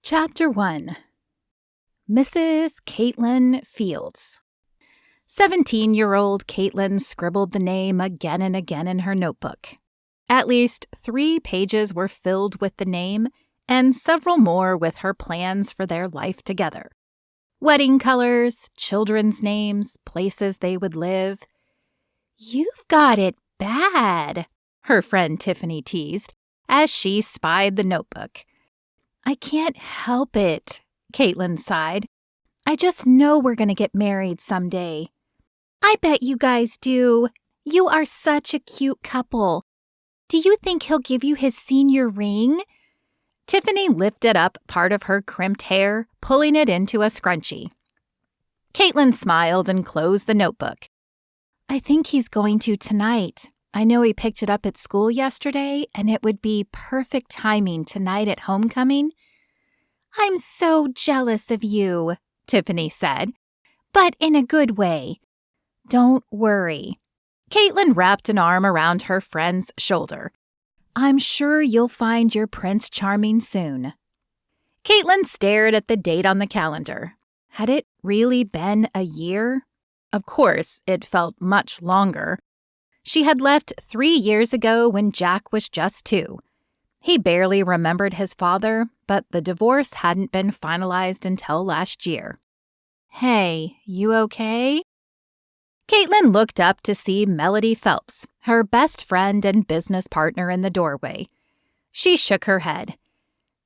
Chapter 1. Mrs. Kaitlyn Fields. 17-year-old Kaitlyn scribbled the name again and again in her notebook. At least 3 pages were filled with the name, and several more with her plans for their life together. Wedding colors, children's names, places they would live. "You've got it bad," her friend Tiffany teased, as she spied the notebook. "I can't help it," Kaitlyn sighed. "I just know we're going to get married someday." "I bet you guys do. You are such a cute couple. Do you think he'll give you his senior ring?" Tiffany lifted up part of her crimped hair, pulling it into a scrunchie. Kaitlyn smiled and closed the notebook. "I think he's going to tonight. I know he picked it up at school yesterday, and it would be perfect timing tonight at homecoming." "I'm so jealous of you," Tiffany said, "but in a good way." "Don't worry." Kaitlyn wrapped an arm around her friend's shoulder. "I'm sure you'll find your Prince Charming soon." Kaitlyn stared at the date on the calendar. Had it really been a year? Of course, it felt much longer. She had left 3 years ago when Jack was just 2. He barely remembered his father, but the divorce hadn't been finalized until last year. "Hey, you okay?" Kaitlyn looked up to see Melody Phelps, her best friend and business partner, in the doorway. She shook her head.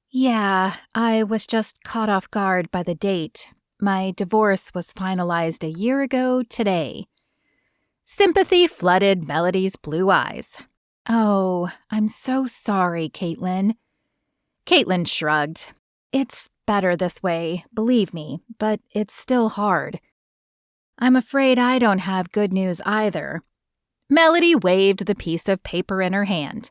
"Yeah, I was just caught off guard by the date. My divorce was finalized a year ago today." Sympathy flooded Melody's blue eyes. "Oh, I'm so sorry, Kaitlyn." Kaitlyn shrugged. "It's better this way, believe me, but it's still hard." "I'm afraid I don't have good news either." Melody waved the piece of paper in her hand.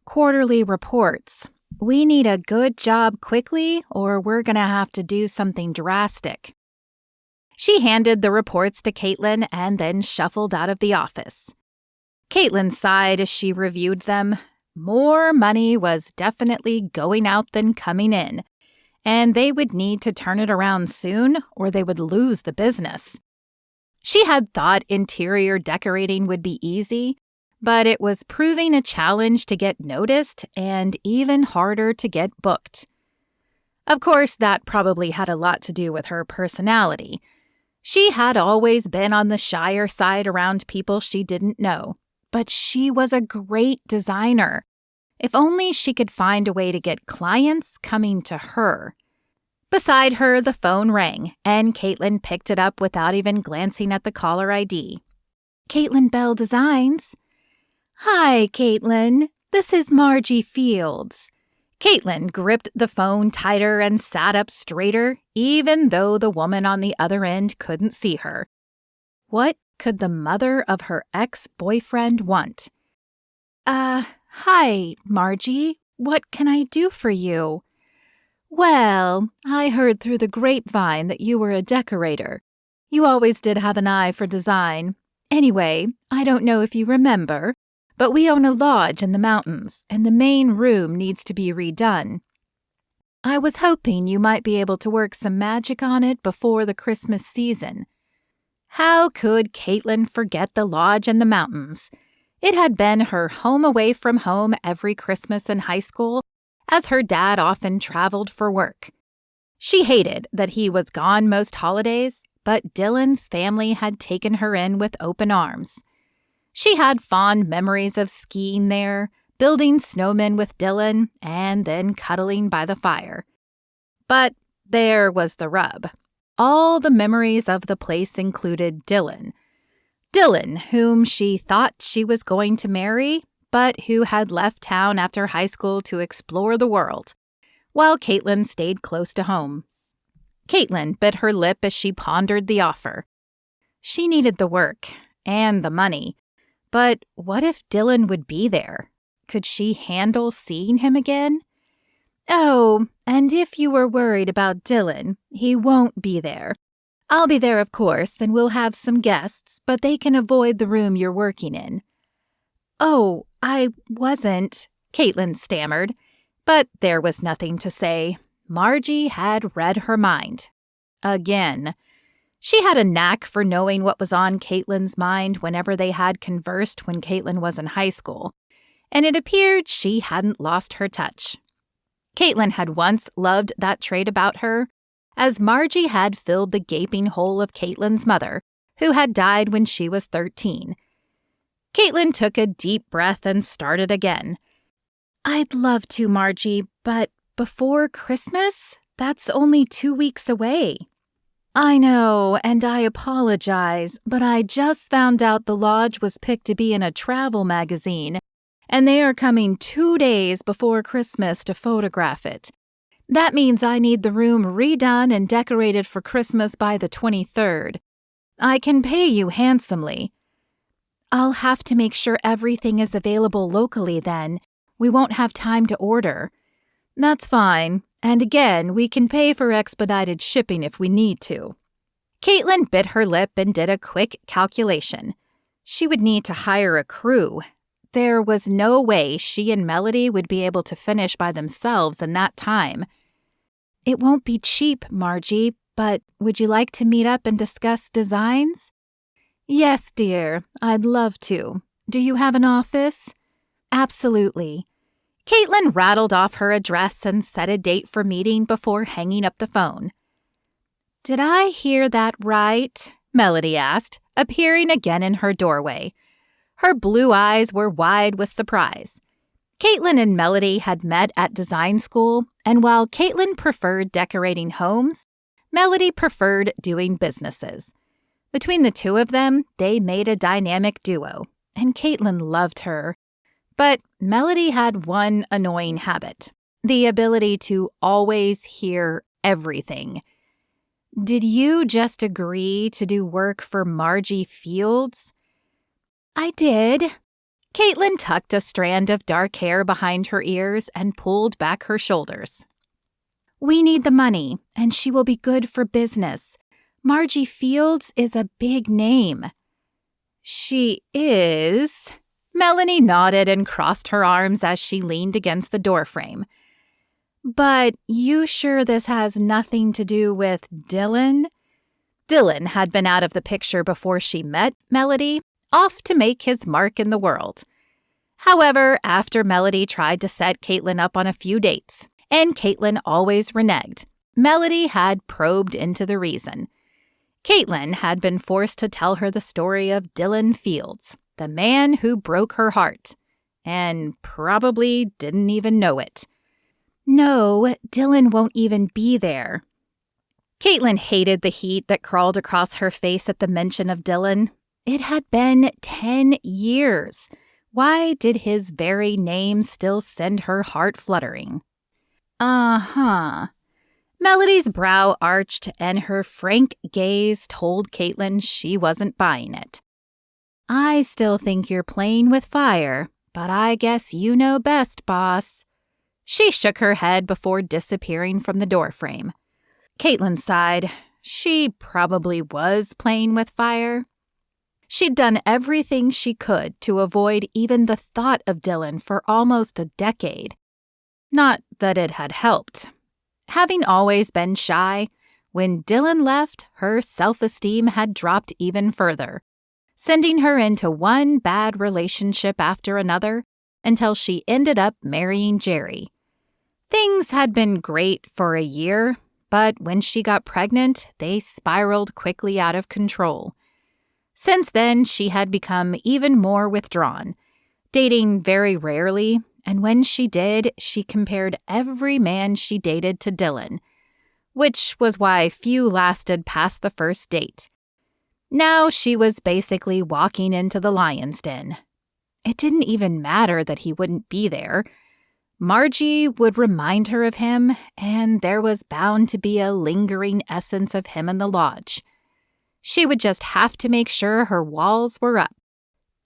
"Quarterly reports. We need a good job quickly, or we're going to have to do something drastic." She handed the reports to Kaitlyn and then shuffled out of the office. Kaitlyn sighed as she reviewed them. More money was definitely going out than coming in, and they would need to turn it around soon or they would lose the business. She had thought interior decorating would be easy, but it was proving a challenge to get noticed and even harder to get booked. Of course, that probably had a lot to do with her personality. She had always been on the shyer side around people she didn't know, but she was a great designer. If only she could find a way to get clients coming to her. Beside her, the phone rang, and Kaitlyn picked it up without even glancing at the caller ID. "Kaitlyn Bell Designs." "Hi, Kaitlyn. This is Margie Fields." Kaitlyn gripped the phone tighter and sat up straighter, even though the woman on the other end couldn't see her. What could the mother of her ex-boyfriend want? Hi, Margie. What can I do for you?" "Well, I heard through the grapevine that you were a decorator. You always did have an eye for design. Anyway, I don't know if you remember, but we own a lodge in the mountains, and the main room needs to be redone. I was hoping you might be able to work some magic on it before the Christmas season." How could Kaitlyn forget the lodge in the mountains? It had been her home away from home every Christmas in high school, as her dad often traveled for work. She hated that he was gone most holidays, but Dillon's family had taken her in with open arms. She had fond memories of skiing there, building snowmen with Dillon, and then cuddling by the fire. But there was the rub. All the memories of the place included Dillon. Dillon, whom she thought she was going to marry, but who had left town after high school to explore the world, while Kaitlyn stayed close to home. Kaitlyn bit her lip as she pondered the offer. She needed the work and the money. But what if Dillon would be there? Could she handle seeing him again? "Oh, and if you were worried about Dillon, he won't be there. I'll be there, of course, and we'll have some guests, but they can avoid the room you're working in." "Oh, I wasn't," Kaitlyn stammered, but there was nothing to say. Margie had read her mind. Again. She had a knack for knowing what was on Kaitlyn's mind whenever they had conversed when Kaitlyn was in high school, and it appeared she hadn't lost her touch. Kaitlyn had once loved that trait about her, as Margie had filled the gaping hole of Kaitlyn's mother, who had died when she was 13. Kaitlyn took a deep breath and started again. "I'd love to, Margie, but before Christmas? That's only 2 weeks away." "I know, and I apologize, but I just found out the lodge was picked to be in a travel magazine, and they are coming 2 days before Christmas to photograph it. That means I need the room redone and decorated for Christmas by the 23rd. I can pay you handsomely." "I'll have to make sure everything is available locally then. We won't have time to order." "That's fine. And again, we can pay for expedited shipping if we need to." Kaitlyn bit her lip and did a quick calculation. She would need to hire a crew. There was no way she and Melody would be able to finish by themselves in that time. "It won't be cheap, Margie, but would you like to meet up and discuss designs?" "Yes, dear, I'd love to. Do you have an office?" "Absolutely." Kaitlyn rattled off her address and set a date for meeting before hanging up the phone. "Did I hear that right?" Melody asked, appearing again in her doorway. Her blue eyes were wide with surprise. Kaitlyn and Melody had met at design school, and while Kaitlyn preferred decorating homes, Melody preferred doing businesses. Between the two of them, they made a dynamic duo, and Kaitlyn loved her. But Melody had one annoying habit, the ability to always hear everything. "Did you just agree to do work for Margie Fields?" "I did." Kaitlyn tucked a strand of dark hair behind her ears and pulled back her shoulders. "We need the money, and she will be good for business. Margie Fields is a big name." "She is." Melanie nodded and crossed her arms as she leaned against the doorframe. "But you sure this has nothing to do with Dillon?" Dillon had been out of the picture before she met Melody, off to make his mark in the world. However, after Melody tried to set Kaitlyn up on a few dates, and Kaitlyn always reneged, Melody had probed into the reason. Kaitlyn had been forced to tell her the story of Dillon Fields, the man who broke her heart, and probably didn't even know it. "No, Dillon won't even be there." Kaitlyn hated the heat that crawled across her face at the mention of Dillon. It had been 10 years. Why did his very name still send her heart fluttering? Uh-huh. Melody's brow arched, and her frank gaze told Kaitlyn she wasn't buying it. "I still think you're playing with fire, but I guess you know best, boss." She shook her head before disappearing from the doorframe. Kaitlyn sighed. She probably was playing with fire. She'd done everything she could to avoid even the thought of Dillon for almost a decade. Not that it had helped. Having always been shy, when Dillon left, her self-esteem had dropped even further, sending her into one bad relationship after another until she ended up marrying Jerry. Things had been great for a year, but when she got pregnant, they spiraled quickly out of control. Since then, she had become even more withdrawn, dating very rarely, and when she did, she compared every man she dated to Dillon, which was why few lasted past the first date. Now she was basically walking into the lion's den. It didn't even matter that he wouldn't be there. Margie would remind her of him, and there was bound to be a lingering essence of him in the lodge. She would just have to make sure her walls were up.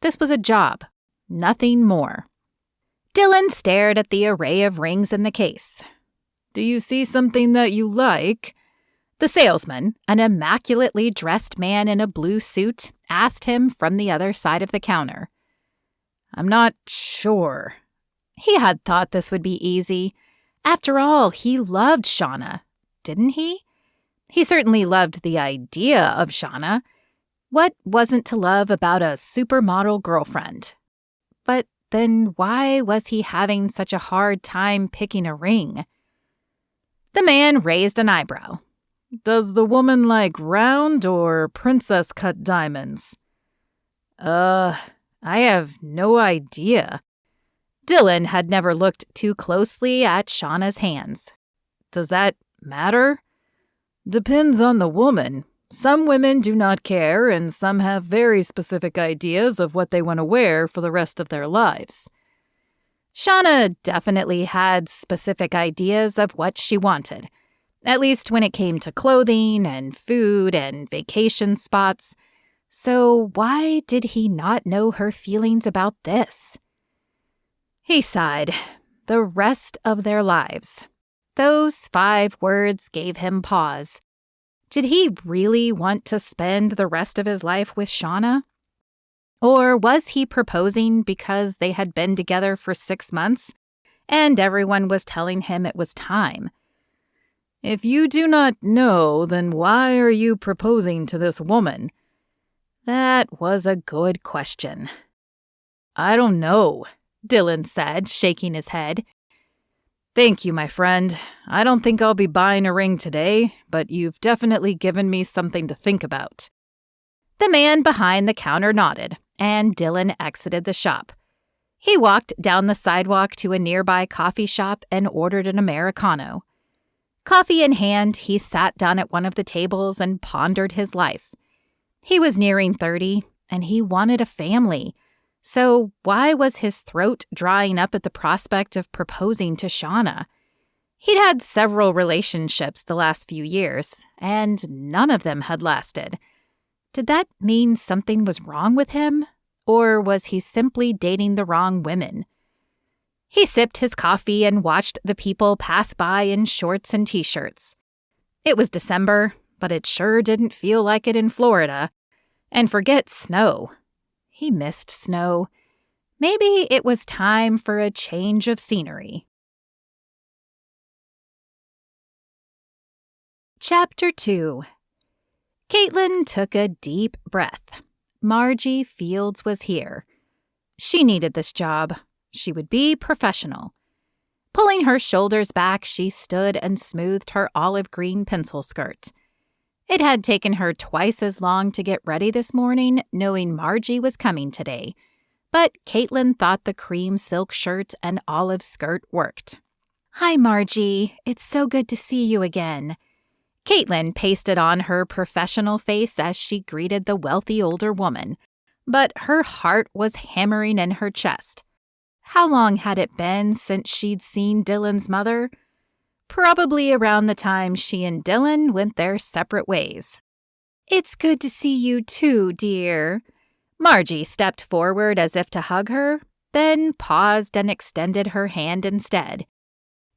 This was a job, nothing more. Dillon stared at the array of rings in the case. "Do you see something that you like?" The salesman, an immaculately dressed man in a blue suit, asked him from the other side of the counter. "I'm not sure." He had thought this would be easy. After all, he loved Shauna, didn't he? He certainly loved the idea of Shauna. What wasn't to love about a supermodel girlfriend? But then why was he having such a hard time picking a ring? The man raised an eyebrow. Does the woman like round or princess-cut diamonds? I have no idea. Dillon had never looked too closely at Shauna's hands. Does that matter? Depends on the woman. Some women do not care, and some have very specific ideas of what they want to wear for the rest of their lives. Shauna definitely had specific ideas of what she wanted, at least when it came to clothing and food and vacation spots. So why did he not know her feelings about this? He sighed. The rest of their lives. Those 5 words gave him pause. Did he really want to spend the rest of his life with Shauna? Or was he proposing because they had been together for 6 months and everyone was telling him it was time? If you do not know, then why are you proposing to this woman? That was a good question. I don't know, Dillon said, shaking his head. Thank you, my friend. I don't think I'll be buying a ring today, but you've definitely given me something to think about. The man behind the counter nodded, and Dillon exited the shop. He walked down the sidewalk to a nearby coffee shop and ordered an Americano. Coffee in hand, he sat down at one of the tables and pondered his life. He was nearing 30, and he wanted a family. So why was his throat drying up at the prospect of proposing to Shauna? He'd had several relationships the last few years, and none of them had lasted. Did that mean something was wrong with him? Or was he simply dating the wrong women? He sipped his coffee and watched the people pass by in shorts and t-shirts. It was December, but it sure didn't feel like it in Florida. And forget snow. He missed snow. Maybe it was time for a change of scenery. Chapter 2. Kaitlyn took a deep breath. Margie Fields was here. She needed this job. She would be professional. Pulling her shoulders back, she stood and smoothed her olive green pencil skirt. It had taken her twice as long to get ready this morning, knowing Margie was coming today. But Kaitlyn thought the cream silk shirt and olive skirt worked. Hi, Margie. It's so good to see you again. Kaitlyn pasted on her professional face as she greeted the wealthy older woman, but her heart was hammering in her chest. How long had it been since she'd seen Dillon's mother? Probably around the time she and Dillon went their separate ways. It's good to see you too, dear. Margie stepped forward as if to hug her, then paused and extended her hand instead.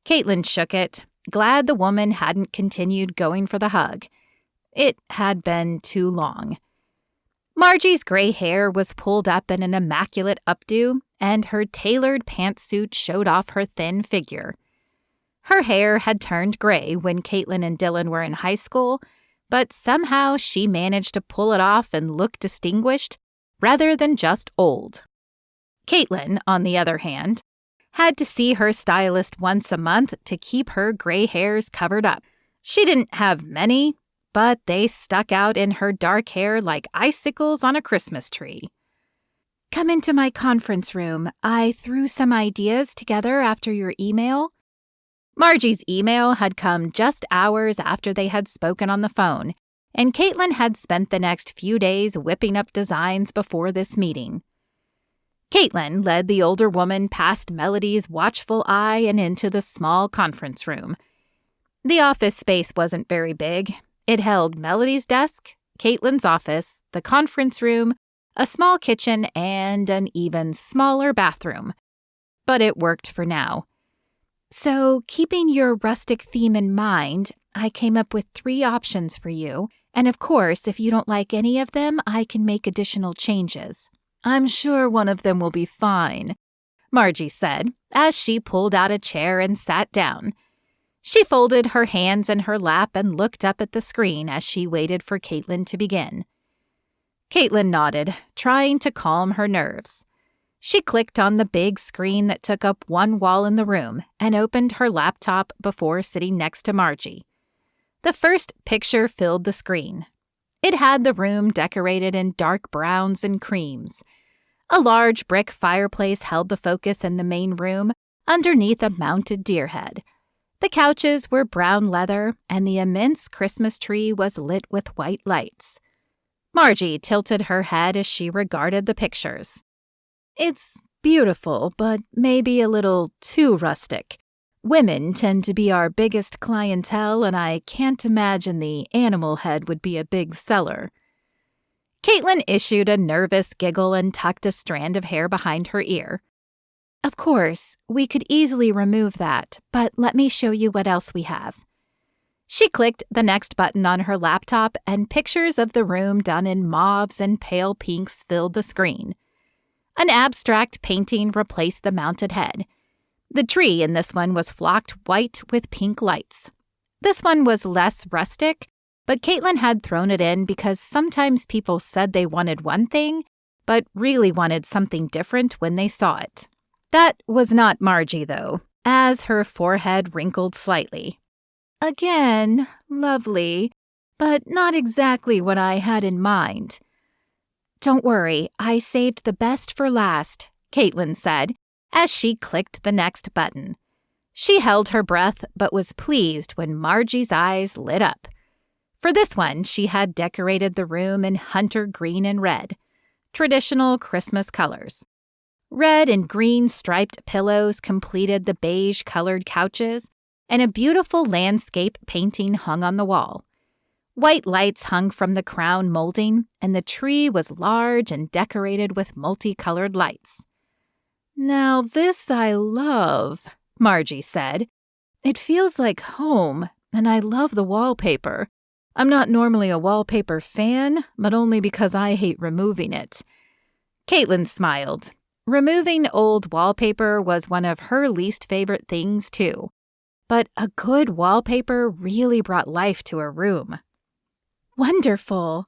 Kaitlyn shook it, glad the woman hadn't continued going for the hug. It had been too long. Margie's gray hair was pulled up in an immaculate updo, and her tailored pantsuit showed off her thin figure. Her hair had turned gray when Kaitlyn and Dillon were in high school, but somehow she managed to pull it off and look distinguished rather than just old. Kaitlyn, on the other hand, had to see her stylist once a month to keep her gray hairs covered up. She didn't have many, but they stuck out in her dark hair like icicles on a Christmas tree. Come into my conference room. I threw some ideas together after your email. Margie's email had come just hours after they had spoken on the phone, and Kaitlyn had spent the next few days whipping up designs before this meeting. Kaitlyn led the older woman past Melody's watchful eye and into the small conference room. The office space wasn't very big. It held Melody's desk, Kaitlyn's office, the conference room, a small kitchen, and an even smaller bathroom. But it worked for now. So, keeping your rustic theme in mind, I came up with 3 options for you, and of course, if you don't like any of them, I can make additional changes. I'm sure one of them will be fine, Margie said, as she pulled out a chair and sat down. She folded her hands in her lap and looked up at the screen as she waited for Kaitlyn to begin. Kaitlyn nodded, trying to calm her nerves. She clicked on the big screen that took up one wall in the room and opened her laptop before sitting next to Margie. The first picture filled the screen. It had the room decorated in dark browns and creams. A large brick fireplace held the focus in the main room underneath a mounted deer head. The couches were brown leather, and the immense Christmas tree was lit with white lights. Margie tilted her head as she regarded the pictures. "It's beautiful, but maybe a little too rustic. Women tend to be our biggest clientele, and I can't imagine the animal head would be a big seller." Kaitlyn issued a nervous giggle and tucked a strand of hair behind her ear. "Of course, we could easily remove that, but let me show you what else we have." She clicked the next button on her laptop, and pictures of the room done in mauves and pale pinks filled the screen. An abstract painting replaced the mounted head. The tree in this one was flocked white with pink lights. This one was less rustic, but Kaitlyn had thrown it in because sometimes people said they wanted one thing, but really wanted something different when they saw it. That was not Margie, though, as her forehead wrinkled slightly. "Again, lovely, but not exactly what I had in mind." "Don't worry, I saved the best for last," Kaitlyn said, as she clicked the next button. She held her breath, but was pleased when Margie's eyes lit up. For this one, she had decorated the room in hunter green and red, traditional Christmas colors. Red and green striped pillows completed the beige-colored couches, and a beautiful landscape painting hung on the wall. White lights hung from the crown molding, and the tree was large and decorated with multicolored lights. "Now this I love," Margie said. "It feels like home, and I love the wallpaper. I'm not normally a wallpaper fan, but only because I hate removing it." Kaitlyn smiled. Removing old wallpaper was one of her least favorite things, too. But a good wallpaper really brought life to a room. "Wonderful.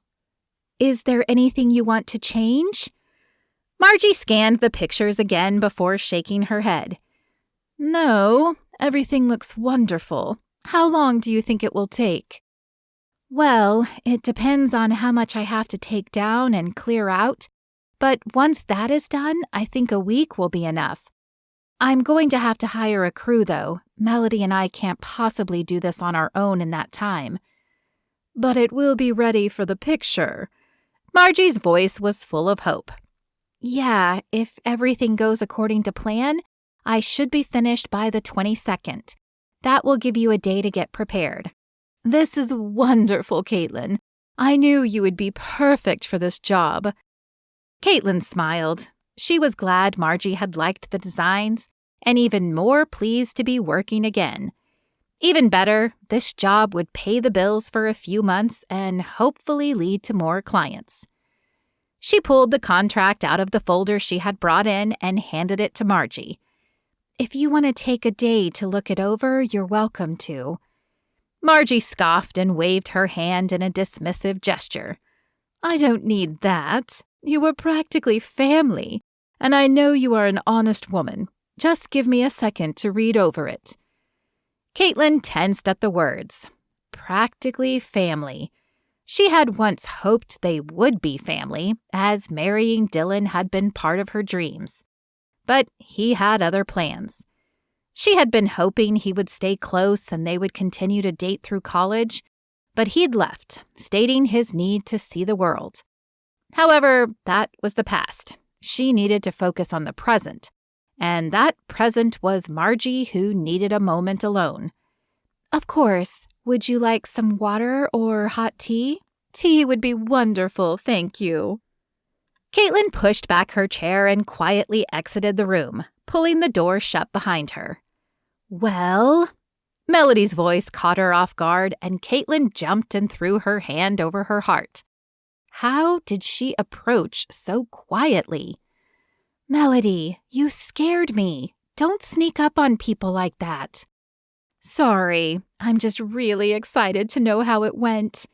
Is there anything you want to change?" Margie scanned the pictures again before shaking her head. "No, everything looks wonderful. How long do you think it will take?" "Well, it depends on how much I have to take down and clear out. But once that is done, I think a week will be enough. I'm going to have to hire a crew, though. Melody and I can't possibly do this on our own in that time." "But it will be ready for the picture." Margie's voice was full of hope. "Yeah, if everything goes according to plan, I should be finished by the 22nd. That will give you a day to get prepared." "This is wonderful, Kaitlyn. I knew you would be perfect for this job." Kaitlyn smiled. She was glad Margie had liked the designs, and even more pleased to be working again. Even better, this job would pay the bills for a few months and hopefully lead to more clients. She pulled the contract out of the folder she had brought in and handed it to Margie. "If you want to take a day to look it over, you're welcome to." Margie scoffed and waved her hand in a dismissive gesture. "I don't need that. You are practically family, and I know you are an honest woman. Just give me a second to read over it." Kaitlyn tensed at the words. Practically family. She had once hoped they would be family, as marrying Dillon had been part of her dreams. But he had other plans. She had been hoping he would stay close and they would continue to date through college, but he'd left, stating his need to see the world. However, that was the past. She needed to focus on the present, and that present was Margie, who needed a moment alone. "Of course. Would you like some water or hot tea?" "Tea would be wonderful, thank you." Kaitlyn pushed back her chair and quietly exited the room, pulling the door shut behind her. "Well?" Melody's voice caught her off guard, and Kaitlyn jumped and threw her hand over her heart. How did she approach so quietly? "Melody, you scared me. Don't sneak up on people like that. Sorry, I'm just really excited to know how it went.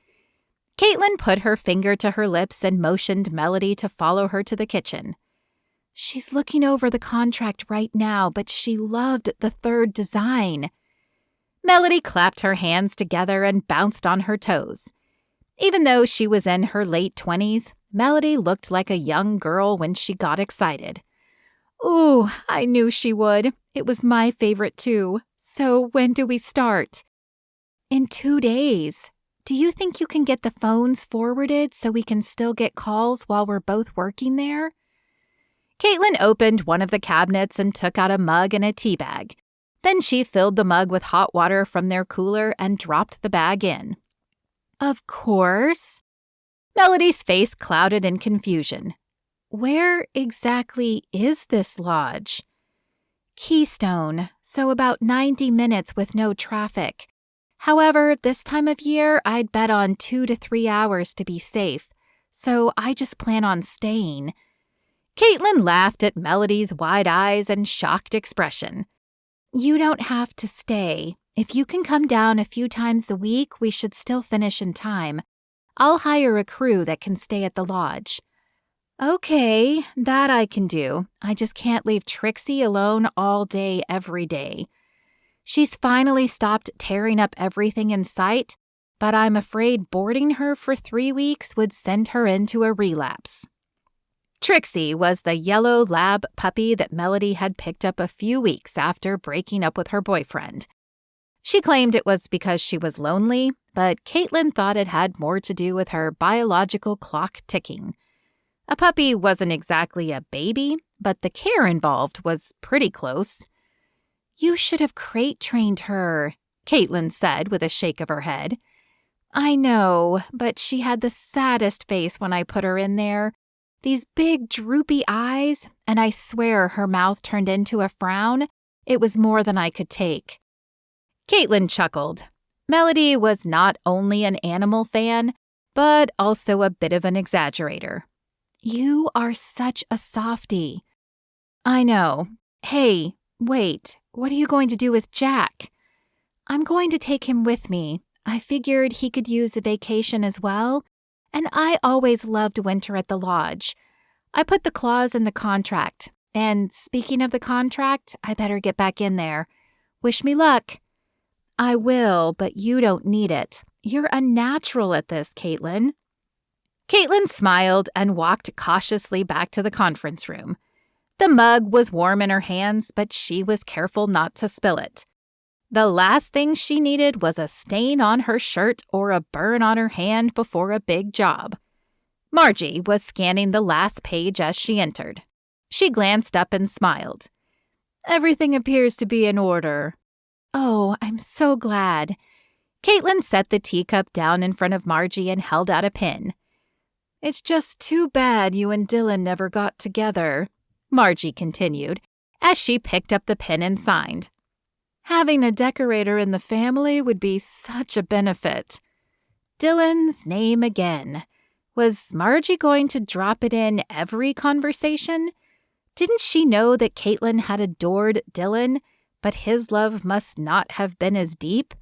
Kaitlyn put her finger to her lips and motioned Melody to follow her to the kitchen. She's looking over the contract right now, but she loved the third design. Melody clapped her hands together and bounced on her toes. Even though she was in her late 20s, Melody looked like a young girl when she got excited. Ooh, I knew she would. It was my favorite too. So when do we start? In 2 days. Do you think you can get the phones forwarded so we can still get calls while we're both working there? Kaitlyn opened one of the cabinets and took out a mug and a tea bag. Then she filled the mug with hot water from their cooler and dropped the bag in. Of course. Melody's face clouded in confusion. Where exactly is this lodge? Keystone, so about 90 minutes with no traffic. However, this time of year, I'd bet on 2 to 3 hours to be safe, so I just plan on staying. Kaitlyn laughed at Melody's wide eyes and shocked expression. You don't have to stay. If you can come down a few times a week, we should still finish in time. I'll hire a crew that can stay at the lodge. Okay, that I can do. I just can't leave Trixie alone all day, every day. She's finally stopped tearing up everything in sight, but I'm afraid boarding her for 3 weeks would send her into a relapse. Trixie was the yellow lab puppy that Melody had picked up a few weeks after breaking up with her boyfriend. She claimed it was because she was lonely, but Kaitlyn thought it had more to do with her biological clock ticking. A puppy wasn't exactly a baby, but the care involved was pretty close. You should have crate trained her, Kaitlyn said with a shake of her head. I know, but she had the saddest face when I put her in there. These big droopy eyes, and I swear her mouth turned into a frown. It was more than I could take. Kaitlyn chuckled. Melody was not only an animal fan, but also a bit of an exaggerator. You are such a softie. I know. Hey, wait, what are you going to do with Jack? I'm going to take him with me. I figured he could use a vacation as well, and I always loved winter at the lodge. I put the clause in the contract, and speaking of the contract, I better get back in there. Wish me luck. I will, but you don't need it. You're a natural at this, Kaitlyn. Kaitlyn smiled and walked cautiously back to the conference room. The mug was warm in her hands, but she was careful not to spill it. The last thing she needed was a stain on her shirt or a burn on her hand before a big job. Margie was scanning the last page as she entered. She glanced up and smiled. Everything appears to be in order. Oh, I'm so glad. Kaitlyn set the teacup down in front of Margie and held out a pin. It's just too bad you and Dillon never got together, Margie continued, as she picked up the pin and signed. Having a decorator in the family would be such a benefit. Dillon's name again. Was Margie going to drop it in every conversation? Didn't she know that Kaitlyn had adored Dillon, but his love must not have been as deep?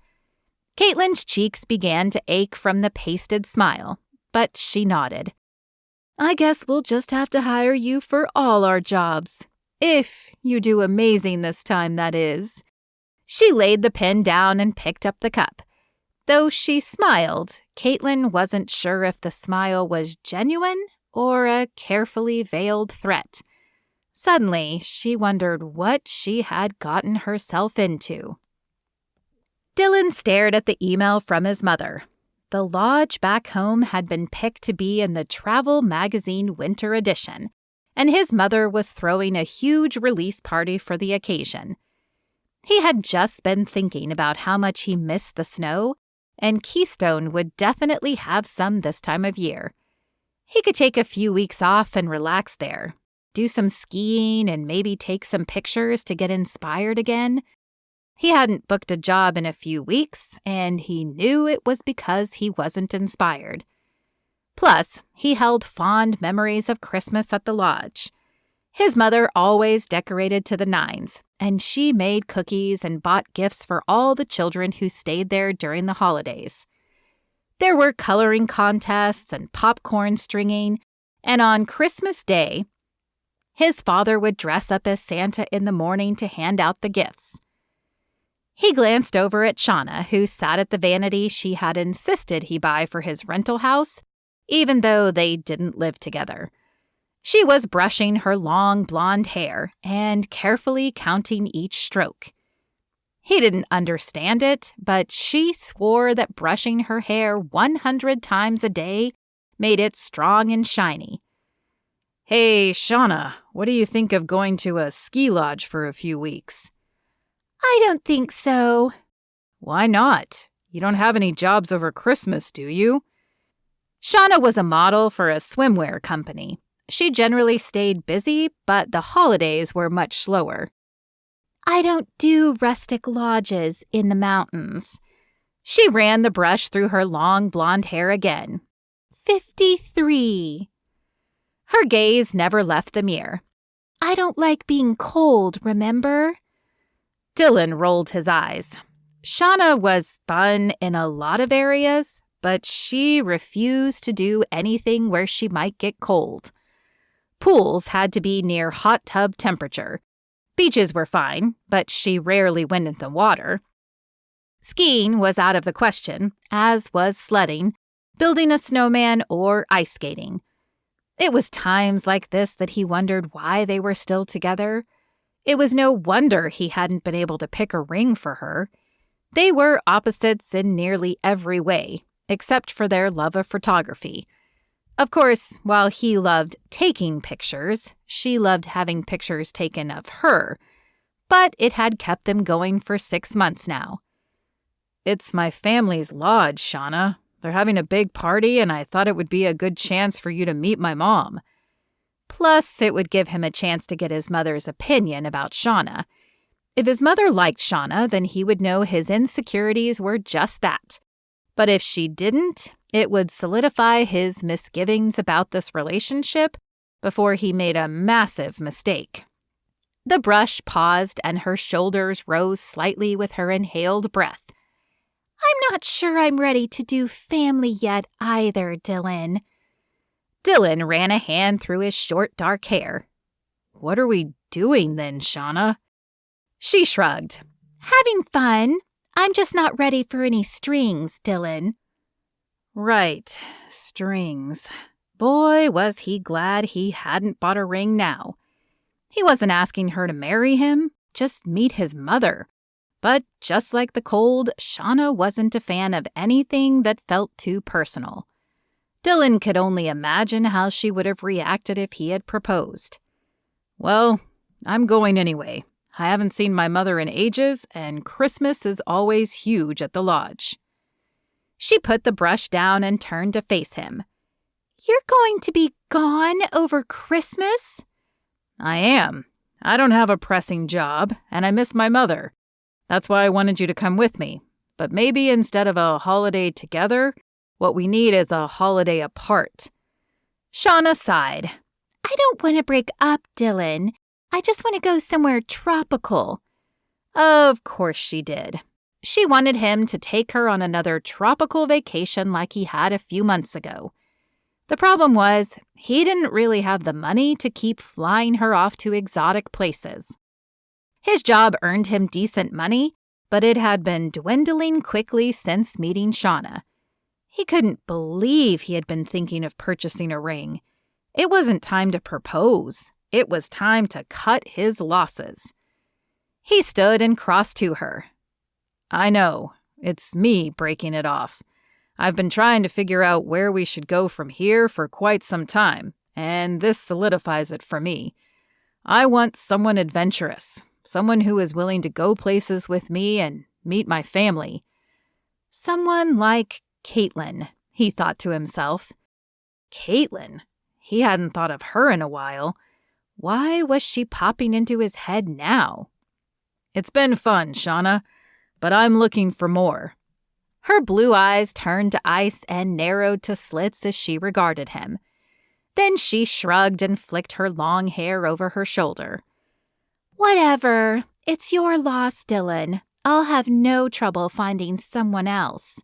Kaitlyn's cheeks began to ache from the pasted smile, but she nodded. I guess we'll just have to hire you for all our jobs. If you do amazing this time, that is. She laid the pen down and picked up the cup. Though she smiled, Kaitlyn wasn't sure if the smile was genuine or a carefully veiled threat. Suddenly, she wondered what she had gotten herself into. Dillon stared at the email from his mother. The lodge back home had been picked to be in the travel magazine winter edition, and his mother was throwing a huge release party for the occasion. He had just been thinking about how much he missed the snow, and Keystone would definitely have some this time of year. He could take a few weeks off and relax there, do some skiing and maybe take some pictures to get inspired again. He hadn't booked a job in a few weeks, and he knew it was because he wasn't inspired. Plus, he held fond memories of Christmas at the lodge. His mother always decorated to the nines, and she made cookies and bought gifts for all the children who stayed there during the holidays. There were coloring contests and popcorn stringing, and on Christmas Day, his father would dress up as Santa in the morning to hand out the gifts. He glanced over at Shauna, who sat at the vanity she had insisted he buy for his rental house, even though they didn't live together. She was brushing her long blonde hair and carefully counting each stroke. He didn't understand it, but she swore that brushing her hair 100 times a day made it strong and shiny. "Hey, Shauna, what do you think of going to a ski lodge for a few weeks?" "I don't think so." "Why not? You don't have any jobs over Christmas, do you?" Shauna was a model for a swimwear company. She generally stayed busy, but the holidays were much slower. "I don't do rustic lodges in the mountains." She ran the brush through her long blonde hair again. 53. Her gaze never left the mirror. "I don't like being cold, remember?" Dillon rolled his eyes. Shauna was fun in a lot of areas, but she refused to do anything where she might get cold. Pools had to be near hot tub temperature. Beaches were fine, but she rarely went in the water. Skiing was out of the question, as was sledding, building a snowman, or ice skating. It was times like this that he wondered why they were still together. It was no wonder he hadn't been able to pick a ring for her. They were opposites in nearly every way, except for their love of photography. Of course, while he loved taking pictures, she loved having pictures taken of her, but it had kept them going for 6 months now. "It's my family's lodge, Shauna. They're having a big party, and I thought it would be a good chance for you to meet my mom." Plus, it would give him a chance to get his mother's opinion about Shauna. If his mother liked Shauna, then he would know his insecurities were just that. But if she didn't, it would solidify his misgivings about this relationship before he made a massive mistake. The brush paused and her shoulders rose slightly with her inhaled breath. "I'm not sure I'm ready to do family yet either, Dillon." Dillon ran a hand through his short, dark hair. "What are we doing then, Shauna?" She shrugged. "Having fun. I'm just not ready for any strings, Dillon." Right, strings. Boy, was he glad he hadn't bought a ring now. He wasn't asking her to marry him, just meet his mother. But just like the cold, Shauna wasn't a fan of anything that felt too personal. Dillon could only imagine how she would have reacted if he had proposed. "Well, I'm going anyway. I haven't seen my mother in ages, and Christmas is always huge at the lodge." She put the brush down and turned to face him. "You're going to be gone over Christmas?" "I am. I don't have a pressing job, and I miss my mother. That's why I wanted you to come with me. But maybe instead of a holiday together, what we need is a holiday apart." Shauna sighed. "I don't want to break up, Dillon. I just want to go somewhere tropical." Of course she did. She wanted him to take her on another tropical vacation like he had a few months ago. The problem was, he didn't really have the money to keep flying her off to exotic places. His job earned him decent money, but it had been dwindling quickly since meeting Shauna. He couldn't believe he had been thinking of purchasing a ring. It wasn't time to propose. It was time to cut his losses. He stood and crossed to her. "I know. It's me breaking it off. I've been trying to figure out where we should go from here for quite some time, and this solidifies it for me. I want someone adventurous, someone who is willing to go places with me and meet my family. Someone like Kaitlyn," he thought to himself. Kaitlyn? He hadn't thought of her in a while. Why was she popping into his head now? "It's been fun, Shauna, but I'm looking for more." Her blue eyes turned to ice and narrowed to slits as she regarded him. Then she shrugged and flicked her long hair over her shoulder. Whatever. It's your loss, Dillon. I'll have no trouble finding someone else.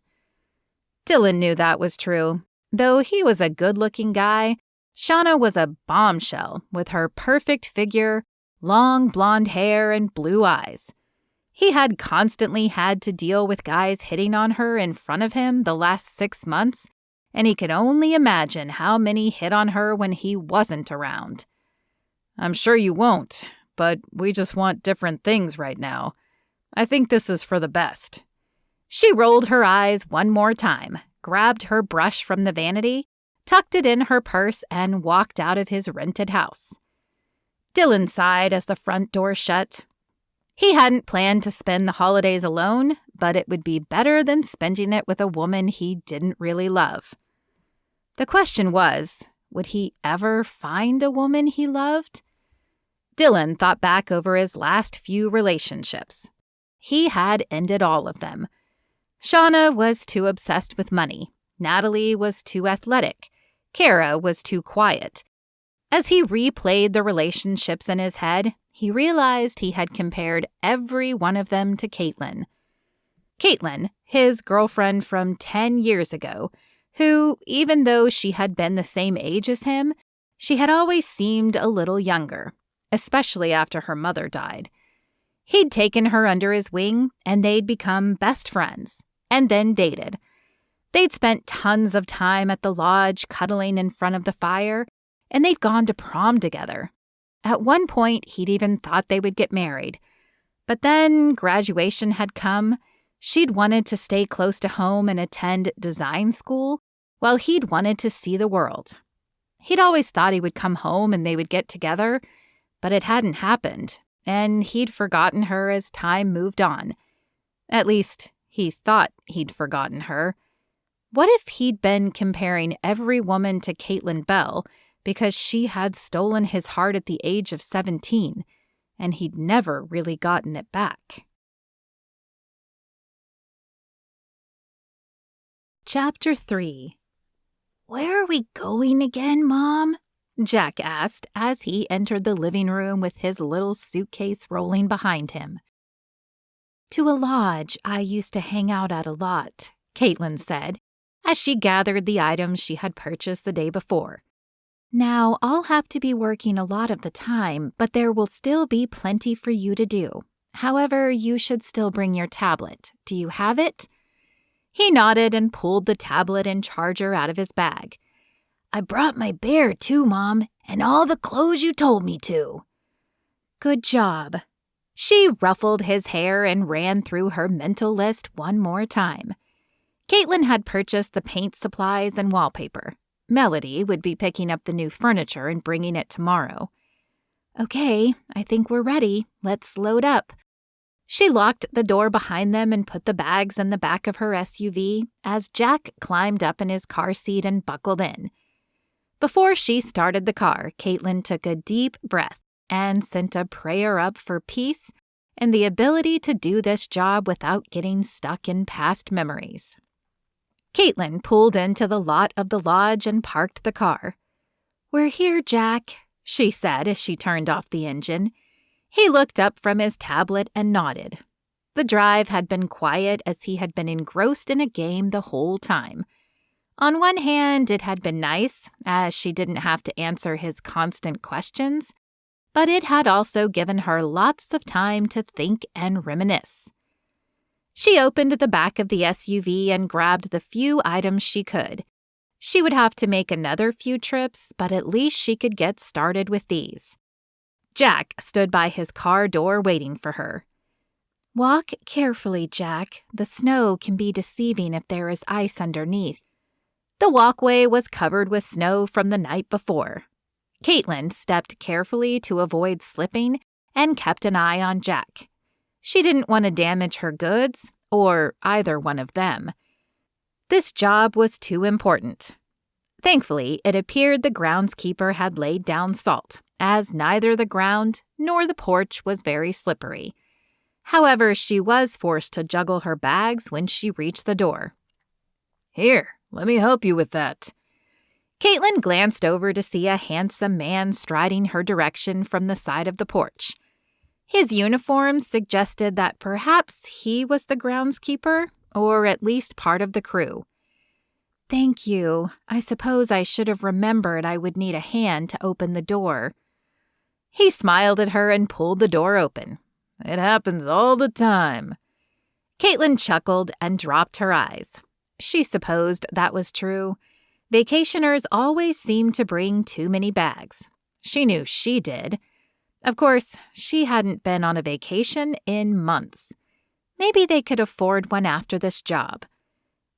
Dillon knew that was true. Though he was a good-looking guy, Shauna was a bombshell with her perfect figure, long blonde hair, and blue eyes. He had constantly had to deal with guys hitting on her in front of him the last 6 months, and he could only imagine how many hit on her when he wasn't around. "I'm sure you won't, but we just want different things right now. I think this is for the best." She rolled her eyes one more time, grabbed her brush from the vanity, tucked it in her purse, and walked out of his rented house. Dillon sighed as the front door shut. He hadn't planned to spend the holidays alone, but it would be better than spending it with a woman he didn't really love. The question was, would he ever find a woman he loved? Dillon thought back over his last few relationships. He had ended all of them. Shauna was too obsessed with money. Natalie was too athletic. Kara was too quiet. As he replayed the relationships in his head, he realized he had compared every one of them to Kaitlyn. Kaitlyn, his girlfriend from 10 years ago, who, even though she had been the same age as him, she had always seemed a little younger, especially after her mother died. He'd taken her under his wing, and they'd become best friends, and then dated. They'd spent tons of time at the lodge cuddling in front of the fire, and they'd gone to prom together. At one point, he'd even thought they would get married. But then graduation had come. She'd wanted to stay close to home and attend design school, while he'd wanted to see the world. He'd always thought he would come home and they would get together, but it hadn't happened, and he'd forgotten her as time moved on. At least, he thought he'd forgotten her. What if he'd been comparing every woman to Kaitlyn Bell because she had stolen his heart at the age of 17, and he'd never really gotten it back? Chapter 3. Where are we going again, Mom? Jack asked as he entered the living room with his little suitcase rolling behind him. To a lodge I used to hang out at a lot, Kaitlyn said, as she gathered the items she had purchased the day before. Now I'll have to be working a lot of the time, but there will still be plenty for you to do. However, you should still bring your tablet. Do you have it? He nodded and pulled the tablet and charger out of his bag. I brought my bear too, Mom, and all the clothes you told me to. Good job. She ruffled his hair and ran through her mental list one more time. Kaitlyn had purchased the paint supplies and wallpaper. Melody would be picking up the new furniture and bringing it tomorrow. Okay, I think we're ready. Let's load up. She locked the door behind them and put the bags in the back of her SUV as Jack climbed up in his car seat and buckled in. Before she started the car, Kaitlyn took a deep breath and sent a prayer up for peace and the ability to do this job without getting stuck in past memories. Kaitlyn pulled into the lot of the lodge and parked the car. We're here, Jack, she said as she turned off the engine. He looked up from his tablet and nodded. The drive had been quiet as he had been engrossed in a game the whole time. On one hand, it had been nice, as she didn't have to answer his constant questions, but it had also given her lots of time to think and reminisce. She opened the back of the SUV and grabbed the few items she could. She would have to make another few trips, but at least she could get started with these. Jack stood by his car door waiting for her. Walk carefully, Jack. The snow can be deceiving if there is ice underneath. The walkway was covered with snow from the night before. Kaitlyn stepped carefully to avoid slipping and kept an eye on Jack. She didn't want to damage her goods, or either one of them. This job was too important. Thankfully, it appeared the groundskeeper had laid down salt, as neither the ground nor the porch was very slippery. However, she was forced to juggle her bags when she reached the door. "Here, let me help you with that." Kaitlyn glanced over to see a handsome man striding her direction from the side of the porch. His uniform suggested that perhaps he was the groundskeeper, or at least part of the crew. "Thank you. I suppose I should have remembered I would need a hand to open the door." He smiled at her and pulled the door open. "It happens all the time." Kaitlyn chuckled and dropped her eyes. She supposed that was true. Vacationers always seemed to bring too many bags. She knew she did. Of course, she hadn't been on a vacation in months. Maybe they could afford one after this job.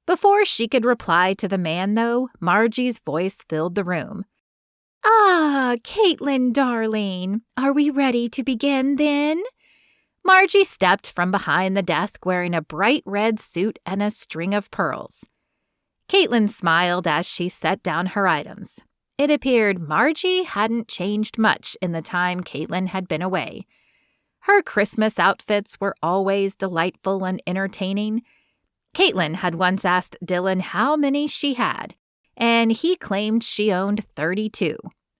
Before she could reply to the man, though, Margie's voice filled the room. "Ah, Kaitlyn, darling. Are we ready to begin, then?" Margie stepped from behind the desk wearing a bright red suit and a string of pearls. Kaitlyn smiled as she set down her items. It appeared Margie hadn't changed much in the time Kaitlyn had been away. Her Christmas outfits were always delightful and entertaining. Kaitlyn had once asked Dillon how many she had, and he claimed she owned 32,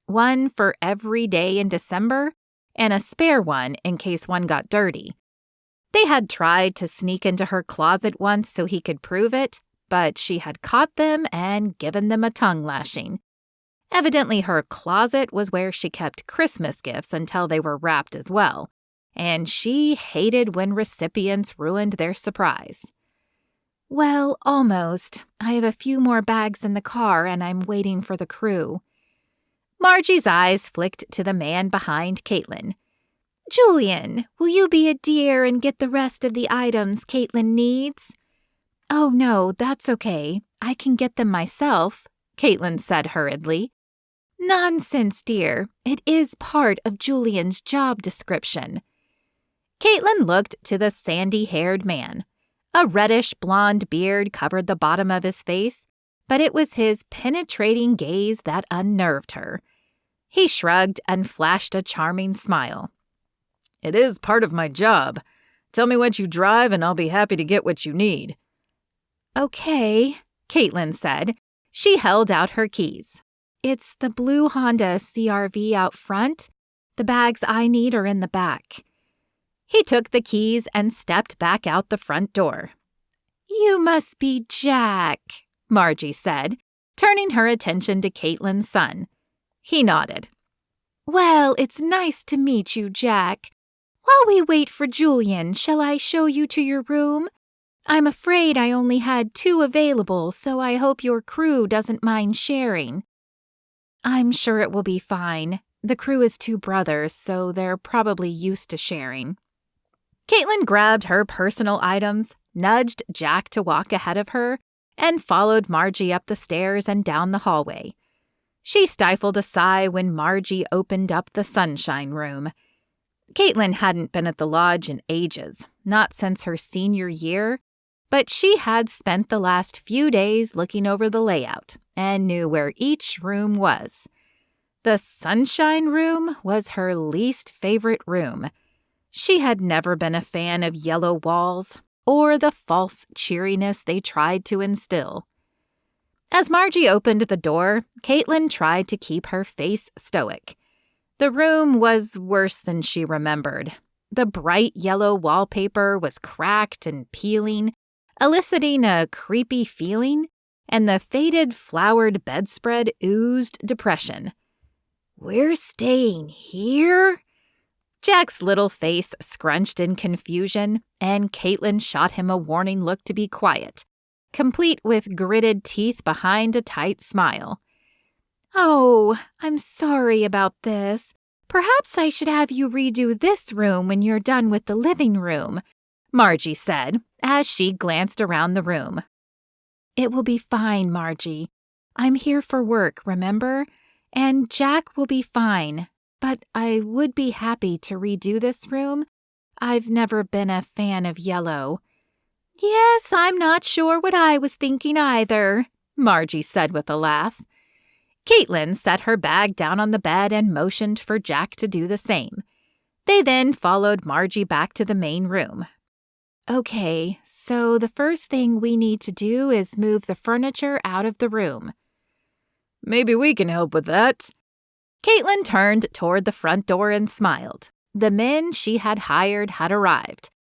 one for every day in December, and a spare one in case one got dirty. They had tried to sneak into her closet once so he could prove it, but she had caught them and given them a tongue lashing. Evidently, her closet was where she kept Christmas gifts until they were wrapped as well, and she hated when recipients ruined their surprise. "Well, almost. I have a few more bags in the car and I'm waiting for the crew." Margie's eyes flicked to the man behind Kaitlyn. "Julian, will you be a dear and get the rest of the items Kaitlyn needs?" "Oh, no, that's okay. I can get them myself," Kaitlyn said hurriedly. "Nonsense, dear. It is part of Julian's job description." Kaitlyn looked to the sandy-haired man. A reddish-blonde beard covered the bottom of his face, but it was his penetrating gaze that unnerved her. He shrugged and flashed a charming smile. "It is part of my job. Tell me what you drive and I'll be happy to get what you need." "Okay," Kaitlyn said. She held out her keys. "It's the blue Honda CR-V out front. The bags I need are in the back." He took the keys and stepped back out the front door. "You must be Jack," Margie said, turning her attention to Kaitlyn's son. He nodded. "Well, it's nice to meet you, Jack. While we wait for Julian, shall I show you to your room? I'm afraid I only had 2 available, so I hope your crew doesn't mind sharing." "I'm sure it will be fine. The crew is 2 brothers, so they're probably used to sharing." Kaitlyn grabbed her personal items, nudged Jack to walk ahead of her, and followed Margie up the stairs and down the hallway. She stifled a sigh when Margie opened up the sunshine room. Kaitlyn hadn't been at the lodge in ages, not since her senior year, but she had spent the last few days looking over the layout and knew where each room was. The sunshine room was her least favorite room. She had never been a fan of yellow walls or the false cheeriness they tried to instill. As Margie opened the door, Kaitlyn tried to keep her face stoic. The room was worse than she remembered. The bright yellow wallpaper was cracked and peeling, eliciting a creepy feeling, and the faded flowered bedspread oozed depression. "We're staying here?" Jack's little face scrunched in confusion, and Kaitlyn shot him a warning look to be quiet, complete with gritted teeth behind a tight smile. "Oh, I'm sorry about this. Perhaps I should have you redo this room when you're done with the living room," Margie said as she glanced around the room. "It will be fine, Margie. I'm here for work, remember? And Jack will be fine. But I would be happy to redo this room. I've never been a fan of yellow." "Yes, I'm not sure what I was thinking either," Margie said with a laugh. Kaitlyn set her bag down on the bed and motioned for Jack to do the same. They then followed Margie back to the main room. "Okay, so the first thing we need to do is move the furniture out of the room." Maybe we can help with that." Kaitlyn turned toward the front door and smiled. The men she had hired had arrived.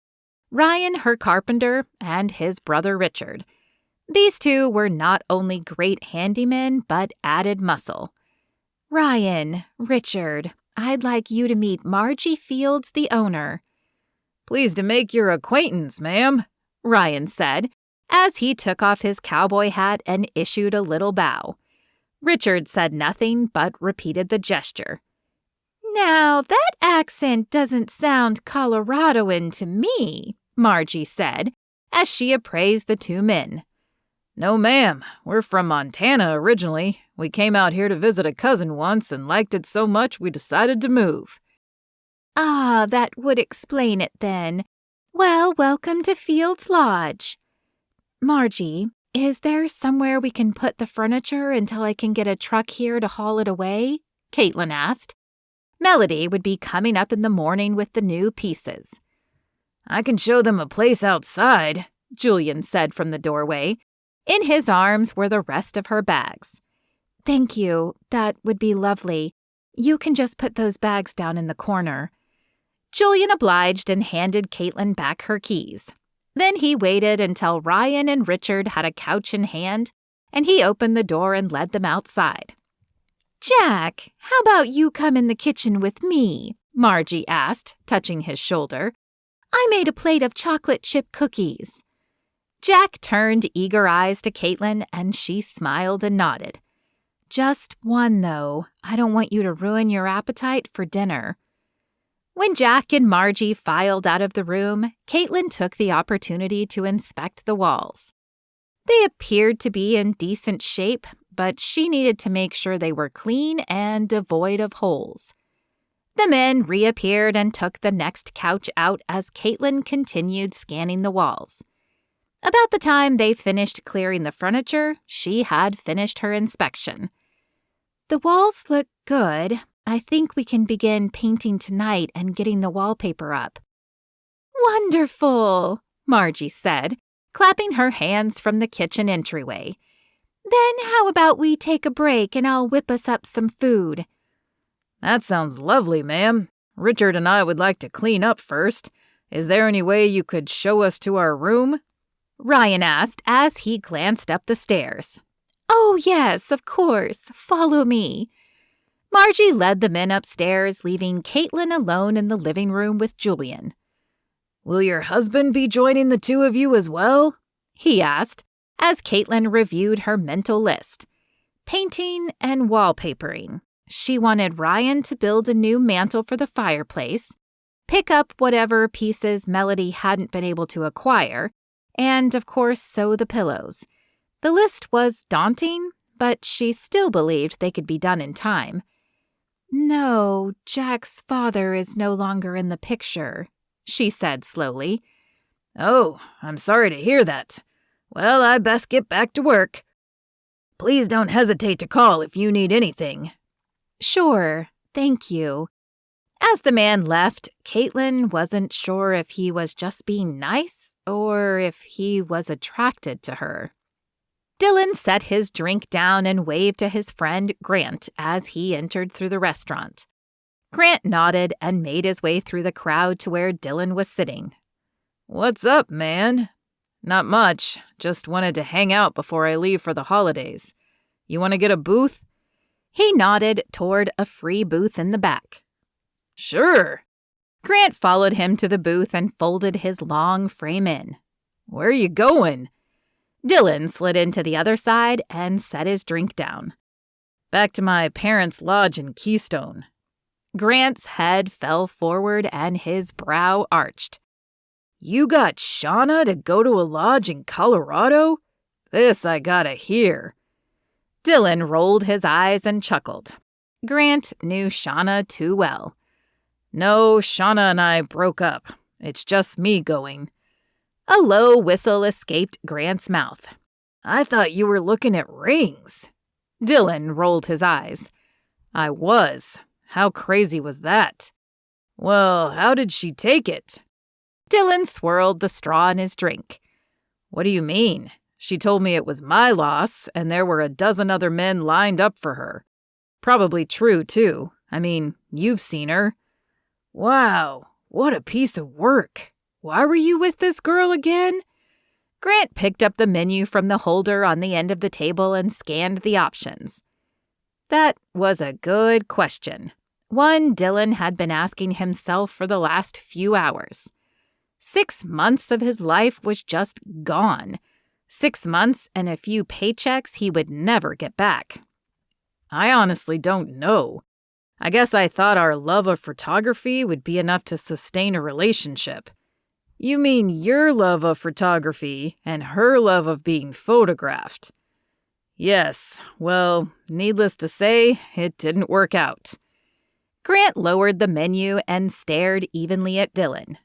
Ryan, her carpenter, and his brother Richard. These two were not only great handymen, but added muscle. Ryan, Richard, I'd like you to meet Margie Fields, the owner. "Pleased to make your acquaintance, ma'am," Ryan said, as he took off his cowboy hat and issued a little bow. Richard said nothing but repeated the gesture. Now, that accent doesn't sound Coloradoan to me, Margie said, as she appraised the two men. "No, ma'am. We're from Montana originally. We came out here to visit a cousin once and liked it so much we decided to move." Ah, that would explain it then. Well, welcome to Fields Lodge. Margie, is there somewhere we can put the furniture until I can get a truck here to haul it away? Kaitlyn asked. Melody would be coming up in the morning with the new pieces. "I can show them a place outside," Julian said from the doorway. In his arms were the rest of her bags. Thank you. That would be lovely. You can just put those bags down in the corner. Julian obliged and handed Kaitlyn back her keys. Then he waited until Ryan and Richard had a couch in hand, and he opened the door and led them outside. Jack, how about you come in the kitchen with me? Margie asked, touching his shoulder. I made a plate of chocolate chip cookies. Jack turned eager eyes to Kaitlyn, and she smiled and nodded. Just one, though. I don't want you to ruin your appetite for dinner. When Jack and Margie filed out of the room, Kaitlyn took the opportunity to inspect the walls. They appeared to be in decent shape, but she needed to make sure they were clean and devoid of holes. The men reappeared and took the next couch out as Kaitlyn continued scanning the walls. About the time they finished clearing the furniture, she had finished her inspection. The walls look good. I think we can begin painting tonight and getting the wallpaper up. Wonderful, Margie said, clapping her hands from the kitchen entryway. Then how about we take a break and I'll whip us up some food? That sounds lovely, ma'am. Richard and I would like to clean up first. Is there any way you could show us to our room? Ryan asked as he glanced up the stairs. Oh, yes, of course. Follow me. Margie led the men upstairs, leaving Kaitlyn alone in the living room with Julian. Will your husband be joining the two of you as well? He asked, as Kaitlyn reviewed her mental list. Painting and wallpapering. She wanted Ryan to build a new mantel for the fireplace, pick up whatever pieces Melody hadn't been able to acquire, and, of course, sew the pillows. The list was daunting, but she still believed they could be done in time. No, Jack's father is no longer in the picture, she said slowly. Oh, I'm sorry to hear that. Well, I'd best get back to work. Please don't hesitate to call if you need anything. Sure, thank you. As the man left, Kaitlyn wasn't sure if he was just being nice or if he was attracted to her. Dillon set his drink down and waved to his friend Grant as he entered through the restaurant. Grant nodded and made his way through the crowd to where Dillon was sitting. What's up, man? Not much. Just wanted to hang out before I leave for the holidays. You want to get a booth? He nodded toward a free booth in the back. Sure. Grant followed him to the booth and folded his long frame in. Where are you going? Dillon slid into the other side and set his drink down. Back to my parents' lodge in Keystone. Grant's head fell forward and his brow arched. You got Shauna to go to a lodge in Colorado? This I gotta hear. Dillon rolled his eyes and chuckled. Grant knew Shauna too well. No, Shauna and I broke up. It's just me going. A low whistle escaped Grant's mouth. I thought you were looking at rings. Dillon rolled his eyes. I was. How crazy was that? Well, how did she take it? Dillon swirled the straw in his drink. What do you mean? She told me it was my loss and there were a dozen other men lined up for her. Probably true, too. I mean, you've seen her. Wow, what a piece of work. Why were you with this girl again? Grant picked up the menu from the holder on the end of the table and scanned the options. That was a good question. One Dillon had been asking himself for the last few hours. 6 months of his life was just gone. 6 months and a few paychecks he would never get back. I honestly don't know. I guess I thought our love of photography would be enough to sustain a relationship. You mean your love of photography and her love of being photographed? Yes, well, needless to say, it didn't work out. Grant lowered the menu and stared evenly at Dillon.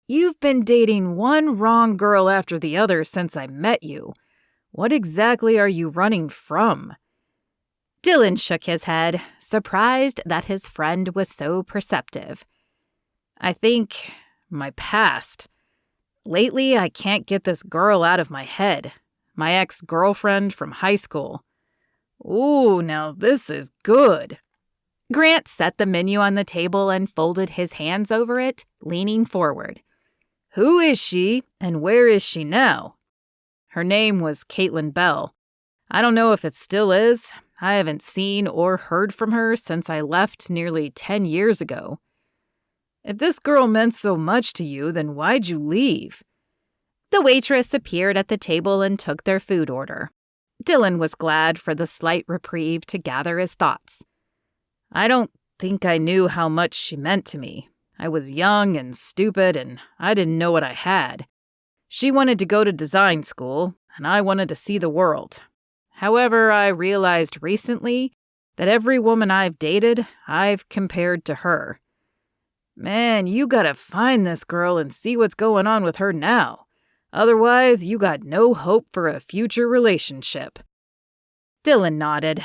You've been dating one wrong girl after the other since I met you. What exactly are you running from? Dillon shook his head, surprised that his friend was so perceptive. I think my past. Lately, I can't get this girl out of my head. My ex-girlfriend from high school. Ooh, now this is good. Grant set the menu on the table and folded his hands over it, leaning forward. Who is she, and where is she now? Her name was Kaitlyn Bell. I don't know if it still is. I haven't seen or heard from her since I left nearly 10 years ago. If this girl meant so much to you, then why'd you leave? The waitress appeared at the table and took their food order. Dillon was glad for the slight reprieve to gather his thoughts. I don't think I knew how much she meant to me. I was young and stupid, and I didn't know what I had. She wanted to go to design school, and I wanted to see the world. However, I realized recently that every woman I've dated, I've compared to her. Man, you gotta find this girl and see what's going on with her now. Otherwise, you got no hope for a future relationship. Dillon nodded.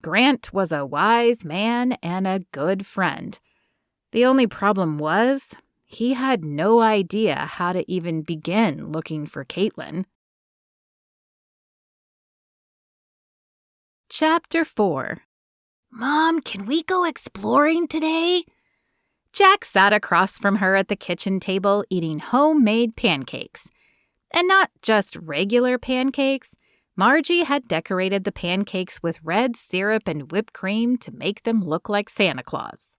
Grant was a wise man and a good friend. The only problem was, he had no idea how to even begin looking for Kaitlyn. Chapter 4. Mom, can we go exploring today? Jack sat across from her at the kitchen table eating homemade pancakes. And not just regular pancakes. Margie had decorated the pancakes with red syrup and whipped cream to make them look like Santa Claus.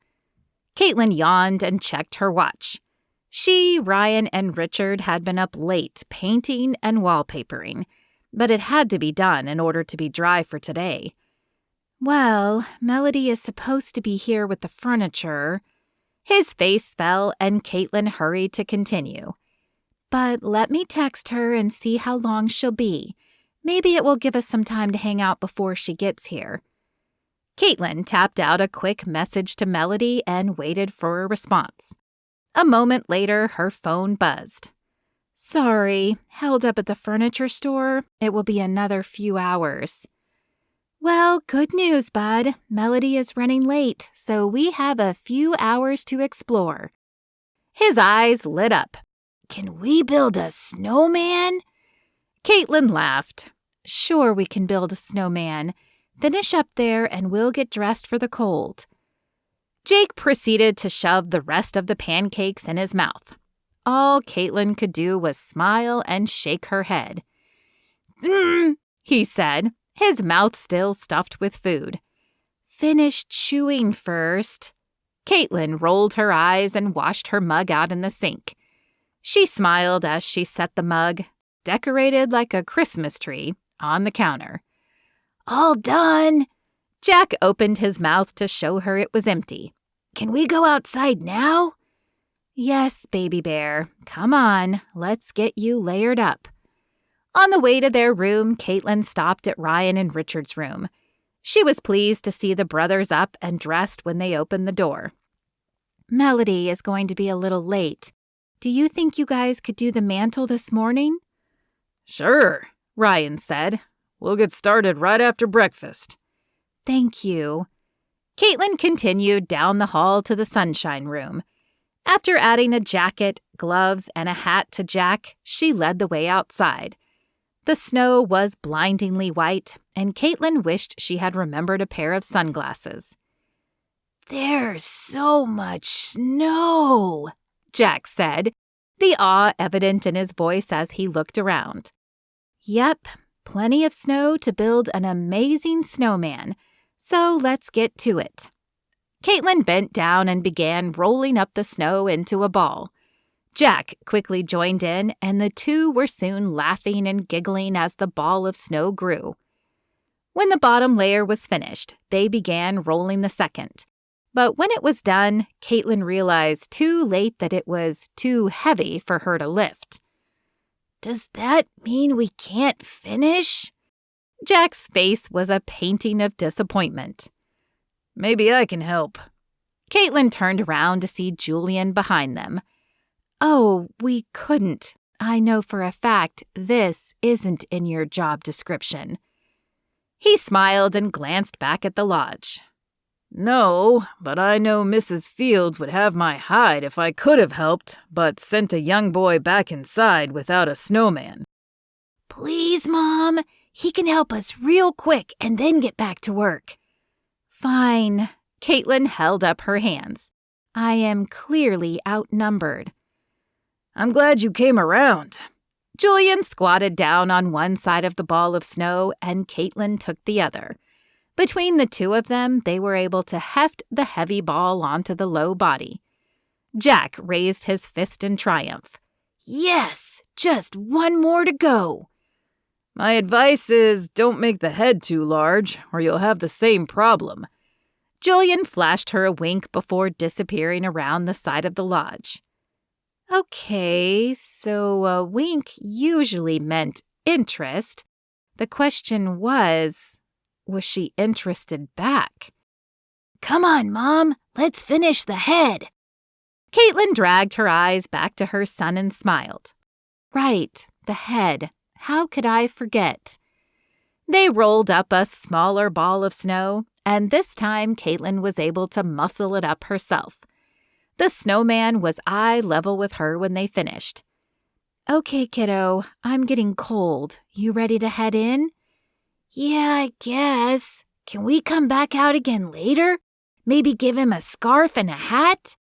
Kaitlyn yawned and checked her watch. She, Ryan, and Richard had been up late painting and wallpapering, but it had to be done in order to be dry for today. Well, Melody is supposed to be here with the furniture. His face fell and Kaitlyn hurried to continue. But let me text her and see how long she'll be. Maybe it will give us some time to hang out before she gets here. Kaitlyn tapped out a quick message to Melody and waited for a response. A moment later, her phone buzzed. Sorry, held up at the furniture store. It will be another few hours. Well, good news, bud. Melody is running late, so we have a few hours to explore. His eyes lit up. Can we build a snowman? Kaitlyn laughed. Sure, we can build a snowman. Finish up there and we'll get dressed for the cold. Jake proceeded to shove the rest of the pancakes in his mouth. All Kaitlyn could do was smile and shake her head. He said, his mouth still stuffed with food. Finish chewing first. Kaitlyn rolled her eyes and washed her mug out in the sink. She smiled as she set the mug, decorated like a Christmas tree, on the counter. All done. Jack opened his mouth to show her it was empty. Can we go outside now? Yes, baby bear. Come on, let's get you layered up. On the way to their room, Kaitlyn stopped at Ryan and Richard's room. She was pleased to see the brothers up and dressed when they opened the door. Melody is going to be a little late. Do you think you guys could do the mantle this morning? Sure, Ryan said. We'll get started right after breakfast. Thank you. Kaitlyn continued down the hall to the sunshine room. After adding a jacket, gloves, and a hat to Jack, she led the way outside. The snow was blindingly white, and Kaitlyn wished she had remembered a pair of sunglasses. "There's so much snow," Jack said, the awe evident in his voice as he looked around. Yep, plenty of snow to build an amazing snowman, so let's get to it. Kaitlyn bent down and began rolling up the snow into a ball. Jack quickly joined in, and the two were soon laughing and giggling as the ball of snow grew. When the bottom layer was finished, they began rolling the second. But when it was done, Kaitlyn realized too late that it was too heavy for her to lift. "Does that mean we can't finish?" Jack's face was a painting of disappointment. "Maybe I can help." Kaitlyn turned around to see Julian behind them. "Oh, we couldn't. I know for a fact this isn't in your job description." He smiled and glanced back at the lodge. "No, but I know Mrs. Fields would have my hide if I could have helped, but sent a young boy back inside without a snowman." "Please, Mom. He can help us real quick and then get back to work." "Fine." Kaitlyn held up her hands. "I am clearly outnumbered." "I'm glad you came around." Julian squatted down on one side of the ball of snow, and Kaitlyn took the other. Between the two of them, they were able to heft the heavy ball onto the low body. Jack raised his fist in triumph. "Yes! Just one more to go." "My advice is don't make the head too large, or you'll have the same problem." Julian flashed her a wink before disappearing around the side of the lodge. Okay, so a wink usually meant interest. The question was she interested back? "Come on, Mom. Let's finish the head." Kaitlyn dragged her eyes back to her son and smiled. Right, the head. How could I forget? They rolled up a smaller ball of snow, and this time Kaitlyn was able to muscle it up herself. The snowman was eye level with her when they finished. "Okay, kiddo, I'm getting cold. You ready to head in?" "Yeah, I guess. Can we come back out again later? Maybe give him a scarf and a hat?"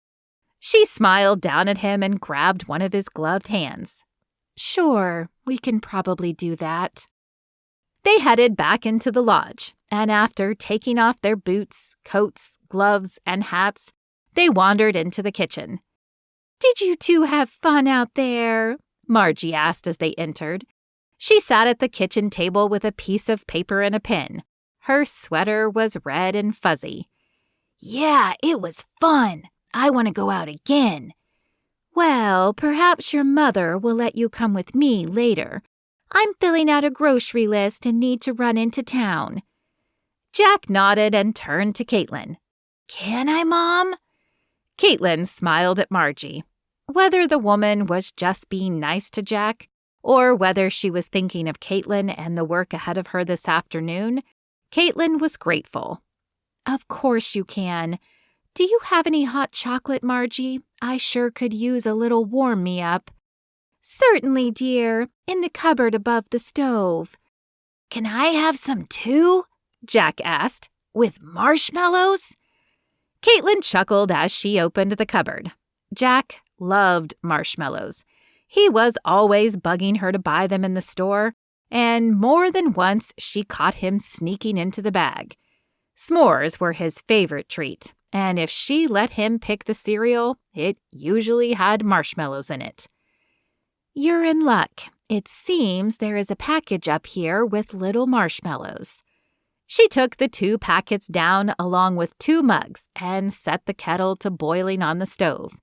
She smiled down at him and grabbed one of his gloved hands. "Sure, we can probably do that." They headed back into the lodge, and after taking off their boots, coats, gloves, and hats, they wandered into the kitchen. "Did you two have fun out there?" Margie asked as they entered. She sat at the kitchen table with a piece of paper and a pen. Her sweater was red and fuzzy. "Yeah, it was fun. I want to go out again." "Well, perhaps your mother will let you come with me later. I'm filling out a grocery list and need to run into town." Jack nodded and turned to Kaitlyn. "Can I, Mom?" Kaitlyn smiled at Margie. Whether the woman was just being nice to Jack, or whether she was thinking of Kaitlyn and the work ahead of her this afternoon, Kaitlyn was grateful. "Of course you can. Do you have any hot chocolate, Margie? I sure could use a little warm-me-up." "Certainly, dear. In the cupboard above the stove." "Can I have some too?" Jack asked. "With marshmallows?" Kaitlyn chuckled as she opened the cupboard. Jack loved marshmallows. He was always bugging her to buy them in the store, and more than once she caught him sneaking into the bag. S'mores were his favorite treat, and if she let him pick the cereal, it usually had marshmallows in it. "You're in luck. It seems there is a package up here with little marshmallows." She took the 2 packets down along with 2 mugs and set the kettle to boiling on the stove.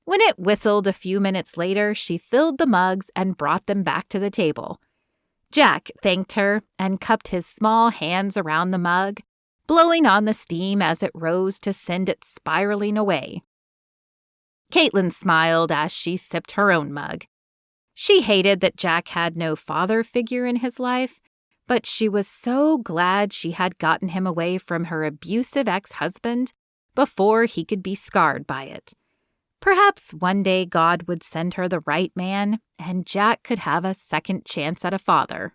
When it whistled a few minutes later, she filled the mugs and brought them back to the table. Jack thanked her and cupped his small hands around the mug, blowing on the steam as it rose to send it spiraling away. Kaitlyn smiled as she sipped her own mug. She hated that Jack had no father figure in his life, but she was so glad she had gotten him away from her abusive ex-husband before he could be scarred by it. Perhaps one day God would send her the right man, and Jack could have a second chance at a father.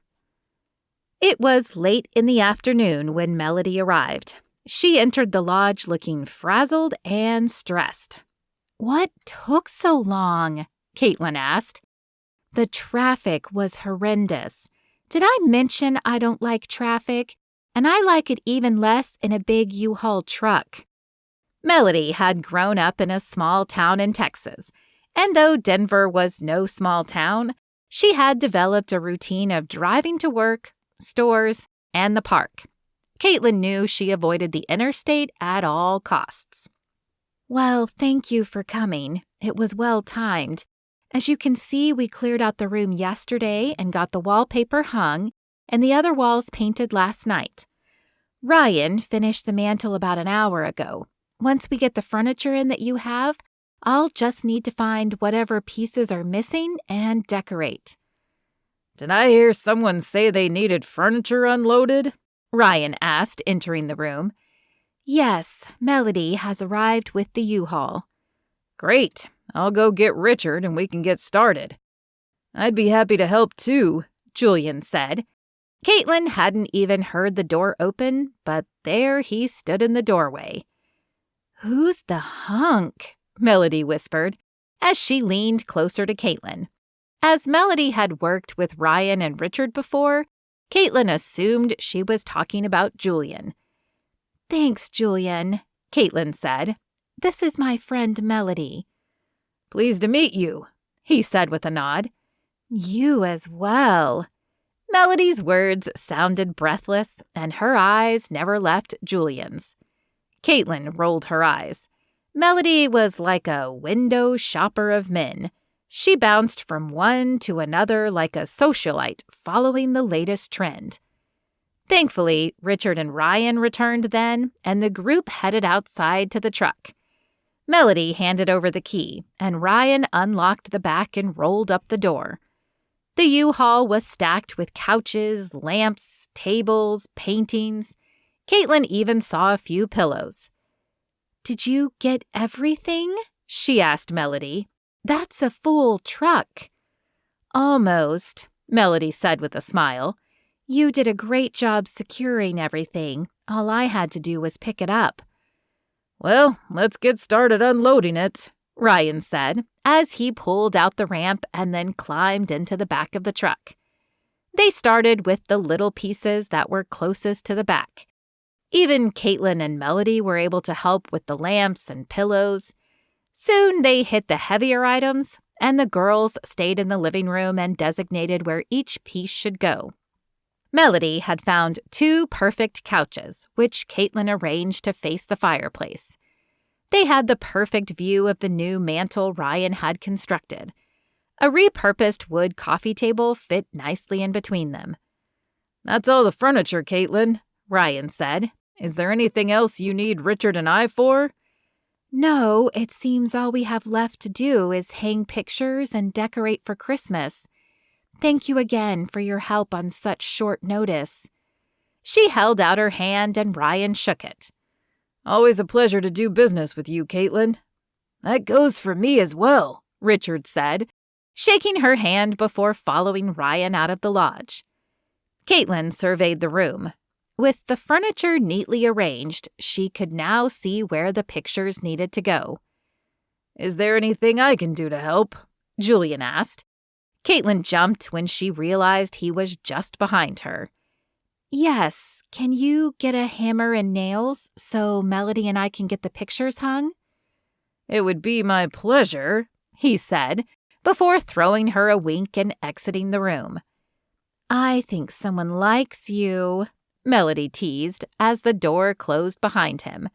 It was late in the afternoon when Melody arrived. She entered the lodge looking frazzled and stressed. "What took so long?" Kaitlyn asked. "The traffic was horrendous. Did I mention I don't like traffic? And I like it even less in a big U-Haul truck." Melody had grown up in a small town in Texas, and though Denver was no small town, she had developed a routine of driving to work, stores, and the park. Kaitlyn knew she avoided the interstate at all costs. "Well, thank you for coming. It was well timed. As you can see, we cleared out the room yesterday and got the wallpaper hung and the other walls painted last night. Ryan finished the mantel about an hour ago. Once we get the furniture in that you have, I'll just need to find whatever pieces are missing and decorate." Did I hear someone say they needed furniture unloaded? Ryan asked, entering the room. "Yes, Melody has arrived with the U-Haul." "Great. I'll go get Richard and we can get started." "I'd be happy to help too," Julian said. Kaitlyn hadn't even heard the door open, but there he stood in the doorway. "Who's the hunk?" Melody whispered, as she leaned closer to Kaitlyn. As Melody had worked with Ryan and Richard before, Kaitlyn assumed she was talking about Julian. "Thanks, Julian," Kaitlyn said. "This is my friend Melody." "Pleased to meet you," he said with a nod. "You as well." Melody's words sounded breathless, and her eyes never left Julian's. Kaitlyn rolled her eyes. Melody was like a window shopper of men. She bounced from one to another like a socialite following the latest trend. Thankfully, Richard and Ryan returned then, and the group headed outside to the truck. Melody handed over the key, and Ryan unlocked the back and rolled up the door. The U-Haul was stacked with couches, lamps, tables, paintings. Kaitlyn even saw a few pillows. "Did you get everything?" she asked Melody. "That's a full truck." "Almost," Melody said with a smile. "You did a great job securing everything. All I had to do was pick it up." "Well, let's get started unloading it," Ryan said, as he pulled out the ramp and then climbed into the back of the truck. They started with the little pieces that were closest to the back. Even Kaitlyn and Melody were able to help with the lamps and pillows. Soon they hit the heavier items, and the girls stayed in the living room and designated where each piece should go. Melody had found 2 perfect couches, which Kaitlyn arranged to face the fireplace. They had the perfect view of the new mantel Ryan had constructed. A repurposed wood coffee table fit nicely in between them. "That's all the furniture, Kaitlyn," Ryan said. "Is there anything else you need Richard and I for?" "No, it seems all we have left to do is hang pictures and decorate for Christmas. Thank you again for your help on such short notice." She held out her hand and Ryan shook it. "Always a pleasure to do business with you, Kaitlyn." "That goes for me as well," Richard said, shaking her hand before following Ryan out of the lodge. Kaitlyn surveyed the room. With the furniture neatly arranged, she could now see where the pictures needed to go. "Is there anything I can do to help?" Julian asked. Kaitlyn jumped when she realized he was just behind her. "Yes, can you get a hammer and nails so Melody and I can get the pictures hung?" "It would be my pleasure," he said, before throwing her a wink and exiting the room. "I think someone likes you," Melody teased as the door closed behind him.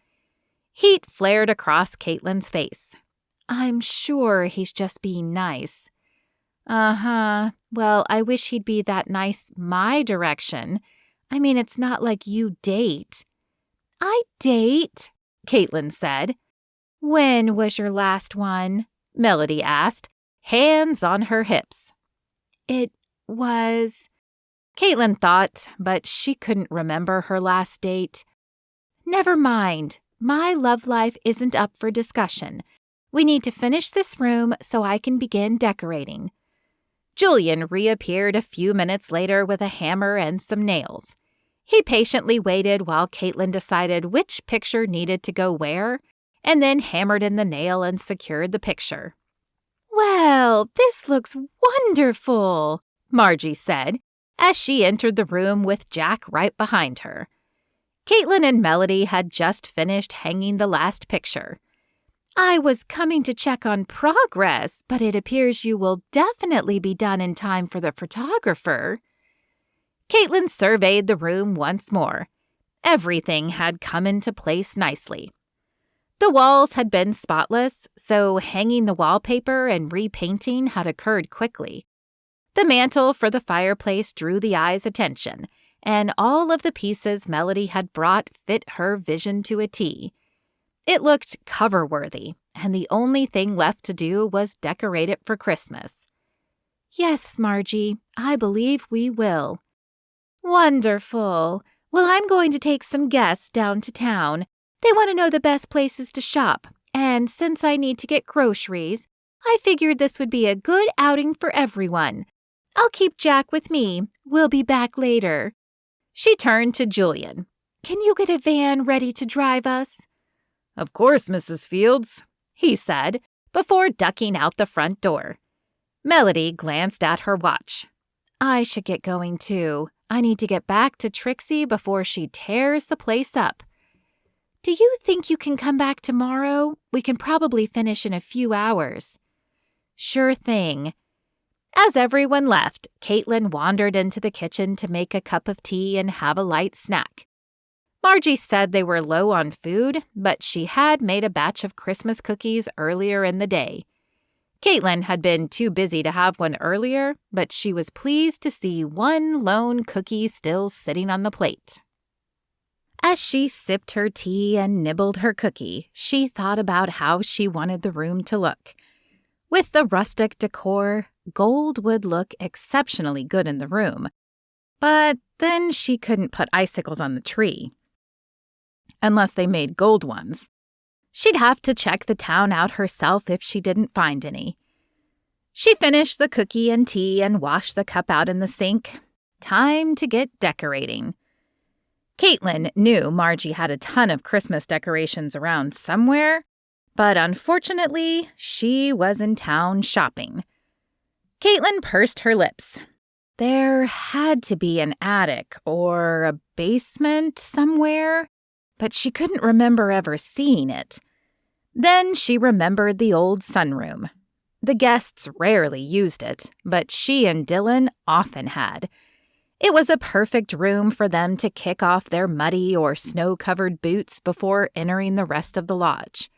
Heat flared across Kaitlyn's face. "I'm sure he's just being nice." "Uh-huh. Well, I wish he'd be that nice my direction. I mean, it's not like you date." "I date," Kaitlyn said. "When was your last one?" Melody asked, hands on her hips. "It was..." Kaitlyn thought, but she couldn't remember her last date. "Never mind. My love life isn't up for discussion. We need to finish this room so I can begin decorating." Julian reappeared a few minutes later with a hammer and some nails. He patiently waited while Kaitlyn decided which picture needed to go where, and then hammered in the nail and secured the picture. "Well, this looks wonderful," Margie said, as she entered the room with Jack right behind her. Kaitlyn and Melody had just finished hanging the last picture. "I was coming to check on progress, but it appears you will definitely be done in time for the photographer." Kaitlyn surveyed the room once more. Everything had come into place nicely. The walls had been spotless, so hanging the wallpaper and repainting had occurred quickly. The mantel for the fireplace drew the eye's attention, and all of the pieces Melody had brought fit her vision to a T. It looked cover-worthy, and the only thing left to do was decorate it for Christmas. "Yes, Margie, I believe we will." "Wonderful. Well, I'm going to take some guests down to town. They want to know the best places to shop, and since I need to get groceries, I figured this would be a good outing for everyone. I'll keep Jack with me. We'll be back later." She turned to Julian. "Can you get a van ready to drive us?" "Of course, Mrs. Fields," he said, before ducking out the front door. Melody glanced at her watch. "I should get going, too. I need to get back to Trixie before she tears the place up." "Do you think you can come back tomorrow? We can probably finish in a few hours." "Sure thing." As everyone left, Kaitlyn wandered into the kitchen to make a cup of tea and have a light snack. Margie said they were low on food, but she had made a batch of Christmas cookies earlier in the day. Kaitlyn had been too busy to have one earlier, but she was pleased to see one lone cookie still sitting on the plate. As she sipped her tea and nibbled her cookie, she thought about how she wanted the room to look. With the rustic decor, gold would look exceptionally good in the room. But then she couldn't put icicles on the tree. Unless they made gold ones. She'd have to check the town out herself if she didn't find any. She finished the cookie and tea and washed the cup out in the sink. Time to get decorating. Kaitlyn knew Margie had a ton of Christmas decorations around somewhere, but unfortunately, she was in town shopping. Kaitlyn pursed her lips. There had to be an attic or a basement somewhere, but she couldn't remember ever seeing it. Then she remembered the old sunroom. The guests rarely used it, but she and Dillon often had. It was a perfect room for them to kick off their muddy or snow-covered boots before entering the rest of the lodge.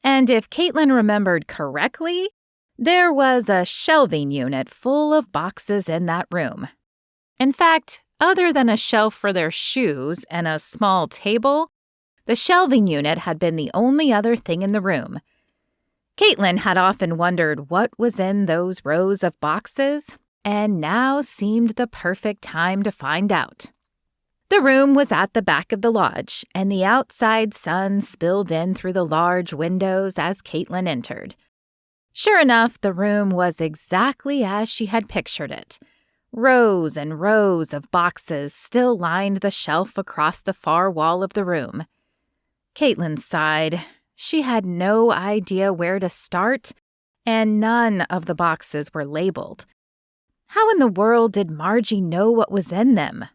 And if Kaitlyn remembered correctly, there was a shelving unit full of boxes in that room. In fact, other than a shelf for their shoes and a small table, the shelving unit had been the only other thing in the room. Kaitlyn had often wondered what was in those rows of boxes, and now seemed the perfect time to find out. The room was at the back of the lodge, and the outside sun spilled in through the large windows as Kaitlyn entered. Sure enough, the room was exactly as she had pictured it. Rows and rows of boxes still lined the shelf across the far wall of the room. Kaitlyn sighed. She had no idea where to start, and none of the boxes were labeled. How in the world did Margie know what was in them?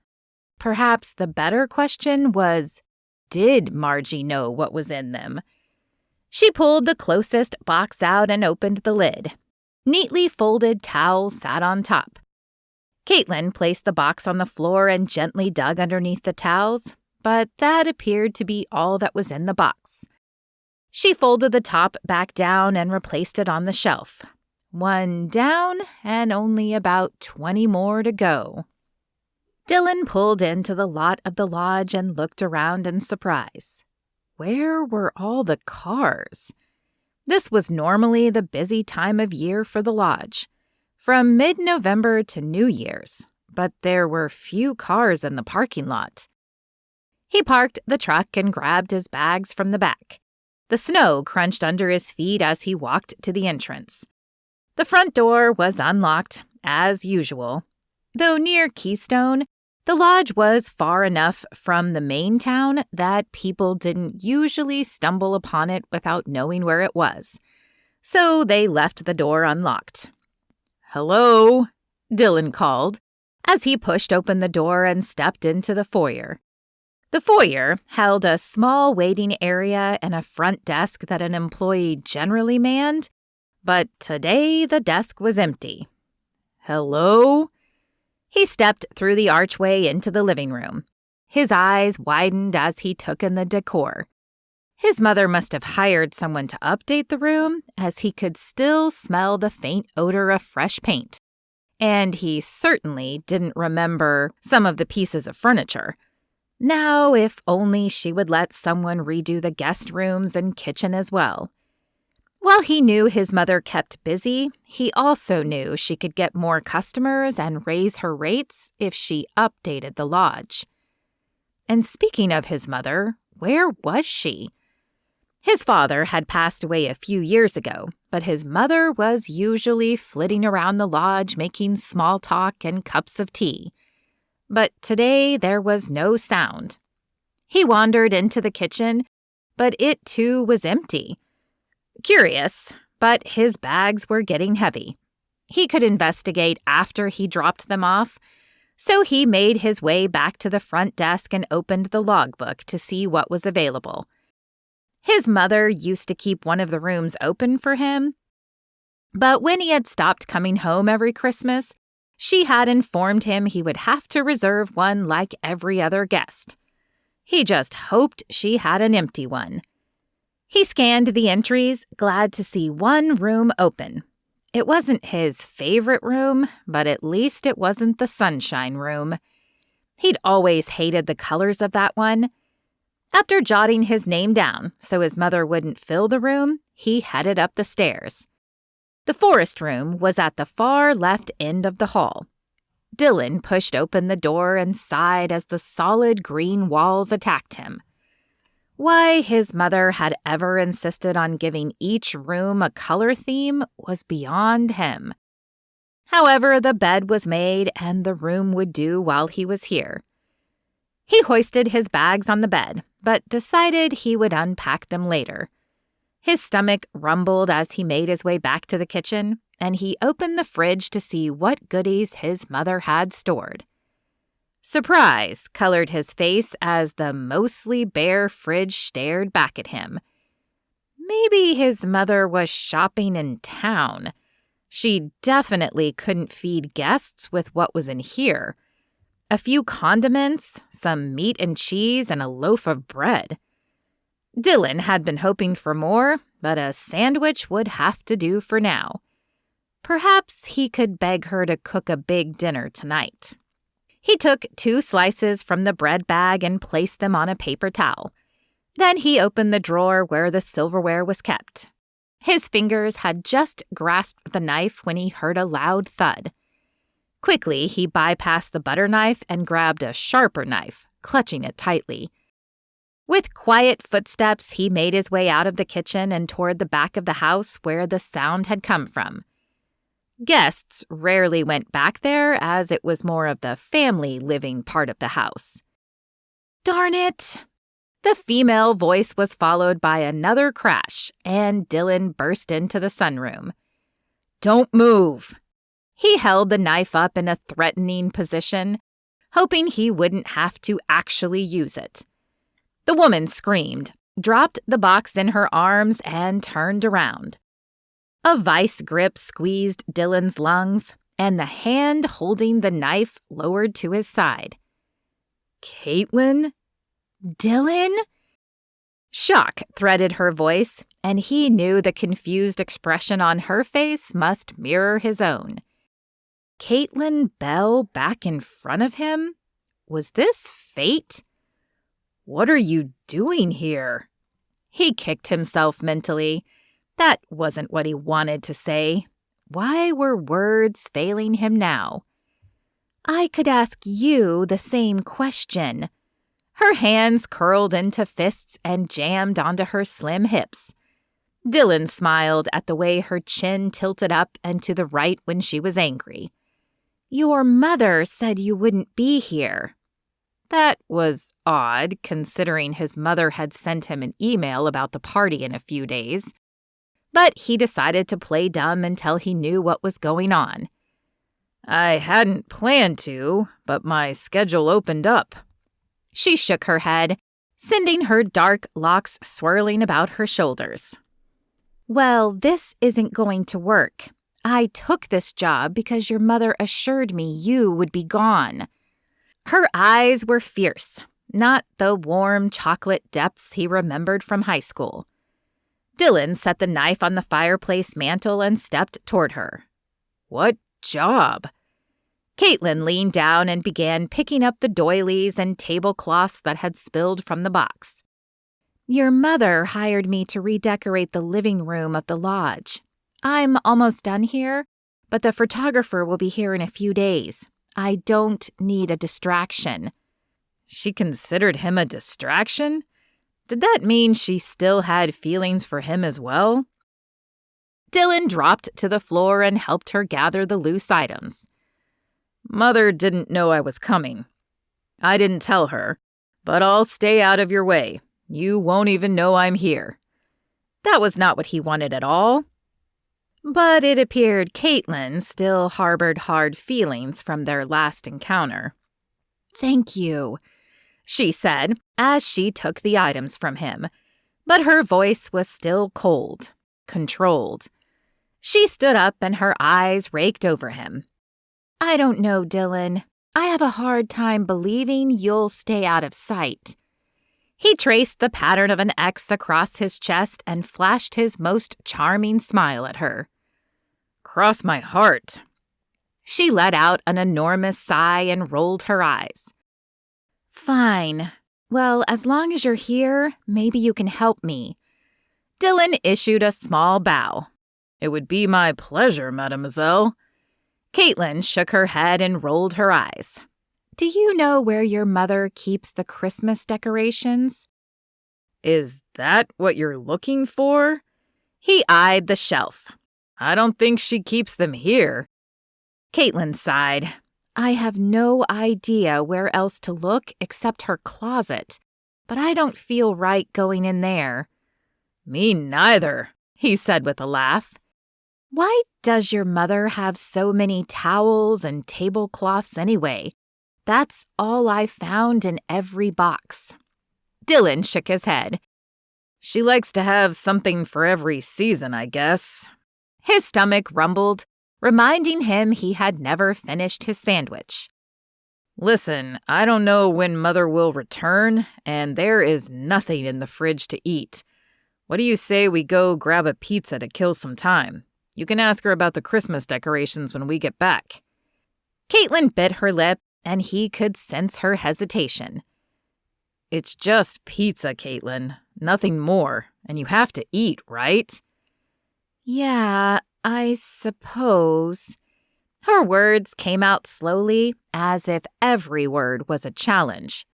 Perhaps the better question was, did Margie know what was in them? She pulled the closest box out and opened the lid. Neatly folded towels sat on top. Kaitlyn placed the box on the floor and gently dug underneath the towels, but that appeared to be all that was in the box. She folded the top back down and replaced it on the shelf. One down and only about 20 more to go. Dillon pulled into the lot of the lodge and looked around in surprise. Where were all the cars? This was normally the busy time of year for the lodge, from mid-November to New Year's, but there were few cars in the parking lot. He parked the truck and grabbed his bags from the back. The snow crunched under his feet as he walked to the entrance. The front door was unlocked, as usual. Though near Keystone, the lodge was far enough from the main town that people didn't usually stumble upon it without knowing where it was. So they left the door unlocked. "Hello," Dillon called as he pushed open the door and stepped into the foyer. The foyer held a small waiting area and a front desk that an employee generally manned, but today the desk was empty. "Hello?" He stepped through the archway into the living room. His eyes widened as he took in the decor. His mother must have hired someone to update the room, as he could still smell the faint odor of fresh paint. And he certainly didn't remember some of the pieces of furniture. Now, if only she would let someone redo the guest rooms and kitchen as well. While he knew his mother kept busy, he also knew she could get more customers and raise her rates if she updated the lodge. And speaking of his mother, where was she? His father had passed away a few years ago, but his mother was usually flitting around the lodge making small talk and cups of tea. But today there was no sound. He wandered into the kitchen, but it too was empty. Curious, but his bags were getting heavy. He could investigate after he dropped them off, so he made his way back to the front desk and opened the logbook to see what was available. His mother used to keep one of the rooms open for him, but when he had stopped coming home every Christmas, she had informed him he would have to reserve one like every other guest. He just hoped she had an empty one. He scanned the entries, glad to see one room open. It wasn't his favorite room, but at least it wasn't the sunshine room. He'd always hated the colors of that one. After jotting his name down so his mother wouldn't fill the room, he headed up the stairs. The forest room was at the far left end of the hall. Dillon pushed open the door and sighed as the solid green walls attacked him. Why his mother had ever insisted on giving each room a color theme was beyond him. However, the bed was made and the room would do while he was here. He hoisted his bags on the bed, but decided he would unpack them later. His stomach rumbled as he made his way back to the kitchen, and he opened the fridge to see what goodies his mother had stored. Surprise colored his face as the mostly bare fridge stared back at him. Maybe his mother was shopping in town. She definitely couldn't feed guests with what was in here. A few condiments, some meat and cheese, and a loaf of bread. Dillon had been hoping for more, but a sandwich would have to do for now. Perhaps he could beg her to cook a big dinner tonight. He took 2 slices from the bread bag and placed them on a paper towel. Then he opened the drawer where the silverware was kept. His fingers had just grasped the knife when he heard a loud thud. Quickly, he bypassed the butter knife and grabbed a sharper knife, clutching it tightly. With quiet footsteps, he made his way out of the kitchen and toward the back of the house where the sound had come from. Guests rarely went back there, as it was more of the family living part of the house. Darn it! The female voice was followed by another crash, and Dillon burst into the sunroom. Don't move! He held the knife up in a threatening position, hoping he wouldn't have to actually use it. The woman screamed, dropped the box in her arms, and turned around. A vice grip squeezed Dillon's lungs, and the hand holding the knife lowered to his side. Kaitlyn? Dillon? Shock threaded her voice, and he knew the confused expression on her face must mirror his own. Kaitlyn Bell back in front of him? Was this fate? What are you doing here? He kicked himself mentally. That wasn't what he wanted to say. Why were words failing him now? I could ask you the same question. Her hands curled into fists and jammed onto her slim hips. Dillon smiled at the way her chin tilted up and to the right when she was angry. "Your mother said you wouldn't be here." That was odd, considering his mother had sent him an email about the party in a few days. But he decided to play dumb until he knew what was going on. "I hadn't planned to, but my schedule opened up." She shook her head, sending her dark locks swirling about her shoulders. "Well, this isn't going to work. I took this job because your mother assured me you would be gone." Her eyes were fierce, not the warm chocolate depths he remembered from high school. Dillon set the knife on the fireplace mantel and stepped toward her. "What job?" Kaitlyn leaned down and began picking up the doilies and tablecloths that had spilled from the box. "Your mother hired me to redecorate the living room of the lodge. I'm almost done here, but the photographer will be here in a few days. I don't need a distraction." She considered him a distraction? Did that mean she still had feelings for him as well? Dillon dropped to the floor and helped her gather the loose items. "Mother didn't know I was coming. I didn't tell her, but I'll stay out of your way. You won't even know I'm here." That was not what he wanted at all. But it appeared Kaitlyn still harbored hard feelings from their last encounter. "Thank you," she said as she took the items from him. But her voice was still cold, controlled. She stood up and her eyes raked over him. "I don't know, Dillon. I have a hard time believing you'll stay out of sight." He traced the pattern of an X across his chest and flashed his most charming smile at her. "Cross my heart." She let out an enormous sigh and rolled her eyes. "Fine. Well, as long as you're here, maybe you can help me." Dillon issued a small bow. "It would be my pleasure, mademoiselle." Kaitlyn shook her head and rolled her eyes. "Do you know where your mother keeps the Christmas decorations?" "Is that what you're looking for?" He eyed the shelf. "I don't think she keeps them here." Kaitlyn sighed. "I have no idea where else to look except her closet, but I don't feel right going in there." "Me neither," he said with a laugh. "Why does your mother have so many towels and tablecloths anyway? That's all I found in every box." Dillon shook his head. "She likes to have something for every season, I guess." His stomach rumbled, reminding him he had never finished his sandwich. "Listen, I don't know when Mother will return, and there is nothing in the fridge to eat. What do you say we go grab a pizza to kill some time? You can ask her about the Christmas decorations when we get back." Kaitlyn bit her lip, and he could sense her hesitation. "It's just pizza, Kaitlyn. Nothing more. And you have to eat, right?" "Yeah, I suppose." Her words came out slowly, as if every word was a challenge.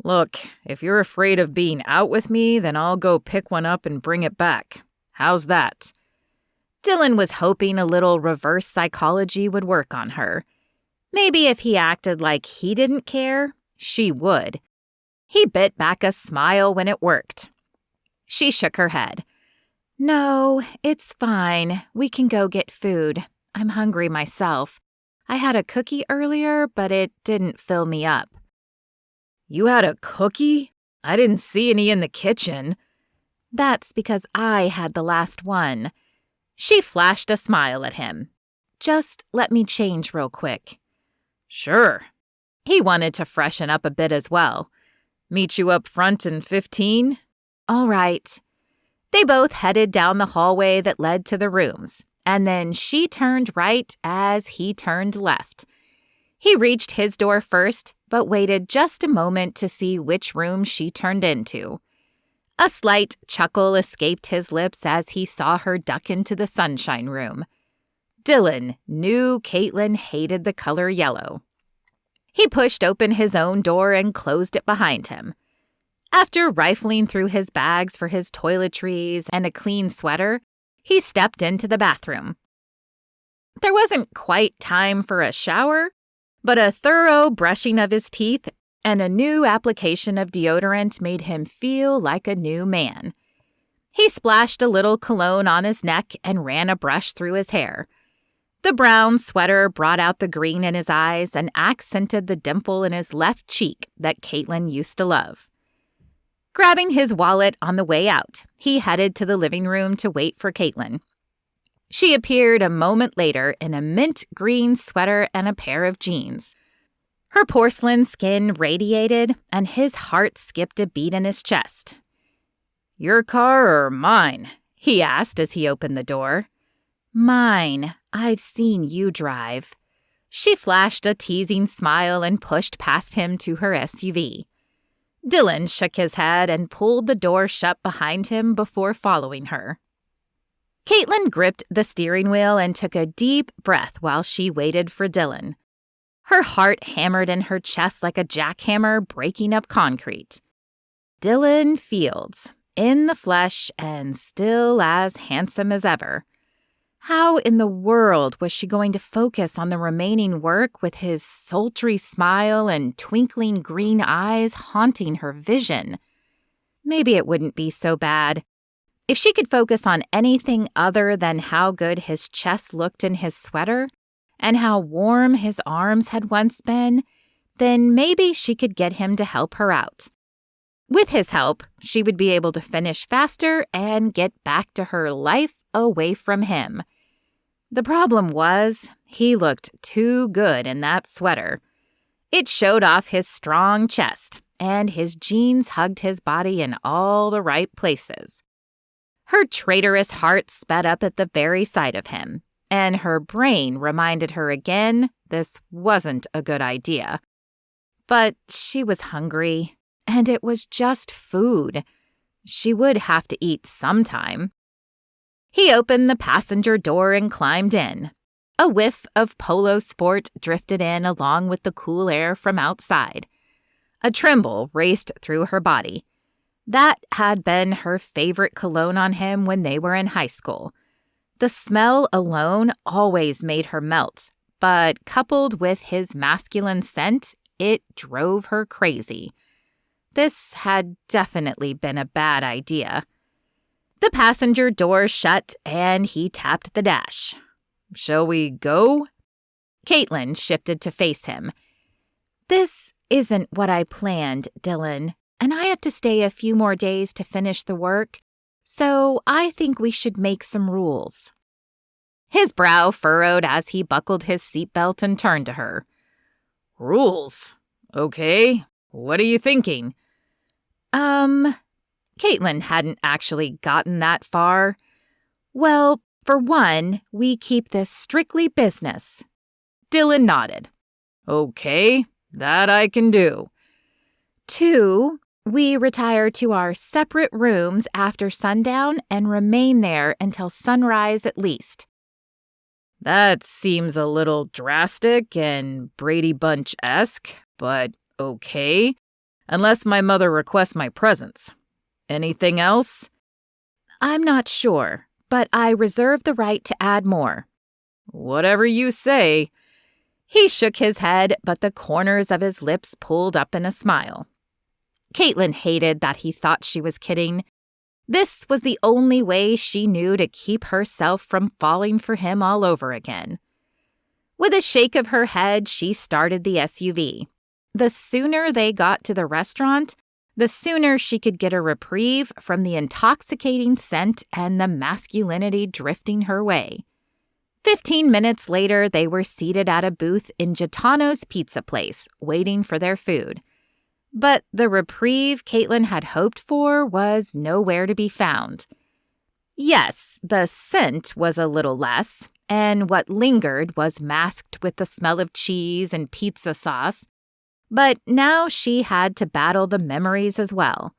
"Look, if you're afraid of being out with me, then I'll go pick one up and bring it back. How's that?" Dillon was hoping a little reverse psychology would work on her. Maybe if he acted like he didn't care, she would. He bit back a smile when it worked. She shook her head. "No, it's fine. We can go get food. I'm hungry myself. I had a cookie earlier, but it didn't fill me up." "You had a cookie? I didn't see any in the kitchen." "That's because I had the last one." She flashed a smile at him. "Just let me change real quick." "Sure." He wanted to freshen up a bit as well. "Meet you up front in 15? "All right." They both headed down the hallway that led to the rooms, and then she turned right as he turned left. He reached his door first, but waited just a moment to see which room she turned into. A slight chuckle escaped his lips as he saw her duck into the sunshine room. Dillon knew Kaitlyn hated the color yellow. He pushed open his own door and closed it behind him. After rifling through his bags for his toiletries and a clean sweater, he stepped into the bathroom. There wasn't quite time for a shower, but a thorough brushing of his teeth and a new application of deodorant made him feel like a new man. He splashed a little cologne on his neck and ran a brush through his hair. The brown sweater brought out the green in his eyes and accented the dimple in his left cheek that Kaitlyn used to love. Grabbing his wallet on the way out, he headed to the living room to wait for Kaitlyn. She appeared a moment later in a mint green sweater and a pair of jeans. Her porcelain skin radiated, and his heart skipped a beat in his chest. "Your car or mine?" he asked as he opened the door. "Mine. I've seen you drive." She flashed a teasing smile and pushed past him to her SUV. Dillon shook his head and pulled the door shut behind him before following her. Kaitlyn gripped the steering wheel and took a deep breath while she waited for Dillon. Her heart hammered in her chest like a jackhammer breaking up concrete. Dillon Fields, in the flesh and still as handsome as ever. How in the world was she going to focus on the remaining work with his sultry smile and twinkling green eyes haunting her vision? Maybe it wouldn't be so bad. If she could focus on anything other than how good his chest looked in his sweater and how warm his arms had once been, then maybe she could get him to help her out. With his help, she would be able to finish faster and get back to her life away from him. The problem was, he looked too good in that sweater. It showed off his strong chest, and his jeans hugged his body in all the right places. Her traitorous heart sped up at the very sight of him, and her brain reminded her again this wasn't a good idea. But she was hungry, and it was just food. She would have to eat sometime. He opened the passenger door and climbed in. A whiff of polo sport drifted in along with the cool air from outside. A tremble raced through her body. That had been her favorite cologne on him when they were in high school. The smell alone always made her melt, but coupled with his masculine scent, it drove her crazy. This had definitely been a bad idea. The passenger door shut and he tapped the dash. "Shall we go?" Kaitlyn shifted to face him. "This isn't what I planned, Dillon, and I have to stay a few more days to finish the work, so I think we should make some rules." His brow furrowed as he buckled his seatbelt and turned to her. "Rules? Okay. What are you thinking?" Kaitlyn hadn't actually gotten that far. "Well, for one, we keep this strictly business." Dillon nodded. "Okay, that I can do." 2, we retire to our separate rooms after sundown and remain there until sunrise at least." That seems a little drastic and Brady Bunch-esque, but okay, unless my mother requests my presence. Anything else? "I'm not sure, but I reserve the right to add more." "Whatever you say." He shook his head, but the corners of his lips pulled up in a smile. Kaitlyn hated that he thought she was kidding. This was the only way she knew to keep herself from falling for him all over again. With a shake of her head, she started the SUV. The sooner they got to the restaurant, the sooner she could get a reprieve from the intoxicating scent and the masculinity drifting her way. 15 minutes later, they were seated at a booth in Gitano's pizza place, waiting for their food. But the reprieve Kaitlyn had hoped for was nowhere to be found. Yes, the scent was a little less, and what lingered was masked with the smell of cheese and pizza sauce. But now she had to battle the memories as well.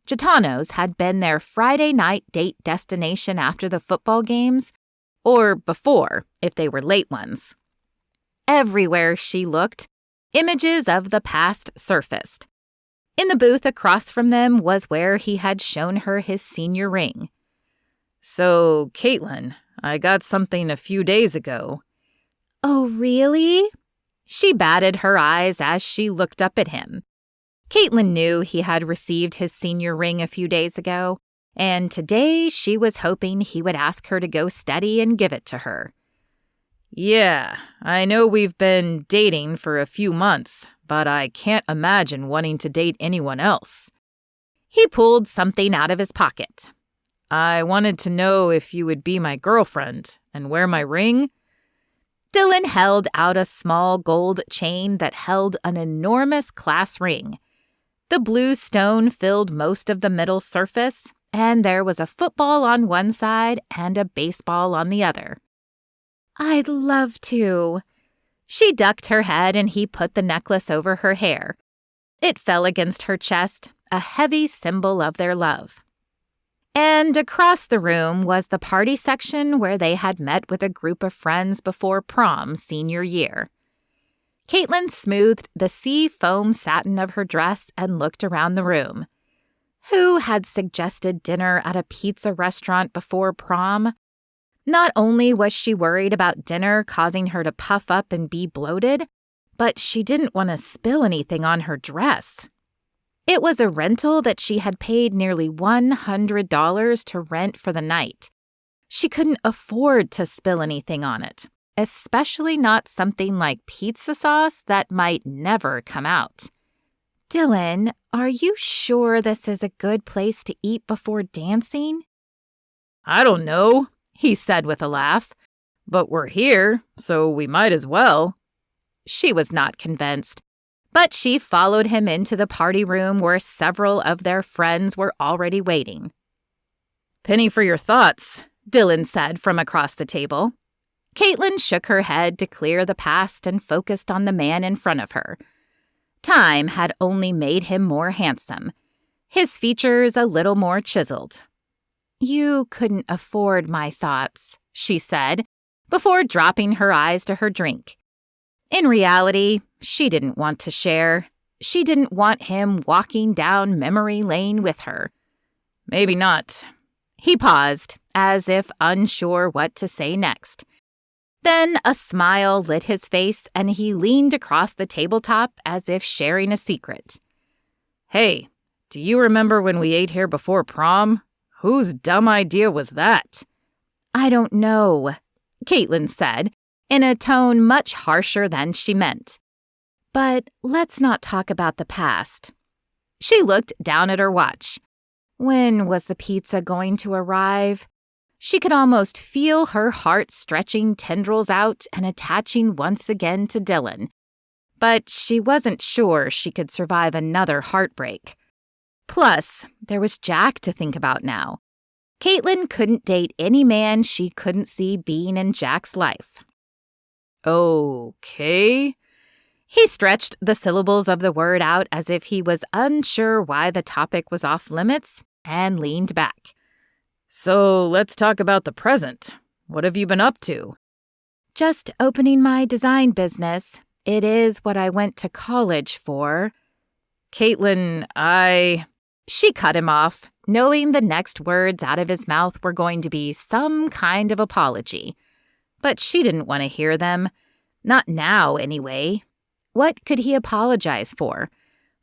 Gitano's had been their Friday night date destination after the football games, or before, if they were late ones. Everywhere she looked, Images of the past surfaced. In the booth across from them was where he had shown her his senior ring. So, Kaitlyn, I got something a few days ago. Oh, really? She batted her eyes as she looked up at him. Kaitlyn knew he had received his senior ring a few days ago, and today she was hoping he would ask her to go steady and give it to her. Yeah, I know we've been dating for a few months, but I can't imagine wanting to date anyone else. He pulled something out of his pocket. I wanted to know if you would be my girlfriend and wear my ring. Dillon held out a small gold chain that held an enormous class ring. The blue stone filled most of the middle surface, and there was a football on one side and a baseball on the other. I'd love to. She ducked her head and he put the necklace over her hair. It fell against her chest, a heavy symbol of their love. And across the room was the party section where they had met with a group of friends before prom senior year. Kaitlyn smoothed the sea foam satin of her dress and looked around the room. Who had suggested dinner at a pizza restaurant before prom? Not only was she worried about dinner causing her to puff up and be bloated, but she didn't want to spill anything on her dress. It was a rental that she had paid nearly $100 to rent for the night. She couldn't afford to spill anything on it, especially not something like pizza sauce that might never come out. Dillon, are you sure this is a good place to eat before dancing? I don't know, he said with a laugh. But we're here, so we might as well. She was not convinced, but she followed him into the party room where several of their friends were already waiting. Penny for your thoughts, Dillon said from across the table. Kaitlyn shook her head to clear the past and focused on the man in front of her. Time had only made him more handsome, his features a little more chiseled. You couldn't afford my thoughts, she said, before dropping her eyes to her drink. In reality, she didn't want to share. She didn't want him walking down memory lane with her. Maybe not. He paused, as if unsure what to say next. Then a smile lit his face and he leaned across the tabletop as if sharing a secret. Hey, do you remember when we ate here before prom? Whose dumb idea was that? I don't know, Kaitlyn said, in a tone much harsher than she meant. But let's not talk about the past. She looked down at her watch. When was the pizza going to arrive? She could almost feel her heart stretching tendrils out and attaching once again to Dillon. But she wasn't sure she could survive another heartbreak. Plus, there was Jack to think about now. Kaitlyn couldn't date any man she couldn't see being in Jack's life. Okay. He stretched the syllables of the word out as if he was unsure why the topic was off limits and leaned back. So let's talk about the present. What have you been up to? Just opening my design business. It is what I went to college for. Kaitlyn, She cut him off, knowing the next words out of his mouth were going to be some kind of apology. But she didn't want to hear them. Not now, anyway. What could he apologize for?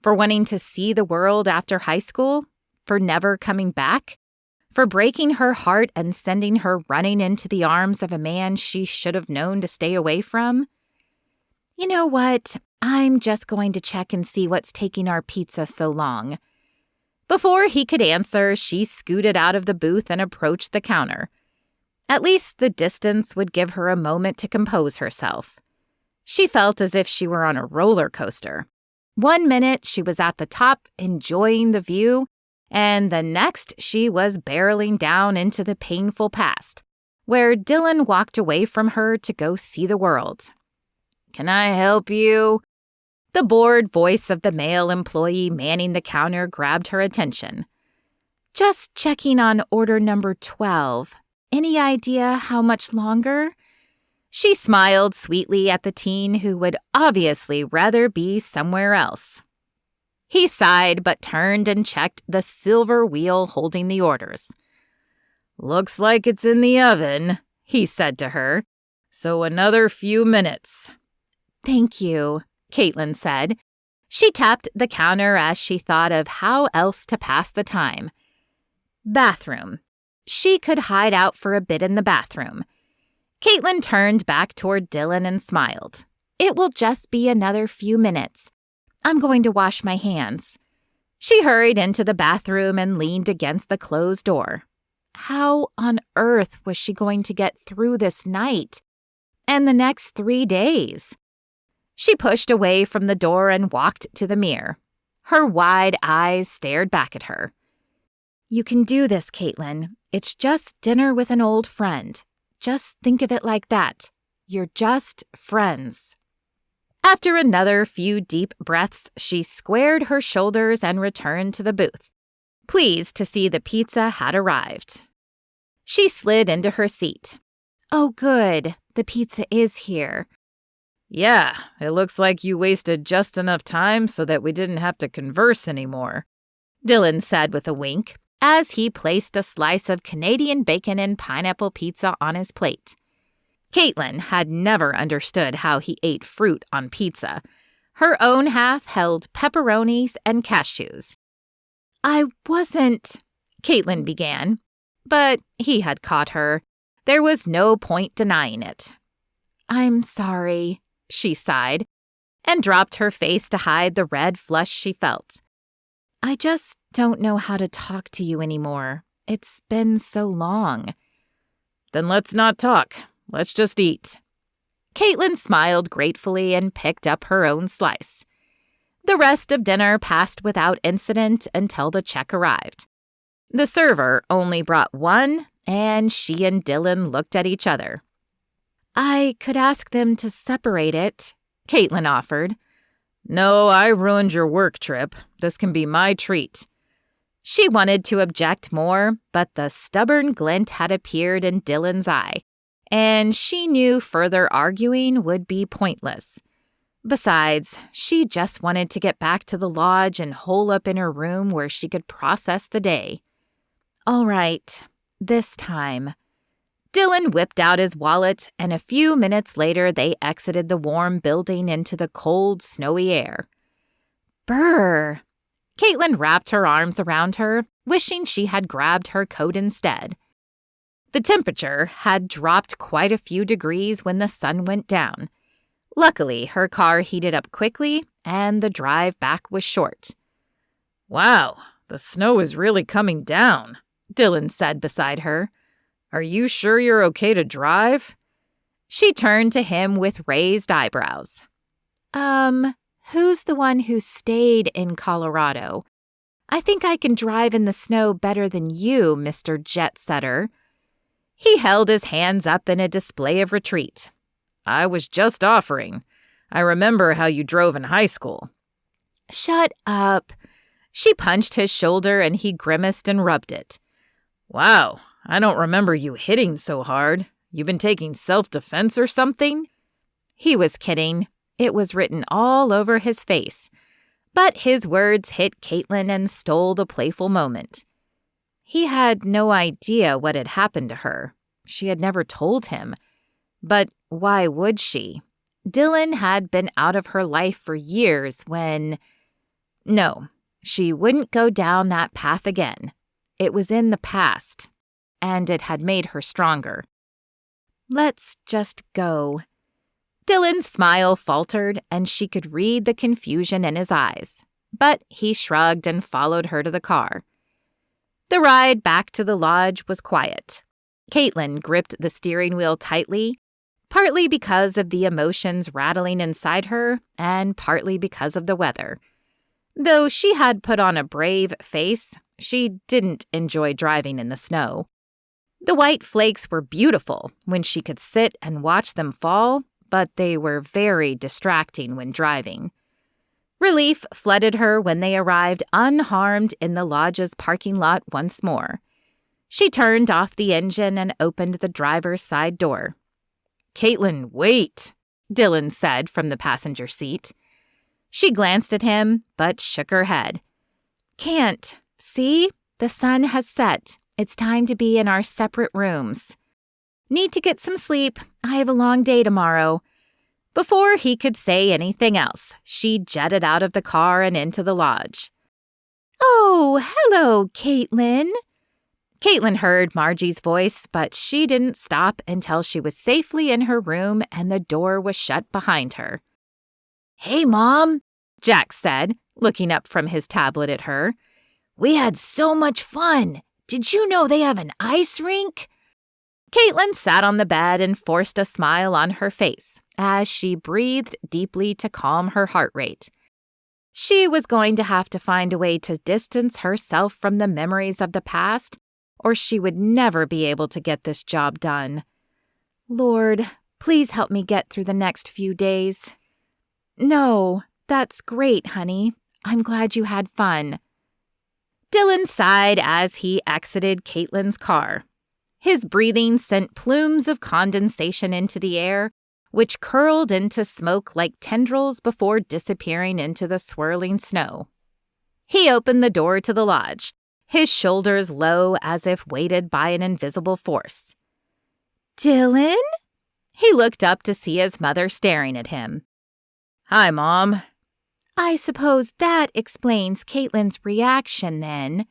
For wanting to see the world after high school? For never coming back? For breaking her heart and sending her running into the arms of a man she should have known to stay away from? You know what? I'm just going to check and see what's taking our pizza so long. Before he could answer, she scooted out of the booth and approached the counter. At least the distance would give her a moment to compose herself. She felt as if she were on a roller coaster. 1 minute she was at the top, enjoying the view, and the next she was barreling down into the painful past, where Dillon walked away from her to go see the world. Can I help you? The bored voice of the male employee manning the counter grabbed her attention. Just checking on order number 12. Any idea how much longer? She smiled sweetly at the teen who would obviously rather be somewhere else. He sighed but turned and checked the silver wheel holding the orders. "Looks like it's in the oven," he said to her. "So another few minutes." "Thank you," Kaitlyn said. She tapped the counter as she thought of how else to pass the time. Bathroom. She could hide out for a bit in the bathroom. Kaitlyn turned back toward Dillon and smiled. "It will just be another few minutes. I'm going to wash my hands." She hurried into the bathroom and leaned against the closed door. How on earth was she going to get through this night and the next 3 days? She pushed away from the door and walked to the mirror. Her wide eyes stared back at her. "You can do this, Kaitlyn. It's just dinner with an old friend. Just think of it like that. You're just friends." After another few deep breaths, she squared her shoulders and returned to the booth, pleased to see the pizza had arrived. She slid into her seat. "Oh, good. The pizza is here." "Yeah, it looks like you wasted just enough time so that we didn't have to converse anymore," Dillon said with a wink, as he placed a slice of Canadian bacon and pineapple pizza on his plate. Kaitlyn had never understood how he ate fruit on pizza. Her own half held pepperonis and cashews. "I wasn't," Kaitlyn began, but he had caught her. There was no point denying it. "I'm sorry," she sighed, and dropped her face to hide the red flush she felt. "I just don't know how to talk to you anymore. It's been so long." "Then let's not talk. Let's just eat." Kaitlyn smiled gratefully and picked up her own slice. The rest of dinner passed without incident until the check arrived. The server only brought one, and she and Dillon looked at each other. "I could ask them to separate it," Kaitlyn offered. "No, I ruined your work trip. This can be my treat." She wanted to object more, but the stubborn glint had appeared in Dillon's eye, and she knew further arguing would be pointless. Besides, she just wanted to get back to the lodge and hole up in her room where she could process the day. "All right, this time." Dillon whipped out his wallet, and a few minutes later they exited the warm building into the cold, snowy air. Brr! Kaitlyn wrapped her arms around her, wishing she had grabbed her coat instead. The temperature had dropped quite a few degrees when the sun went down. Luckily, her car heated up quickly, and the drive back was short. "Wow, the snow is really coming down," Dillon said beside her. "Are you sure you're okay to drive?" She turned to him with raised eyebrows. Who's the one who stayed in Colorado? I think I can drive in the snow better than you, Mr. Jet Setter." He held his hands up in a display of retreat. "I was just offering. I remember how you drove in high school." "Shut up." She punched his shoulder and he grimaced and rubbed it. "Wow, I don't remember you hitting so hard. You been taking self-defense or something?" He was kidding. It was written all over his face. But his words hit Kaitlyn and stole the playful moment. He had no idea what had happened to her. She had never told him. But why would she? Dillon had been out of her life for years when... No, she wouldn't go down that path again. It was in the past, and it had made her stronger. "Let's just go." Dillon's smile faltered, and she could read the confusion in his eyes. But he shrugged and followed her to the car. The ride back to the lodge was quiet. Kaitlyn gripped the steering wheel tightly, partly because of the emotions rattling inside her, and partly because of the weather. Though she had put on a brave face, she didn't enjoy driving in the snow. The white flakes were beautiful when she could sit and watch them fall, but they were very distracting when driving. Relief flooded her when they arrived unharmed in the lodge's parking lot once more. She turned off the engine and opened the driver's side door. Kaitlyn, wait, Dillon said from the passenger seat. She glanced at him, but shook her head. Can't. See? The sun has set. It's time to be in our separate rooms. Need to get some sleep. I have a long day tomorrow. Before he could say anything else, she jetted out of the car and into the lodge. Oh, hello, Kaitlyn. Kaitlyn heard Margie's voice, but she didn't stop until she was safely in her room and the door was shut behind her. Hey, Mom, Jack said, looking up from his tablet at her. We had so much fun. Did you know they have an ice rink? Kaitlyn sat on the bed and forced a smile on her face as she breathed deeply to calm her heart rate. She was going to have to find a way to distance herself from the memories of the past, or she would never be able to get this job done. Lord, please help me get through the next few days. No, that's great, honey. I'm glad you had fun. Dillon sighed as he exited Kaitlyn's car. His breathing sent plumes of condensation into the air, which curled into smoke like tendrils before disappearing into the swirling snow. He opened the door to the lodge, his shoulders low as if weighted by an invisible force. Dillon? He looked up to see his mother staring at him. Hi, Mom. I suppose that explains Kaitlyn's reaction then.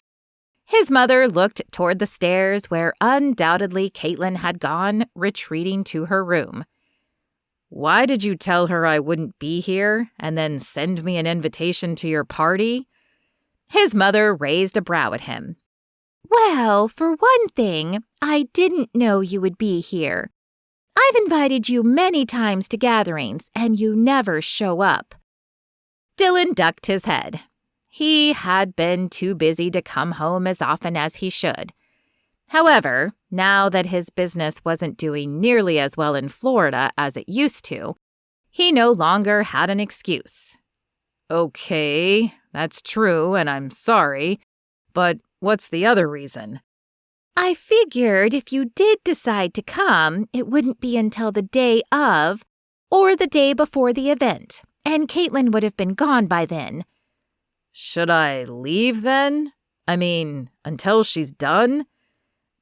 His mother looked toward the stairs where undoubtedly Kaitlyn had gone, retreating to her room. Why did you tell her I wouldn't be here and then send me an invitation to your party? His mother raised a brow at him. Well, for one thing, I didn't know you would be here. I've invited you many times to gatherings, and you never show up. Dillon ducked his head. He had been too busy to come home as often as he should. However, now that his business wasn't doing nearly as well in Florida as it used to, he no longer had an excuse. Okay, that's true, and I'm sorry, but what's the other reason? I figured if you did decide to come, it wouldn't be until the day of or the day before the event, and Kaitlyn would have been gone by then. Should I leave then? I mean, until she's done?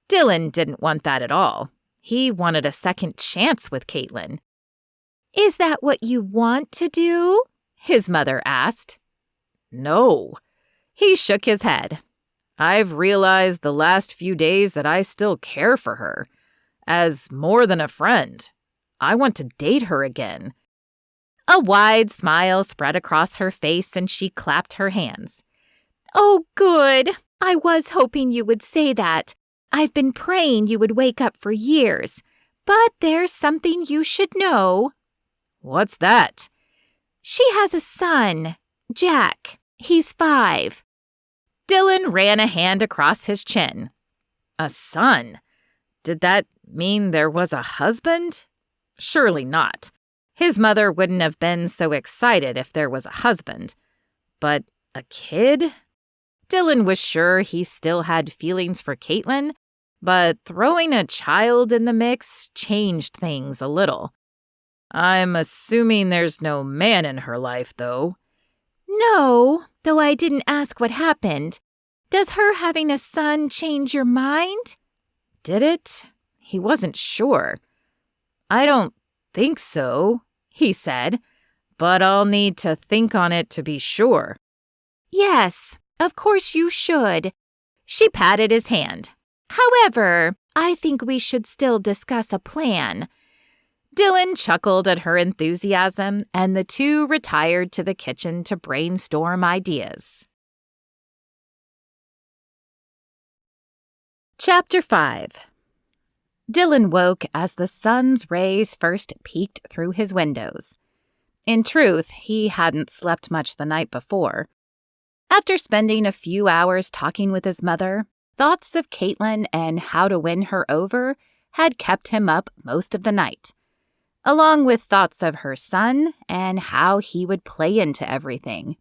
Dillon didn't want that at all. He wanted a second chance with Kaitlyn. Is that what you want to do? His mother asked. No. He shook his head. I've realized the last few days that I still care for her, as more than a friend. I want to date her again. A wide smile spread across her face and she clapped her hands. Oh, good. I was hoping you would say that. I've been praying you would wake up for years. But there's something you should know. What's that? She has a son, Jack. He's 5. Dillon ran a hand across his chin. A son? Did that mean there was a husband? Surely not. His mother wouldn't have been so excited if there was a husband. But a kid? Dillon was sure he still had feelings for Kaitlyn, but throwing a child in the mix changed things a little. I'm assuming there's no man in her life, though. No, though I didn't ask what happened. Does her having a son change your mind? Did it? He wasn't sure. I don't think so, he said, but I'll need to think on it to be sure. Yes, of course you should. She patted his hand. However, I think we should still discuss a plan. Dillon chuckled at her enthusiasm, and the two retired to the kitchen to brainstorm ideas. Chapter 5. Dillon woke as the sun's rays first peeked through his windows. In truth, he hadn't slept much the night before. After spending a few hours talking with his mother, thoughts of Kaitlyn and how to win her over had kept him up most of the night, along with thoughts of her son and how he would play into everything.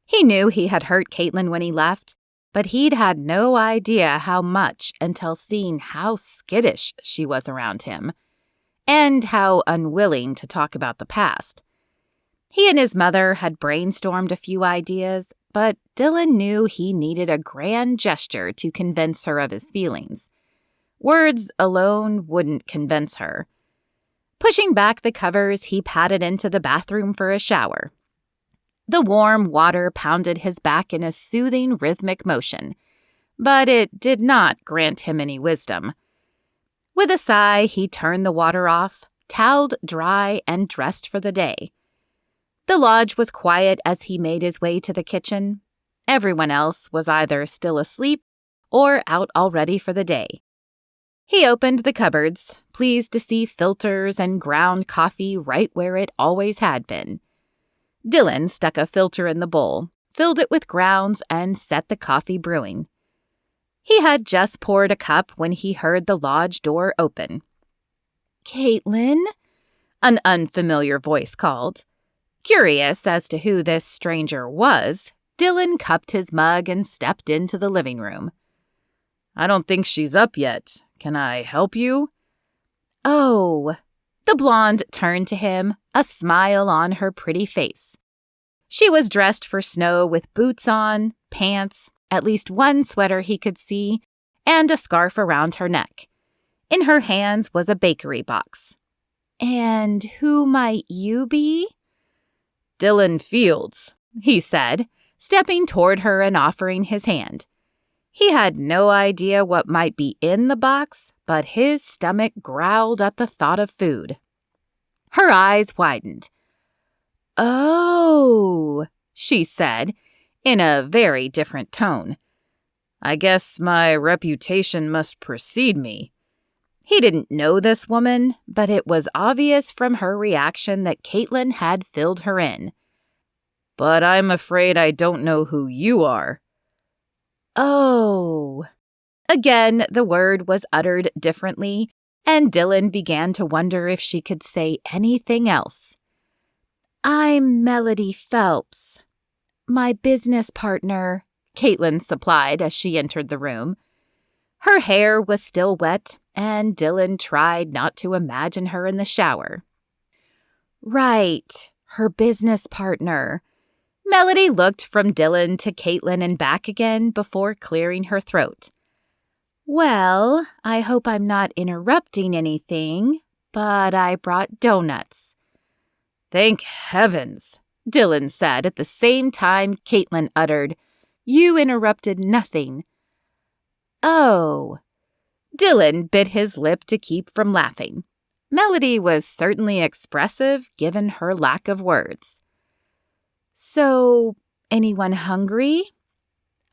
He knew he had hurt Kaitlyn when he left, but he'd had no idea how much until seeing how skittish she was around him. and how unwilling to talk about the past. He and his mother had brainstormed a few ideas, but Dillon knew he needed a grand gesture to convince her of his feelings. Words alone wouldn't convince her. Pushing back the covers, he padded into the bathroom for a shower. The warm water pounded his back in a soothing rhythmic motion, but it did not grant him any wisdom. With a sigh, he turned the water off, toweled dry, and dressed for the day. The lodge was quiet as he made his way to the kitchen. Everyone else was either still asleep or out already for the day. He opened the cupboards, pleased to see filters and ground coffee right where it always had been. Dillon stuck a filter in the bowl, filled it with grounds, and set the coffee brewing. He had just poured a cup when he heard the lodge door open. "Kaitlyn?" an unfamiliar voice called. Curious as to who this stranger was, Dillon cupped his mug and stepped into the living room. "I don't think she's up yet. Can I help you?" "Oh." The blonde turned to him, a smile on her pretty face. She was dressed for snow with boots on, pants, at least one sweater he could see, and a scarf around her neck. In her hands was a bakery box. "And who might you be?" "Dillon Fields," he said, stepping toward her and offering his hand. He had no idea what might be in the box, but his stomach growled at the thought of food. Her eyes widened. "Oh," she said, in a very different tone. "I guess my reputation must precede me." He didn't know this woman, but it was obvious from her reaction that Kaitlyn had filled her in. "But I'm afraid I don't know who you are." "Oh." Again, the word was uttered differently, and Dillon began to wonder if she could say anything else. "I'm Melody Phelps. My business partner," Kaitlyn supplied as she entered the room. Her hair was still wet, and Dillon tried not to imagine her in the shower. "Right, her business partner." Melody looked from Dillon to Kaitlyn and back again before clearing her throat. "Well, I hope I'm not interrupting anything, but I brought donuts." "Thank heavens," Dillon said at the same time Kaitlyn uttered, "You interrupted nothing." "Oh." Dillon bit his lip to keep from laughing. Melody was certainly expressive given her lack of words. "So, anyone hungry?"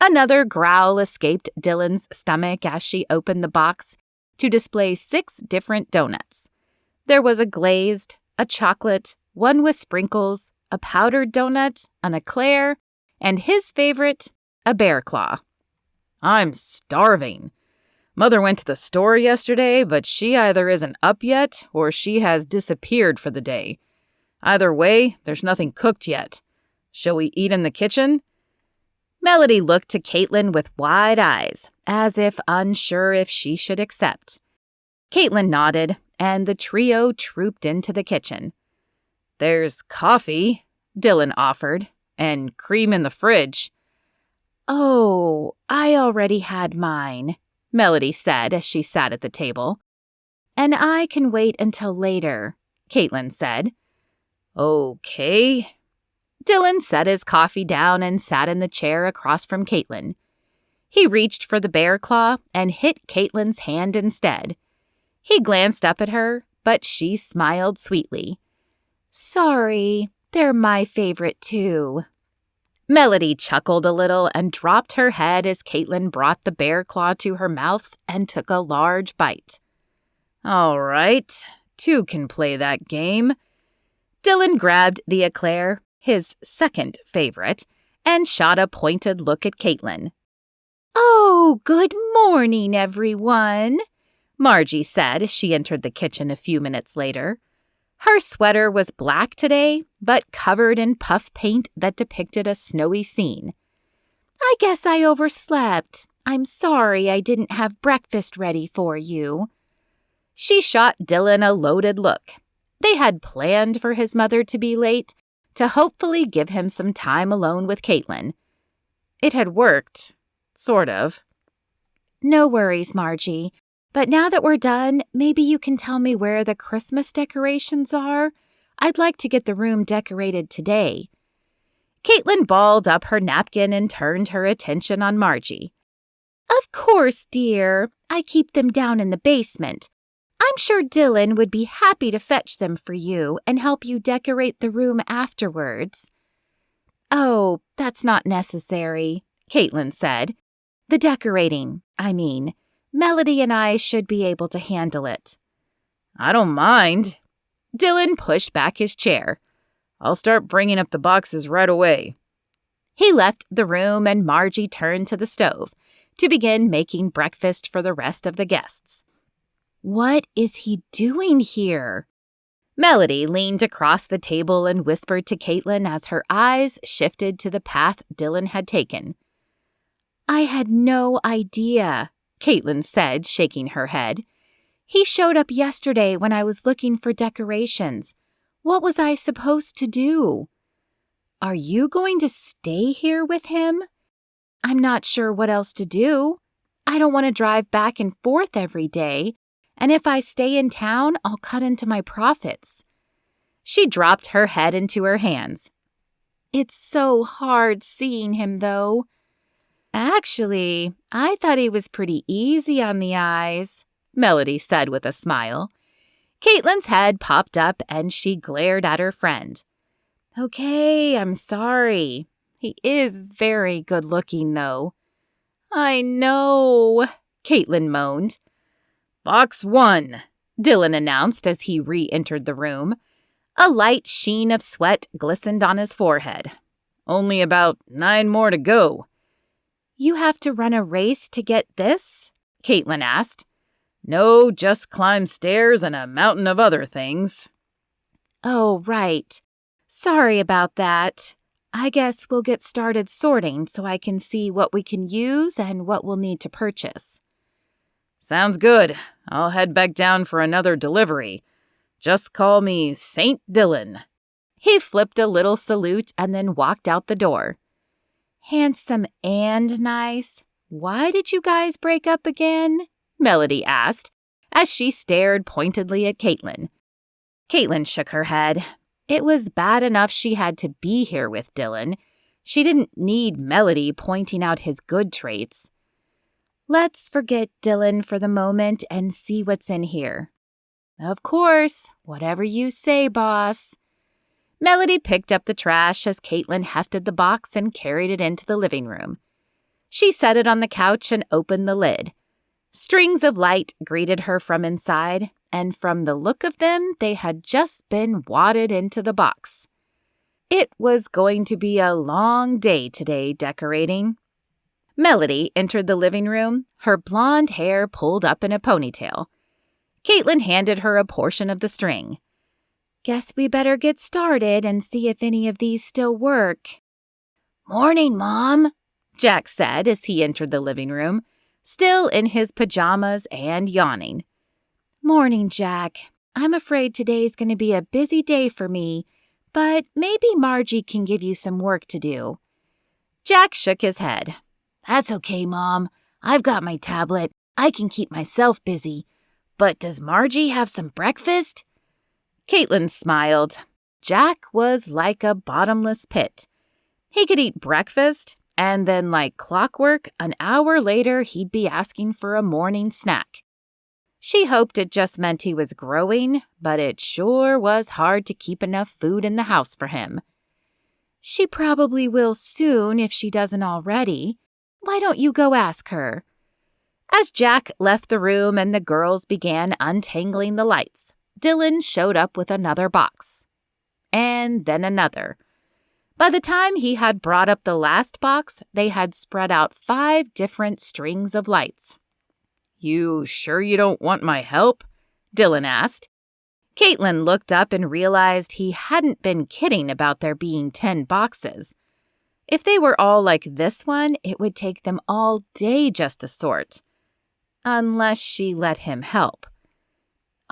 Another growl escaped Dillon's stomach as she opened the box to display 6 different donuts. There was a glazed, a chocolate, one with sprinkles, a powdered donut, an eclair, and his favorite, a bear claw. "I'm starving. Mother went to the store yesterday, but she either isn't up yet or she has disappeared for the day. Either way, there's nothing cooked yet. Shall we eat in the kitchen?" Melody looked to Kaitlyn with wide eyes, as if unsure if she should accept. Kaitlyn nodded, and the trio trooped into the kitchen. "There's coffee," Dillon offered, "and cream in the fridge." "Oh, I already had mine," Melody said as she sat at the table. "And I can wait until later," Kaitlyn said. "Okay." Dillon set his coffee down and sat in the chair across from Kaitlyn. He reached for the bear claw and hit Kaitlyn's hand instead. He glanced up at her, but she smiled sweetly. "Sorry, they're my favorite too." Melody chuckled a little and dropped her head as Kaitlyn brought the bear claw to her mouth and took a large bite. "All right, 2 can play that game." Dillon grabbed the eclair, his second favorite, and shot a pointed look at Kaitlyn. "Oh, good morning, everyone," Margie said as she entered the kitchen a few minutes later. Her sweater was black today, but covered in puff paint that depicted a snowy scene. "I guess I overslept. I'm sorry I didn't have breakfast ready for you." She shot Dillon a loaded look. They had planned for his mother to be late to hopefully give him some time alone with Kaitlyn. It had worked, sort of. No worries, Margie. But now that we're done, maybe you can tell me where the Christmas decorations are? I'd like to get the room decorated today. Kaitlyn balled up her napkin and turned her attention on Margie. Of course, dear. I keep them down in the basement. I'm sure Dillon would be happy to fetch them for you and help you decorate the room afterwards. Oh, that's not necessary, Kaitlyn said. The decorating, I mean. Melody and I should be able to handle it. I don't mind. Dillon pushed back his chair. I'll start bringing up the boxes right away. He left the room and Margie turned to the stove to begin making breakfast for the rest of the guests. What is he doing here? Melody leaned across the table and whispered to Kaitlyn as her eyes shifted to the path Dillon had taken. I had no idea, Kaitlyn said, shaking her head. He showed up yesterday when I was looking for decorations. What was I supposed to do? Are you going to stay here with him? I'm not sure what else to do. I don't want to drive back and forth every day, and if I stay in town, I'll cut into my profits. She dropped her head into her hands. It's so hard seeing him, though. Actually, I thought he was pretty easy on the eyes, Melody said with a smile. Kaitlyn's head popped up and she glared at her friend. Okay, I'm sorry. He is very good-looking, though. I know, Kaitlyn moaned. Box 1, Dillon announced as he re-entered the room. A light sheen of sweat glistened on his forehead. Only about 9 more to go. You have to run a race to get this? Kaitlyn asked. No, just climb stairs and a mountain of other things. Oh, right. Sorry about that. I guess we'll get started sorting so I can see what we can use and what we'll need to purchase. Sounds good. I'll head back down for another delivery. Just call me Saint Dillon. He flipped a little salute and then walked out the door. Handsome and nice. Why did you guys break up again? Melody asked, as she stared pointedly at Kaitlyn. Kaitlyn shook her head. It was bad enough she had to be here with Dillon. She didn't need Melody pointing out his good traits. Let's forget Dillon for the moment and see what's in here. Of course, whatever you say, boss. Melody picked up the trash as Kaitlyn hefted the box and carried it into the living room. She set it on the couch and opened the lid. Strings of light greeted her from inside, and from the look of them, they had just been wadded into the box. It was going to be a long day today decorating. Melody entered the living room, her blonde hair pulled up in a ponytail. Kaitlyn handed her a portion of the string. Guess we better get started and see if any of these still work. Morning, Mom, Jack said as he entered the living room, still in his pajamas and yawning. Morning, Jack. I'm afraid today's going to be a busy day for me, but maybe Margie can give you some work to do. Jack shook his head. That's okay, Mom. I've got my tablet. I can keep myself busy. But does Margie have some breakfast? Kaitlyn smiled. Jack was like a bottomless pit. He could eat breakfast, and then like clockwork, an hour later he'd be asking for a morning snack. She hoped it just meant he was growing, but it sure was hard to keep enough food in the house for him. She probably will soon if she doesn't already. Why don't you go ask her? As Jack left the room and the girls began untangling the lights, Dillon showed up with another box. And then another. By the time he had brought up the last box, they had spread out 5 different strings of lights. You sure you don't want my help? Dillon asked. Kaitlyn looked up and realized he hadn't been kidding about there being 10 boxes. If they were all like this one, it would take them all day just to sort. Unless she let him help.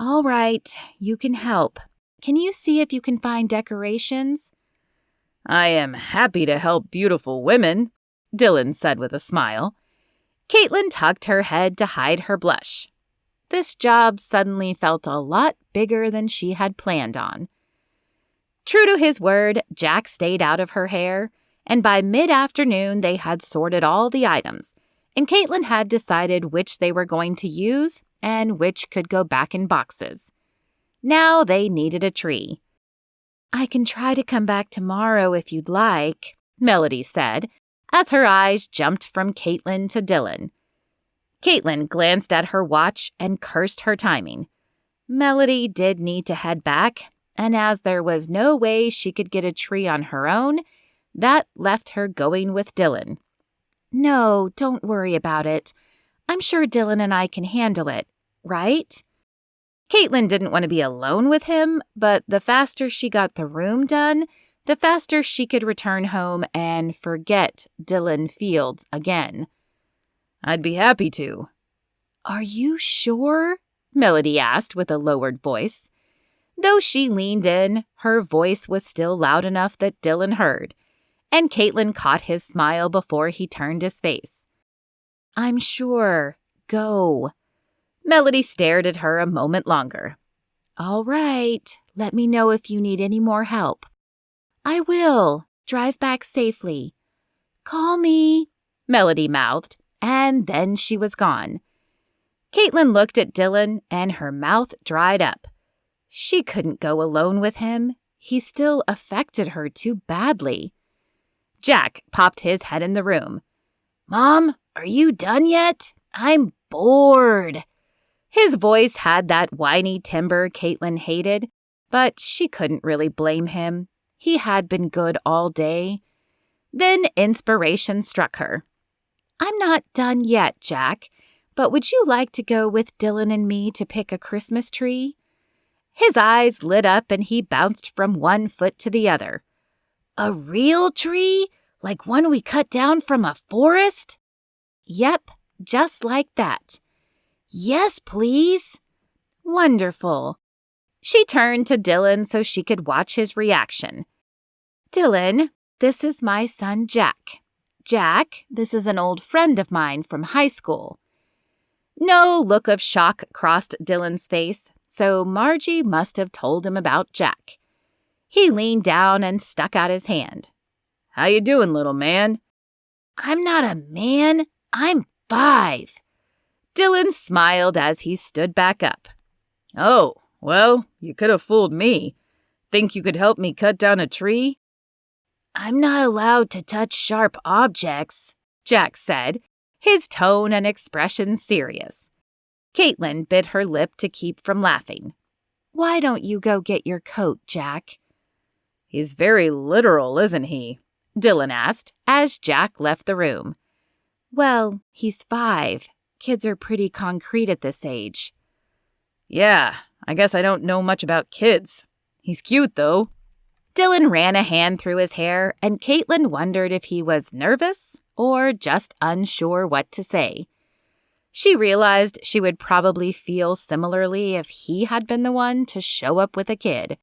All right, you can help. Can you see if you can find decorations? I am happy to help beautiful women, Dillon said with a smile. Kaitlyn tucked her head to hide her blush. This job suddenly felt a lot bigger than she had planned on. True to his word, Jack stayed out of her hair, and by mid-afternoon they had sorted all the items, and Kaitlyn had decided which they were going to use and which could go back in boxes. Now they needed a tree. I can try to come back tomorrow if you'd like, Melody said, as her eyes jumped from Kaitlyn to Dillon. Kaitlyn glanced at her watch and cursed her timing. Melody did need to head back, and as there was no way she could get a tree on her own, that left her going with Dillon. No, don't worry about it. I'm sure Dillon and I can handle it, right? Kaitlyn didn't want to be alone with him, but the faster she got the room done, the faster she could return home and forget Dillon Fields again. I'd be happy to. Are you sure? Melody asked with a lowered voice. Though she leaned in, her voice was still loud enough that Dillon heard, and Kaitlyn caught his smile before he turned his face. I'm sure. Go. Melody stared at her a moment longer. All right. Let me know if you need any more help. I will. Drive back safely. Call me, Melody mouthed, and then she was gone. Kaitlyn looked at Dillon, and her mouth dried up. She couldn't go alone with him. He still affected her too badly. Jack popped his head in the room. Mom, are you done yet? I'm bored. His voice had that whiny timbre Kaitlyn hated, but she couldn't really blame him. He had been good all day. Then inspiration struck her. I'm not done yet, Jack, but would you like to go with Dillon and me to pick a Christmas tree? His eyes lit up and he bounced from one foot to the other. A real tree? Like one we cut down from a forest? Yep, just like that. Yes, please. Wonderful. She turned to Dillon so she could watch his reaction. Dillon, this is my son Jack. Jack, this is an old friend of mine from high school. No look of shock crossed Dillon's face, so Margie must have told him about Jack. He leaned down and stuck out his hand. How you doing, little man? I'm not a man. I'm 5. Dillon smiled as he stood back up. Oh, well, you could have fooled me. Think you could help me cut down a tree? I'm not allowed to touch sharp objects, Jack said, his tone and expression serious. Kaitlyn bit her lip to keep from laughing. Why don't you go get your coat, Jack? He's very literal, isn't he? Dillon asked as Jack left the room. Well, he's 5. Kids are pretty concrete at this age. Yeah, I guess I don't know much about kids. He's cute, though. Dillon ran a hand through his hair, and Kaitlyn wondered if he was nervous or just unsure what to say. She realized she would probably feel similarly if he had been the one to show up with a kid.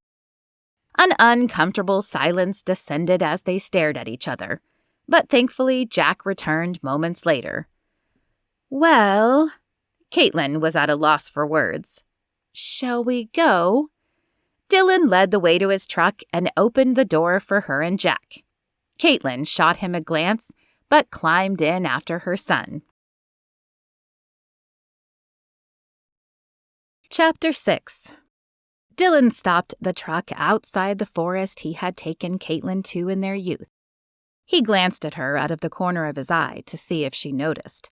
An uncomfortable silence descended as they stared at each other, but thankfully Jack returned moments later. Well, Kaitlyn was at a loss for words. Shall we go? Dillon led the way to his truck and opened the door for her and Jack. Kaitlyn shot him a glance, but climbed in after her son. Chapter 6. Dillon stopped the truck outside the forest he had taken Kaitlyn to in their youth. He glanced at her out of the corner of his eye to see if she noticed.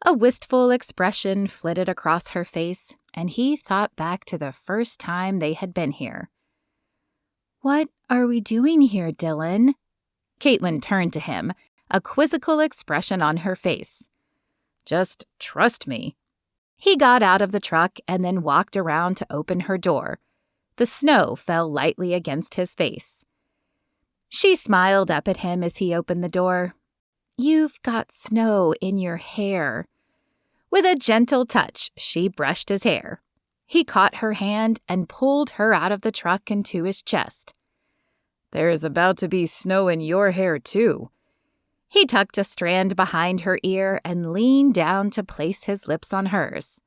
A wistful expression flitted across her face, and he thought back to the first time they had been here. What are we doing here, Dillon? Kaitlyn turned to him, a quizzical expression on her face. Just trust me. He got out of the truck and then walked around to open her door. The snow fell lightly against his face. She smiled up at him as he opened the door. You've got snow in your hair. With a gentle touch, she brushed his hair. He caught her hand and pulled her out of the truck and to his chest. There is about to be snow in your hair, too. He tucked a strand behind her ear and leaned down to place his lips on hers.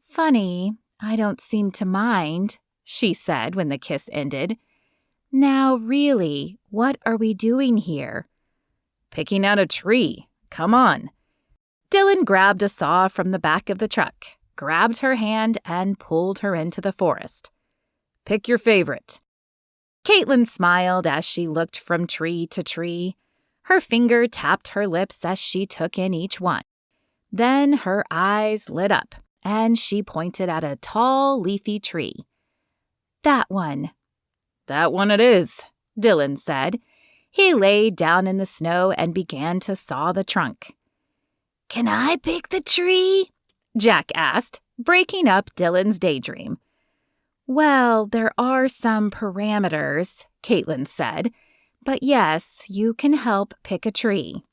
Funny, I don't seem to mind, she said when the kiss ended. Now, really, what are we doing here? Picking out a tree. Come on. Dillon grabbed a saw from the back of the truck, grabbed her hand, and pulled her into the forest. Pick your favorite. Kaitlyn smiled as she looked from tree to tree. Her finger tapped her lips as she took in each one. Then her eyes lit up, and she pointed at a tall, leafy tree. That one. That one it is, Dillon said. He laid down in the snow and began to saw the trunk. Can I pick the tree? Jack asked, breaking up Dillon's daydream. Well, there are some parameters, Kaitlyn said, but yes, you can help pick a tree.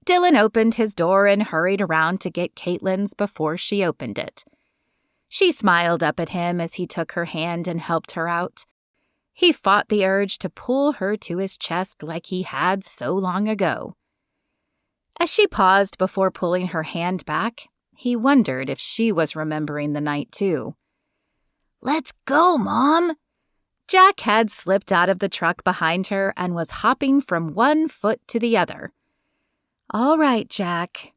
Dillon opened his door and hurried around to get Kaitlyn's before she opened it. She smiled up at him as he took her hand and helped her out. He fought the urge to pull her to his chest like he had so long ago. As she paused before pulling her hand back, he wondered if she was remembering the night too. Let's go, Mom. Jack had slipped out of the truck behind her and was hopping from one foot to the other. All right, Jack.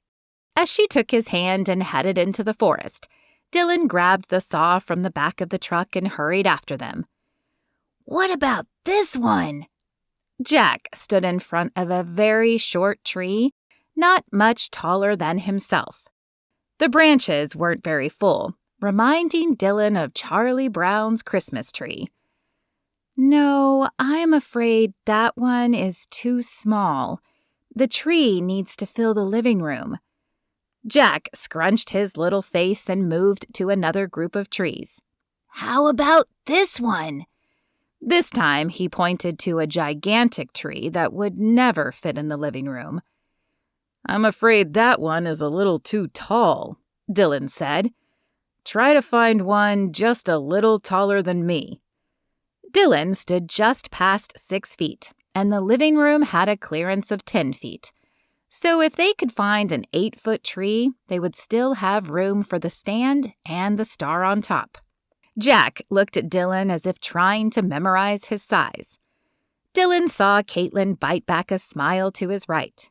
As she took his hand and headed into the forest, Dillon grabbed the saw from the back of the truck and hurried after them. What about this one? Jack stood in front of a very short tree, not much taller than himself. The branches weren't very full, reminding Dillon of Charlie Brown's Christmas tree. No, I'm afraid that one is too small. The tree needs to fill the living room. Jack scrunched his little face and moved to another group of trees. How about this one? This time he pointed to a gigantic tree that would never fit in the living room. I'm afraid that one is a little too tall, Dillon said. Try to find one just a little taller than me. Dillon stood just past 6 feet, and the living room had a clearance of 10 feet. So if they could find an 8-foot tree, they would still have room for the stand and the star on top. Jack looked at Dillon as if trying to memorize his size. Dillon saw Kaitlyn bite back a smile to his right.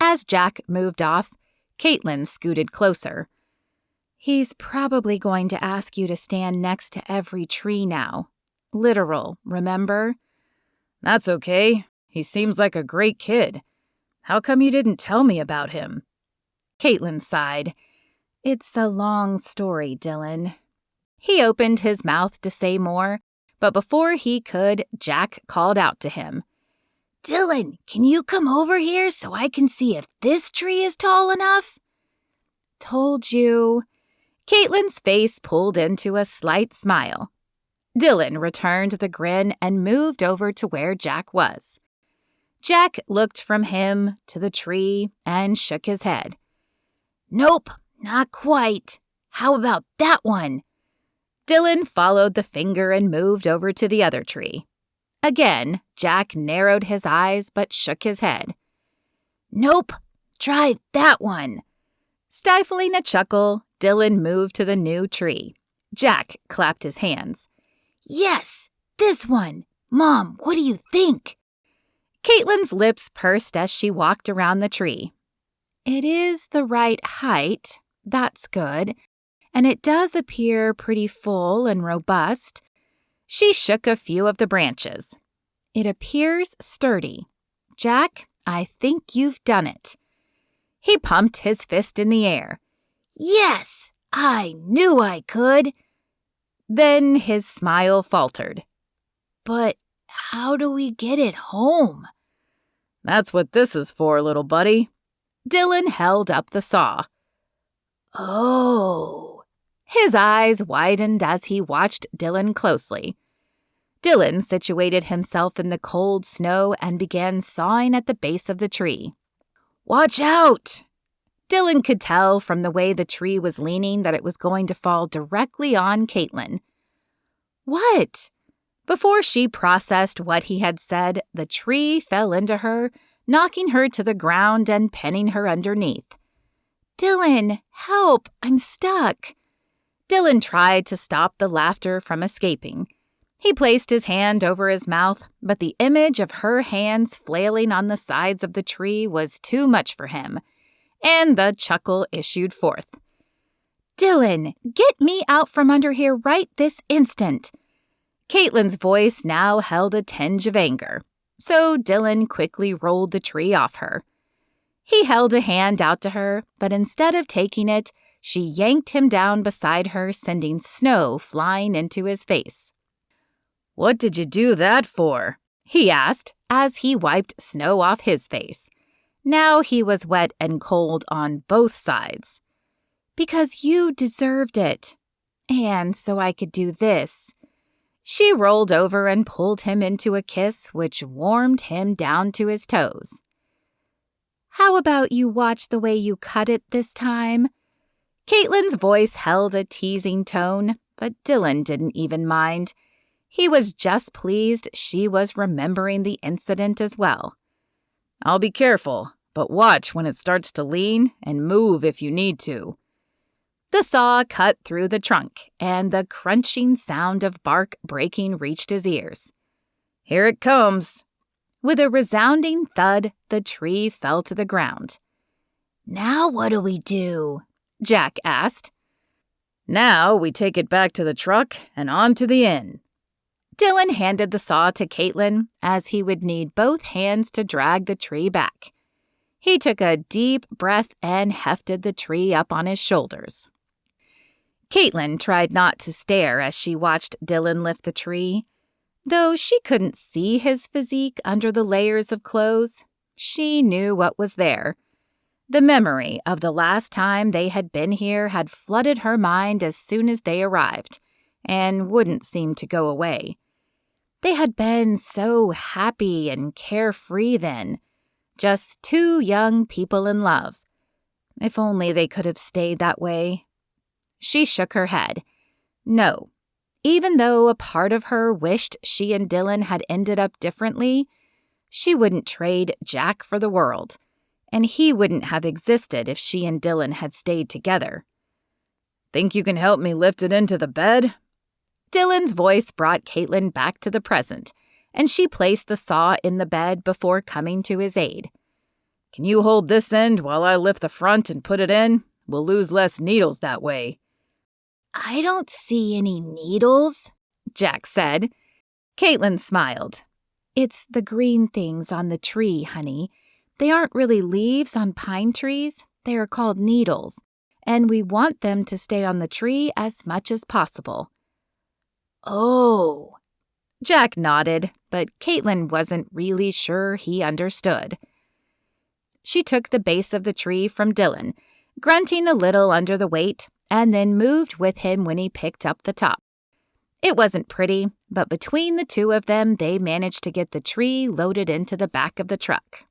As Jack moved off, Kaitlyn scooted closer. He's probably going to ask you to stand next to every tree now. Literal, remember? That's okay. He seems like a great kid. How come you didn't tell me about him? Kaitlyn sighed. It's a long story, Dillon. He opened his mouth to say more, but before he could, Jack called out to him. Dillon, can you come over here so I can see if this tree is tall enough? Told you. Kaitlyn's face pulled into a slight smile. Dillon returned the grin and moved over to where Jack was. Jack looked from him to the tree and shook his head. Nope, not quite. How about that one? Dillon followed the finger and moved over to the other tree. Again, Jack narrowed his eyes but shook his head. Nope, try that one. Stifling a chuckle, Dillon moved to the new tree. Jack clapped his hands. Yes, this one. Mom, what do you think? Kaitlyn's lips pursed as she walked around the tree. It is the right height. That's good. And it does appear pretty full and robust. She shook a few of the branches. It appears sturdy. Jack, I think you've done it. He pumped his fist in the air. Yes, I knew I could. Then his smile faltered. But how do we get it home? That's what this is for, little buddy. Dillon held up the saw. Oh. His eyes widened as he watched Dillon closely. Dillon situated himself in the cold snow and began sawing at the base of the tree. Watch out! Dillon could tell from the way the tree was leaning that it was going to fall directly on Kaitlyn. What? Before she processed what he had said, the tree fell into her, knocking her to the ground and pinning her underneath. Dillon, help! I'm stuck. Dillon tried to stop the laughter from escaping. He placed his hand over his mouth, but the image of her hands flailing on the sides of the tree was too much for him, and the chuckle issued forth. Dillon, get me out from under here right this instant. Kaitlyn's voice now held a tinge of anger, so Dillon quickly rolled the tree off her. He held a hand out to her, but instead of taking it, she yanked him down beside her, sending snow flying into his face. What did you do that for? He asked as he wiped snow off his face. Now he was wet and cold on both sides. Because you deserved it. And so I could do this. She rolled over and pulled him into a kiss which warmed him down to his toes. How about you watch the way you cut it this time? Kaitlyn's voice held a teasing tone, but Dillon didn't even mind. He was just pleased she was remembering the incident as well. I'll be careful, but watch when it starts to lean and move if you need to. The saw cut through the trunk, and the crunching sound of bark breaking reached his ears. Here it comes. With a resounding thud, the tree fell to the ground. Now what do we do? Jack asked. Now we take it back to the truck and on to the inn. Dillon handed the saw to Kaitlyn, as he would need both hands to drag the tree back. He took a deep breath and hefted the tree up on his shoulders. Kaitlyn tried not to stare as she watched Dillon lift the tree. Though she couldn't see his physique under the layers of clothes, she knew what was there. The memory of the last time they had been here had flooded her mind as soon as they arrived, and wouldn't seem to go away. They had been so happy and carefree then, just two young people in love. If only they could have stayed that way. She shook her head. No, even though a part of her wished she and Dillon had ended up differently, she wouldn't trade Jack for the world, and he wouldn't have existed if she and Dillon had stayed together. Think you can help me lift it into the bed? Dillon's voice brought Kaitlyn back to the present, and she placed the saw in the bed before coming to his aid. Can you hold this end while I lift the front and put it in? We'll lose less needles that way. I don't see any needles, Jack said. Kaitlyn smiled. It's the green things on the tree, honey. They aren't really leaves on pine trees. They are called needles, and we want them to stay on the tree as much as possible. Oh. Jack nodded, but Kaitlyn wasn't really sure he understood. She took the base of the tree from Dillon, grunting a little under the weight, and then moved with him when he picked up the top. It wasn't pretty, but between the two of them, they managed to get the tree loaded into the back of the truck.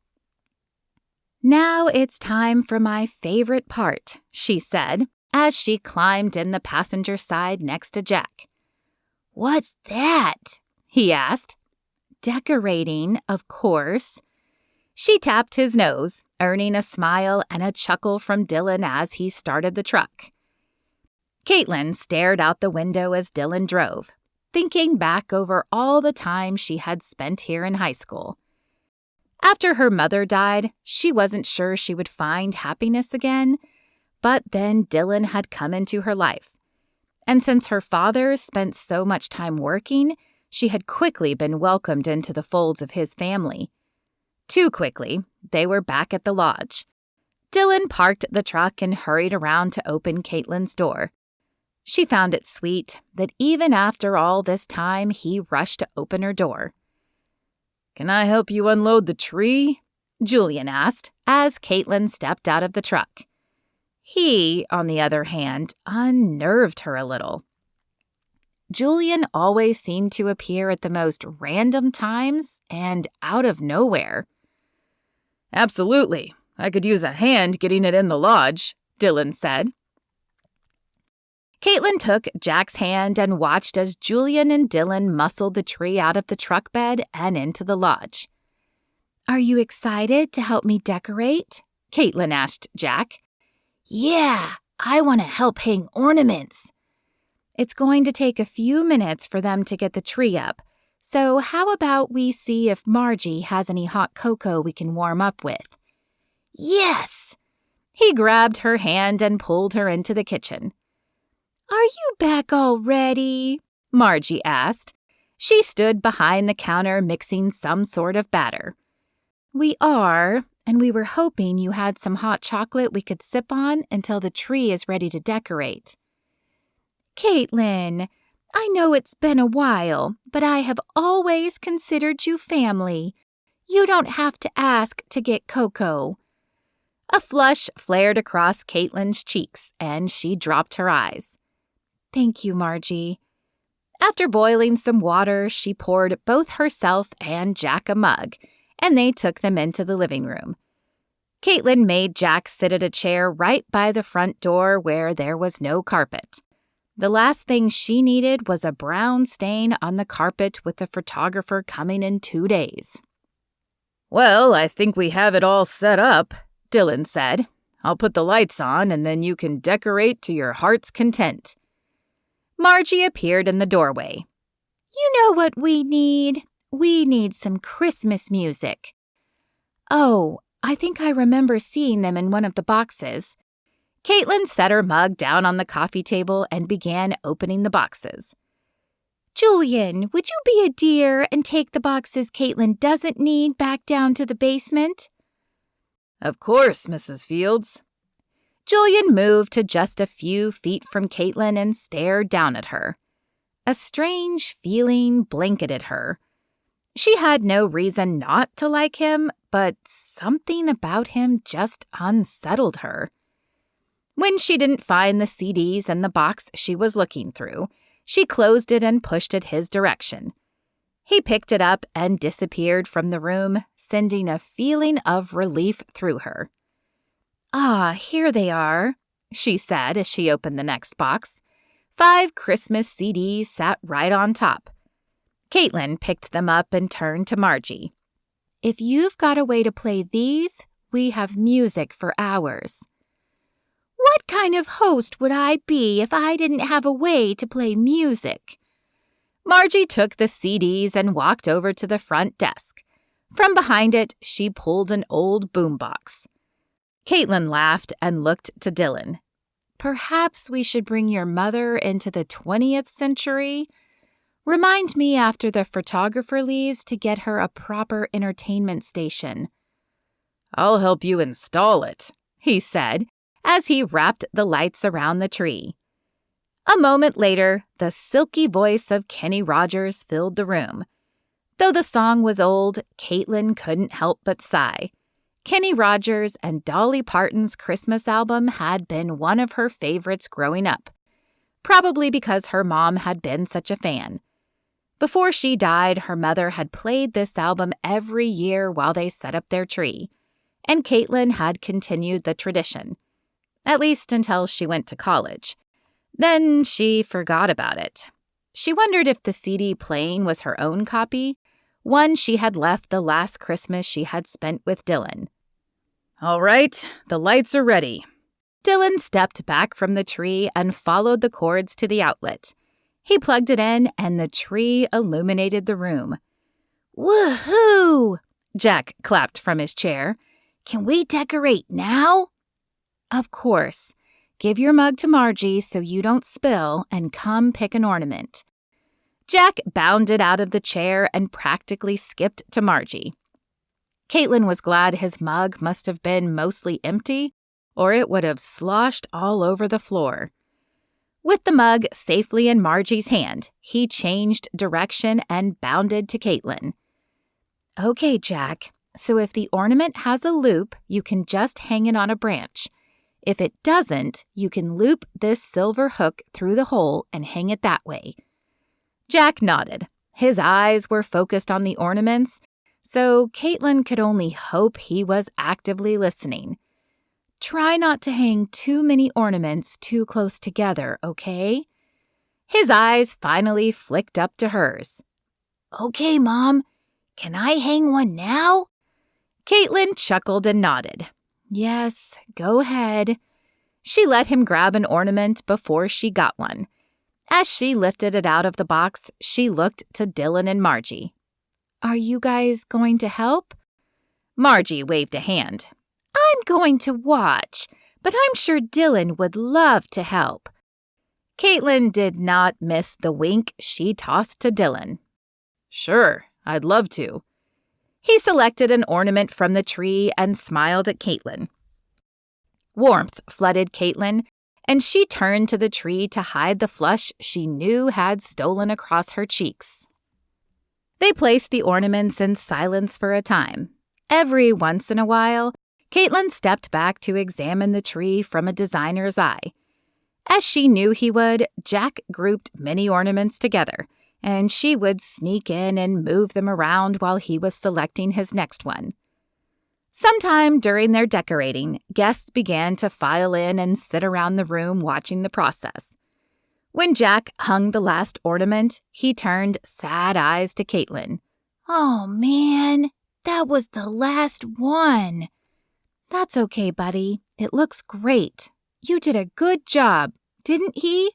Now it's time for my favorite part, she said, as she climbed in the passenger side next to Jack. What's that? He asked. Decorating, of course. She tapped his nose, earning a smile and a chuckle from Dillon as he started the truck. Kaitlyn stared out the window as Dillon drove, thinking back over all the time she had spent here in high school. After her mother died, she wasn't sure she would find happiness again, but then Dillon had come into her life. And since her father spent so much time working, she had quickly been welcomed into the folds of his family. Too quickly, they were back at the lodge. Dillon parked the truck and hurried around to open Kaitlyn's door. She found it sweet that even after all this time, he rushed to open her door. Can I help you unload the tree? Julian asked as Kaitlyn stepped out of the truck. He, on the other hand, unnerved her a little. Julian always seemed to appear at the most random times and out of nowhere. Absolutely. I could use a hand getting it in the lodge, Dillon said. Kaitlyn took Jack's hand and watched as Julian and Dillon muscled the tree out of the truck bed and into the lodge. Are you excited to help me decorate? Kaitlyn asked Jack. Yeah, I want to help hang ornaments. It's going to take a few minutes for them to get the tree up, so how about we see if Margie has any hot cocoa we can warm up with? Yes! He grabbed her hand and pulled her into the kitchen. Are you back already? Margie asked. She stood behind the counter mixing some sort of batter. We are, and we were hoping you had some hot chocolate we could sip on until the tree is ready to decorate. Kaitlyn, I know it's been a while, but I have always considered you family. You don't have to ask to get cocoa. A flush flared across Kaitlyn's cheeks, and she dropped her eyes. Thank you, Margie. After boiling some water, she poured both herself and Jack a mug, and they took them into the living room. Kaitlyn made Jack sit at a chair right by the front door where there was no carpet. The last thing she needed was a brown stain on the carpet with the photographer coming in 2 days. Well, I think we have it all set up, Dillon said. I'll put the lights on and then you can decorate to your heart's content. Margie appeared in the doorway. You know what we need? We need some Christmas music. Oh, I think I remember seeing them in one of the boxes. Kaitlyn set her mug down on the coffee table and began opening the boxes. Julian, would you be a dear and take the boxes Kaitlyn doesn't need back down to the basement? Of course, Mrs. Fields. Julian moved to just a few feet from Kaitlyn and stared down at her. A strange feeling blanketed her. She had no reason not to like him, but something about him just unsettled her. When she didn't find the CDs in the box she was looking through, she closed it and pushed it his direction. He picked it up and disappeared from the room, sending a feeling of relief through her. Ah, here they are, she said as she opened the next box. 5 Christmas CDs sat right on top. Kaitlyn picked them up and turned to Margie. If you've got a way to play these, we have music for hours. What kind of host would I be if I didn't have a way to play music? Margie took the CDs and walked over to the front desk. From behind it, she pulled an old boombox. Kaitlyn laughed and looked to Dillon. Perhaps we should bring your mother into the 20th century? Remind me after the photographer leaves to get her a proper entertainment station. I'll help you install it, he said, as he wrapped the lights around the tree. A moment later, the silky voice of Kenny Rogers filled the room. Though the song was old, Kaitlyn couldn't help but sigh. Kenny Rogers and Dolly Parton's Christmas album had been one of her favorites growing up, probably because her mom had been such a fan. Before she died, her mother had played this album every year while they set up their tree, and Kaitlyn had continued the tradition, at least until she went to college. Then she forgot about it. She wondered if the CD playing was her own copy, one she had left the last Christmas she had spent with Dillon. All right, the lights are ready. Dillon stepped back from the tree and followed the cords to the outlet. He plugged it in, and the tree illuminated the room. Woohoo! Jack clapped from his chair. Can we decorate now? Of course. Give your mug to Margie so you don't spill, and come pick an ornament. Jack bounded out of the chair and practically skipped to Margie. Kaitlyn was glad his mug must have been mostly empty, or it would have sloshed all over the floor. With the mug safely in Margie's hand, he changed direction and bounded to Kaitlyn. Okay, Jack, so if the ornament has a loop, you can just hang it on a branch. If it doesn't, you can loop this silver hook through the hole and hang it that way. Jack nodded. His eyes were focused on the ornaments, so Kaitlyn could only hope he was actively listening. "Try not to hang too many ornaments too close together, okay?" His eyes finally flicked up to hers. Okay, Mom. Can I hang one now? Kaitlyn chuckled and nodded. "Yes, go ahead." She let him grab an ornament before she got one. As she lifted it out of the box, she looked to Dillon and Margie. "Are you guys going to help?" Margie waved a hand. "I'm going to watch, but I'm sure Dillon would love to help." Kaitlyn did not miss the wink she tossed to Dillon. Sure, I'd love to. He selected an ornament from the tree and smiled at Kaitlyn. Warmth flooded Kaitlyn, and she turned to the tree to hide the flush she knew had stolen across her cheeks. They placed the ornaments in silence for a time. Every once in a while, Kaitlyn stepped back to examine the tree from a designer's eye. As she knew he would, Jack grouped many ornaments together, and she would sneak in and move them around while he was selecting his next one. Sometime during their decorating, guests began to file in and sit around the room watching the process. When Jack hung the last ornament, he turned sad eyes to Kaitlyn. "Oh, man, that was the last one." "That's okay, buddy. It looks great. You did a good job, didn't he?"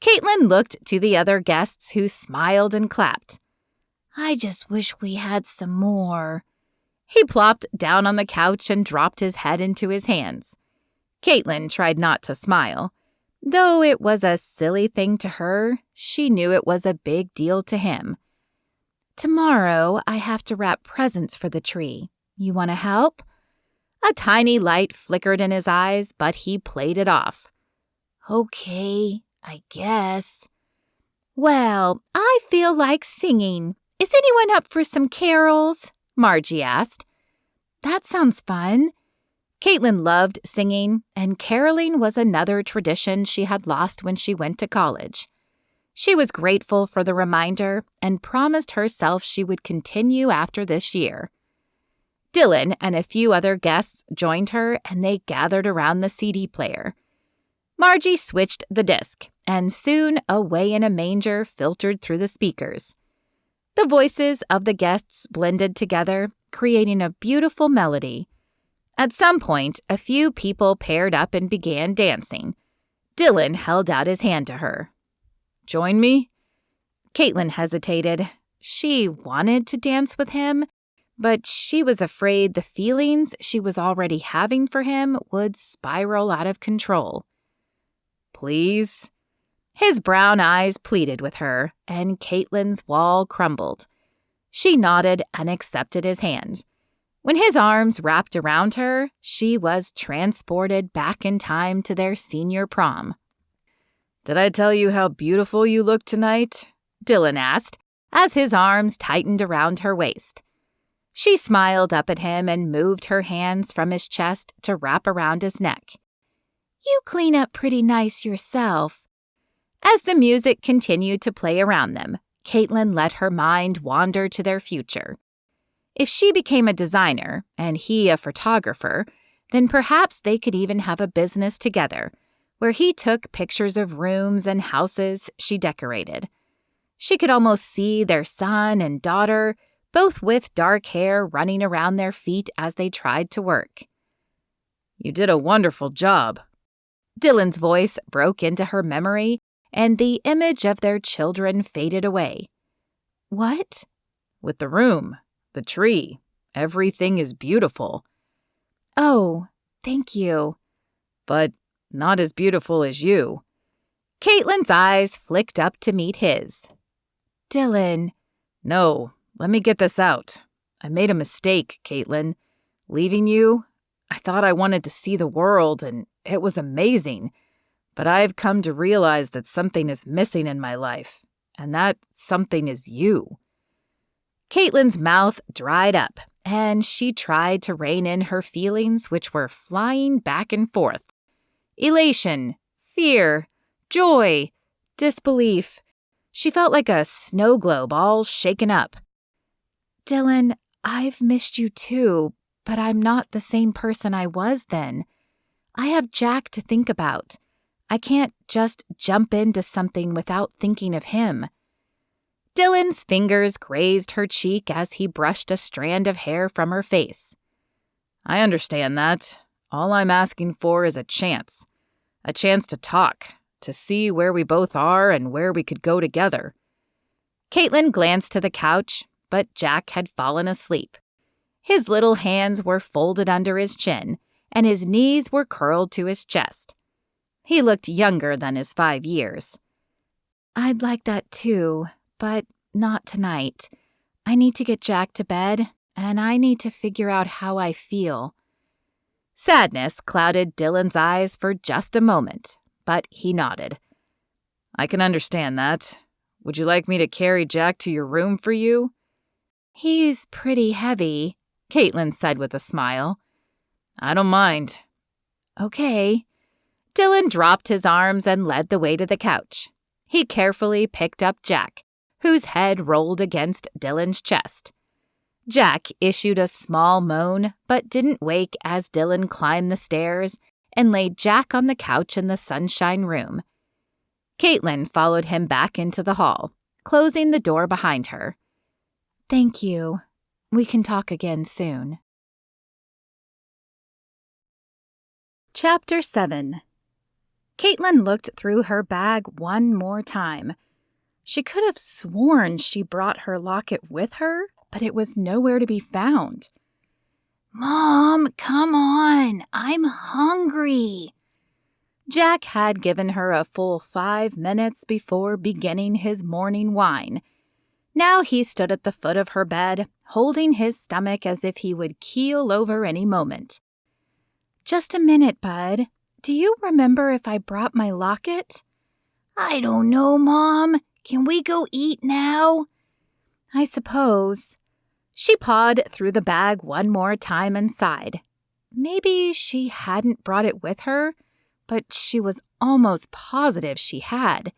Kaitlyn looked to the other guests who smiled and clapped. "I just wish we had some more." He plopped down on the couch and dropped his head into his hands. Kaitlyn tried not to smile. Though it was a silly thing to her, she knew it was a big deal to him. "Tomorrow I have to wrap presents for the tree. You want to help?" A tiny light flickered in his eyes, but he played it off. "Okay, I guess." "Well, I feel like singing. Is anyone up for some carols?" Margie asked. "That sounds fun." Kaitlyn loved singing, and caroling was another tradition she had lost when she went to college. She was grateful for the reminder and promised herself she would continue after this year. Dillon and a few other guests joined her, and they gathered around the CD player. Margie switched the disc, and soon Away in a Manger filtered through the speakers. The voices of the guests blended together, creating a beautiful melody. At some point, a few people paired up and began dancing. Dillon held out his hand to her. "Join me?" Kaitlyn hesitated. She wanted to dance with him, but she was afraid the feelings she was already having for him would spiral out of control. "Please?" His brown eyes pleaded with her, and Kaitlyn's wall crumbled. She nodded and accepted his hand. When his arms wrapped around her, she was transported back in time to their senior prom. "Did I tell you how beautiful you look tonight?" Dillon asked, as his arms tightened around her waist. She smiled up at him and moved her hands from his chest to wrap around his neck. "You clean up pretty nice yourself." As the music continued to play around them, Kaitlyn let her mind wander to their future. If she became a designer and he a photographer, then perhaps they could even have a business together, where he took pictures of rooms and houses she decorated. She could almost see their son and daughter, both with dark hair running around their feet as they tried to work. "You did a wonderful job." Dillon's voice broke into her memory, and the image of their children faded away. "What?" "With the room, the tree, everything is beautiful." "Oh, thank you." "But not as beautiful as you." Kaitlyn's eyes flicked up to meet his. "Dillon." "No, let me get this out. I made a mistake, Kaitlyn. Leaving you, I thought I wanted to see the world, and it was amazing. But I've come to realize that something is missing in my life, and that something is you." Kaitlyn's mouth dried up, and she tried to rein in her feelings, which were flying back and forth. Elation, fear, joy, disbelief. She felt like a snow globe all shaken up. "Dillon, I've missed you too, but I'm not the same person I was then. I have Jack to think about. I can't just jump into something without thinking of him." Dillon's fingers grazed her cheek as he brushed a strand of hair from her face. "I understand that. All I'm asking for is a chance to talk, to see where we both are and where we could go together." Kaitlyn glanced to the couch, but Jack had fallen asleep. His little hands were folded under his chin, and his knees were curled to his chest. He looked younger than his 5 years. "I'd like that too, but not tonight. I need to get Jack to bed, and I need to figure out how I feel." Sadness clouded Dillon's eyes for just a moment, but he nodded. "I can understand that. Would you like me to carry Jack to your room for you?" "He's pretty heavy," Kaitlyn said with a smile. "I don't mind." "Okay." Dillon dropped his arms and led the way to the couch. He carefully picked up Jack, whose head rolled against Dillon's chest. Jack issued a small moan, but didn't wake as Dillon climbed the stairs and laid Jack on the couch in the sunshine room. Kaitlyn followed him back into the hall, closing the door behind her. "Thank you. We can talk again soon." Chapter 7. Kaitlyn looked through her bag one more time. She could have sworn she brought her locket with her, but it was nowhere to be found. "Mom, come on. I'm hungry." Jack had given her a full 5 minutes before beginning his morning whine. Now he stood at the foot of her bed, holding his stomach as if he would keel over any moment. "Just a minute, bud. Do you remember if I brought my locket?" "I don't know, Mom. Can we go eat now?" "I suppose." She pawed through the bag one more time and sighed. Maybe she hadn't brought it with her, but she was almost positive she had.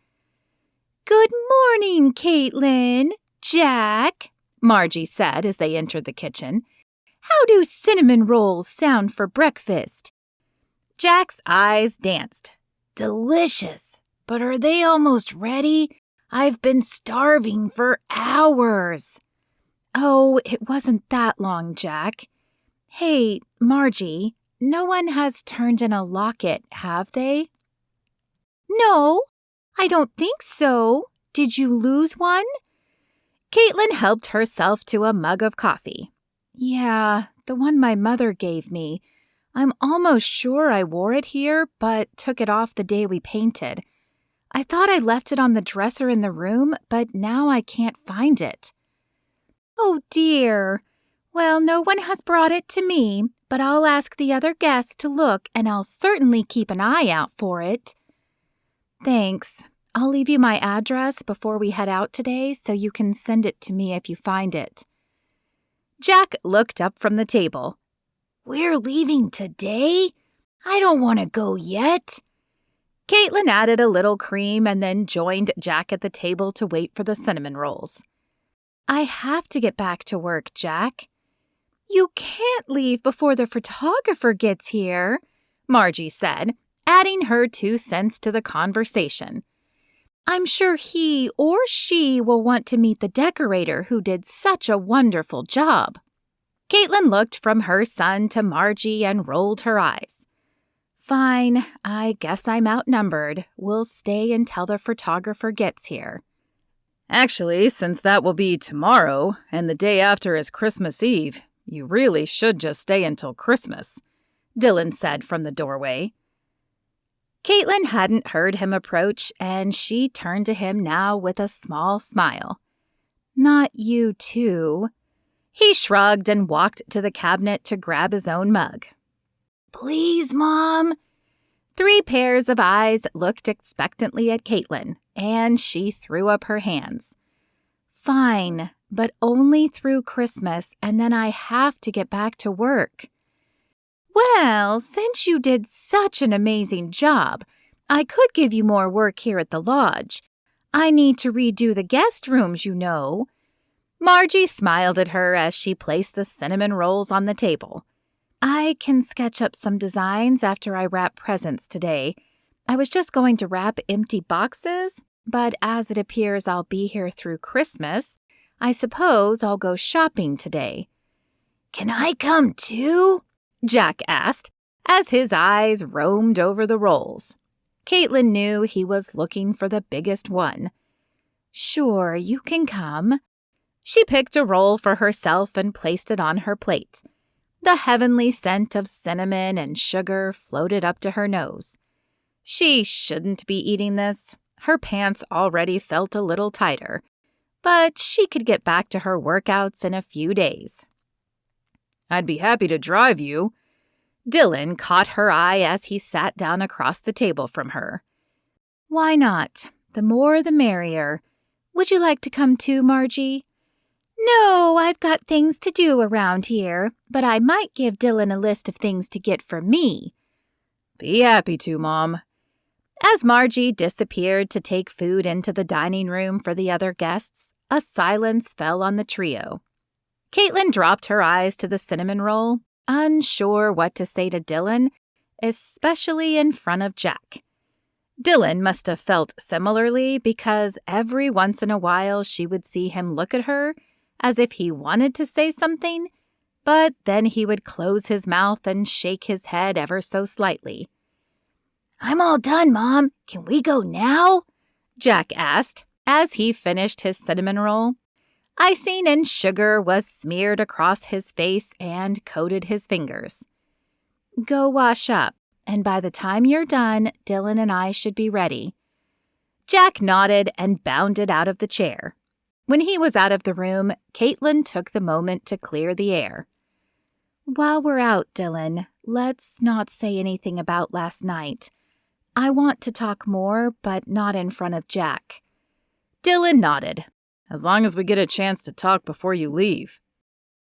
"Good morning, Kaitlyn. Jack," Margie said as they entered the kitchen. "How do cinnamon rolls sound for breakfast?" Jack's eyes danced. "Delicious. But are they almost ready? I've been starving for hours." "Oh, it wasn't that long, Jack. Hey, Margie, no one has turned in a locket, have they?" "No, I don't think so. Did you lose one?" Kaitlyn helped herself to a mug of coffee. "Yeah, the one my mother gave me. I'm almost sure I wore it here, but took it off the day we painted. I thought I left it on the dresser in the room, but now I can't find it." "Oh, dear. Well, no one has brought it to me, but I'll ask the other guests to look, and I'll certainly keep an eye out for it." "Thanks. I'll leave you my address before we head out today so you can send it to me if you find it." Jack looked up from the table. "We're leaving today? I don't want to go yet." Kaitlyn added a little cream and then joined Jack at the table to wait for the cinnamon rolls. "I have to get back to work, Jack." "You can't leave before the photographer gets here," Margie said, adding her 2 cents to the conversation. "I'm sure he or she will want to meet the decorator who did such a wonderful job." Kaitlyn looked from her son to Margie and rolled her eyes. "Fine, I guess I'm outnumbered. We'll stay until the photographer gets here." "Actually, since that will be tomorrow, and the day after is Christmas Eve, you really should just stay until Christmas," Dillon said from the doorway. Kaitlyn hadn't heard him approach, and she turned to him now with a small smile. "Not you, too." He shrugged and walked to the cabinet to grab his own mug. "Please, Mom." 3 pairs of eyes looked expectantly at Kaitlyn, and she threw up her hands. "Fine, but only through Christmas, and then I have to get back to work." "Well, since you did such an amazing job, I could give you more work here at the lodge. I need to redo the guest rooms, you know." Margie smiled at her as she placed the cinnamon rolls on the table. I can sketch up some designs after I wrap presents today. I was just going to wrap empty boxes, but as it appears I'll be here through Christmas, I suppose I'll go shopping today. Can I come too? Jack asked as his eyes roamed over the rolls. Kaitlyn knew he was looking for the biggest one. Sure, you can come. She picked a roll for herself and placed it on her plate. The heavenly scent of cinnamon and sugar floated up to her nose. She shouldn't be eating this. Her pants already felt a little tighter, but she could get back to her workouts in a few days. I'd be happy to drive you. Dillon caught her eye as he sat down across the table from her. Why not? The more the merrier. Would you like to come too, Margie? No, I've got things to do around here, but I might give Dillon a list of things to get for me. Be happy to, Mom. As Margie disappeared to take food into the dining room for the other guests, a silence fell on the trio. Kaitlyn dropped her eyes to the cinnamon roll, unsure what to say to Dillon, especially in front of Jack. Dillon must have felt similarly because every once in a while she would see him look at her as if he wanted to say something, but then he would close his mouth and shake his head ever so slightly. I'm all done, Mom. Can we go now? Jack asked as he finished his cinnamon roll. Icing and sugar was smeared across his face and coated his fingers. Go wash up, and by the time you're done, Dillon and I should be ready. Jack nodded and bounded out of the chair. When he was out of the room, Kaitlyn took the moment to clear the air. While we're out, Dillon, let's not say anything about last night. I want to talk more, but not in front of Jack. Dillon nodded. As long as we get a chance to talk before you leave.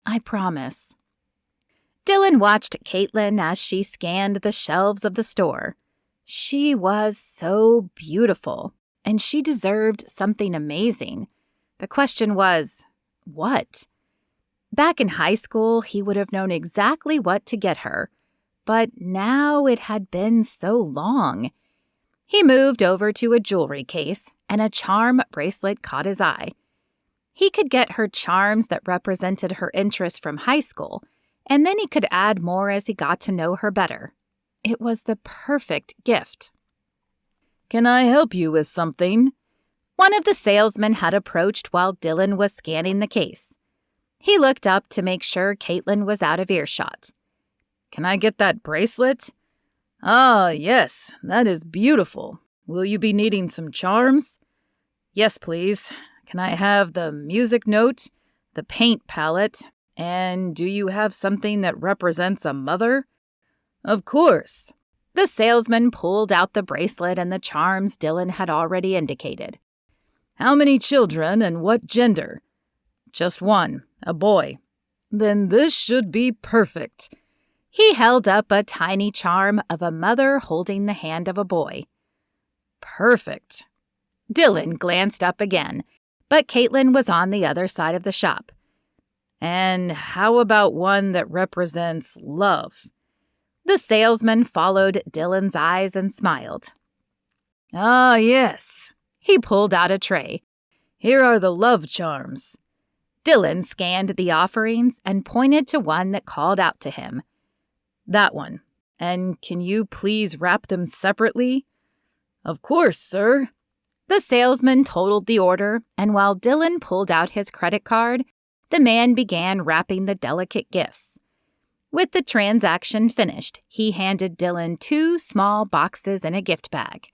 I promise. Dillon watched Kaitlyn as she scanned the shelves of the store. She was so beautiful, and she deserved something amazing. The question was, what? Back in high school, he would have known exactly what to get her, but now it had been so long. He moved over to a jewelry case, and a charm bracelet caught his eye. He could get her charms that represented her interests from high school, and then he could add more as he got to know her better. It was the perfect gift. Can I help you with something? One of the salesmen had approached while Dillon was scanning the case. He looked up to make sure Kaitlyn was out of earshot. Can I get that bracelet? Ah, yes, that is beautiful. Will you be needing some charms? Yes, please. Can I have the music note, the paint palette, and do you have something that represents a mother? Of course. The salesman pulled out the bracelet and the charms Dillon had already indicated. How many children and what gender? Just one, a boy. Then this should be perfect. He held up a tiny charm of a mother holding the hand of a boy. Perfect. Dillon glanced up again, but Kaitlyn was on the other side of the shop. And how about one that represents love? The salesman followed Dillon's eyes and smiled. Ah, yes. He pulled out a tray. Here are the love charms. Dillon scanned the offerings and pointed to one that called out to him. That one. And can you please wrap them separately? Of course, sir. The salesman totaled the order, and while Dillon pulled out his credit card, the man began wrapping the delicate gifts. With the transaction finished, he handed Dillon 2 small boxes and a gift bag.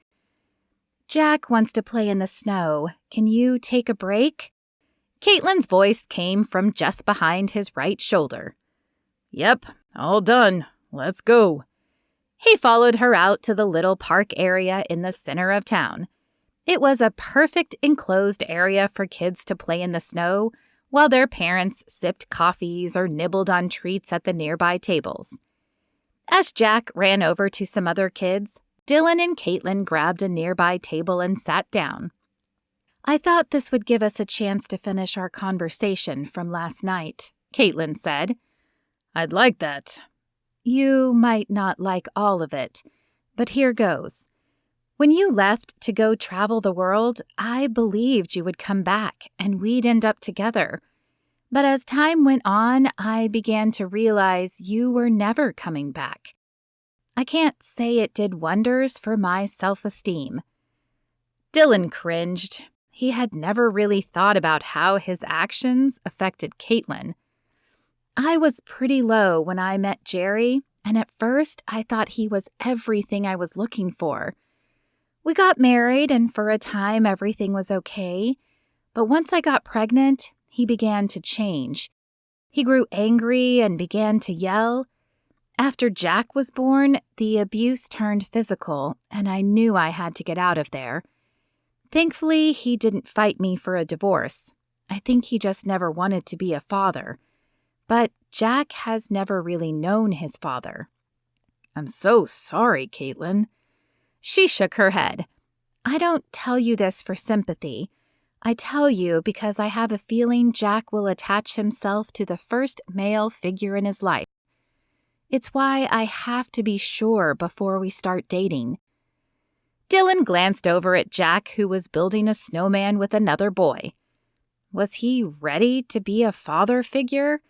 Jack wants to play in the snow. Can you take a break? Kaitlyn's voice came from just behind his right shoulder. Yep, all done. Let's go. He followed her out to the little park area in the center of town. It was a perfect enclosed area for kids to play in the snow while their parents sipped coffees or nibbled on treats at the nearby tables. As Jack ran over to some other kids, Dillon and Kaitlyn grabbed a nearby table and sat down. I thought this would give us a chance to finish our conversation from last night, Kaitlyn said. I'd like that. You might not like all of it, but here goes. When you left to go travel the world, I believed you would come back and we'd end up together. But as time went on, I began to realize you were never coming back. I can't say it did wonders for my self-esteem. Dillon cringed. He had never really thought about how his actions affected Kaitlyn. I was pretty low when I met Jerry, and at first I thought he was everything I was looking for. We got married, and for a time everything was okay. But once I got pregnant, he began to change. He grew angry and began to yell. After Jack was born, the abuse turned physical, and I knew I had to get out of there. Thankfully, he didn't fight me for a divorce. I think he just never wanted to be a father. But Jack has never really known his father. I'm so sorry, Kaitlyn. She shook her head. I don't tell you this for sympathy. I tell you because I have a feeling Jack will attach himself to the first male figure in his life. It's why I have to be sure before we start dating. Dillon glanced over at Jack, who was building a snowman with another boy. Was he ready to be a father figure?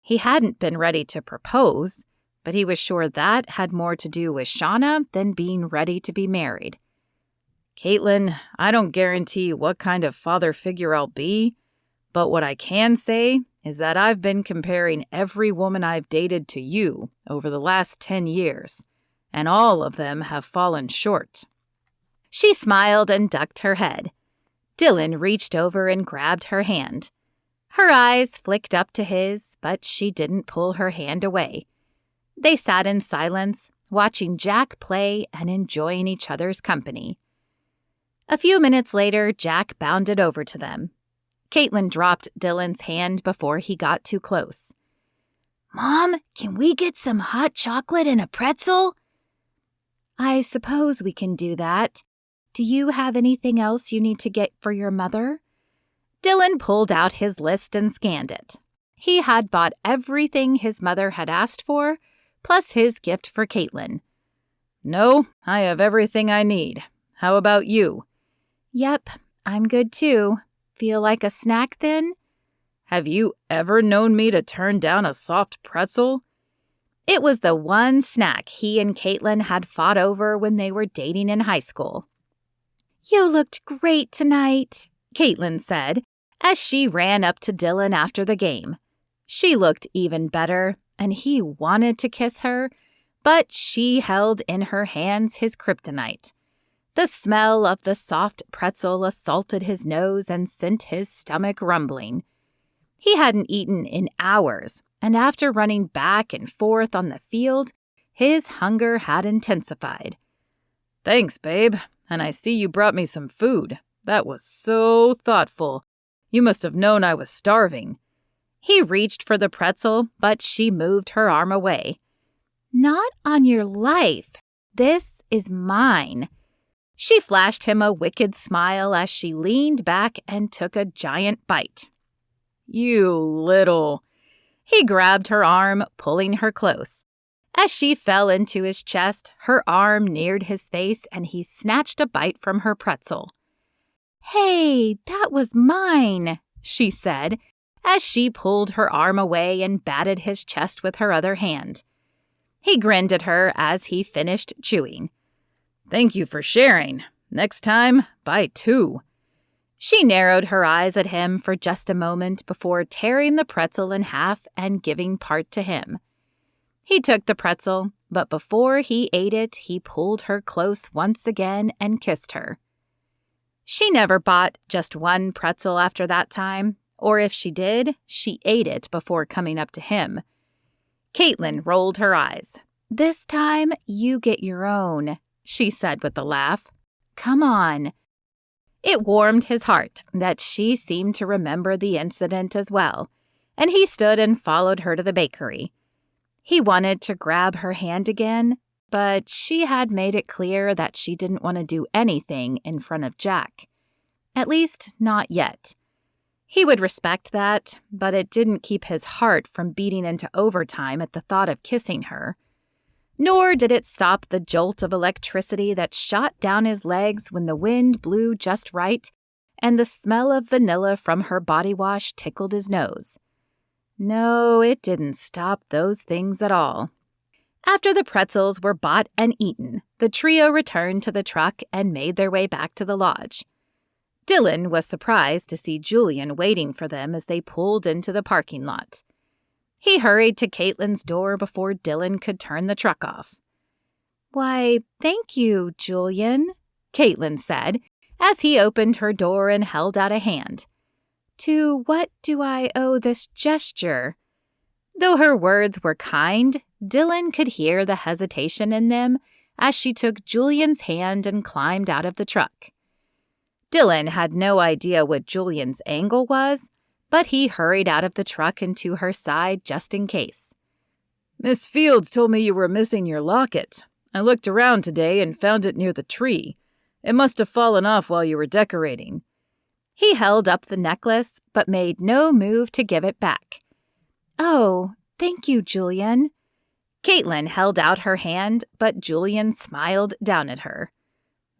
He hadn't been ready to propose, but he was sure that had more to do with Shauna than being ready to be married. Kaitlyn, I don't guarantee what kind of father figure I'll be, but what I can say is that I've been comparing every woman I've dated to you over the last 10 years, and all of them have fallen short. She smiled and ducked her head. Dillon reached over and grabbed her hand. Her eyes flicked up to his, but she didn't pull her hand away. They sat in silence, watching Jack play and enjoying each other's company. A few minutes later, Jack bounded over to them. Kaitlyn dropped Dillon's hand before he got too close. Mom, can we get some hot chocolate and a pretzel? I suppose we can do that. Do you have anything else you need to get for your mother? Dillon pulled out his list and scanned it. He had bought everything his mother had asked for, plus his gift for Kaitlyn. No, I have everything I need. How about you? Yep, I'm good too. Feel like a snack then? Have you ever known me to turn down a soft pretzel? It was the one snack he and Kaitlyn had fought over when they were dating in high school. You looked great tonight, Kaitlyn said, as she ran up to Dillon after the game. She looked even better, and he wanted to kiss her, but she held in her hands his kryptonite. The smell of the soft pretzel assaulted his nose and sent his stomach rumbling. He hadn't eaten in hours, and after running back and forth on the field, his hunger had intensified. Thanks, babe. And I see you brought me some food. That was so thoughtful. You must have known I was starving. He reached for the pretzel, but she moved her arm away. Not on your life. This is mine. She flashed him a wicked smile as she leaned back and took a giant bite. You little... He grabbed her arm, pulling her close. As she fell into his chest, her arm neared his face and he snatched a bite from her pretzel. Hey, that was mine, she said, as she pulled her arm away and batted his chest with her other hand. He grinned at her as he finished chewing. Thank you for sharing. Next time, buy 2. She narrowed her eyes at him for just a moment before tearing the pretzel in half and giving part to him. He took the pretzel, but before he ate it, he pulled her close once again and kissed her. She never bought just one pretzel after that time, or if she did, she ate it before coming up to him. Kaitlyn rolled her eyes. This time, you get your own, she said with a laugh. Come on. It warmed his heart that she seemed to remember the incident as well, and he stood and followed her to the bakery. He wanted to grab her hand again, but she had made it clear that she didn't want to do anything in front of Jack. At least, not yet. He would respect that, but it didn't keep his heart from beating into overtime at the thought of kissing her. Nor did it stop the jolt of electricity that shot down his legs when the wind blew just right and the smell of vanilla from her body wash tickled his nose. No, it didn't stop those things at all. After the pretzels were bought and eaten, the trio returned to the truck and made their way back to the lodge. Dillon was surprised to see Julian waiting for them as they pulled into the parking lot. He hurried to Kaitlyn's door before Dillon could turn the truck off. "Why, thank you, Julian," Kaitlyn said, as he opened her door and held out a hand. "To what do I owe this gesture?" Though her words were kind, Dillon could hear the hesitation in them as she took Julian's hand and climbed out of the truck. Dillon had no idea what Julian's angle was, but he hurried out of the truck and to her side just in case. "Miss Fields told me you were missing your locket. I looked around today and found it near the tree. It must have fallen off while you were decorating." He held up the necklace, but made no move to give it back. "Oh, thank you, Julian." Kaitlyn held out her hand, but Julian smiled down at her.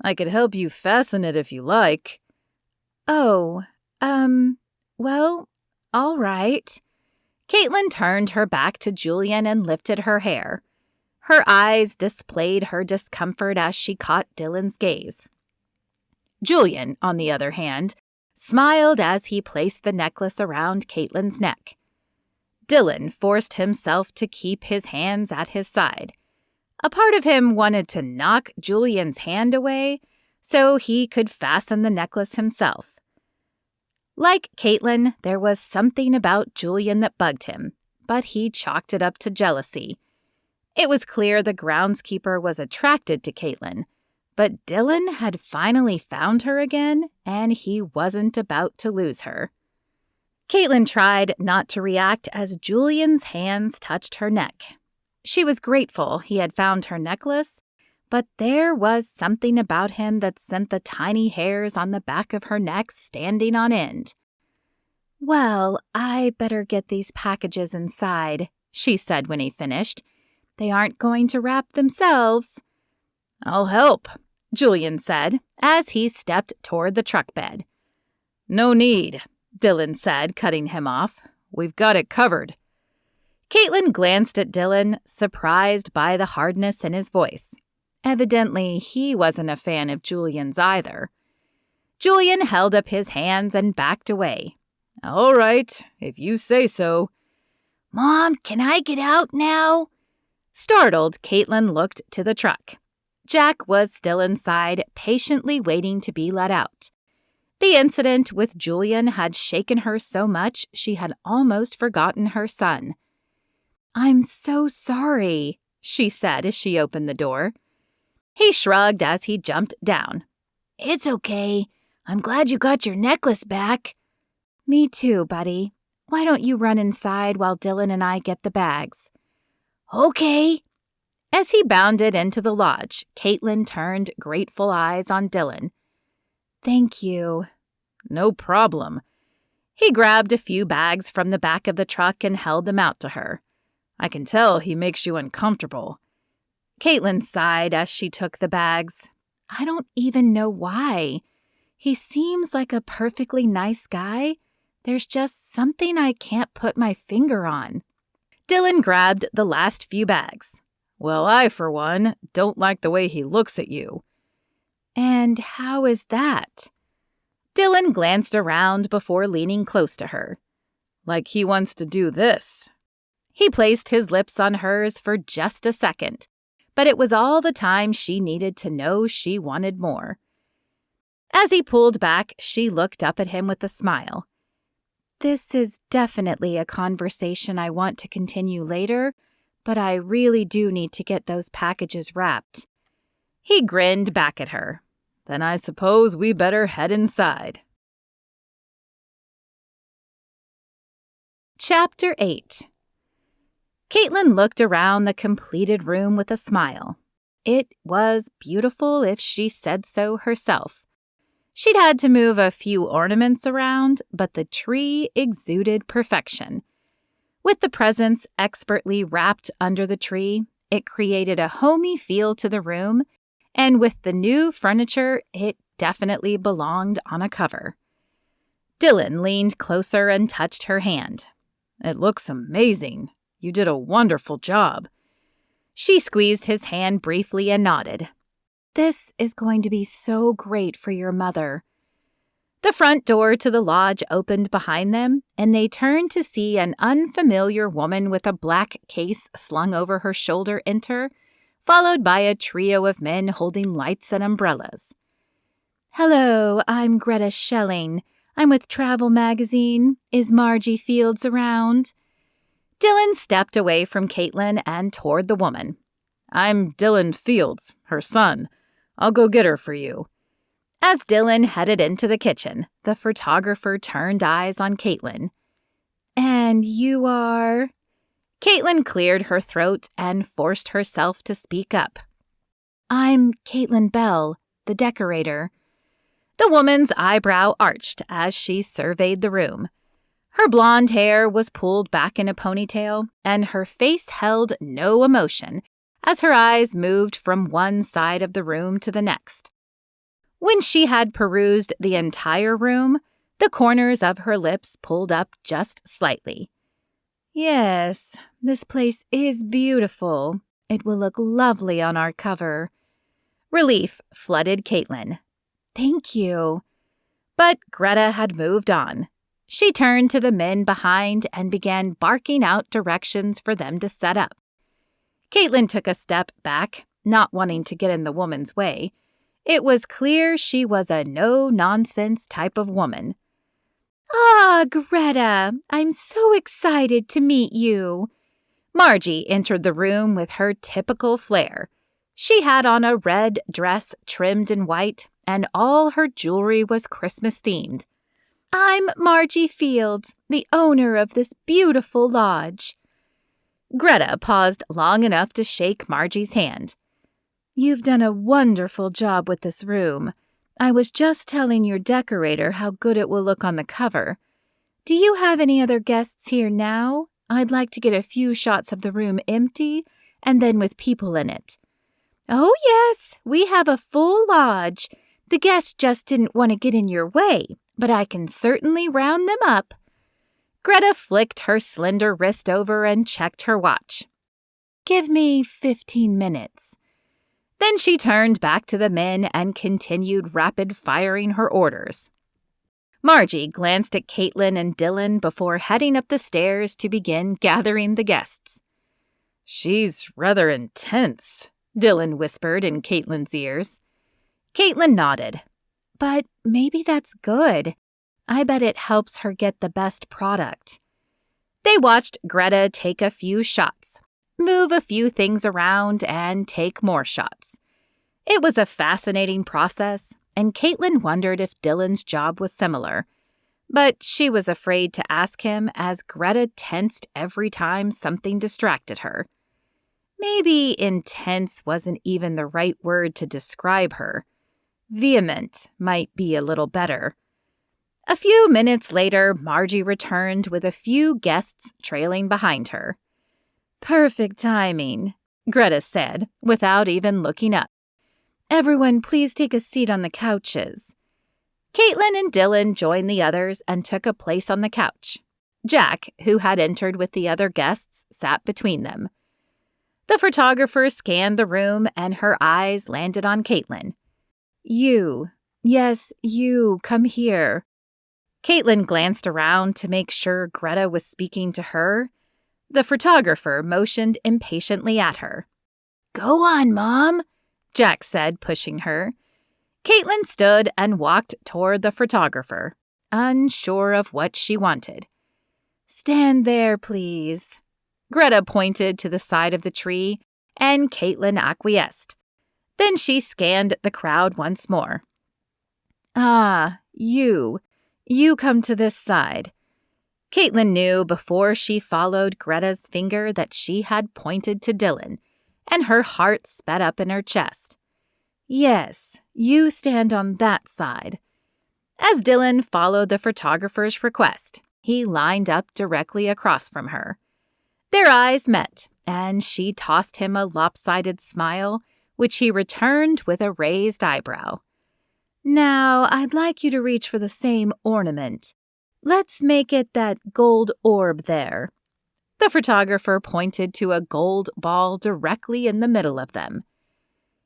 "I could help you fasten it if you like." "Oh, well, all right." Kaitlyn turned her back to Julian and lifted her hair. Her eyes displayed her discomfort as she caught Dillon's gaze. Julian, on the other hand, smiled as he placed the necklace around Kaitlyn's neck. Dillon forced himself to keep his hands at his side. A part of him wanted to knock Julian's hand away so he could fasten the necklace himself. Like Kaitlyn, there was something about Julian that bugged him, but he chalked it up to jealousy. It was clear the groundskeeper was attracted to Kaitlyn, but Dillon had finally found her again, and he wasn't about to lose her. Kaitlyn tried not to react as Julian's hands touched her neck. She was grateful he had found her necklace, but there was something about him that sent the tiny hairs on the back of her neck standing on end. "Well, I better get these packages inside," she said when he finished. "They aren't going to wrap themselves." "I'll help," Julian said as he stepped toward the truck bed. "No need," Dillon said, cutting him off. "We've got it covered." Kaitlyn glanced at Dillon, surprised by the hardness in his voice. Evidently, he wasn't a fan of Julian's either. Julian held up his hands and backed away. "All right, if you say so." "Mom, can I get out now?" Startled, Kaitlyn looked to the truck. Jack was still inside, patiently waiting to be let out. The incident with Julian had shaken her so much she had almost forgotten her son. "I'm so sorry," she said as she opened the door. He shrugged as he jumped down. "It's okay. I'm glad you got your necklace back." "Me too, buddy. Why don't you run inside while Dillon and I get the bags?" "Okay." As he bounded into the lodge, Kaitlyn turned grateful eyes on Dillon. "Thank you." "No problem." He grabbed a few bags from the back of the truck and held them out to her. "I can tell he makes you uncomfortable." Kaitlyn sighed as she took the bags. "I don't even know why. He seems like a perfectly nice guy. There's just something I can't put my finger on." Dillon grabbed the last few bags. "Well, I, for one, don't like the way he looks at you." "And how is that?" Dillon glanced around before leaning close to her. "Like he wants to do this." He placed his lips on hers for just a second, but it was all the time she needed to know she wanted more. As he pulled back, she looked up at him with a smile. "This is definitely a conversation I want to continue later, but I really do need to get those packages wrapped." He grinned back at her. "Then I suppose we better head inside." Chapter 8. Kaitlyn looked around the completed room with a smile. It was beautiful if she said so herself. She'd had to move a few ornaments around, but the tree exuded perfection. With the presents expertly wrapped under the tree, it created a homey feel to the room, and with the new furniture, it definitely belonged on a cover. Dillon leaned closer and touched her hand. "It looks amazing. You did a wonderful job." She squeezed his hand briefly and nodded. "This is going to be so great for your mother." The front door to the lodge opened behind them, and they turned to see an unfamiliar woman with a black case slung over her shoulder enter, followed by a trio of men holding lights and umbrellas. "Hello, I'm Greta Schelling. I'm with Travel Magazine. Is Margie Fields around?" Dillon stepped away from Kaitlyn and toward the woman. "I'm Dillon Fields, her son. I'll go get her for you." As Dillon headed into the kitchen, the photographer turned eyes on Kaitlyn. "And you are?" Kaitlyn cleared her throat and forced herself to speak up. "I'm Kaitlyn Bell, the decorator." The woman's eyebrow arched as she surveyed the room. Her blonde hair was pulled back in a ponytail, and her face held no emotion as her eyes moved from one side of the room to the next. When she had perused the entire room, the corners of her lips pulled up just slightly. "Yes, this place is beautiful. It will look lovely on our cover." Relief flooded Kaitlyn. "Thank you." But Greta had moved on. She turned to the men behind and began barking out directions for them to set up. Kaitlyn took a step back, not wanting to get in the woman's way. It was clear she was a no-nonsense type of woman. "Ah, Greta, I'm so excited to meet you." Margie entered the room with her typical flair. She had on a red dress trimmed in white, and all her jewelry was Christmas-themed. "I'm Margie Fields, the owner of this beautiful lodge." Greta paused long enough to shake Margie's hand. "You've done a wonderful job with this room. I was just telling your decorator how good it will look on the cover. Do you have any other guests here now? I'd like to get a few shots of the room empty and then with people in it." "Oh, yes, we have a full lodge. The guests just didn't want to get in your way, but I can certainly round them up." Greta flicked her slender wrist over and checked her watch. "Give me 15 minutes. Then she turned back to the men and continued rapid-firing her orders. Margie glanced at Kaitlyn and Dillon before heading up the stairs to begin gathering the guests. "She's rather intense," Dillon whispered in Kaitlyn's ears. Kaitlyn nodded. "But maybe that's good. I bet it helps her get the best product." They watched Greta take a few shots, move a few things around, and take more shots. It was a fascinating process, and Kaitlyn wondered if Dillon's job was similar. But she was afraid to ask him as Greta tensed every time something distracted her. Maybe intense wasn't even the right word to describe her. Vehement might be a little better. A few minutes later, Margie returned with a few guests trailing behind her. "Perfect timing," Greta said, without even looking up. "Everyone, please take a seat on the couches." Kaitlyn and Dillon joined the others and took a place on the couch. Jack, who had entered with the other guests, sat between them. The photographer scanned the room and her eyes landed on Kaitlyn. "You. Yes, you. Come here." Kaitlyn glanced around to make sure Greta was speaking to her. The photographer motioned impatiently at her. "Go on, Mom," Jack said, pushing her. Kaitlyn stood and walked toward the photographer, unsure of what she wanted. "Stand there, please." Greta pointed to the side of the tree, and Kaitlyn acquiesced. Then she scanned the crowd once more. "Ah, you. You come to this side." Kaitlyn knew before she followed Greta's finger that she had pointed to Dillon, and her heart sped up in her chest. "Yes, you stand on that side." As Dillon followed the photographer's request, he lined up directly across from her. Their eyes met, and she tossed him a lopsided smile, which he returned with a raised eyebrow. "Now, I'd like you to reach for the same ornament. Let's make it that gold orb there." The photographer pointed to a gold ball directly in the middle of them.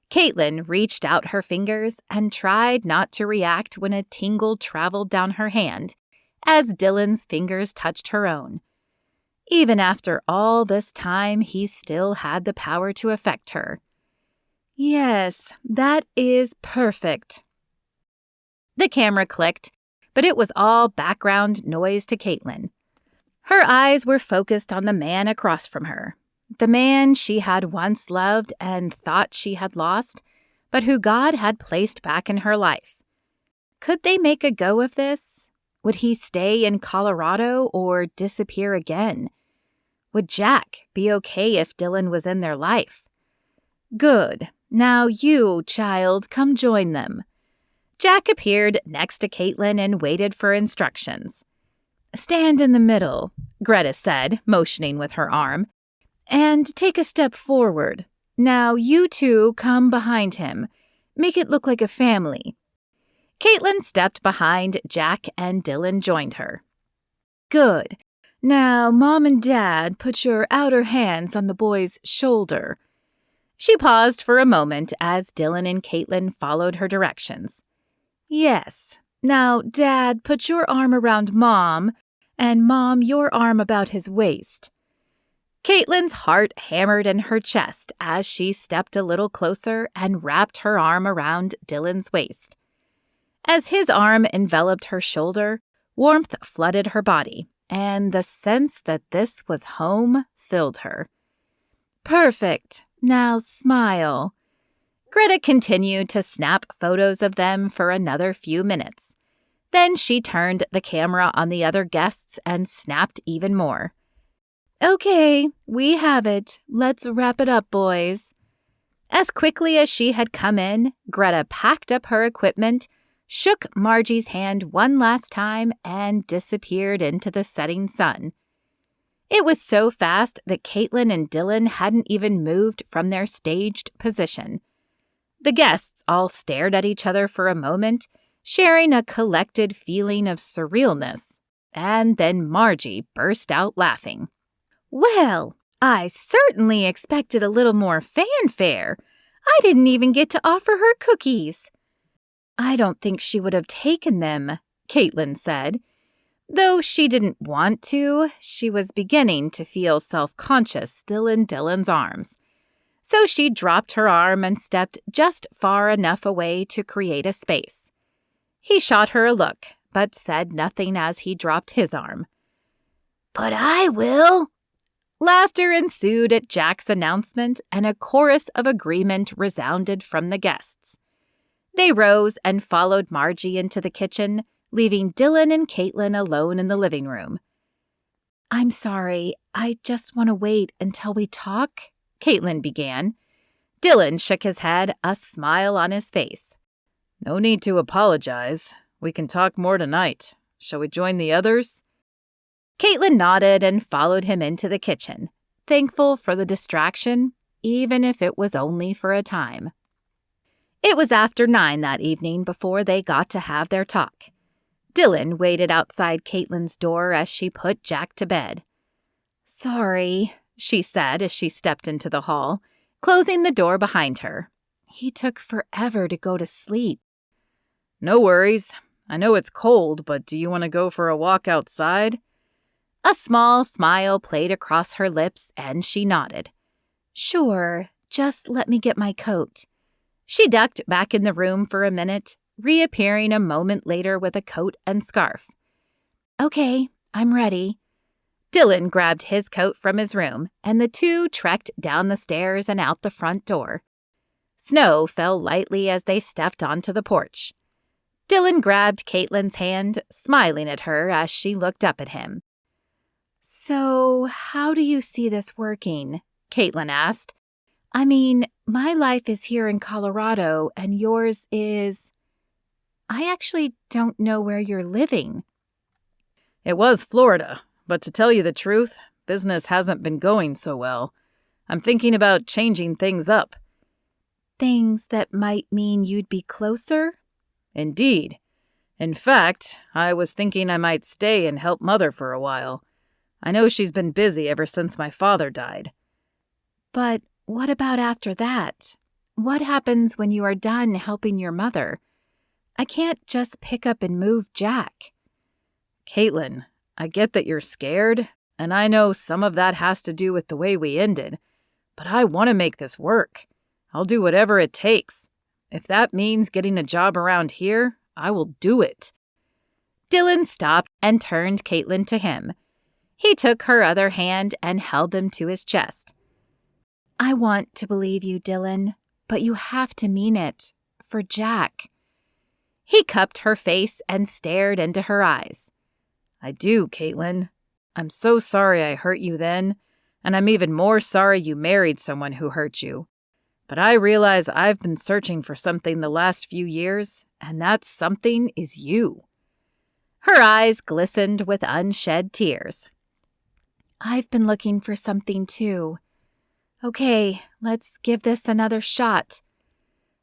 Kaitlyn reached out her fingers and tried not to react when a tingle traveled down her hand as Dillon's fingers touched her own. Even after all this time, he still had the power to affect her. "Yes, that is perfect." The camera clicked, but it was all background noise to Kaitlyn. Her eyes were focused on the man across from her, the man she had once loved and thought she had lost, but who God had placed back in her life. Could they make a go of this? Would he stay in Colorado or disappear again? Would Jack be okay if Dillon was in their life? Good. Now you, child, come join them. Jack appeared next to Kaitlyn and waited for instructions. "Stand in the middle," Greta said, motioning with her arm, "and take a step forward. Now you two come behind him. Make it look like a family." Kaitlyn stepped behind Jack and Dillon joined her. "Good. Now, Mom and Dad, put your outer hands on the boy's shoulder." She paused for a moment as Dillon and Kaitlyn followed her directions. "Yes. Now, Dad, put your arm around Mom, and Mom, your arm about his waist." Kaitlyn's heart hammered in her chest as she stepped a little closer and wrapped her arm around Dillon's waist. As his arm enveloped her shoulder, warmth flooded her body, and the sense that this was home filled her. "Perfect. Now smile." Greta continued to snap photos of them for another few minutes. Then she turned the camera on the other guests and snapped even more. "Okay, we have it. Let's wrap it up, boys." As quickly as she had come in, Greta packed up her equipment, shook Margie's hand one last time, and disappeared into the setting sun. It was so fast that Kaitlyn and Dillon hadn't even moved from their staged position. The guests all stared at each other for a moment, sharing a collected feeling of surrealness, and then Margie burst out laughing. "Well, I certainly expected a little more fanfare. I didn't even get to offer her cookies." "I don't think she would have taken them," Kaitlyn said. Though she didn't want to, she was beginning to feel self-conscious still in Dillon's arms. So she dropped her arm and stepped just far enough away to create a space. He shot her a look, but said nothing as he dropped his arm. "But I will." Laughter ensued at Jack's announcement, and a chorus of agreement resounded from the guests. They rose and followed Margie into the kitchen, leaving Dillon and Kaitlyn alone in the living room. "I'm sorry, I just want to wait until we talk," Kaitlyn began. Dillon shook his head, a smile on his face. "No need to apologize. We can talk more tonight. Shall we join the others?" Kaitlyn nodded and followed him into the kitchen, thankful for the distraction, even if it was only for a time. It was after 9 that evening before they got to have their talk. Dillon waited outside Kaitlyn's door as she put Jack to bed. "Sorry," she said as she stepped into the hall, closing the door behind her. "He took forever to go to sleep." "No worries. I know it's cold, but do you want to go for a walk outside?" A small smile played across her lips, and she nodded. "Sure, just let me get my coat." She ducked back in the room for a minute, reappearing a moment later with a coat and scarf. "Okay, I'm ready." Dillon grabbed his coat from his room, and the two trekked down the stairs and out the front door. Snow fell lightly as they stepped onto the porch. Dillon grabbed Kaitlyn's hand, smiling at her as she looked up at him. "So, how do you see this working?" Kaitlyn asked. "I mean, my life is here in Colorado, and yours is—" I actually don't know where you're living. It was Florida, but to tell you the truth, business hasn't been going so well. I'm thinking about changing things up. Things that might mean you'd be closer? Indeed. In fact, I was thinking I might stay and help Mother for a while. I know she's been busy ever since my father died. But what about after that? What happens when you are done helping your mother? I can't just pick up and move Jack. Kaitlyn, I get that you're scared, and I know some of that has to do with the way we ended, but I want to make this work. I'll do whatever it takes. If that means getting a job around here, I will do it. Dillon stopped and turned Kaitlyn to him. He took her other hand and held them to his chest. I want to believe you, Dillon, but you have to mean it. For Jack. He cupped her face and stared into her eyes. I do, Kaitlyn. I'm so sorry I hurt you then, and I'm even more sorry you married someone who hurt you. But I realize I've been searching for something the last few years, and that something is you. Her eyes glistened with unshed tears. I've been looking for something too. Okay, let's give this another shot.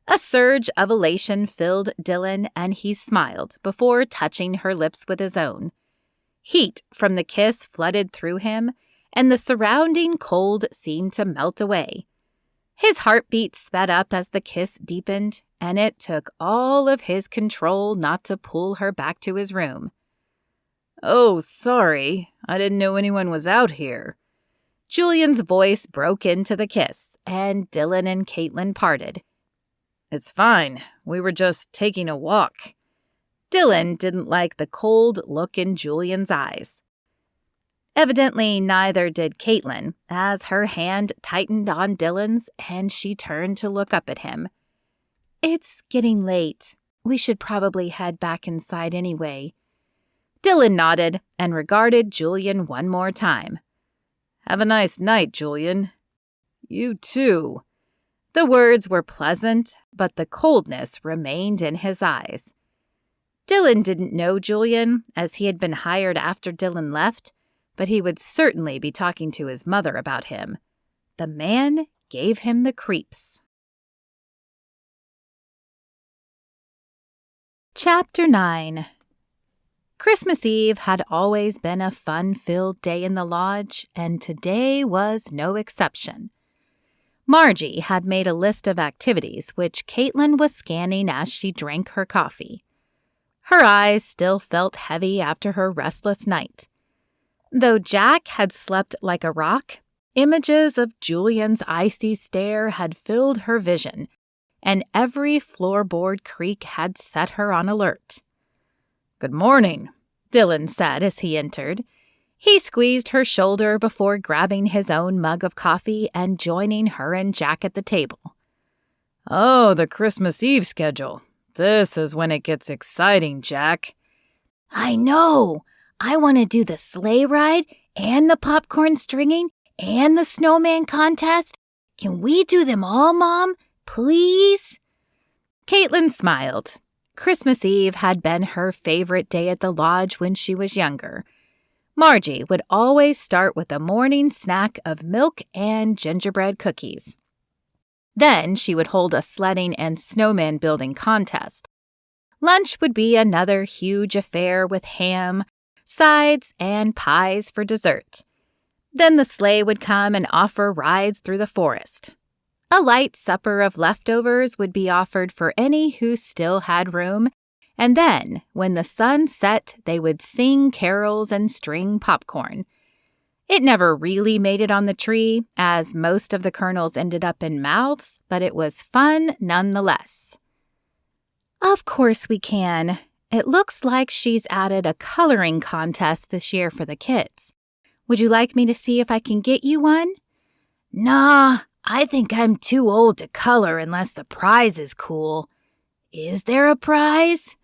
A surge of elation filled Dillon, and he smiled before touching her lips with his own. Heat from the kiss flooded through him, and the surrounding cold seemed to melt away. His heartbeat sped up as the kiss deepened, and it took all of his control not to pull her back to his room. Oh, sorry. I didn't know anyone was out here. Julian's voice broke into the kiss, and Dillon and Kaitlyn parted. It's fine. We were just taking a walk. Dillon didn't like the cold look in Julian's eyes. Evidently, neither did Kaitlyn, as her hand tightened on Dillon's and she turned to look up at him. It's getting late. We should probably head back inside anyway. Dillon nodded and regarded Julian one more time. Have a nice night, Julian. You too. The words were pleasant, but the coldness remained in his eyes. Dillon didn't know Julian, as he had been hired after Dillon left, but he would certainly be talking to his mother about him. The man gave him the creeps. Chapter 9. Christmas Eve had always been a fun-filled day in the lodge, and today was no exception. Margie had made a list of activities which Kaitlyn was scanning as she drank her coffee. Her eyes still felt heavy after her restless night. Though Jack had slept like a rock, images of Julian's icy stare had filled her vision, and every floorboard creak had set her on alert. Good morning, Dillon said as he entered. He squeezed her shoulder before grabbing his own mug of coffee and joining her and Jack at the table. Oh, the Christmas Eve schedule. This is when it gets exciting, Jack. I know. I want to do the sleigh ride and the popcorn stringing and the snowman contest. Can we do them all, Mom? Please? Kaitlyn smiled. Christmas Eve had been her favorite day at the lodge when she was younger. Margie would always start with a morning snack of milk and gingerbread cookies. Then she would hold a sledding and snowman building contest. Lunch would be another huge affair with ham, sides, and pies for dessert. Then the sleigh would come and offer rides through the forest. A light supper of leftovers would be offered for any who still had room, and then, when the sun set, they would sing carols and string popcorn. It never really made it on the tree, as most of the kernels ended up in mouths, but it was fun nonetheless. Of course we can. It looks like she's added a coloring contest this year for the kids. Would you like me to see if I can get you one? Nah, I think I'm too old to color unless the prize is cool. Is there a prize?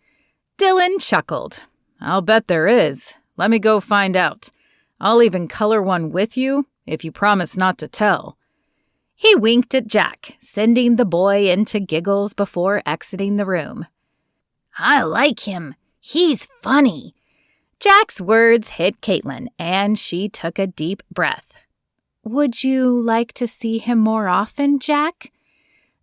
Dillon chuckled. I'll bet there is. Let me go find out. I'll even color one with you if you promise not to tell. He winked at Jack, sending the boy into giggles before exiting the room. I like him. He's funny. Jack's words hit Kaitlyn, and she took a deep breath. Would you like to see him more often, Jack?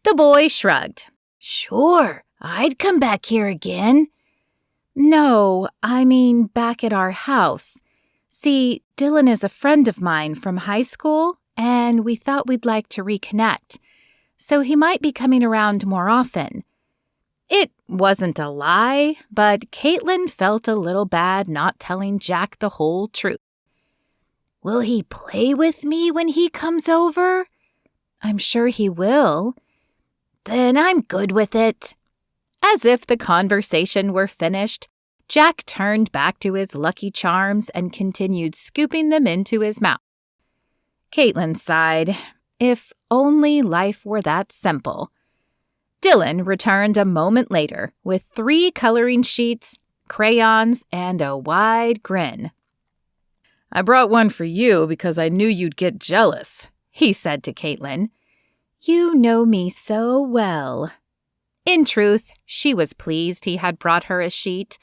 The boy shrugged. Sure, I'd come back here again. No, I mean back at our house. See, Dillon is a friend of mine from high school, and we thought we'd like to reconnect. So he might be coming around more often. It wasn't a lie, but Kaitlyn felt a little bad not telling Jack the whole truth. Will he play with me when he comes over? I'm sure he will. Then I'm good with it. As if the conversation were finished, Jack turned back to his Lucky Charms and continued scooping them into his mouth. Kaitlyn sighed. If only life were that simple. Dillon returned a moment later with 3 coloring sheets, crayons, and a wide grin. I brought one for you because I knew you'd get jealous, he said to Kaitlyn. You know me so well. In truth, she was pleased he had brought her a sheet.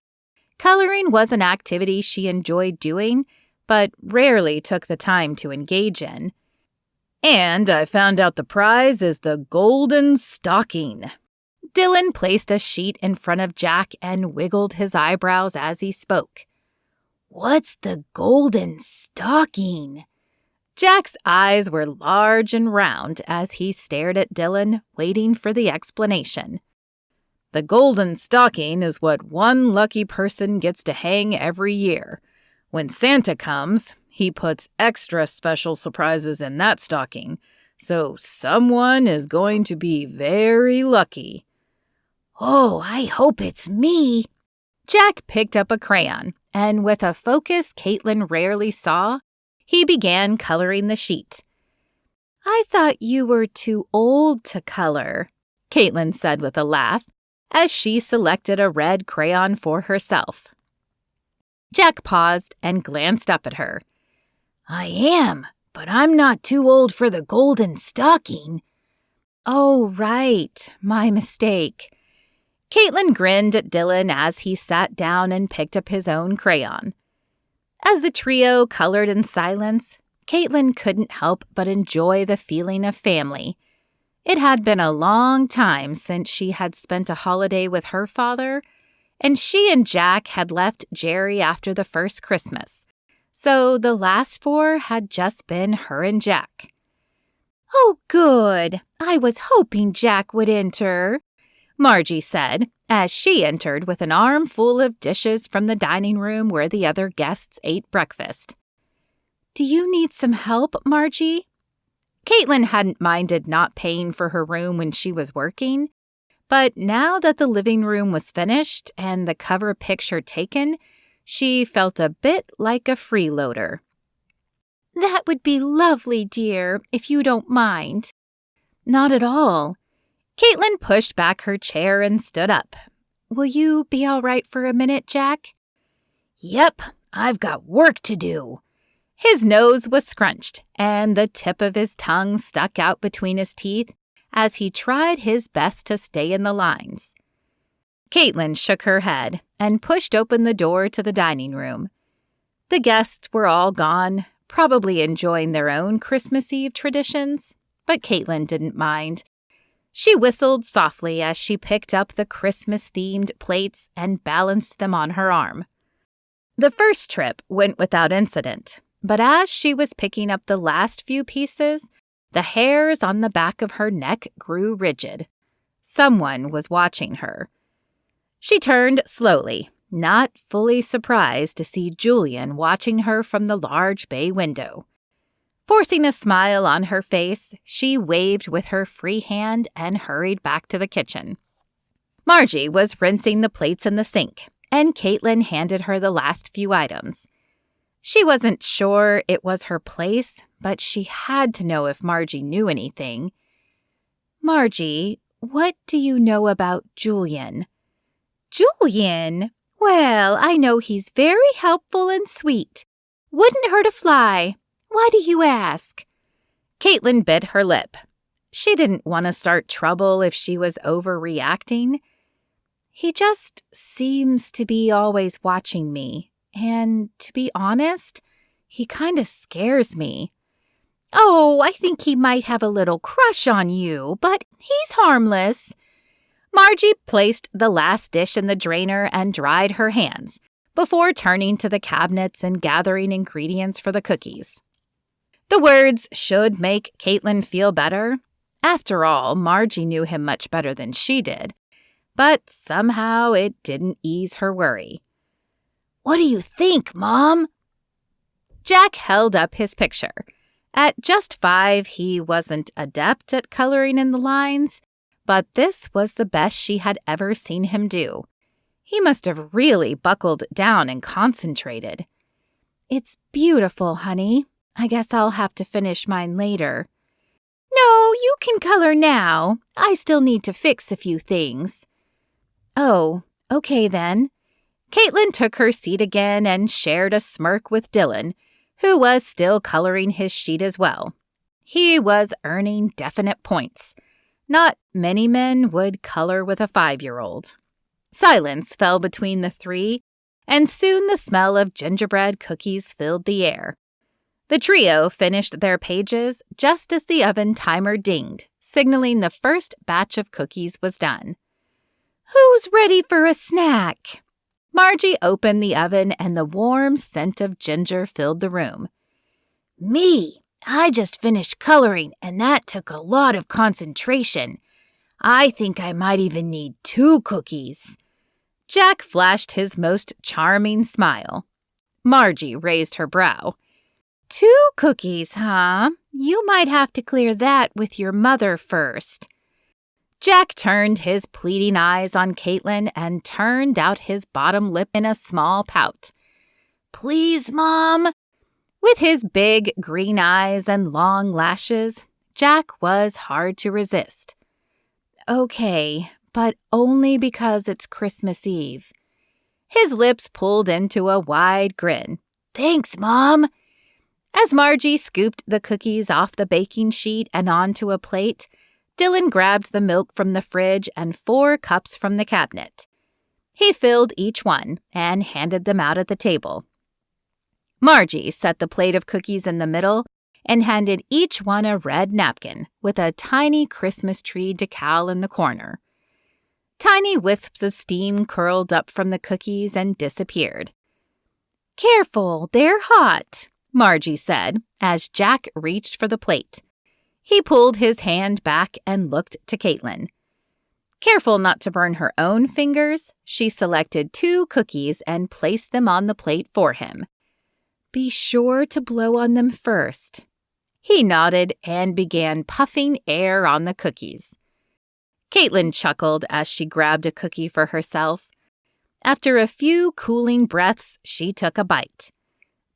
Coloring was an activity she enjoyed doing, but rarely took the time to engage in. And I found out the prize is the golden stocking. Dillon placed a sheet in front of Jack and wiggled his eyebrows as he spoke. What's the golden stocking? Jack's eyes were large and round as he stared at Dillon, waiting for the explanation. The golden stocking is what one lucky person gets to hang every year. When Santa comes, he puts extra special surprises in that stocking, so someone is going to be very lucky. Oh, I hope it's me. Jack picked up a crayon, and with a focus Kaitlyn rarely saw, he began coloring the sheet. I thought you were too old to color, Kaitlyn said with a laugh, as she selected a red crayon for herself. Jack paused and glanced up at her. I am, but I'm not too old for the golden stocking. Oh, right. My mistake. Kaitlyn grinned at Dillon as he sat down and picked up his own crayon. As the trio colored in silence, Kaitlyn couldn't help but enjoy the feeling of family. It had been a long time since she had spent a holiday with her father, and she and Jack had left Jerry after the first Christmas. So the last 4 had just been her and Jack. Oh, good. I was hoping Jack would enter, Margie said, as she entered with an armful of dishes from the dining room where the other guests ate breakfast. Do you need some help, Margie? Kaitlyn hadn't minded not paying for her room when she was working, but now that the living room was finished and the cover picture taken, she felt a bit like a freeloader. That would be lovely, dear, if you don't mind. Not at all. Kaitlyn pushed back her chair and stood up. Will you be all right for a minute, Jack? Yep, I've got work to do. His nose was scrunched, and the tip of his tongue stuck out between his teeth as he tried his best to stay in the lines. Kaitlyn shook her head and pushed open the door to the dining room. The guests were all gone, probably enjoying their own Christmas Eve traditions, but Kaitlyn didn't mind. She whistled softly as she picked up the Christmas-themed plates and balanced them on her arm. The first trip went without incident, but as she was picking up the last few pieces, the hairs on the back of her neck grew rigid. Someone was watching her. She turned slowly, not fully surprised to see Julian watching her from the large bay window. Forcing a smile on her face, she waved with her free hand and hurried back to the kitchen. Margie was rinsing the plates in the sink, and Kaitlyn handed her the last few items. She wasn't sure it was her place, but she had to know if Margie knew anything. Margie, what do you know about Julian? Julian? Well, I know he's very helpful and sweet. Wouldn't hurt a fly. Why do you ask? Kaitlyn bit her lip. She didn't want to start trouble if she was overreacting. He just seems to be always watching me, and to be honest, he kind of scares me. Oh, I think he might have a little crush on you, but he's harmless. Margie placed the last dish in the drainer and dried her hands before turning to the cabinets and gathering ingredients for the cookies. The words should make Kaitlyn feel better. After all, Margie knew him much better than she did, but somehow it didn't ease her worry. What do you think, Mom? Jack held up his picture. At just 5, he wasn't adept at coloring in the lines, but this was the best she had ever seen him do. He must have really buckled down and concentrated. It's beautiful, honey. I guess I'll have to finish mine later. No, you can color now. I still need to fix a few things. Oh, okay then. Kaitlyn took her seat again and shared a smirk with Dillon, who was still coloring his sheet as well. He was earning definite points. Not many men would color with a 5-year-old. Silence fell between the three, and soon the smell of gingerbread cookies filled the air. The trio finished their pages just as the oven timer dinged, signaling the first batch of cookies was done. Who's ready for a snack? Margie opened the oven and the warm scent of ginger filled the room. Me! I just finished coloring, and that took a lot of concentration. I think I might even need 2 cookies. Jack flashed his most charming smile. Margie raised her brow. 2 cookies, huh? You might have to clear that with your mother first. Jack turned his pleading eyes on Kaitlyn and turned out his bottom lip in a small pout. Please, Mom. With his big green eyes and long lashes, Jack was hard to resist. Okay, but only because it's Christmas Eve. His lips pulled into a wide grin. Thanks, Mom. As Margie scooped the cookies off the baking sheet and onto a plate, Dillon grabbed the milk from the fridge and 4 cups from the cabinet. He filled each one and handed them out at the table. Margie set the plate of cookies in the middle and handed each one a red napkin with a tiny Christmas tree decal in the corner. Tiny wisps of steam curled up from the cookies and disappeared. Careful, they're hot, Margie said as Jack reached for the plate. He pulled his hand back and looked to Kaitlyn. Careful not to burn her own fingers, she selected 2 cookies and placed them on the plate for him. Be sure to blow on them first. He nodded and began puffing air on the cookies. Kaitlyn chuckled as she grabbed a cookie for herself. After a few cooling breaths, she took a bite.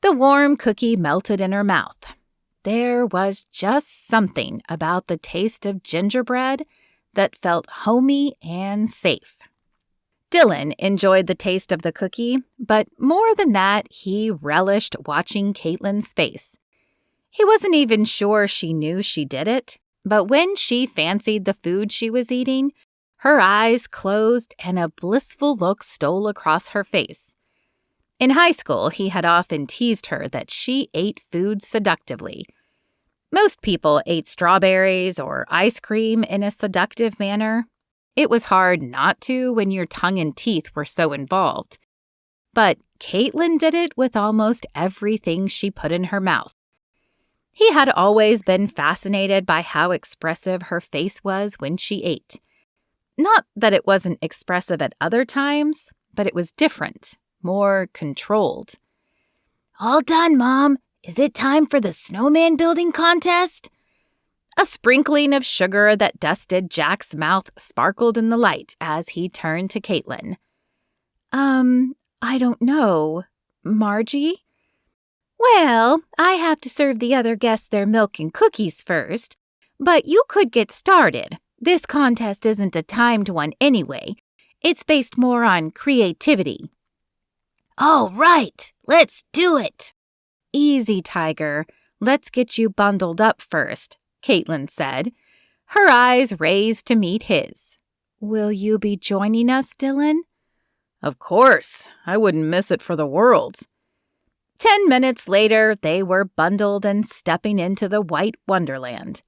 The warm cookie melted in her mouth. There was just something about the taste of gingerbread that felt homey and safe. Dillon enjoyed the taste of the cookie, but more than that, he relished watching Kaitlyn's face. He wasn't even sure she knew she did it, but when she fancied the food she was eating, her eyes closed and a blissful look stole across her face. In high school, he had often teased her that she ate food seductively. Most people ate strawberries or ice cream in a seductive manner. It was hard not to when your tongue and teeth were so involved. But Kaitlyn did it with almost everything she put in her mouth. He had always been fascinated by how expressive her face was when she ate. Not that it wasn't expressive at other times, but it was different, more controlled. All done, Mom. Is it time for the snowman building contest? A sprinkling of sugar that dusted Jack's mouth sparkled in the light as he turned to Kaitlyn. I don't know. Margie? Well, I have to serve the other guests their milk and cookies first, but you could get started. This contest isn't a timed one anyway. It's based more on creativity. All right, let's do it. Easy, Tiger. Let's get you bundled up first, Kaitlyn said, her eyes raised to meet his. Will you be joining us, Dillon? Of course. I wouldn't miss it for the world. 10 minutes later, they were bundled and stepping into the white wonderland.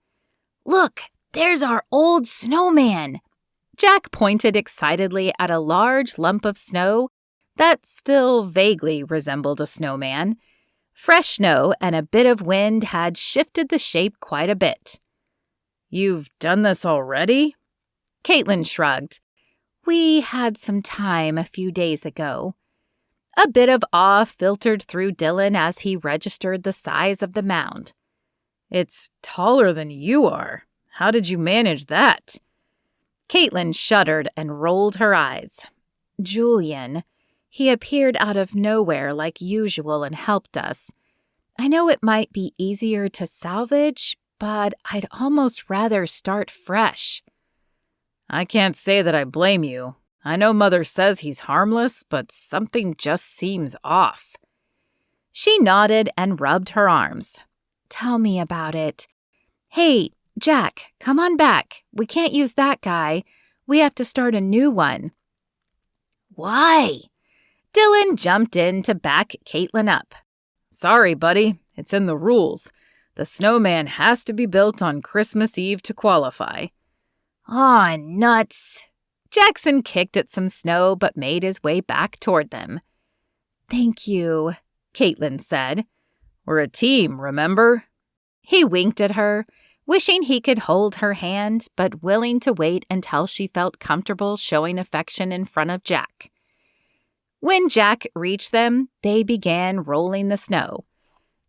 Look, there's our old snowman. Jack pointed excitedly at a large lump of snow that still vaguely resembled a snowman. Fresh snow and a bit of wind had shifted the shape quite a bit. You've done this already? Kaitlyn shrugged. We had some time a few days ago. A bit of awe filtered through Dillon as he registered the size of the mound. It's taller than you are. How did you manage that? Kaitlyn shuddered and rolled her eyes. Julian. He appeared out of nowhere like usual and helped us. I know it might be easier to salvage, but I'd almost rather start fresh. I can't say that I blame you. I know Mother says he's harmless, but something just seems off. She nodded and rubbed her arms. Tell me about it. Hey, Jack, come on back. We can't use that guy. We have to start a new one. Why? Dillon jumped in to back Kaitlyn up. Sorry, buddy. It's in the rules. The snowman has to be built on Christmas Eve to qualify. Aw, nuts. Jackson kicked at some snow but made his way back toward them. Thank you, Kaitlyn said. We're a team, remember? He winked at her, wishing he could hold her hand, but willing to wait until she felt comfortable showing affection in front of Jack. When Jack reached them, they began rolling the snow.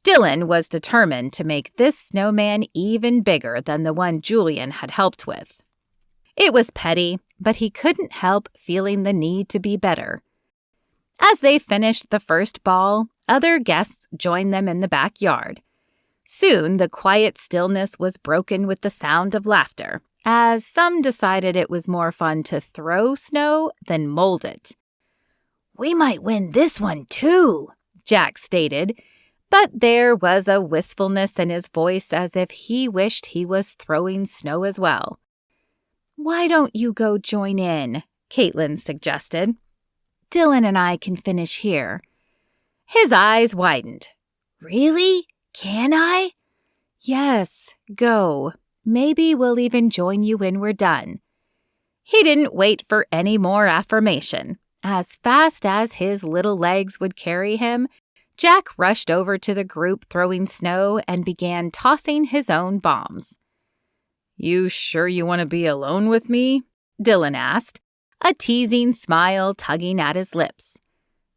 Dillon was determined to make this snowman even bigger than the one Julian had helped with. It was petty, but he couldn't help feeling the need to be better. As they finished the first ball, other guests joined them in the backyard. Soon, the quiet stillness was broken with the sound of laughter, as some decided it was more fun to throw snow than mold it. We might win this one, too, Jack stated, but there was a wistfulness in his voice as if he wished he was throwing snow as well. Why don't you go join in? Kaitlyn suggested. Dillon and I can finish here. His eyes widened. Really? Can I? Yes, go. Maybe we'll even join you when we're done. He didn't wait for any more affirmation. As fast as his little legs would carry him, Jack rushed over to the group throwing snow and began tossing his own bombs. You sure you want to be alone with me? Dillon asked, a teasing smile tugging at his lips.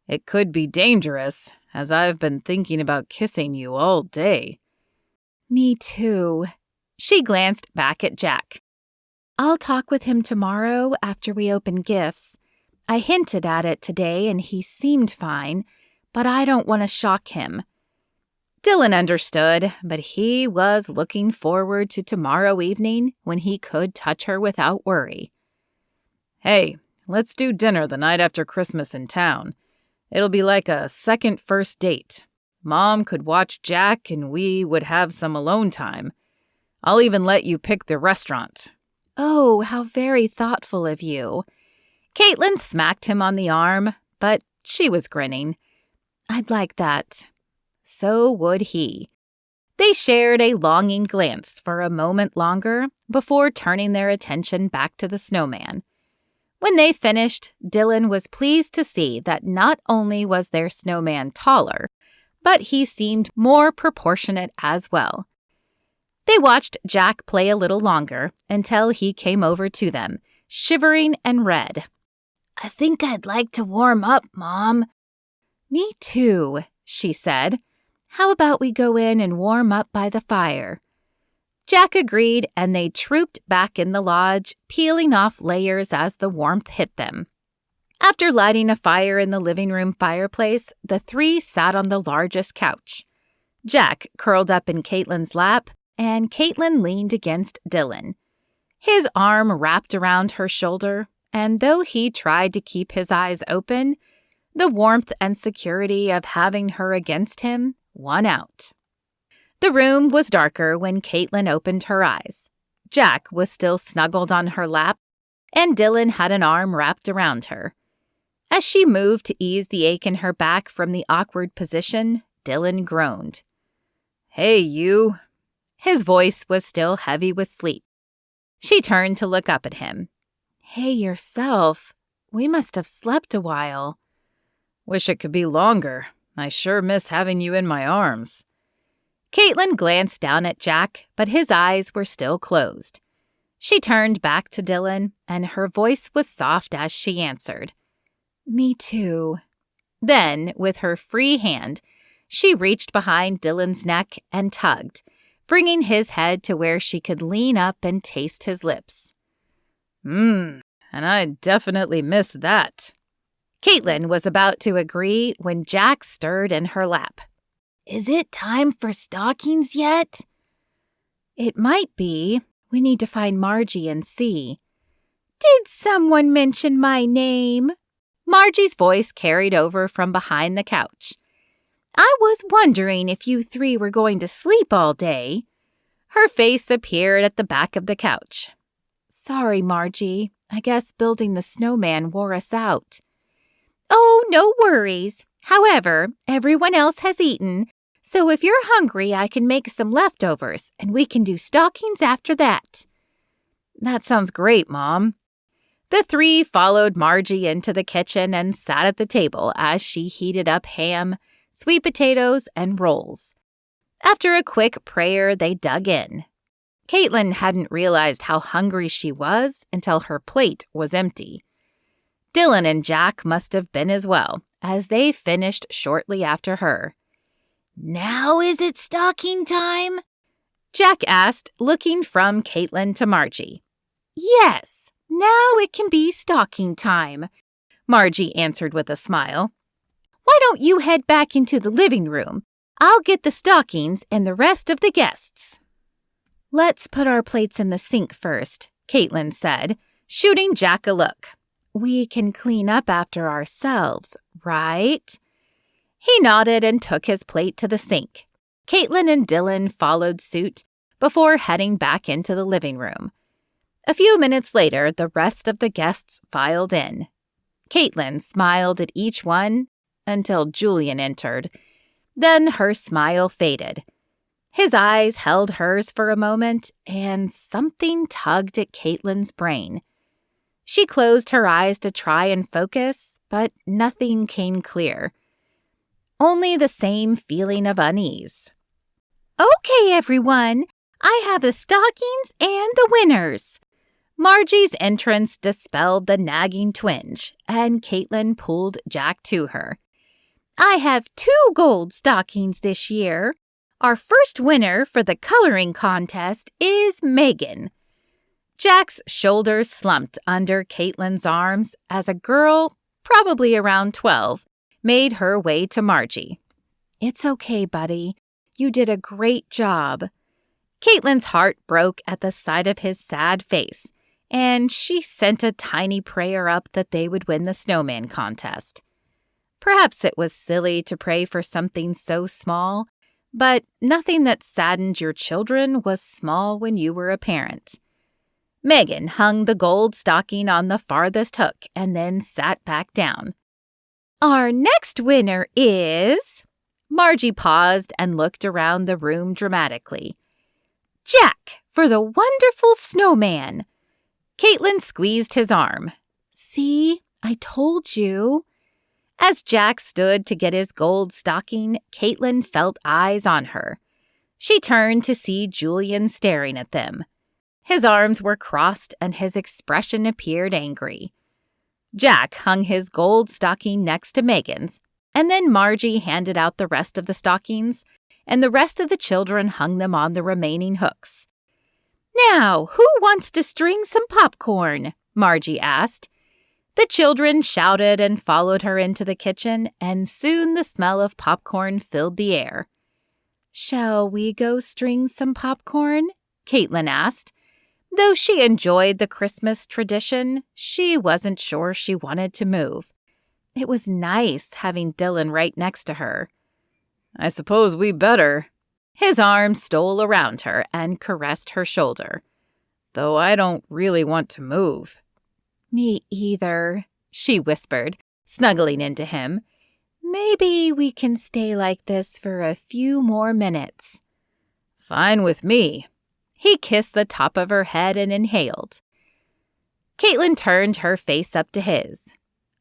It could be dangerous, as I've been thinking about kissing you all day. Me too. She glanced back at Jack. I'll talk with him tomorrow after we open gifts. I hinted at it today and he seemed fine, but I don't want to shock him. Dillon understood, but he was looking forward to tomorrow evening when he could touch her without worry. Hey, let's do dinner the night after Christmas in town. It'll be like a second first date. Mom could watch Jack and we would have some alone time. I'll even let you pick the restaurant. Oh, how very thoughtful of you. Kaitlyn smacked him on the arm, but she was grinning. I'd like that. So would he. They shared a longing glance for a moment longer before turning their attention back to the snowman. When they finished, Dillon was pleased to see that not only was their snowman taller, but he seemed more proportionate as well. They watched Jack play a little longer until he came over to them, shivering and red. I think I'd like to warm up, Mom. Me too, she said. How about we go in and warm up by the fire? Jack agreed, and they trooped back in the lodge, peeling off layers as the warmth hit them. After lighting a fire in the living room fireplace, the three sat on the largest couch. Jack curled up in Kaitlyn's lap, and Kaitlyn leaned against Dillon. His arm wrapped around her shoulder, and though he tried to keep his eyes open, the warmth and security of having her against him won out. The room was darker when Kaitlyn opened her eyes. Jack was still snuggled on her lap, and Dillon had an arm wrapped around her. As she moved to ease the ache in her back from the awkward position, Dillon groaned. "Hey, you." His voice was still heavy with sleep. She turned to look up at him. "Hey, yourself. We must have slept a while." "Wish it could be longer. I sure miss having you in my arms." Kaitlyn glanced down at Jack, but his eyes were still closed. She turned back to Dillon, and her voice was soft as she answered. "Me too." Then, with her free hand, she reached behind Dillon's neck and tugged, bringing his head to where she could lean up and taste his lips. And I definitely miss that." Kaitlyn was about to agree when Jack stirred in her lap. Is it time for stockings yet? "It might be. We need to find Margie and see." "Did someone mention my name?" Margie's voice carried over from behind the couch. "I was wondering if you three were going to sleep all day." Her face appeared at the back of the couch. "Sorry, Margie. I guess building the snowman wore us out." "Oh, no worries. However, everyone else has eaten, so if you're hungry, I can make some leftovers, and we can do stockings after that." "That sounds great, Mom." The three followed Margie into the kitchen and sat at the table as she heated up ham, sweet potatoes, and rolls. After a quick prayer, they dug in. Kaitlyn hadn't realized how hungry she was until her plate was empty. Dillon and Jack must have been as well, as they finished shortly after her. "Now is it stocking time?" Jack asked, looking from Kaitlyn to Margie. "Yes, now it can be stocking time," Margie answered with a smile. "Why don't you head back into the living room? I'll get the stockings and the rest of the guests." "Let's put our plates in the sink first," Kaitlyn said, shooting Jack a look. "We can clean up after ourselves, right?" He nodded and took his plate to the sink. Kaitlyn and Dillon followed suit before heading back into the living room. A few minutes later, the rest of the guests filed in. Kaitlyn smiled at each one until Julian entered. Then her smile faded. His eyes held hers for a moment, and something tugged at Kaitlyn's brain. She closed her eyes to try and focus, but nothing came clear. Only the same feeling of unease. "Okay, everyone, I have the stockings and the winners." Margie's entrance dispelled the nagging twinge, and Kaitlyn pulled Jack to her. "I have 2 gold stockings this year. Our first winner for the coloring contest is Megan." Jack's shoulders slumped under Kaitlyn's arms as a girl, probably around 12, made her way to Margie. "It's okay, buddy. You did a great job." Kaitlyn's heart broke at the sight of his sad face, and she sent a tiny prayer up that they would win the snowman contest. Perhaps it was silly to pray for something so small, but nothing that saddened your children was small when you were a parent. Megan hung the gold stocking on the farthest hook and then sat back down. "Our next winner is..." Margie paused and looked around the room dramatically. "Jack, for the wonderful snowman." Kaitlyn squeezed his arm. "See, I told you." As Jack stood to get his gold stocking, Kaitlyn felt eyes on her. She turned to see Julian staring at them. His arms were crossed and his expression appeared angry. Jack hung his gold stocking next to Megan's, and then Margie handed out the rest of the stockings, and the rest of the children hung them on the remaining hooks. "Now, who wants to string some popcorn?" Margie asked. The children shouted and followed her into the kitchen, and soon the smell of popcorn filled the air. "Shall we go string some popcorn?" Kaitlyn asked. Though she enjoyed the Christmas tradition, she wasn't sure she wanted to move. It was nice having Dillon right next to her. "I suppose we better." His arm stole around her and caressed her shoulder. "Though I don't really want to move." Me either, she whispered, snuggling into him. Maybe we can stay like this for a few more minutes. Fine with me. He kissed the top of her head and inhaled. Kaitlyn turned her face up to his.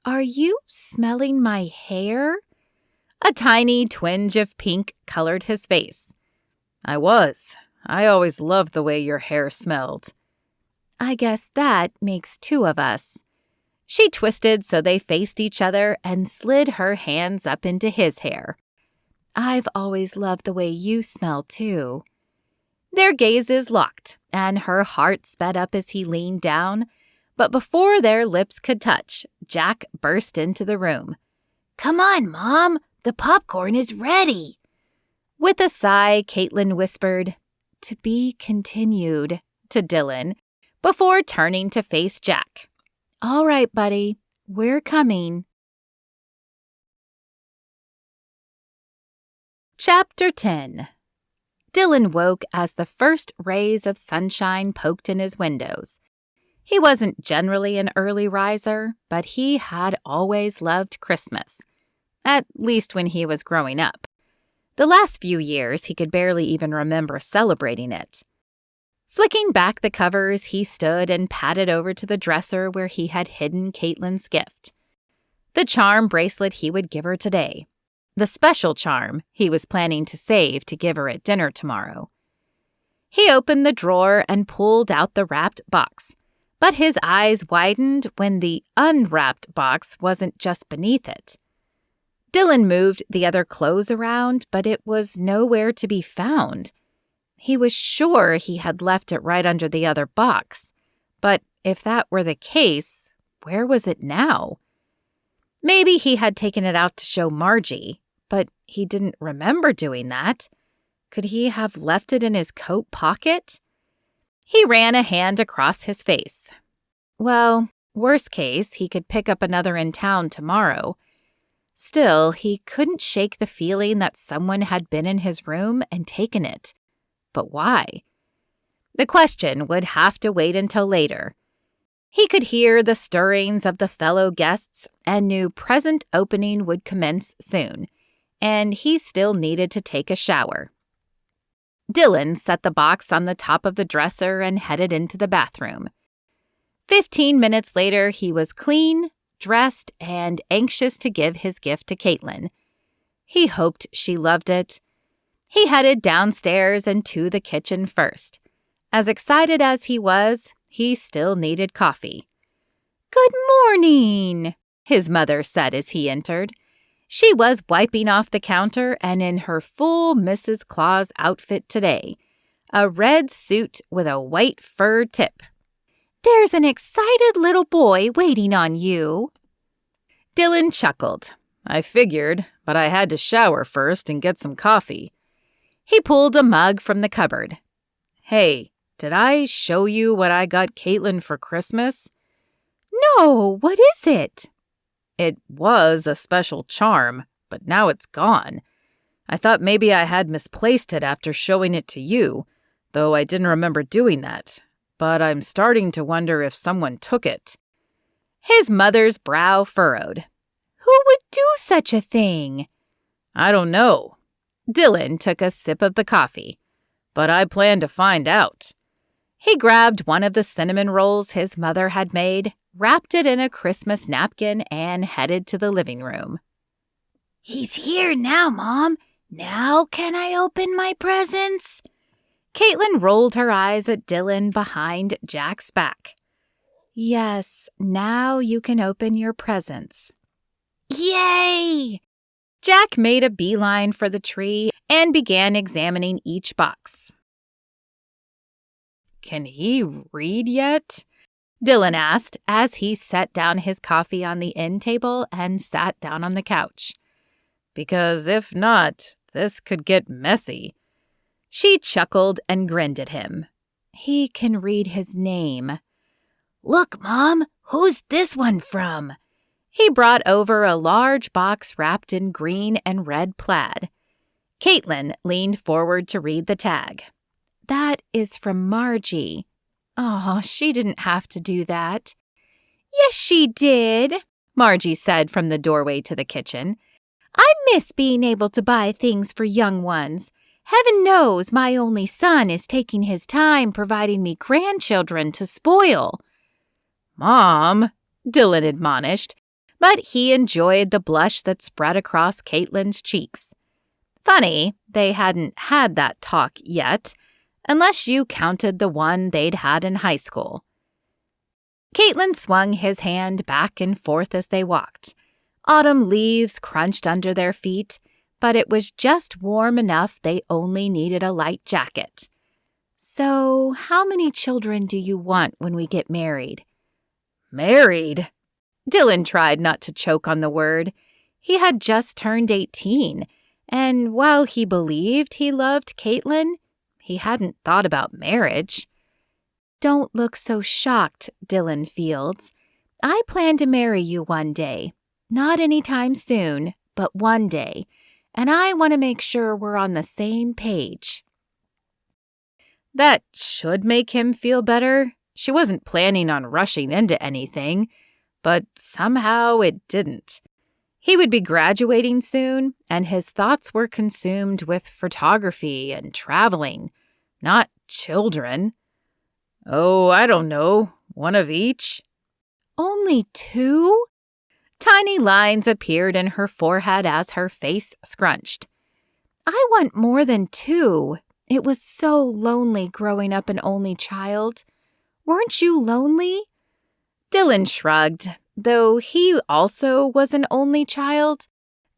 Are you smelling my hair? A tiny twinge of pink colored his face. I always loved the way your hair smelled. I guess that makes two of us. She twisted so they faced each other and slid her hands up into his hair. I've always loved the way you smell, too. Their gazes locked, and her heart sped up as he leaned down. But before their lips could touch, Jack burst into the room. Come on, Mom. The popcorn is ready. With a sigh, Kaitlyn whispered, To be continued, to Dillon, before turning to face Jack. All right, buddy. We're coming. Chapter 10. Dillon woke as the first rays of sunshine poked in his windows. He wasn't generally an early riser, but he had always loved Christmas, at least when he was growing up. The last few years, he could barely even remember celebrating it. Flicking back the covers, he stood and padded over to the dresser where he had hidden Kaitlyn's gift. The charm bracelet he would give her today. The special charm he was planning to save to give her at dinner tomorrow. He opened the drawer and pulled out the wrapped box, but his eyes widened when the unwrapped box wasn't just beneath it. Dillon moved the other clothes around, but it was nowhere to be found. He was sure he had left it right under the other box, but if that were the case, where was it now? Maybe he had taken it out to show Margie, but he didn't remember doing that. Could he have left it in his coat pocket? He ran a hand across his face. Well, worst case, he could pick up another in town tomorrow. Still, he couldn't shake the feeling that someone had been in his room and taken it. But why? The question would have to wait until later. He could hear the stirrings of the fellow guests and knew present opening would commence soon, and he still needed to take a shower. Dillon set the box on the top of the dresser and headed into the bathroom. 15 minutes later, he was clean, dressed, and anxious to give his gift to Kaitlyn. He hoped she loved it. He headed downstairs and to the kitchen first. As excited as he was, he still needed coffee. "Good morning," his mother said as he entered. She was wiping off the counter and in her full Mrs. Claus outfit today, a red suit with a white fur tip. "There's an excited little boy waiting on you." Dillon chuckled. I figured, but I had to shower first and get some coffee. He pulled a mug from the cupboard. Hey, did I show you what I got Kaitlyn for Christmas? No, what is it? It was a special charm, but now it's gone. I thought maybe I had misplaced it after showing it to you, though I didn't remember doing that. But I'm starting to wonder if someone took it. His mother's brow furrowed. Who would do such a thing? I don't know. Dillon took a sip of the coffee. But I plan to find out. He grabbed one of the cinnamon rolls his mother had made, wrapped it in a Christmas napkin, and headed to the living room. He's here now, Mom. Now can I open my presents? Kaitlyn rolled her eyes at Dillon behind Jack's back. Yes, now you can open your presents. Yay! Jack made a beeline for the tree and began examining each box. Can he read yet? Dillon asked as he set down his coffee on the end table and sat down on the couch. Because if not, this could get messy. She chuckled and grinned at him. He can read his name. Look, Mom, who's this one from? He brought over a large box wrapped in green and red plaid. Kaitlyn leaned forward to read the tag. That is from Margie. Oh, she didn't have to do that. Yes, she did, Margie said from the doorway to the kitchen. I miss being able to buy things for young ones. Heaven knows my only son is taking his time providing me grandchildren to spoil. Mom, Dillon admonished, but he enjoyed the blush that spread across Kaitlyn's cheeks. Funny, they hadn't had that talk yet, unless you counted the one they'd had in high school. Kaitlyn swung his hand back and forth as they walked. Autumn leaves crunched under their feet, but it was just warm enough they only needed a light jacket. So, how many children do you want when we get married? married? Dillon tried not to choke on the word. He had just turned 18, and while he believed he loved Kaitlyn, he hadn't thought about marriage. Don't look so shocked, Dillon Fields. I plan to marry you one day. Not anytime soon, but one day. And I want to make sure we're on the same page. That should make him feel better. She wasn't planning on rushing into anything, but somehow it didn't. He would be graduating soon, and his thoughts were consumed with photography and traveling, not children. Oh, I don't know. One of each? Only 2? Tiny lines appeared in her forehead as her face scrunched. I want more than 2. It was so lonely growing up an only child. Weren't you lonely? Dillon shrugged. Though he also was an only child,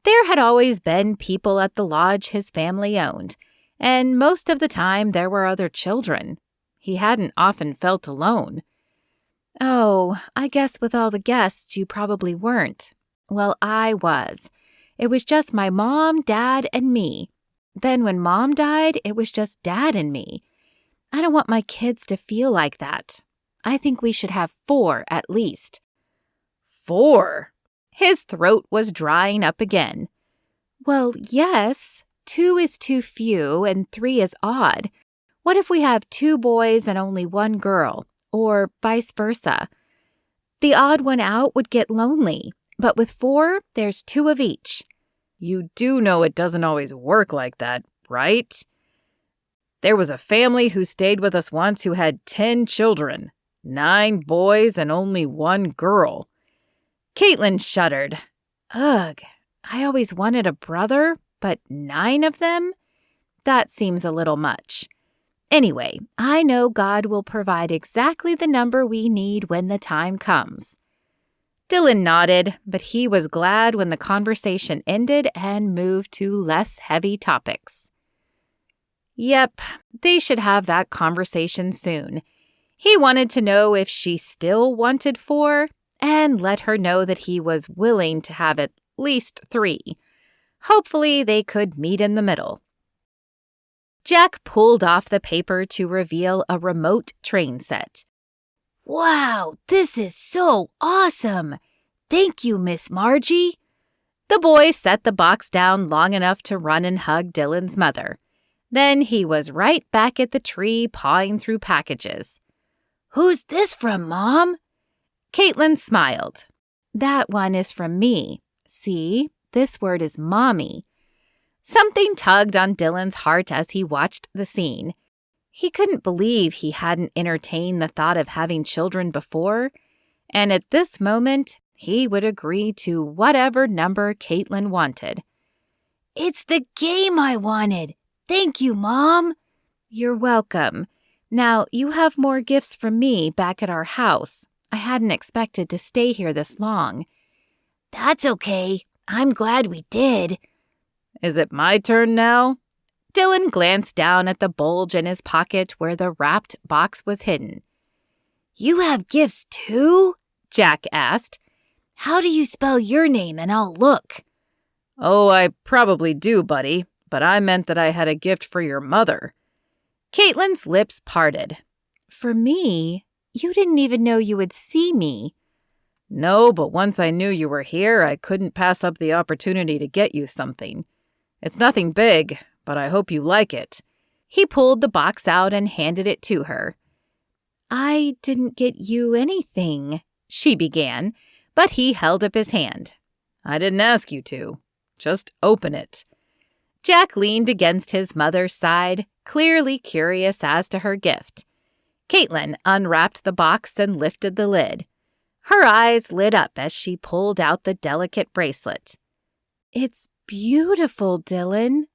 there had always been people at the lodge his family owned, and most of the time there were other children. He hadn't often felt alone. Oh, I guess with all the guests you probably weren't. Well, I was. It was just my mom, dad, and me. Then when Mom died, it was just Dad and me. I don't want my kids to feel like that. I think we should have 4 at least. 4? His throat was drying up again. Well, yes. 2 is too few and 3 is odd. What if we have 2 boys and only 1 girl, or vice versa? The odd one out would get lonely, but with 4, there's 2 of each. You do know it doesn't always work like that, right? There was a family who stayed with us once who had 10 children, 9 boys and only 1 girl. Kaitlyn shuddered. Ugh, I always wanted a brother, but 9 of them? That seems a little much. Anyway, I know God will provide exactly the number we need when the time comes. Dillon nodded, but he was glad when the conversation ended and moved to less heavy topics. Yep, they should have that conversation soon. He wanted to know if she still wanted 4, and let her know that he was willing to have at least 3. Hopefully they could meet in the middle. Jack pulled off the paper to reveal a remote train set. Wow, this is so awesome! Thank you, Miss Margie. The boy set the box down long enough to run and hug Dillon's mother. Then he was right back at the tree pawing through packages. Who's this from, Mom? Kaitlyn smiled. That one is from me. See, this word is Mommy. Something tugged on Dillon's heart as he watched the scene. He couldn't believe he hadn't entertained the thought of having children before, and at this moment, he would agree to whatever number Kaitlyn wanted. It's the game I wanted. Thank you, Mom. You're welcome. Now, you have more gifts from me back at our house. I hadn't expected to stay here this long. That's okay. I'm glad we did. Is it my turn now? Dillon glanced down at the bulge in his pocket where the wrapped box was hidden. You have gifts too? Jack asked. How do you spell your name and I'll look? Oh, I probably do, buddy, but I meant that I had a gift for your mother. Kaitlyn's lips parted. For me? You didn't even know you would see me. No, but once I knew you were here, I couldn't pass up the opportunity to get you something. It's nothing big, but I hope you like it. He pulled the box out and handed it to her. I didn't get you anything, she began, but he held up his hand. I didn't ask you to. Just open it. Jack leaned against his mother's side, clearly curious as to her gift. Kaitlyn unwrapped the box and lifted the lid. Her eyes lit up as she pulled out the delicate bracelet. It's beautiful, Dillon.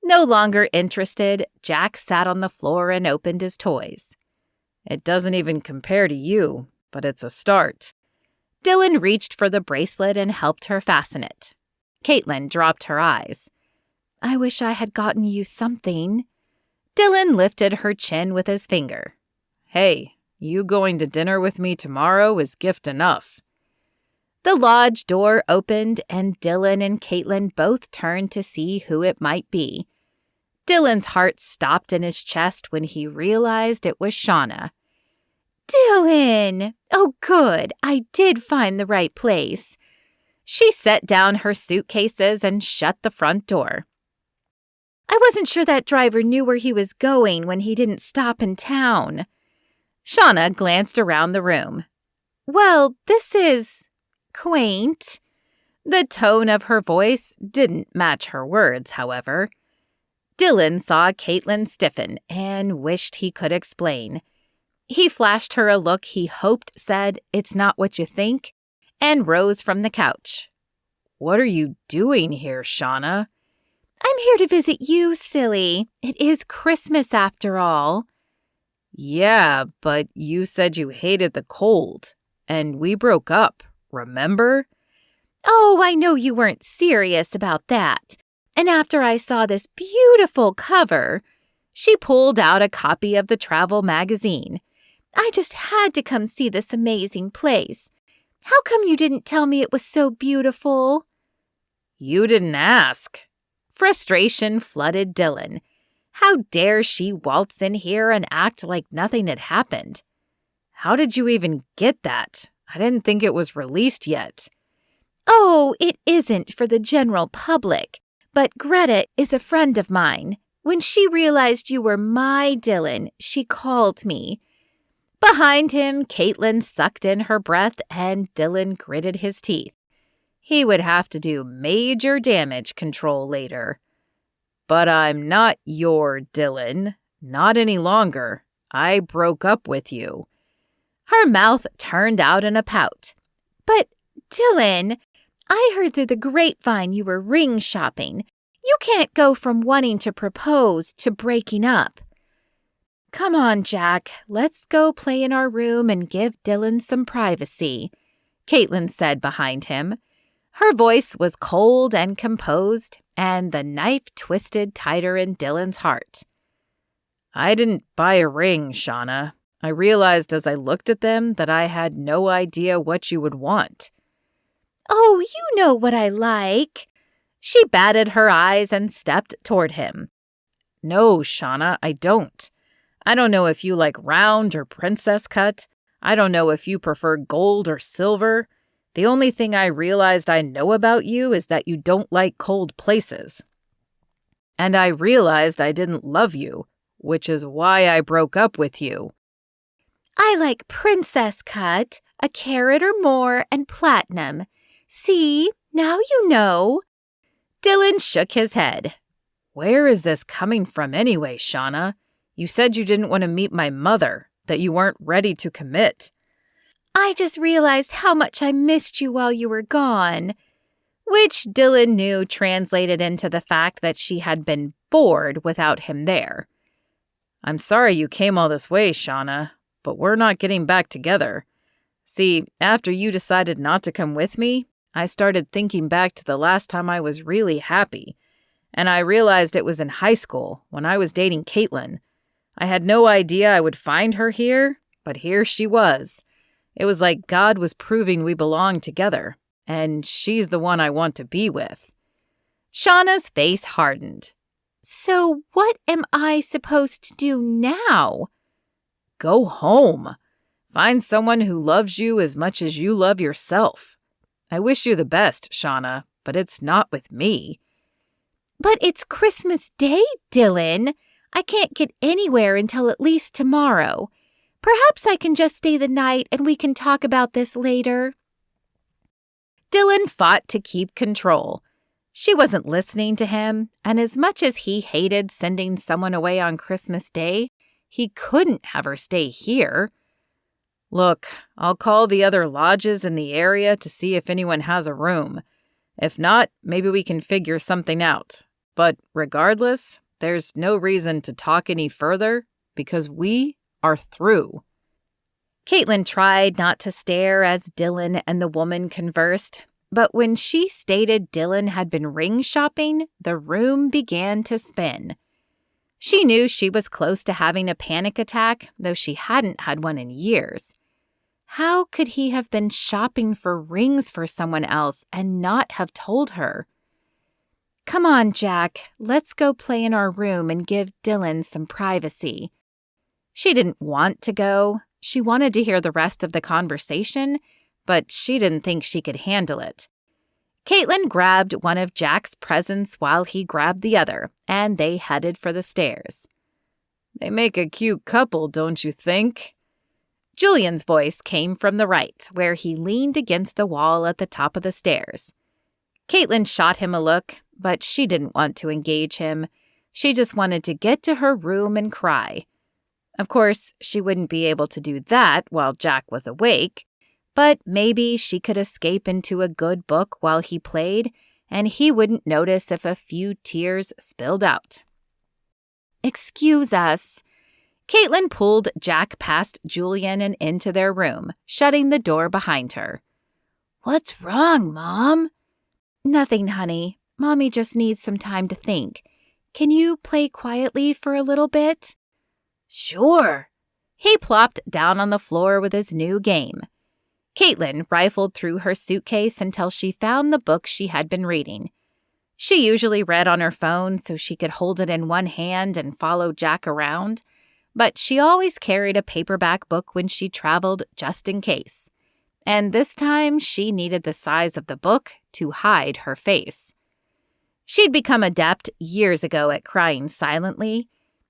No longer interested, Jack sat on the floor and opened his toys. It doesn't even compare to you, but it's a start. Dillon reached for the bracelet and helped her fasten it. Kaitlyn dropped her eyes. I wish I had gotten you something. Dillon lifted her chin with his finger. Hey, you going to dinner with me tomorrow is gift enough. The lodge door opened and Dillon and Kaitlyn both turned to see who it might be. Dillon's heart stopped in his chest when he realized it was Shauna. Dillon! Oh, good. I did find the right place. She set down her suitcases and shut the front door. I wasn't sure that driver knew where he was going when he didn't stop in town. Shauna glanced around the room. Well, this is quaint. The tone of her voice didn't match her words, however. Dillon saw Kaitlyn stiffen and wished he could explain. He flashed her a look he hoped said, "It's not what you think," and rose from the couch. What are you doing here, Shauna? I'm here to visit you, silly. It is Christmas after all. Yeah, but you said you hated the cold, and we broke up, remember? Oh, I know you weren't serious about that. And after I saw this beautiful cover, she pulled out a copy of the travel magazine. I just had to come see this amazing place. How come you didn't tell me it was so beautiful? You didn't ask. Frustration flooded Dillon. How dare she waltz in here and act like nothing had happened? How did you even get that? I didn't think it was released yet. Oh, it isn't for the general public, but Greta is a friend of mine. When she realized you were my Dillon, she called me. Behind him, Kaitlyn sucked in her breath and Dillon gritted his teeth. He would have to do major damage control later. But I'm not your Dillon. Not any longer. I broke up with you. Her mouth turned out in a pout. But, Dillon, I heard through the grapevine you were ring shopping. You can't go from wanting to propose to breaking up. Come on, Jack. Let's go play in our room and give Dillon some privacy, Kaitlyn said behind him. Her voice was cold and composed, and the knife twisted tighter in Dillon's heart. I didn't buy a ring, Shauna. I realized as I looked at them that I had no idea what you would want. Oh, you know what I like. She batted her eyes and stepped toward him. No, Shauna, I don't. I don't know if you like round or princess cut. I don't know if you prefer gold or silver. The only thing I realized I know about you is that you don't like cold places. And I realized I didn't love you, which is why I broke up with you. I like princess cut, a carat or more, and platinum. See, now you know. Dillon shook his head. Where is this coming from anyway, Shauna? You said you didn't want to meet my mother, that you weren't ready to commit. I just realized how much I missed you while you were gone. Which Dillon knew translated into the fact that she had been bored without him there. I'm sorry you came all this way, Shauna, but we're not getting back together. See, after you decided not to come with me, I started thinking back to the last time I was really happy, and I realized it was in high school when I was dating Kaitlyn. I had no idea I would find her here, but here she was. It was like God was proving we belonged together, and she's the one I want to be with. Shauna's face hardened. So what am I supposed to do now? Go home. Find someone who loves you as much as you love yourself. I wish you the best, Shauna, but it's not with me. But it's Christmas Day, Dillon. I can't get anywhere until at least tomorrow. Perhaps I can just stay the night and we can talk about this later. Dillon fought to keep control. She wasn't listening to him, and as much as he hated sending someone away on Christmas Day, he couldn't have her stay here. Look, I'll call the other lodges in the area to see if anyone has a room. If not, maybe we can figure something out. But regardless, there's no reason to talk any further because we are through. Kaitlyn tried not to stare as Dillon and the woman conversed, but when she stated Dillon had been ring shopping, the room began to spin. She knew she was close to having a panic attack, though she hadn't had one in years. How could he have been shopping for rings for someone else and not have told her? Come on, Jack, let's go play in our room and give Dillon some privacy. She didn't want to go. She wanted to hear the rest of the conversation, but she didn't think she could handle it. Kaitlyn grabbed one of Jack's presents while he grabbed the other, and they headed for the stairs. They make a cute couple, don't you think? Julian's voice came from the right, where he leaned against the wall at the top of the stairs. Kaitlyn shot him a look, but she didn't want to engage him. She just wanted to get to her room and cry. Of course, she wouldn't be able to do that while Jack was awake, but maybe she could escape into a good book while he played, and he wouldn't notice if a few tears spilled out. Excuse us. Kaitlyn pulled Jack past Julian and into their room, shutting the door behind her. What's wrong, Mom? Nothing, honey. Mommy just needs some time to think. Can you play quietly for a little bit? Sure. He plopped down on the floor with his new game. Kaitlyn rifled through her suitcase until she found the book she had been reading. She usually read on her phone so she could hold it in one hand and follow Jack around, but she always carried a paperback book when she traveled just in case. And this time she needed the size of the book to hide her face. She'd become adept years ago at crying silently.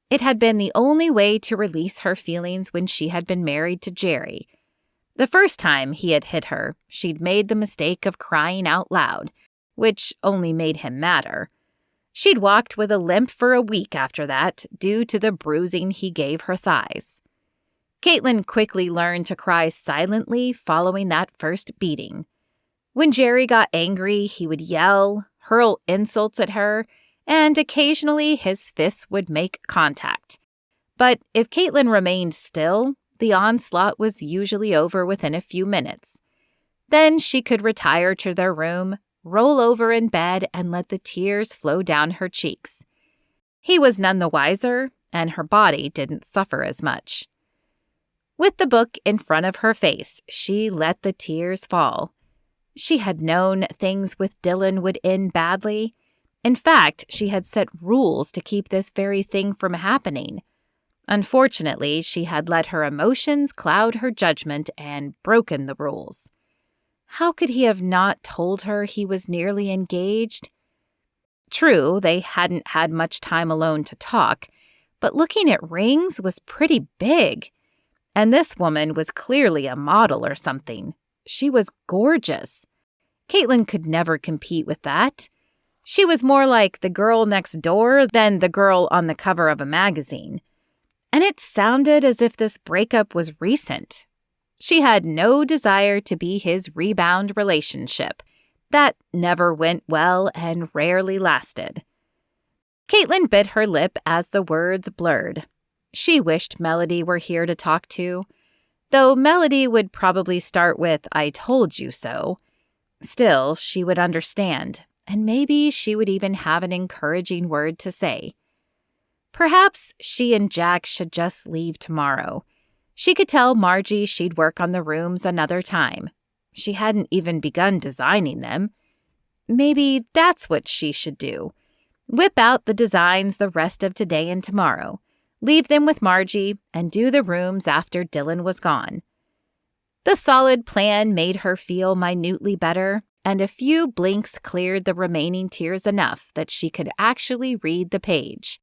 It had been the only way to release her feelings when she had been married to Jerry. The first time he had hit her, she'd made the mistake of crying out loud, which only made him madder. She'd walked with a limp for a week after that due to the bruising he gave her thighs. Kaitlyn quickly learned to cry silently following that first beating. When Jerry got angry, he would yell, hurl insults at her, and occasionally his fists would make contact. But if Kaitlyn remained still, the onslaught was usually over within a few minutes. Then she could retire to their room, roll over in bed, and let the tears flow down her cheeks. He was none the wiser, and her body didn't suffer as much. With the book in front of her face, she let the tears fall. She had known things with Dillon would end badly. In fact, she had set rules to keep this very thing from happening. Unfortunately, she had let her emotions cloud her judgment and broken the rules. How could he have not told her he was nearly engaged? True, they hadn't had much time alone to talk, but looking at rings was pretty big. And this woman was clearly a model or something. She was gorgeous. Kaitlyn could never compete with that. She was more like the girl next door than the girl on the cover of a magazine. And it sounded as if this breakup was recent. She had no desire to be his rebound relationship. That never went well and rarely lasted. Kaitlyn bit her lip as the words blurred. She wished Melody were here to talk to, though Melody would probably start with, "I told you so." Still, she would understand, and maybe she would even have an encouraging word to say. Perhaps she and Jack should just leave tomorrow. She could tell Margie she'd work on the rooms another time. She hadn't even begun designing them. Maybe that's what she should do. Whip out the designs the rest of today and tomorrow. Leave them with Margie and do the rooms after Dillon was gone. The solid plan made her feel minutely better, and a few blinks cleared the remaining tears enough that she could actually read the page.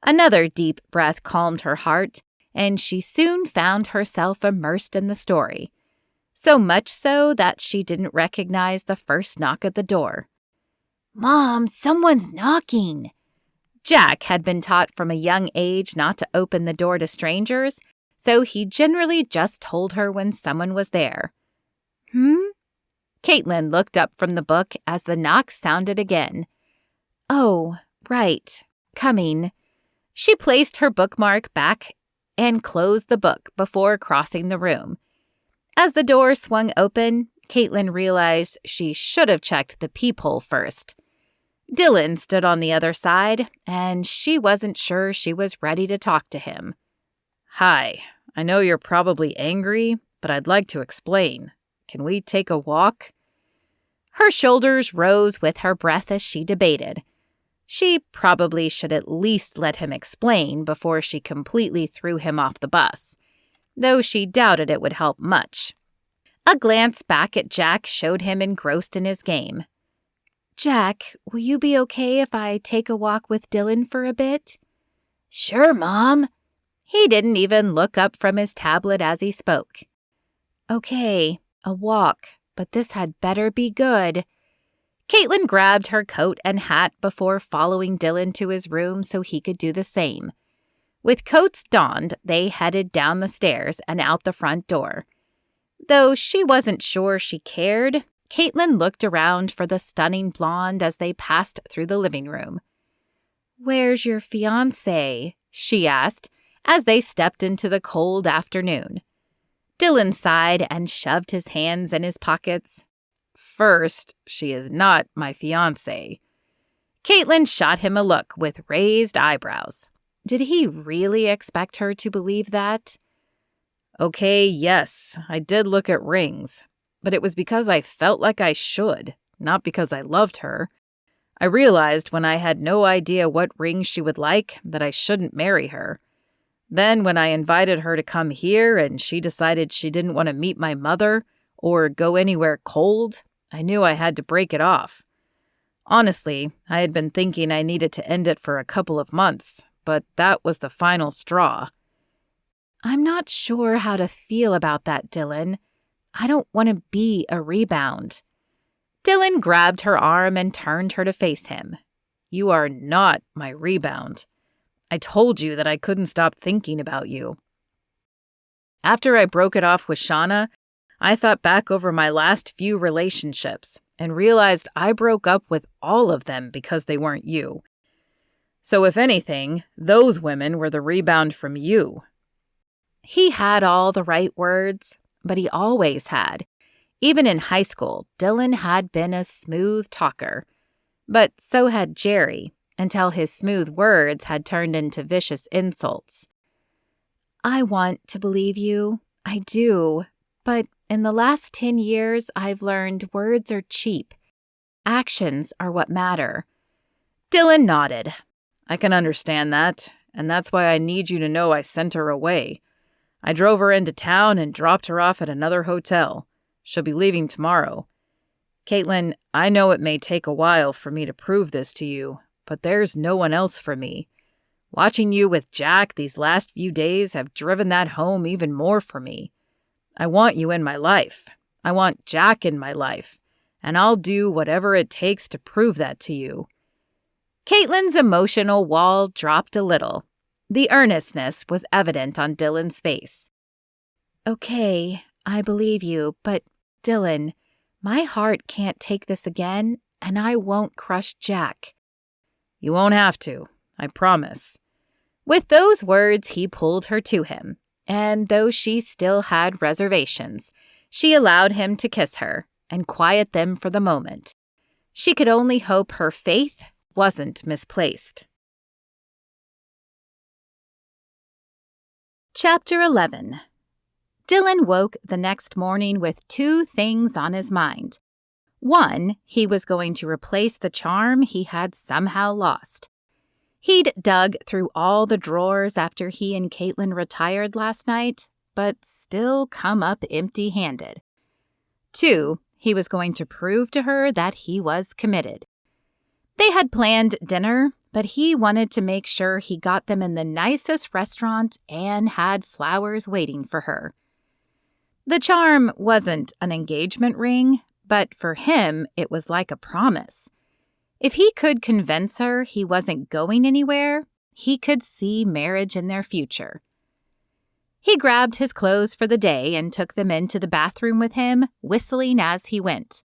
Another deep breath calmed her heart, and she soon found herself immersed in the story. So much so that she didn't recognize the first knock at the door. Mom, someone's knocking. Jack had been taught from a young age not to open the door to strangers, so he generally just told her when someone was there. Kaitlyn looked up from the book as the knock sounded again. Oh, right. Coming. She placed her bookmark back and closed the book before crossing the room. As the door swung open, Kaitlyn realized she should have checked the peephole first. Dillon stood on the other side, and she wasn't sure she was ready to talk to him. Hi, I know you're probably angry, but I'd like to explain. Can we take a walk? Her shoulders rose with her breath as she debated. She probably should at least let him explain before she completely threw him off the bus, though she doubted it would help much. A glance back at Jack showed him engrossed in his game. Jack, will you be okay if I take a walk with Dillon for a bit? Sure, Mom. He didn't even look up from his tablet as he spoke. Okay, a walk, but this had better be good. Kaitlyn grabbed her coat and hat before following Dillon to his room so he could do the same. With coats donned, they headed down the stairs and out the front door. Though she wasn't sure she cared, Kaitlyn looked around for the stunning blonde as they passed through the living room. "Where's your fiancé?" she asked as they stepped into the cold afternoon. Dillon sighed and shoved his hands in his pockets. First, she is not my fiancé. Kaitlyn shot him a look with raised eyebrows. Did he really expect her to believe that? Okay, yes, I did look at rings, but it was because I felt like I should, not because I loved her. I realized when I had no idea what ring she would like that I shouldn't marry her. Then when I invited her to come here and she decided she didn't want to meet my mother or go anywhere cold, I knew I had to break it off. Honestly, I had been thinking I needed to end it for a couple of months, but that was the final straw. I'm not sure how to feel about that, Dillon. I don't want to be a rebound. Dillon grabbed her arm and turned her to face him. You are not my rebound. I told you that I couldn't stop thinking about you. After I broke it off with Shauna, I thought back over my last few relationships and realized I broke up with all of them because they weren't you. So if anything, those women were the rebound from you. He had all the right words, but he always had. Even in high school, Dillon had been a smooth talker. But so had Jerry, until his smooth words had turned into vicious insults. I want to believe you. I do. But in the last 10 years, I've learned words are cheap. Actions are what matter. Dillon nodded. I can understand that, and that's why I need you to know I sent her away. I drove her into town and dropped her off at another hotel. She'll be leaving tomorrow. Kaitlyn, I know it may take a while for me to prove this to you, but there's no one else for me. Watching you with Jack these last few days have driven that home even more for me. I want you in my life. I want Jack in my life, and I'll do whatever it takes to prove that to you. Kaitlyn's emotional wall dropped a little. The earnestness was evident on Dillon's face. Okay, I believe you, but Dillon, my heart can't take this again, and I won't crush Jack. You won't have to, I promise. With those words, he pulled her to him, and though she still had reservations, she allowed him to kiss her and quiet them for the moment. She could only hope her faith wasn't misplaced. Chapter 11. Dillon woke the next morning with two things on his mind. One, he was going to replace the charm he had somehow lost. He'd dug through all the drawers after he and Kaitlyn retired last night, but still come up empty-handed. Two, he was going to prove to her that he was committed. They had planned dinner, but he wanted to make sure he got them in the nicest restaurant and had flowers waiting for her. The charm wasn't an engagement ring, but for him, it was like a promise. If he could convince her he wasn't going anywhere, he could see marriage in their future. He grabbed his clothes for the day and took them into the bathroom with him, whistling as he went.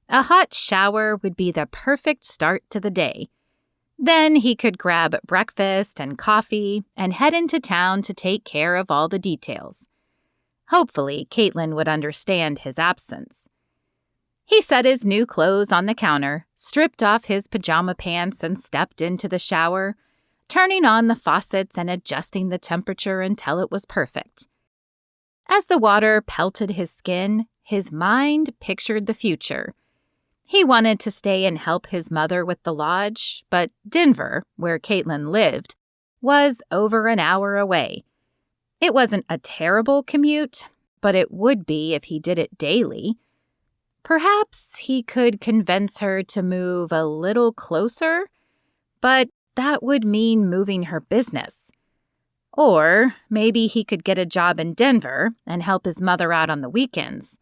A hot shower would be the perfect start to the day. Then he could grab breakfast and coffee and head into town to take care of all the details. Hopefully, Kaitlyn would understand his absence. He set his new clothes on the counter, stripped off his pajama pants, and stepped into the shower, turning on the faucets and adjusting the temperature until it was perfect. As the water pelted his skin, his mind pictured the future. He wanted to stay and help his mother with the lodge, but Denver, where Kaitlyn lived, was over an hour away. It wasn't a terrible commute, but it would be if he did it daily. Perhaps he could convince her to move a little closer, but that would mean moving her business. Or maybe he could get a job in Denver and help his mother out on the weekends.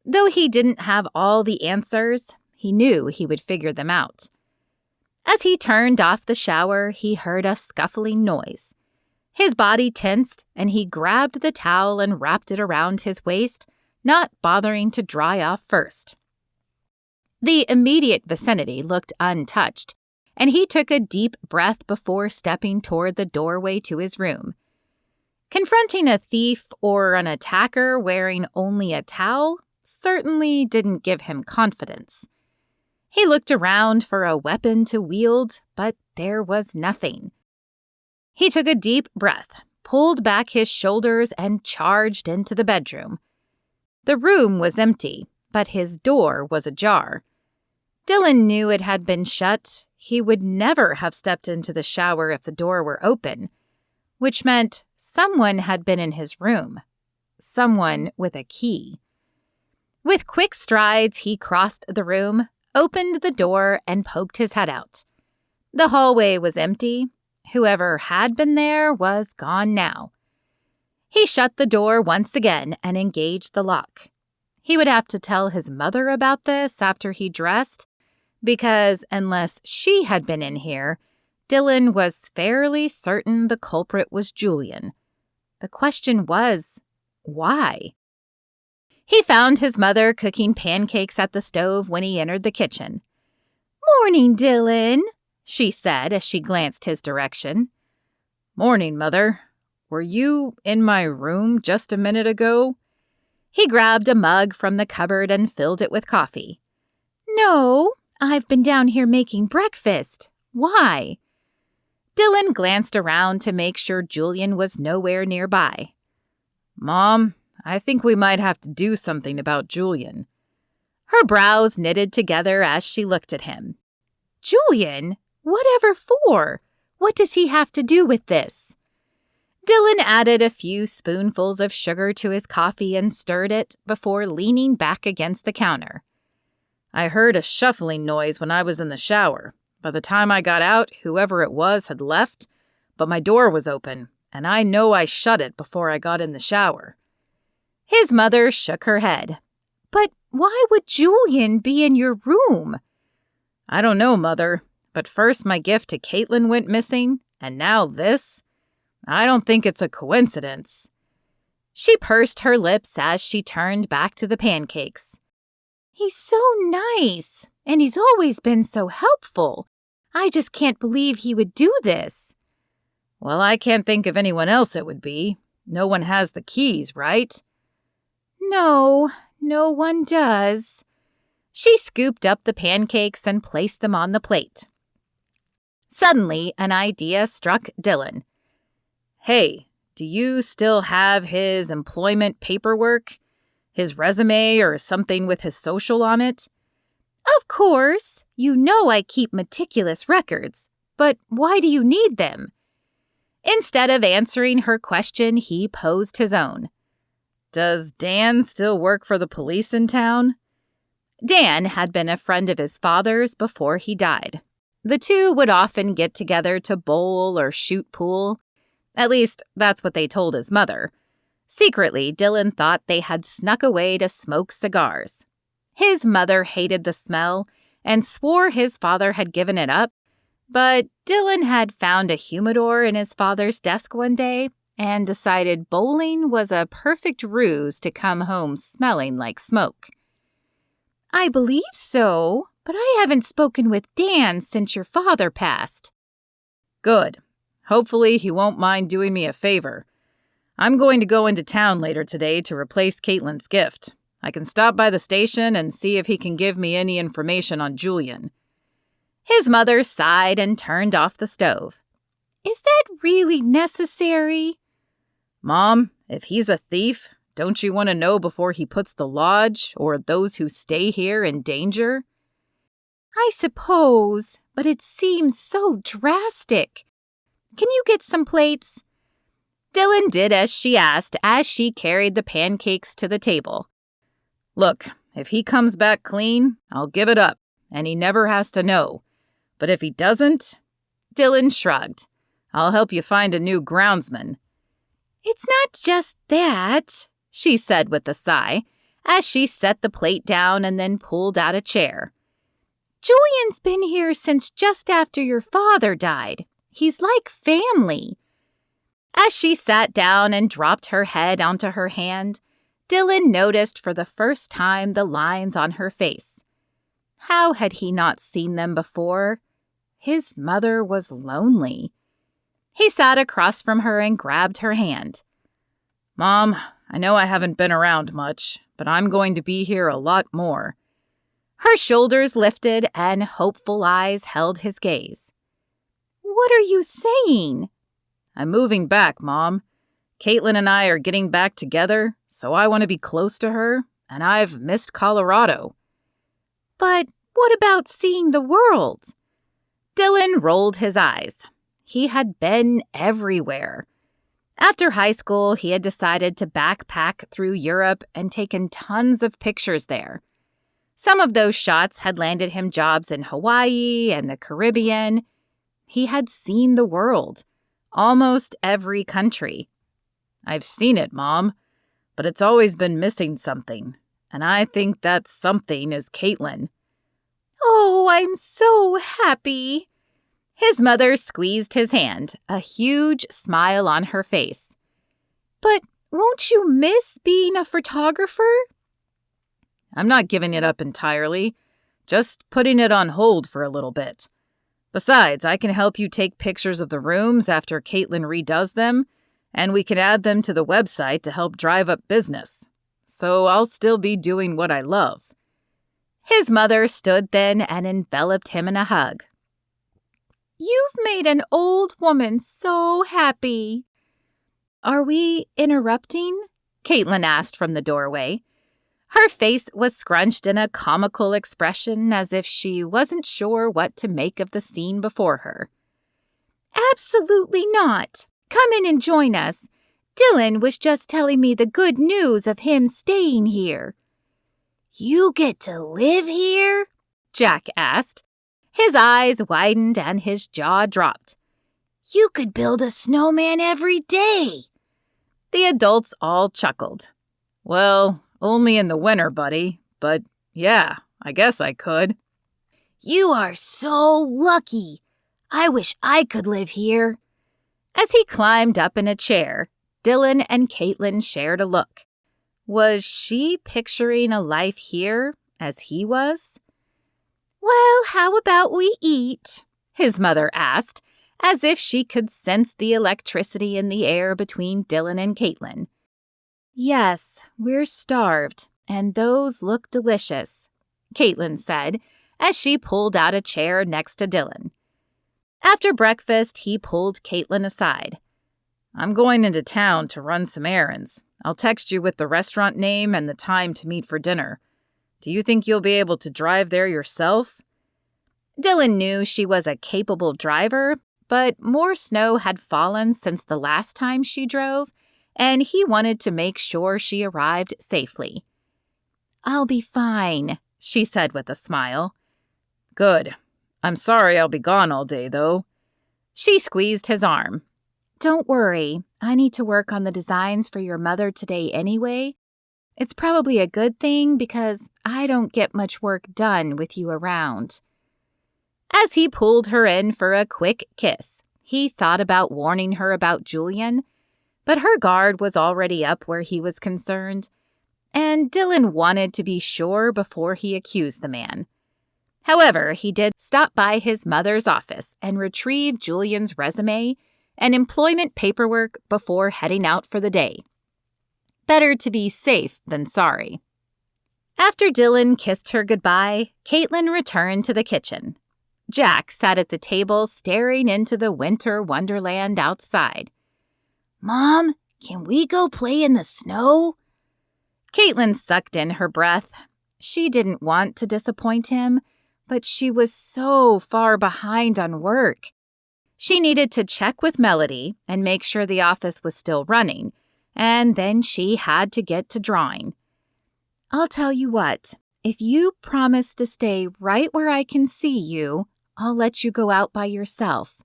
Though he didn't have all the answers, he knew he would figure them out. As he turned off the shower, he heard a scuffling noise. His body tensed, and he grabbed the towel and wrapped it around his waist, not bothering to dry off first. The immediate vicinity looked untouched, and he took a deep breath before stepping toward the doorway to his room. Confronting a thief or an attacker wearing only a towel certainly didn't give him confidence. He looked around for a weapon to wield, but there was nothing. He took a deep breath, pulled back his shoulders, and charged into the bedroom. The room was empty, but his door was ajar. Dillon knew it had been shut. He would never have stepped into the shower if the door were open, which meant someone had been in his room. Someone with a key. With quick strides, he crossed the room, opened the door, and poked his head out. The hallway was empty. Whoever had been there was gone now. He shut the door once again and engaged the lock. He would have to tell his mother about this after he dressed, because unless she had been in here, Dillon was fairly certain the culprit was Julian. The question was, why? He found his mother cooking pancakes at the stove when he entered the kitchen. "Morning, Dillon," she said as she glanced his direction. "Morning, Mother. Were you in my room just a minute ago?" He grabbed a mug from the cupboard and filled it with coffee. "No, I've been down here making breakfast. Why?" Dillon glanced around to make sure Julian was nowhere nearby. "Mom, I think we might have to do something about Julian." Her brows knitted together as she looked at him. "Julian? Whatever for? What does he have to do with this?" Dillon added a few spoonfuls of sugar to his coffee and stirred it before leaning back against the counter. "I heard a shuffling noise when I was in the shower. By the time I got out, whoever it was had left, but my door was open, and I know I shut it before I got in the shower." His mother shook her head. "But why would Julian be in your room?" "I don't know, Mother, but first my gift to Kaitlyn went missing, and now this? I don't think it's a coincidence." She pursed her lips as she turned back to the pancakes. "He's so nice, and he's always been so helpful. I just can't believe he would do this." "Well, I can't think of anyone else it would be. No one has the keys, right?" "No, no one does." She scooped up the pancakes and placed them on the plate. Suddenly, an idea struck Dillon. "Hey, do you still have his employment paperwork? His resume or something with his social on it?" "Of course. You know I keep meticulous records. But why do you need them?" Instead of answering her question, he posed his own. "Does Dan still work for the police in town?" Dan had been a friend of his father's before he died. The two would often get together to bowl or shoot pool. At least, that's what they told his mother. Secretly, Dillon thought they had snuck away to smoke cigars. His mother hated the smell and swore his father had given it up, but Dillon had found a humidor in his father's desk one day and decided bowling was a perfect ruse to come home smelling like smoke. I believe so, but I haven't spoken with Dan since your father passed. Good. Hopefully he won't mind doing me a favor. I'm going to go into town later today to replace Kaitlyn's gift. I can stop by the station and see if he can give me any information on Julian. His mother sighed and turned off the stove. Is that really necessary? Mom, if he's a thief, don't you want to know before he puts the lodge or those who stay here in danger? I suppose, but it seems so drastic. Can you get some plates? Dillon did as she asked as she carried the pancakes to the table. Look, if he comes back clean, I'll give it up, and he never has to know. But if he doesn't, Dillon shrugged. I'll help you find a new groundsman. It's not just that, she said with a sigh, as she set the plate down and then pulled out a chair. Julian's been here since just after your father died. He's like family. As she sat down and dropped her head onto her hand, Dillon noticed for the first time the lines on her face. How had he not seen them before? His mother was lonely. He sat across from her and grabbed her hand. Mom, I know I haven't been around much, but I'm going to be here a lot more. Her shoulders lifted and hopeful eyes held his gaze. What are you saying? I'm moving back, Mom. Kaitlyn and I are getting back together, so I want to be close to her, and I've missed Colorado. But what about seeing the world? Dillon rolled his eyes. He had been everywhere. After high school, he had decided to backpack through Europe and taken tons of pictures there. Some of those shots had landed him jobs in Hawaii and the Caribbean. He had seen the world, almost every country. I've seen it, Mom, but it's always been missing something, and I think that something is Kaitlyn. Oh, I'm so happy. His mother squeezed his hand, a huge smile on her face. But won't you miss being a photographer? I'm not giving it up entirely, just putting it on hold for a little bit. Besides, I can help you take pictures of the rooms after Kaitlyn redoes them, and we can add them to the website to help drive up business. So I'll still be doing what I love. His mother stood then and enveloped him in a hug. You've made an old woman so happy. Are we interrupting? Kaitlyn asked from the doorway. Her face was scrunched in a comical expression as if she wasn't sure what to make of the scene before her. Absolutely not. Come in and join us. Dillon was just telling me the good news of him staying here. You get to live here? Jack asked. His eyes widened and his jaw dropped. You could build a snowman every day. The adults all chuckled. Well, only in the winter, buddy, but yeah, I guess I could. You are so lucky. I wish I could live here. As he climbed up in a chair, Dillon and Kaitlyn shared a look. Was she picturing a life here as he was? Well, how about we eat? His mother asked, as if she could sense the electricity in the air between Dillon and Kaitlyn. Yes, we're starved, and those look delicious, Kaitlyn said, as she pulled out a chair next to Dillon. After breakfast, he pulled Kaitlyn aside. I'm going into town to run some errands. I'll text you with the restaurant name and the time to meet for dinner. Do you think you'll be able to drive there yourself? Dillon knew she was a capable driver, but more snow had fallen since the last time she drove, and he wanted to make sure she arrived safely. I'll be fine, she said with a smile. Good. I'm sorry I'll be gone all day, though. She squeezed his arm. Don't worry, I need to work on the designs for your mother today anyway. It's probably a good thing because I don't get much work done with you around. As he pulled her in for a quick kiss, he thought about warning her about Julian, but her guard was already up where he was concerned, and Dillon wanted to be sure before he accused the man. However, he did stop by his mother's office and retrieve Julian's resume and employment paperwork before heading out for the day. Better to be safe than sorry. After Dillon kissed her goodbye, Kaitlyn returned to the kitchen. Jack sat at the table staring into the winter wonderland outside. Mom, can we go play in the snow? Kaitlyn sucked in her breath. She didn't want to disappoint him, but she was so far behind on work. She needed to check with Melody and make sure the office was still running, and then she had to get to drawing. I'll tell you what, if you promise to stay right where I can see you, I'll let you go out by yourself.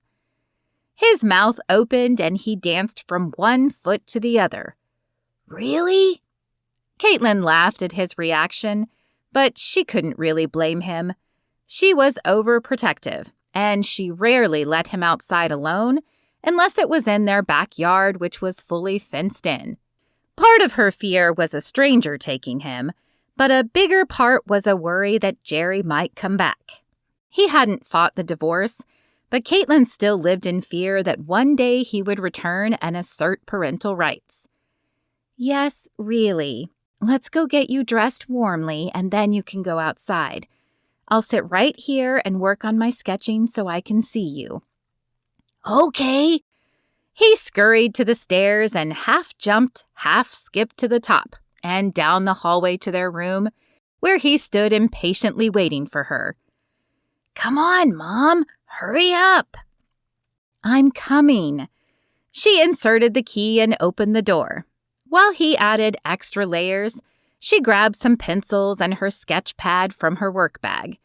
His mouth opened and he danced from one foot to the other. Really? Kaitlyn laughed at his reaction, but she couldn't really blame him. She was overprotective, and she rarely let him outside alone unless it was in their backyard, which was fully fenced in. Part of her fear was a stranger taking him, but a bigger part was a worry that Jerry might come back. He hadn't fought the divorce, but Kaitlyn still lived in fear that one day he would return and assert parental rights. Yes, really. Let's go get you dressed warmly, and then you can go outside. I'll sit right here and work on my sketching so I can see you. Okay. He scurried to the stairs and half jumped, half skipped to the top and down the hallway to their room, where he stood impatiently waiting for her. Come on, Mom. Hurry up. I'm coming. She inserted the key and opened the door. While he added extra layers, she grabbed some pencils and her sketch pad from her work bag.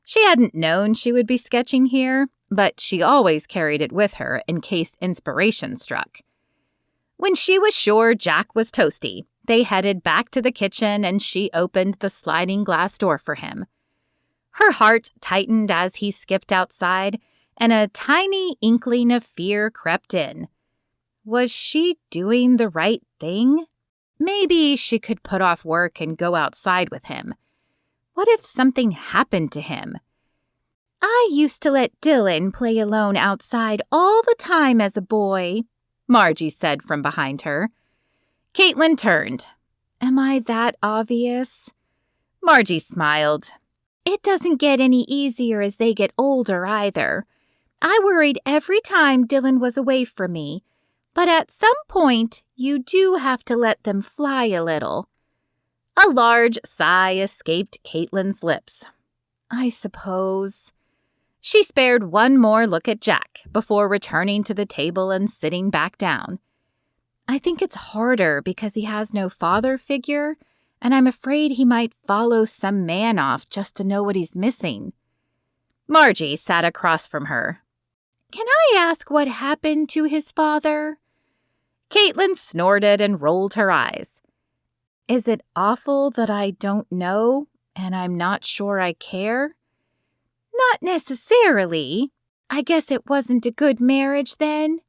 She hadn't known she would be sketching here, but she always carried it with her in case inspiration struck. When she was sure Jack was toasty, they headed back to the kitchen and she opened the sliding glass door for him. Her heart tightened as he skipped outside, and a tiny inkling of fear crept in. Was she doing the right thing? Maybe she could put off work and go outside with him. What if something happened to him? I used to let Dillon play alone outside all the time as a boy, Margie said from behind her. Kaitlyn turned. Am I that obvious? Margie smiled. It doesn't get any easier as they get older either. I worried every time Dillon was away from me, but at some point you do have to let them fly a little. A large sigh escaped Kaitlyn's lips. I suppose. She spared one more look at Jack before returning to the table and sitting back down. I think it's harder because he has no father figure, and I'm afraid he might follow some man off just to know what he's missing. Margie sat across from her. Can I ask what happened to his father? Kaitlyn snorted and rolled her eyes. Is it awful that I don't know, and I'm not sure I care? Not necessarily. I guess it wasn't a good marriage then?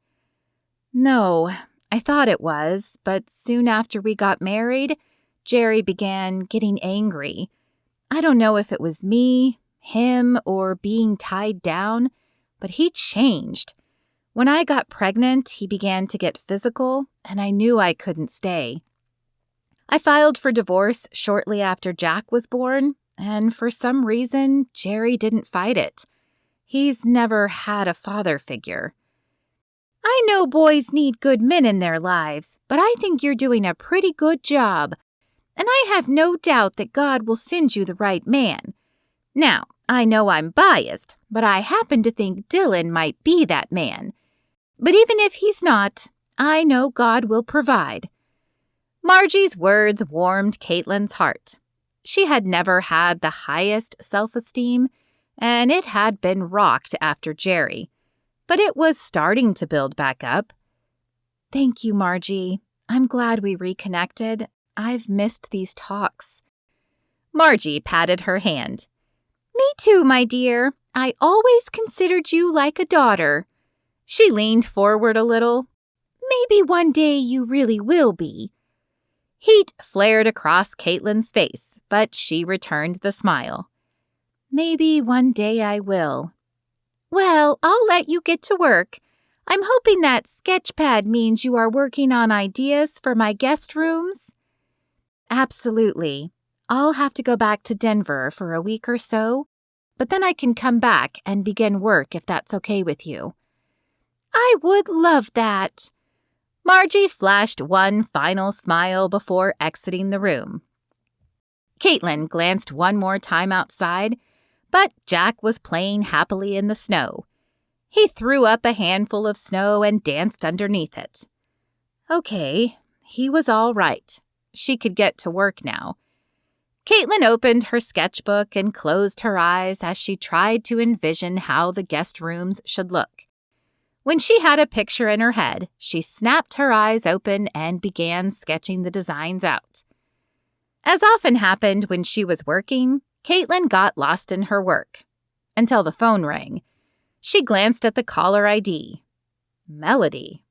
No, I thought it was, but soon after we got married, Jerry began getting angry. I don't know if it was me, him, or being tied down, but he changed. When I got pregnant, he began to get physical, and I knew I couldn't stay. I filed for divorce shortly after Jack was born, and for some reason, Jerry didn't fight it. He's never had a father figure. I know boys need good men in their lives, but I think you're doing a pretty good job. And I have no doubt that God will send you the right man. Now, I know I'm biased, but I happen to think Dillon might be that man. But even if he's not, I know God will provide. Margie's words warmed Kaitlyn's heart. She had never had the highest self-esteem, and it had been rocked after Jerry, but it was starting to build back up. Thank you, Margie. I'm glad we reconnected. I've missed these talks. Margie patted her hand. Me too, my dear. I always considered you like a daughter. She leaned forward a little. Maybe one day you really will be. Heat flared across Kaitlyn's face, but she returned the smile. Maybe one day I will. Well, I'll let you get to work. I'm hoping that sketchpad means you are working on ideas for my guest rooms. Absolutely. I'll have to go back to Denver for a week or so, but then I can come back and begin work if that's okay with you. I would love that. Margie flashed one final smile before exiting the room. Kaitlyn glanced one more time outside, but Jack was playing happily in the snow. He threw up a handful of snow and danced underneath it. Okay, he was all right. She could get to work now. Kaitlyn opened her sketchbook and closed her eyes as she tried to envision how the guest rooms should look. When she had a picture in her head, she snapped her eyes open and began sketching the designs out. As often happened when she was working, Kaitlyn got lost in her work. Until the phone rang. She glanced at the caller ID. Melody.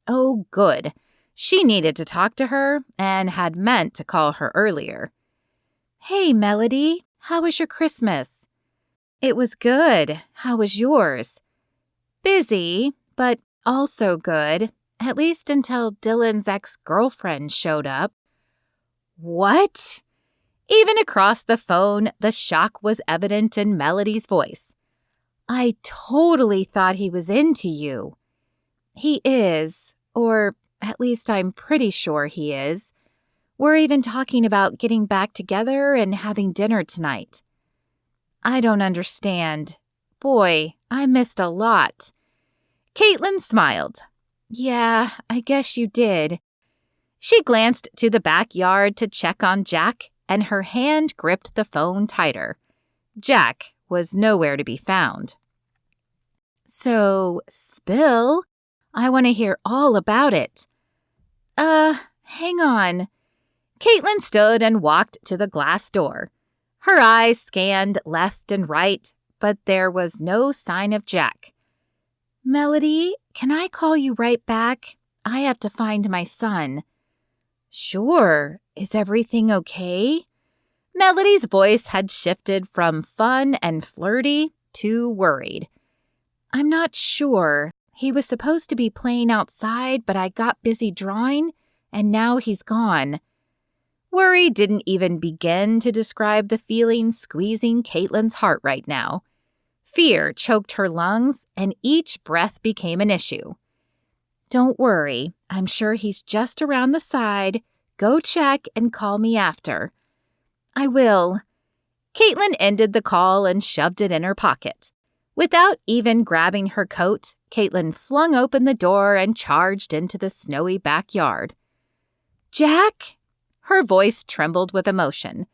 Oh, good. She needed to talk to her and had meant to call her earlier. Hey, Melody. How was your Christmas? It was good. How was yours? Busy, but also good, at least until Dillon's ex-girlfriend showed up. What? Even across the phone, the shock was evident in Melody's voice. I totally thought he was into you. He is, or at least I'm pretty sure he is. We're even talking about getting back together and having dinner tonight. I don't understand. Boy, I missed a lot. Kaitlyn smiled. Yeah, I guess you did. She glanced to the backyard to check on Jack, and her hand gripped the phone tighter. Jack was nowhere to be found. So, spill? I want to hear all about it. Hang on. Kaitlyn stood and walked to the glass door. Her eyes scanned left and right, but there was no sign of Jack. Melody, can I call you right back? I have to find my son. Sure. Is everything okay? Melody's voice had shifted from fun and flirty to worried. I'm not sure. He was supposed to be playing outside, but I got busy drawing, and now he's gone. Worry didn't even begin to describe the feeling squeezing Kaitlyn's heart right now. Fear choked her lungs, and each breath became an issue. Don't worry. I'm sure he's just around the side. Go check and call me after. I will. Kaitlyn ended the call and shoved it in her pocket. Without even grabbing her coat, Kaitlyn flung open the door and charged into the snowy backyard. Jack? Her voice trembled with emotion.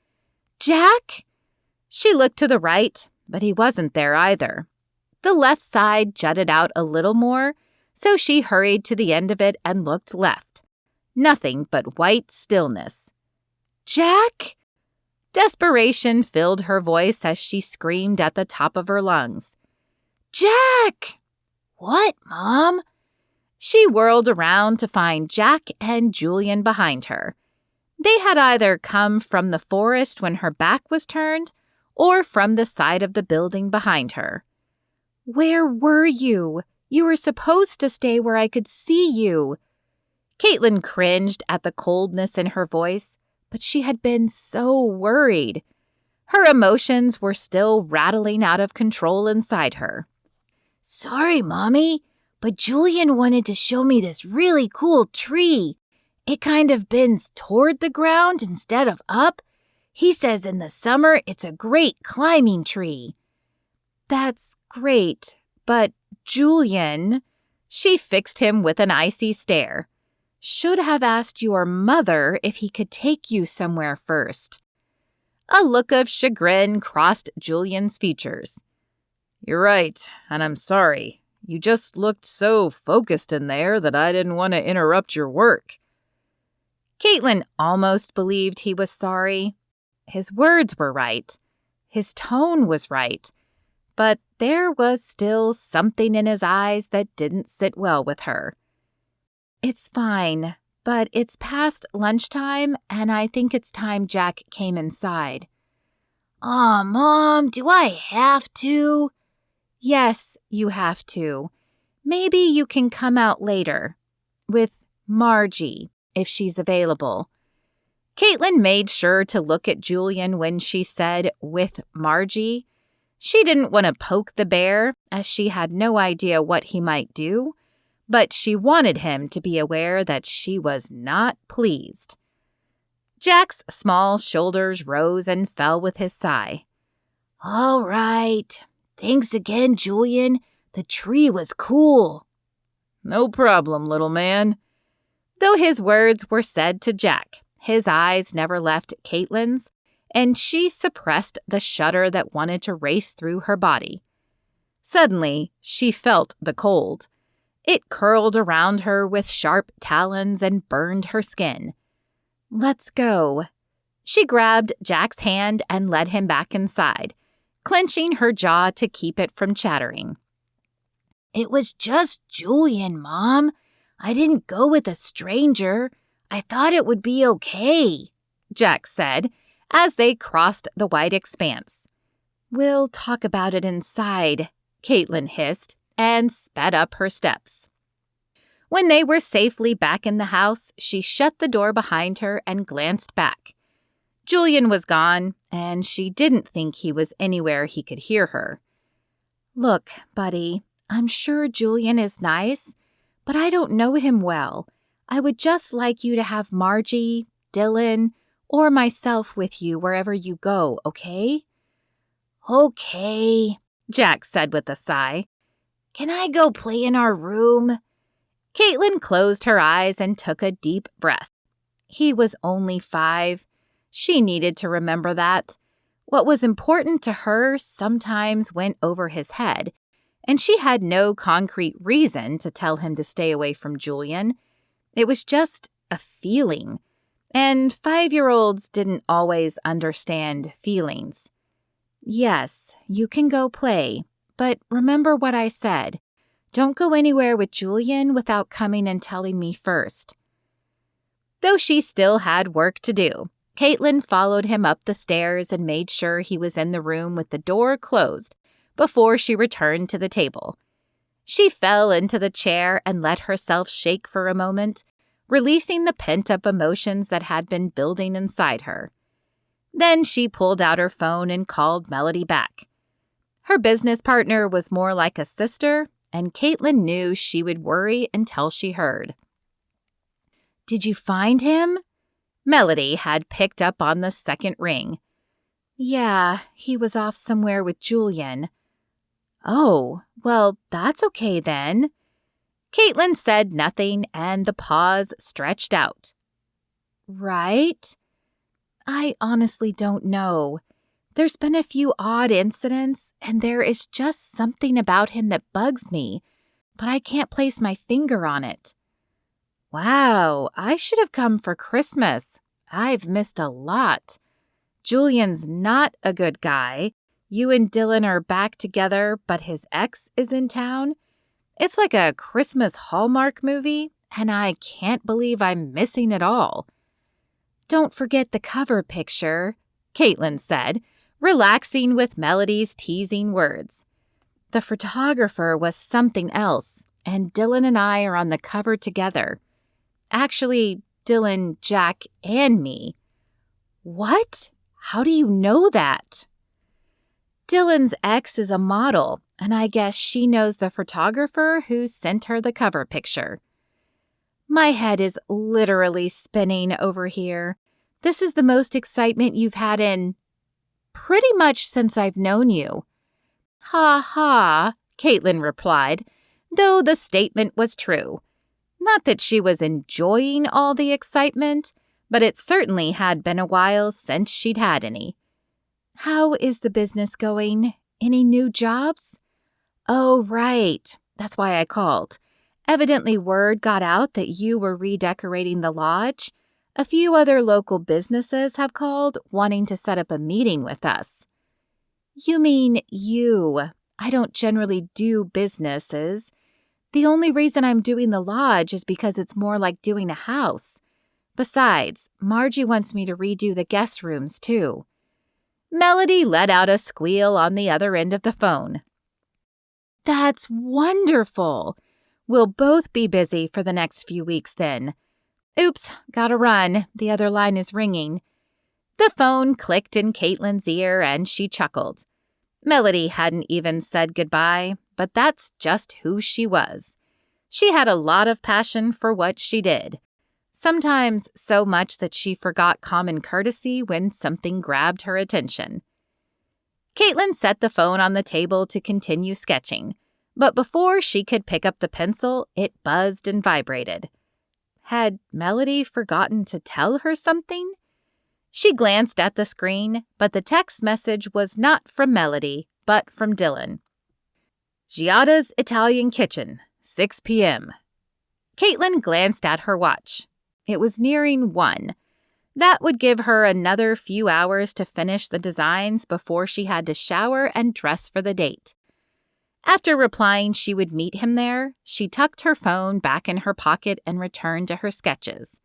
Jack? She looked to the right, but he wasn't there either. The left side jutted out a little more, so she hurried to the end of it and looked left. Nothing but white stillness. Jack? Desperation filled her voice as she screamed at the top of her lungs. Jack! What, Mom? She whirled around to find Jack and Julian behind her. They had either come from the forest when her back was turned, or from the side of the building behind her. Where were you? You were supposed to stay where I could see you. Kaitlyn cringed at the coldness in her voice, but she had been so worried. Her emotions were still rattling out of control inside her. Sorry, Mommy, but Julian wanted to show me this really cool tree. It kind of bends toward the ground instead of up. He says in the summer it's a great climbing tree. That's great, but Julian, she fixed him with an icy stare, should have asked your mother if he could take you somewhere first. A look of chagrin crossed Julian's features. You're right, and I'm sorry. You just looked so focused in there that I didn't want to interrupt your work. Kaitlyn almost believed he was sorry. His words were right. His tone was right. But there was still something in his eyes that didn't sit well with her. It's fine, but it's past lunchtime, and I think it's time Jack came inside. Aw, Mom, do I have to? Yes, you have to. Maybe you can come out later. With Margie, if she's available. Kaitlyn made sure to look at Julian when she said, with Margie. She didn't want to poke the bear, as she had no idea what he might do, but she wanted him to be aware that she was not pleased. Jack's small shoulders rose and fell with his sigh. All right. Thanks again, Julian. The tree was cool. No problem, little man. Though his words were said to Jack, his eyes never left Kaitlyn's, and she suppressed the shudder that wanted to race through her body. Suddenly, she felt the cold. It curled around her with sharp talons and burned her skin. Let's go. She grabbed Jack's hand and led him back inside, clenching her jaw to keep it from chattering. It was just Julian, Mom. I didn't go with a stranger. I thought it would be okay, Jack said, as they crossed the white expanse. We'll talk about it inside, Kaitlyn hissed, and sped up her steps. When they were safely back in the house, she shut the door behind her and glanced back. Julian was gone, and she didn't think he was anywhere he could hear her. Look, buddy, I'm sure Julian is nice, but I don't know him well. I would just like you to have Margie, Dillon, or myself with you wherever you go, okay? Okay, Jack said with a sigh. Can I go play in our room? Kaitlyn closed her eyes and took a deep breath. He was only 5. She needed to remember that. What was important to her sometimes went over his head, and she had no concrete reason to tell him to stay away from Julian. It was just a feeling, and 5-year-olds didn't always understand feelings. Yes, you can go play, but remember what I said. Don't go anywhere with Julian without coming and telling me first. Though she still had work to do, Kaitlyn followed him up the stairs and made sure he was in the room with the door closed before she returned to the table. She fell into the chair and let herself shake for a moment, releasing the pent-up emotions that had been building inside her. Then she pulled out her phone and called Melody back. Her business partner was more like a sister, and Kaitlyn knew she would worry until she heard. Did you find him? Melody had picked up on the second ring. Yeah, he was off somewhere with Julian. Oh, well, that's okay then. Kaitlyn said nothing, and the pause stretched out. Right? I honestly don't know. There's been a few odd incidents, and there is just something about him that bugs me, but I can't place my finger on it. Wow, I should have come for Christmas. I've missed a lot. Julian's not a good guy. You and Dillon are back together, but his ex is in town. It's like a Christmas Hallmark movie, and I can't believe I'm missing it all. Don't forget the cover picture, Kaitlyn said, relaxing with Melody's teasing words. The photographer was something else, and Dillon and I are on the cover together. Actually, Dillon, Jack, and me. What? How do you know that? Dillon's ex is a model, and I guess she knows the photographer who sent her the cover picture. My head is literally spinning over here. This is the most excitement you've had in pretty much since I've known you. Ha ha, Kaitlyn replied, though the statement was true. Not that she was enjoying all the excitement, but it certainly had been a while since she'd had any. How is the business going? Any new jobs? Oh, right. That's why I called. Evidently word got out that you were redecorating the lodge. A few other local businesses have called, wanting to set up a meeting with us. You mean you. I don't generally do businesses. The only reason I'm doing the lodge is because it's more like doing a house. Besides, Margie wants me to redo the guest rooms, too. Melody let out a squeal on the other end of the phone. That's wonderful. We'll both be busy for the next few weeks then. Oops, gotta run. The other line is ringing. The phone clicked in Kaitlyn's ear and she chuckled. Melody hadn't even said goodbye, but that's just who she was. She had a lot of passion for what she did. Sometimes so much that she forgot common courtesy when something grabbed her attention. Kaitlyn set the phone on the table to continue sketching, but before she could pick up the pencil, it buzzed and vibrated. Had Melody forgotten to tell her something? She glanced at the screen, but the text message was not from Melody, but from Dillon. Giada's Italian Kitchen, 6 p.m. Kaitlyn glanced at her watch. It was nearing 1. That would give her another few hours to finish the designs before she had to shower and dress for the date. After replying she would meet him there, she tucked her phone back in her pocket and returned to her sketches.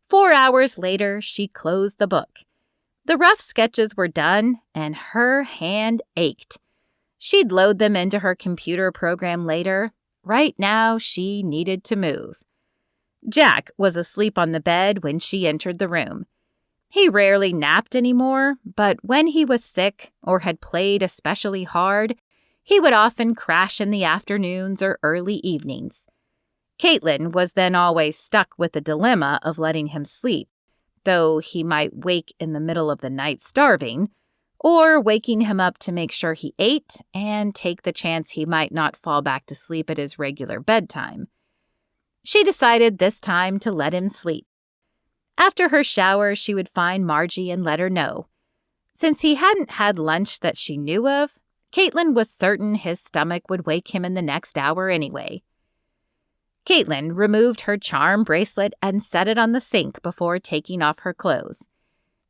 4 hours later, she closed the book. The rough sketches were done, and her hand ached. She'd load them into her computer program later. Right now, she needed to move. Jack was asleep on the bed when she entered the room. He rarely napped anymore, but when he was sick or had played especially hard, he would often crash in the afternoons or early evenings. Kaitlyn was then always stuck with the dilemma of letting him sleep, though he might wake in the middle of the night starving, or waking him up to make sure he ate and take the chance he might not fall back to sleep at his regular bedtime. She decided this time to let him sleep. After her shower, she would find Margie and let her know. Since he hadn't had lunch that she knew of, Kaitlyn was certain his stomach would wake him in the next hour anyway. Kaitlyn removed her charm bracelet and set it on the sink before taking off her clothes.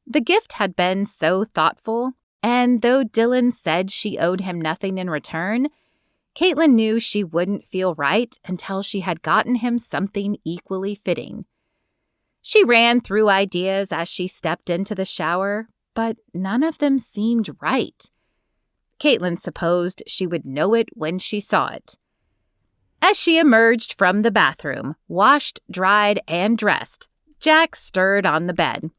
The gift had been so thoughtful, and though Dillon said she owed him nothing in return, Kaitlyn knew she wouldn't feel right until she had gotten him something equally fitting. She ran through ideas as she stepped into the shower, but none of them seemed right. Kaitlyn supposed she would know it when she saw it. As she emerged from the bathroom, washed, dried, and dressed, Jack stirred on the bed.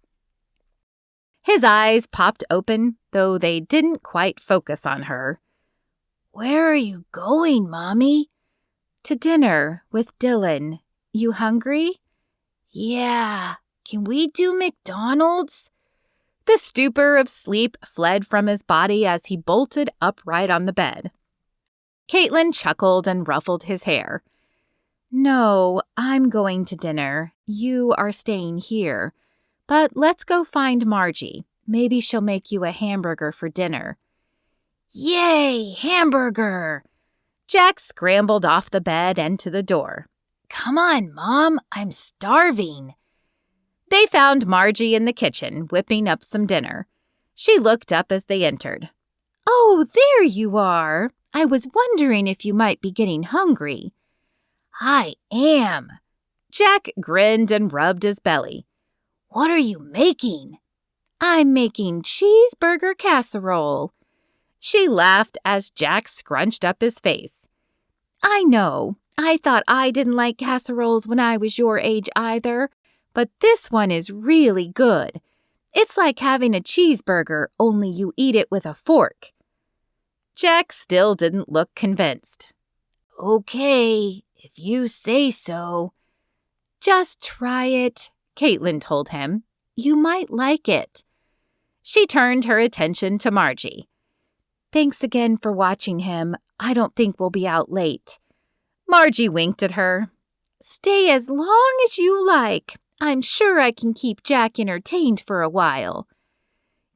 His eyes popped open, though they didn't quite focus on her. Where are you going, Mommy? To dinner with Dillon. You hungry? Yeah. Can we do McDonald's? The stupor of sleep fled from his body as he bolted upright on the bed. Kaitlyn chuckled and ruffled his hair. No, I'm going to dinner. You are staying here. But let's go find Margie. Maybe she'll make you a hamburger for dinner. Yay, hamburger! Jack scrambled off the bed and to the door. Come on, Mom, I'm starving. They found Margie in the kitchen, whipping up some dinner. She looked up as they entered. Oh, there you are. I was wondering if you might be getting hungry. I am. Jack grinned and rubbed his belly. What are you making? I'm making cheeseburger casserole. She laughed as Jack scrunched up his face. I know. I thought I didn't like casseroles when I was your age either, but this one is really good. It's like having a cheeseburger, only you eat it with a fork. Jack still didn't look convinced. Okay, if you say so. Just try it, Kaitlyn told him. You might like it. She turned her attention to Margie. Thanks again for watching him. I don't think we'll be out late. Margie winked at her. Stay as long as you like. I'm sure I can keep Jack entertained for a while.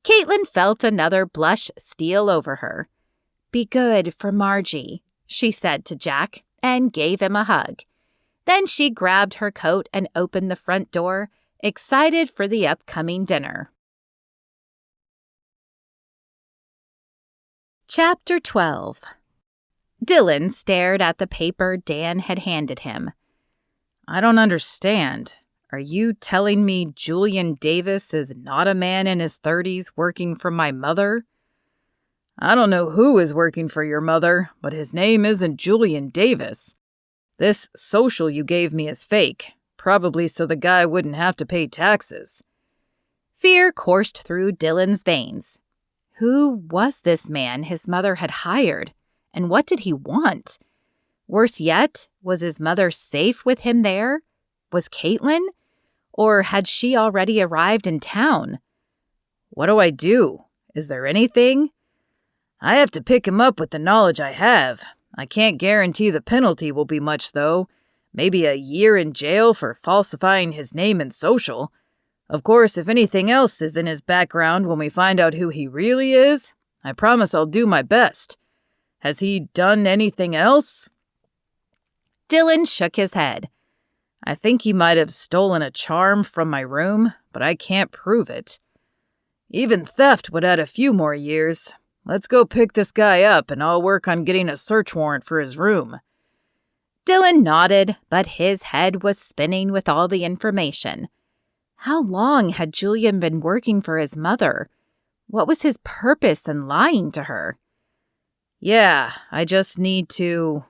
Kaitlyn felt another blush steal over her. be good for Margie," she said to Jack and gave him a hug. Then she grabbed her coat and opened the front door, excited for the upcoming dinner. Chapter 12. Dillon stared at the paper Dan had handed him. I don't understand. Are you telling me Julian Davis is not a man in his 30s working for my mother? I don't know who is working for your mother, but his name isn't Julian Davis. This social you gave me is fake, probably so the guy wouldn't have to pay taxes. Fear coursed through Dillon's veins. Who was this man his mother had hired, and what did he want? Worse yet, was his mother safe with him there? Was Kaitlyn? Or had she already arrived in town? What do I do? Is there anything? I have to pick him up with the knowledge I have. I can't guarantee the penalty will be much, though. Maybe a year in jail for falsifying his name and social. Of course, if anything else is in his background when we find out who he really is, I promise I'll do my best. Has he done anything else? Dillon shook his head. I think he might have stolen a charm from my room, but I can't prove it. Even theft would add a few more years. Let's go pick this guy up and I'll work on getting a search warrant for his room. Dillon nodded, but his head was spinning with all the information. How long had Julian been working for his mother? What was his purpose in lying to her? Yeah, I just need to...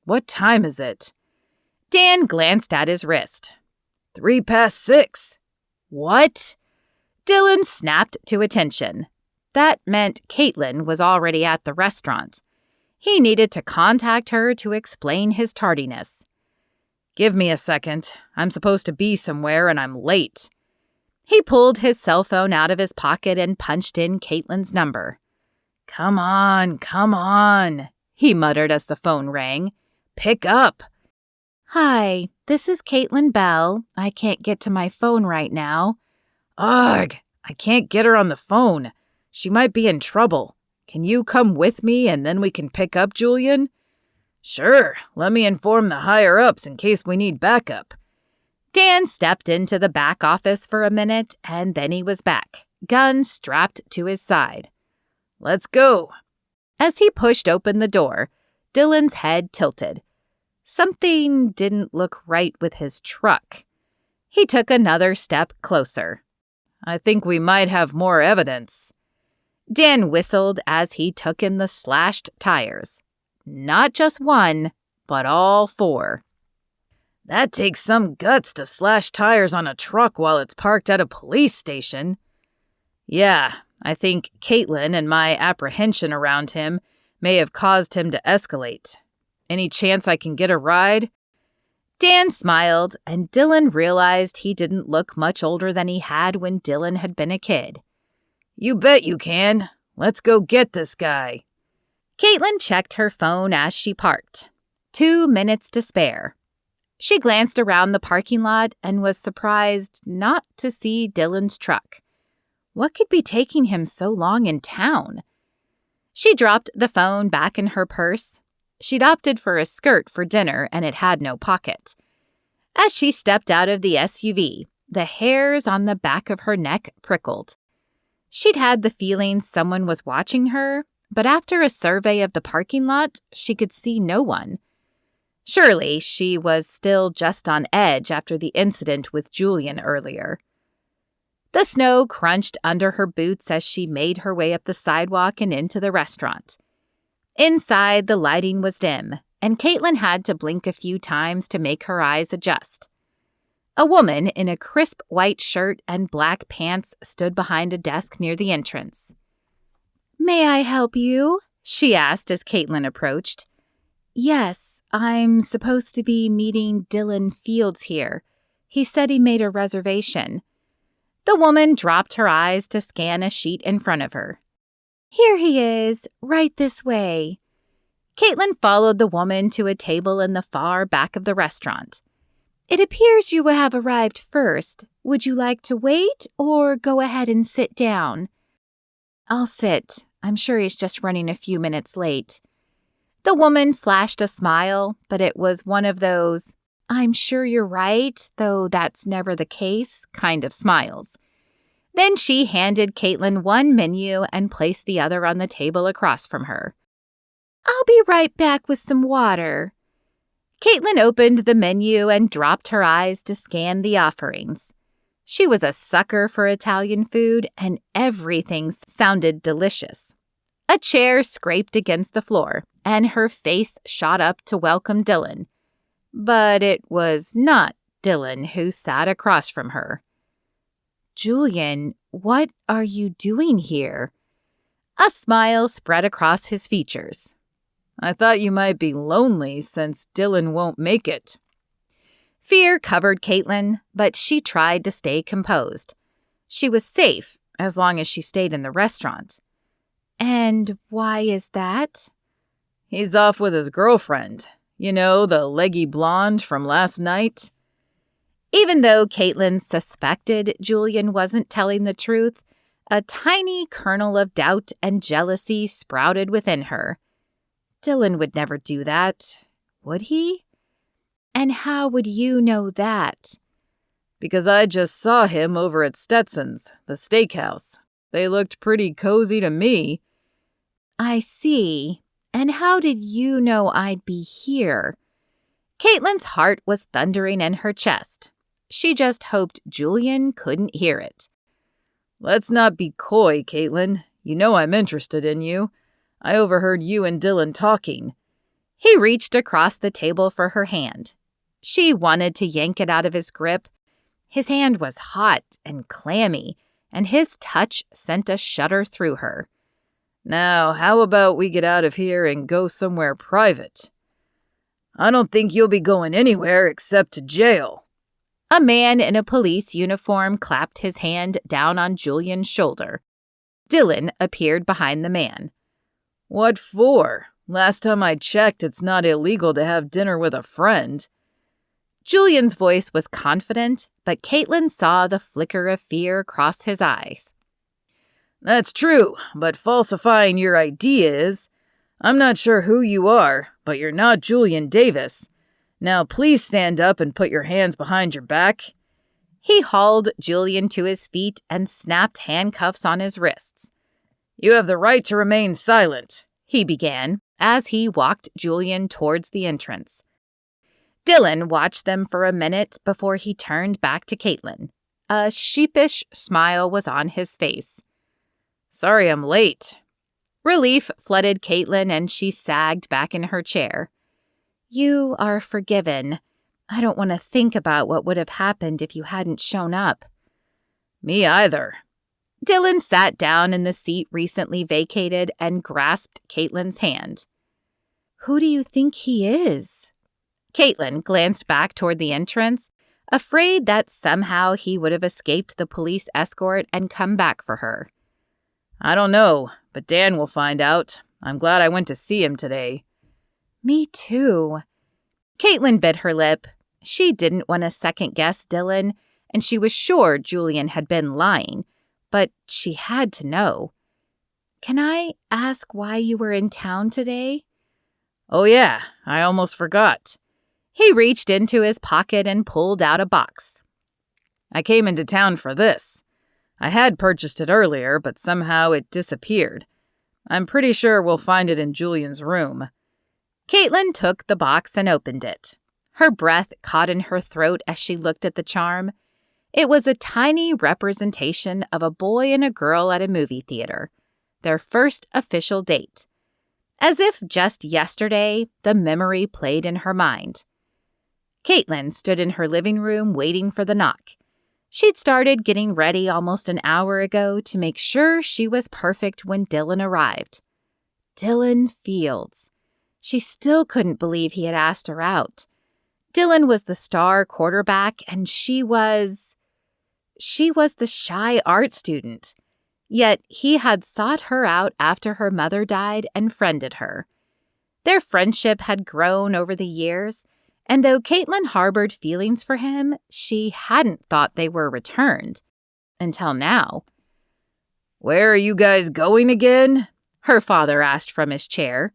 What time is it? Dan glanced at his wrist. 6:03. What? Dillon snapped to attention. That meant Kaitlyn was already at the restaurant. He needed to contact her to explain his tardiness. Give me a second. I'm supposed to be somewhere and I'm late. He pulled his cell phone out of his pocket and punched in Kaitlyn's number. Come on, he muttered as the phone rang. Pick up. Hi, this is Kaitlyn Bell. I can't get to my phone right now. Ugh, I can't get her on the phone. She might be in trouble. Can you come with me and then we can pick up Julian? Sure, let me inform the higher-ups in case we need backup. Dan stepped into the back office for a minute and then he was back, gun strapped to his side. Let's go. As he pushed open the door, Dillon's head tilted. Something didn't look right with his truck. He took another step closer. I think we might have more evidence. Dan whistled as he took in the slashed tires. Not just one, but all 4. That takes some guts to slash tires on a truck while it's parked at a police station. Yeah, I think Kaitlyn and my apprehension around him may have caused him to escalate. Any chance I can get a ride? Dan smiled, and Dillon realized he didn't look much older than he had when Dillon had been a kid. You bet you can. Let's go get this guy. Kaitlyn checked her phone as she parked. 2 minutes to spare. She glanced around the parking lot and was surprised not to see Dillon's truck. What could be taking him so long in town? She dropped the phone back in her purse. She'd opted for a skirt for dinner and it had no pocket. As she stepped out of the SUV, the hairs on the back of her neck prickled. She'd had the feeling someone was watching her, but after a survey of the parking lot, she could see no one. Surely she was still just on edge after the incident with Julian earlier. The snow crunched under her boots as she made her way up the sidewalk and into the restaurant. Inside, the lighting was dim, and Kaitlyn had to blink a few times to make her eyes adjust. A woman in a crisp white shirt and black pants stood behind a desk near the entrance. "May I help you?" she asked as Kaitlyn approached. "Yes, I'm supposed to be meeting Dillon Fields here. He said he made a reservation." The woman dropped her eyes to scan a sheet in front of her. "Here he is, right this way." Kaitlyn followed the woman to a table in the far back of the restaurant. "It appears you have arrived first. Would you like to wait or go ahead and sit down?" "I'll sit. I'm sure he's just running a few minutes late." The woman flashed a smile, but it was one of those, "I'm sure you're right, though that's never the case," kind of smiles. Then she handed Kaitlyn one menu and placed the other on the table across from her. "I'll be right back with some water." Kaitlyn opened the menu and dropped her eyes to scan the offerings. She was a sucker for Italian food, and everything sounded delicious. A chair scraped against the floor, and her face shot up to welcome Dillon. But it was not Dillon who sat across from her. "Julian, what are you doing here?" A smile spread across his features. "I thought you might be lonely since Dillon won't make it." Fear covered Kaitlyn, but she tried to stay composed. She was safe as long as she stayed in the restaurant. "And why is that?" "He's off with his girlfriend. You know, the leggy blonde from last night?" Even though Kaitlyn suspected Julian wasn't telling the truth, a tiny kernel of doubt and jealousy sprouted within her. Dillon would never do that, would he? And how would you know that? "Because I just saw him over at Stetson's, the steakhouse. They looked pretty cozy to me." "I see. And how did you know I'd be here?" Kaitlyn's heart was thundering in her chest. She just hoped Julian couldn't hear it. "Let's not be coy, Kaitlyn. You know I'm interested in you. I overheard you and Dillon talking." He reached across the table for her hand. She wanted to yank it out of his grip. His hand was hot and clammy, and his touch sent a shudder through her. "Now, how about we get out of here and go somewhere private?" "I don't think you'll be going anywhere except to jail." A man in a police uniform clapped his hand down on Julian's shoulder. Dillon appeared behind the man. "What for? Last time I checked, it's not illegal to have dinner with a friend." Julian's voice was confident, but Kaitlyn saw the flicker of fear cross his eyes. "That's true, but falsifying your ID is. I'm not sure who you are, but you're not Julian Davis. Now please stand up and put your hands behind your back." He hauled Julian to his feet and snapped handcuffs on his wrists. "You have the right to remain silent," he began, as he walked Julian towards the entrance. Dillon watched them for a minute before he turned back to Kaitlyn. A sheepish smile was on his face. "Sorry I'm late." Relief flooded Kaitlyn, and she sagged back in her chair. "You are forgiven. I don't want to think about what would have happened if you hadn't shown up." "Me either." Dillon sat down in the seat recently vacated and grasped Kaitlyn's hand. "Who do you think he is?" Kaitlyn glanced back toward the entrance, afraid that somehow he would have escaped the police escort and come back for her. "I don't know, but Dan will find out. I'm glad I went to see him today." "Me too." Kaitlyn bit her lip. She didn't want to second-guess Dillon, and she was sure Julian had been lying, but she had to know. "Can I ask why you were in town today?" "Oh yeah, I almost forgot." He reached into his pocket and pulled out a box. "I came into town for this. I had purchased it earlier, but somehow it disappeared. I'm pretty sure we'll find it in Julian's room." Kaitlyn took the box and opened it. Her breath caught in her throat as she looked at the charm. It was a tiny representation of a boy and a girl at a movie theater, their first official date. As if just yesterday, the memory played in her mind. Kaitlyn stood in her living room waiting for the knock. She'd started getting ready almost an hour ago to make sure she was perfect when Dillon arrived. Dillon Fields. She still couldn't believe he had asked her out. Dillon was the star quarterback, and she was the shy art student. Yet he had sought her out after her mother died and friended her. Their friendship had grown over the years, and though Kaitlyn harbored feelings for him, she hadn't thought they were returned. Until now. "Where are you guys going again?" her father asked from his chair.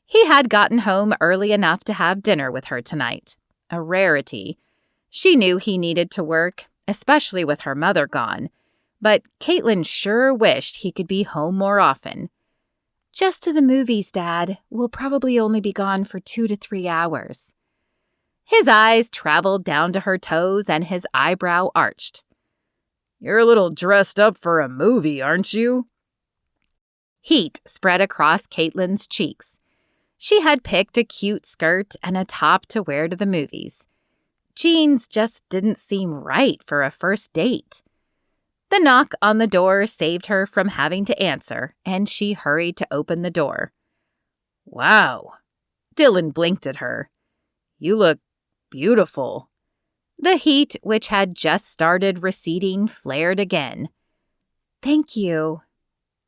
He had gotten home early enough to have dinner with her tonight. A rarity. She knew he needed to work, especially with her mother gone. But Kaitlyn sure wished he could be home more often. Just to the movies, Dad. We'll probably only be gone for 2 to 3 hours. His eyes traveled down to her toes and his eyebrow arched. You're a little dressed up for a movie, aren't you? Heat spread across Kaitlyn's cheeks. She had picked a cute skirt and a top to wear to the movies. Jeans just didn't seem right for a first date. The knock on the door saved her from having to answer, and she hurried to open the door. Wow. Dillon blinked at her. You look beautiful. The heat, which had just started receding, flared again. Thank you.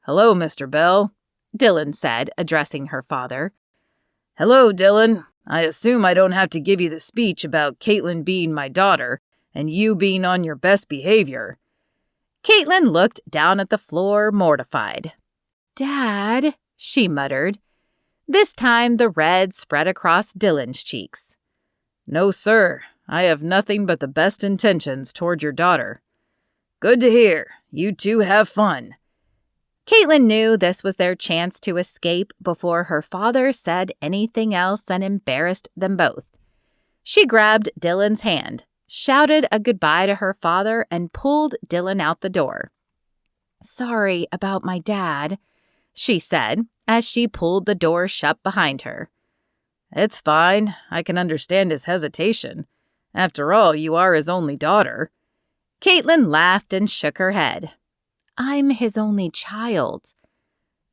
Hello, Mr. Bell, Dillon said, addressing her father. Hello, Dillon. I assume I don't have to give you the speech about Kaitlyn being my daughter and you being on your best behavior. Kaitlyn looked down at the floor, mortified. Dad, she muttered. This time the red spread across Dillon's cheeks. No, sir. I have nothing but the best intentions toward your daughter. Good to hear. You two have fun. Kaitlyn knew this was their chance to escape before her father said anything else and embarrassed them both. She grabbed Dillon's hand, shouted a goodbye to her father, and pulled Dillon out the door. Sorry about my dad, she said as she pulled the door shut behind her. It's fine. I can understand his hesitation. After all, you are his only daughter. Kaitlyn laughed and shook her head. I'm his only child.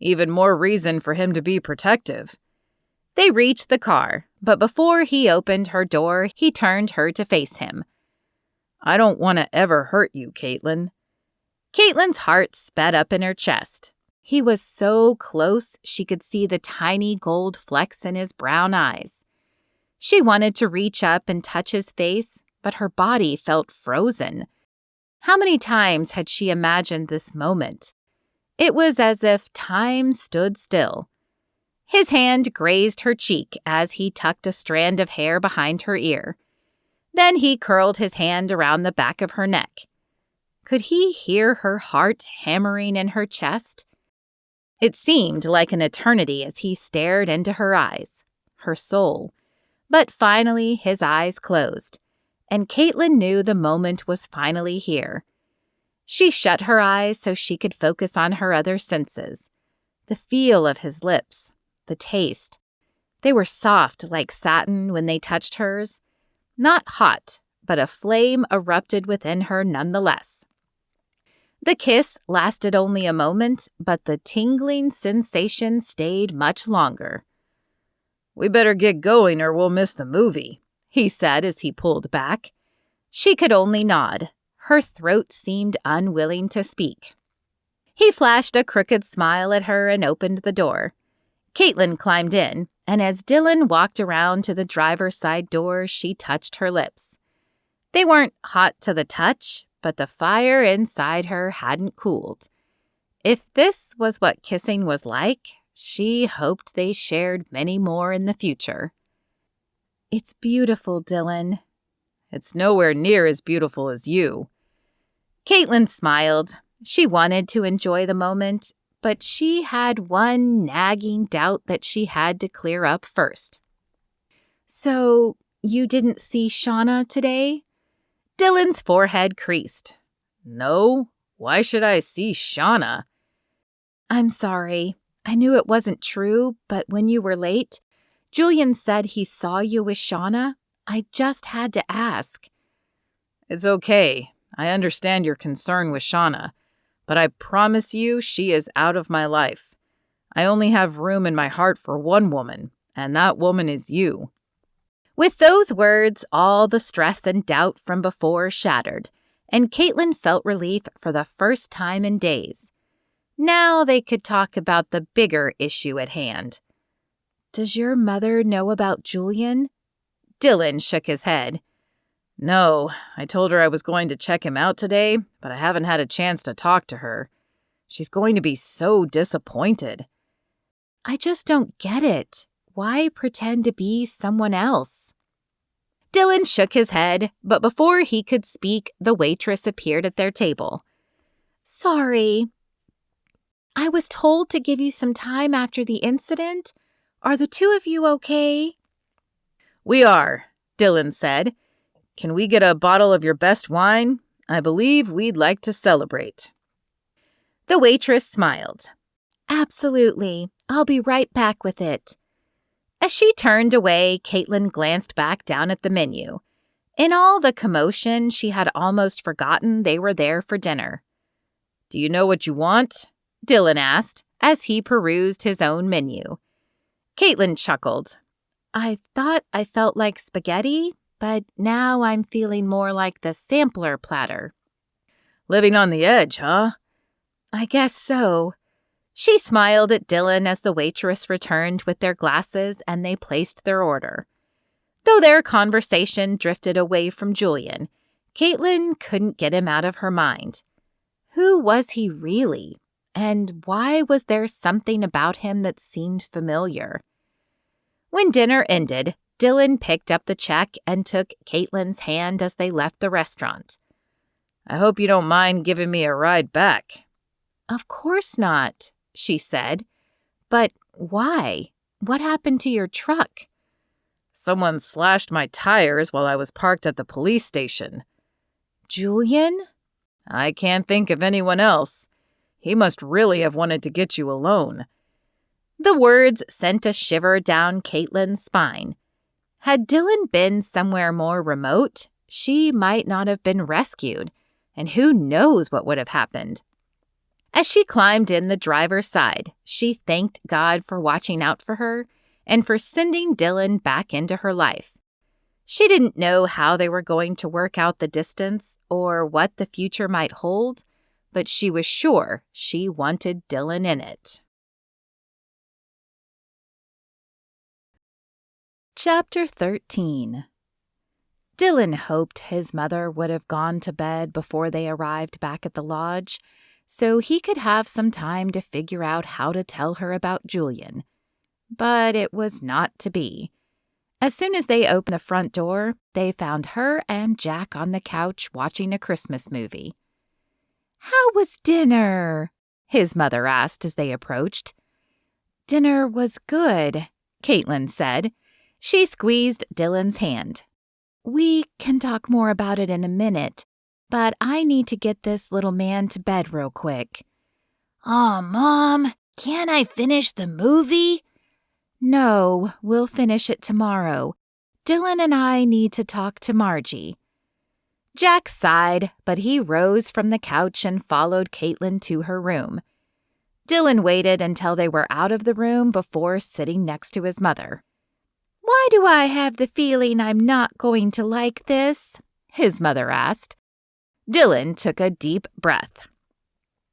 Even more reason for him to be protective. They reached the car, but before he opened her door, he turned her to face him. I don't want to ever hurt you, Kaitlyn. Kaitlyn's heart sped up in her chest. He was so close she could see the tiny gold flecks in his brown eyes. She wanted to reach up and touch his face, but her body felt frozen. How many times had she imagined this moment? It was as if time stood still. His hand grazed her cheek as he tucked a strand of hair behind her ear. Then he curled his hand around the back of her neck. Could he hear her heart hammering in her chest? It seemed like an eternity as he stared into her eyes, her soul. But finally his eyes closed, and Kaitlyn knew the moment was finally here. She shut her eyes so she could focus on her other senses. The feel of his lips, the taste. They were soft like satin when they touched hers. Not hot, but a flame erupted within her nonetheless. The kiss lasted only a moment, but the tingling sensation stayed much longer. We better get going or we'll miss the movie, he said as he pulled back. She could only nod. Her throat seemed unwilling to speak. He flashed a crooked smile at her and opened the door. Kaitlyn climbed in, and as Dillon walked around to the driver's side door, she touched her lips. They weren't hot to the touch, but the fire inside her hadn't cooled. If this was what kissing was like, she hoped they shared many more in the future. It's beautiful, Dillon. It's nowhere near as beautiful as you. Kaitlyn smiled. She wanted to enjoy the moment, but she had one nagging doubt that she had to clear up first. So, you didn't see Shauna today? Dillon's forehead creased. No, why should I see Shauna? I'm sorry. I knew it wasn't true, but when you were late, Julian said he saw you with Shauna. I just had to ask. It's okay. I understand your concern with Shauna, but I promise you she is out of my life. I only have room in my heart for one woman, and that woman is you. With those words, all the stress and doubt from before shattered, and Kaitlyn felt relief for the first time in days. Now they could talk about the bigger issue at hand. Does your mother know about Julian? Dillon shook his head. No, I told her I was going to check him out today, but I haven't had a chance to talk to her. She's going to be so disappointed. I just don't get it. Why pretend to be someone else? Dillon shook his head, but before he could speak, the waitress appeared at their table. Sorry. I was told to give you some time after the incident. Are the two of you okay? We are, Dillon said. Can we get a bottle of your best wine? I believe we'd like to celebrate. The waitress smiled. Absolutely. I'll be right back with it. As she turned away, Kaitlyn glanced back down at the menu. In all the commotion, she had almost forgotten they were there for dinner. Do you know what you want? Dillon asked, as he perused his own menu. Kaitlyn chuckled. I thought I felt like spaghetti, but now I'm feeling more like the sampler platter. Living on the edge, huh? I guess so. She smiled at Dillon as the waitress returned with their glasses and they placed their order. Though their conversation drifted away from Julian, Kaitlyn couldn't get him out of her mind. Who was he really? And why was there something about him that seemed familiar? When dinner ended, Dillon picked up the check and took Kaitlyn's hand as they left the restaurant. I hope you don't mind giving me a ride back. Of course not, she said. But why? What happened to your truck? Someone slashed my tires while I was parked at the police station. Julian? I can't think of anyone else. He must really have wanted to get you alone. The words sent a shiver down Kaitlyn's spine. Had Dillon been somewhere more remote, she might not have been rescued, and who knows what would have happened. As she climbed in the driver's side, she thanked God for watching out for her and for sending Dillon back into her life. She didn't know how they were going to work out the distance or what the future might hold, but she was sure she wanted Dillon in it. Chapter 13. Dillon hoped his mother would have gone to bed before they arrived back at the lodge, so he could have some time to figure out how to tell her about Julian. But it was not to be. As soon as they opened the front door, they found her and Jack on the couch watching a Christmas movie. "How was dinner?" his mother asked as they approached. Dinner was good, Kaitlyn said. She squeezed Dillon's hand. We can talk more about it in a minute, but I need to get this little man to bed real quick. Aw, Mom, can't I finish the movie? No, we'll finish it tomorrow. Dillon and I need to talk to Margie. Jack sighed, but he rose from the couch and followed Kaitlyn to her room. Dillon waited until they were out of the room before sitting next to his mother. Why do I have the feeling I'm not going to like this? His mother asked. Dillon took a deep breath.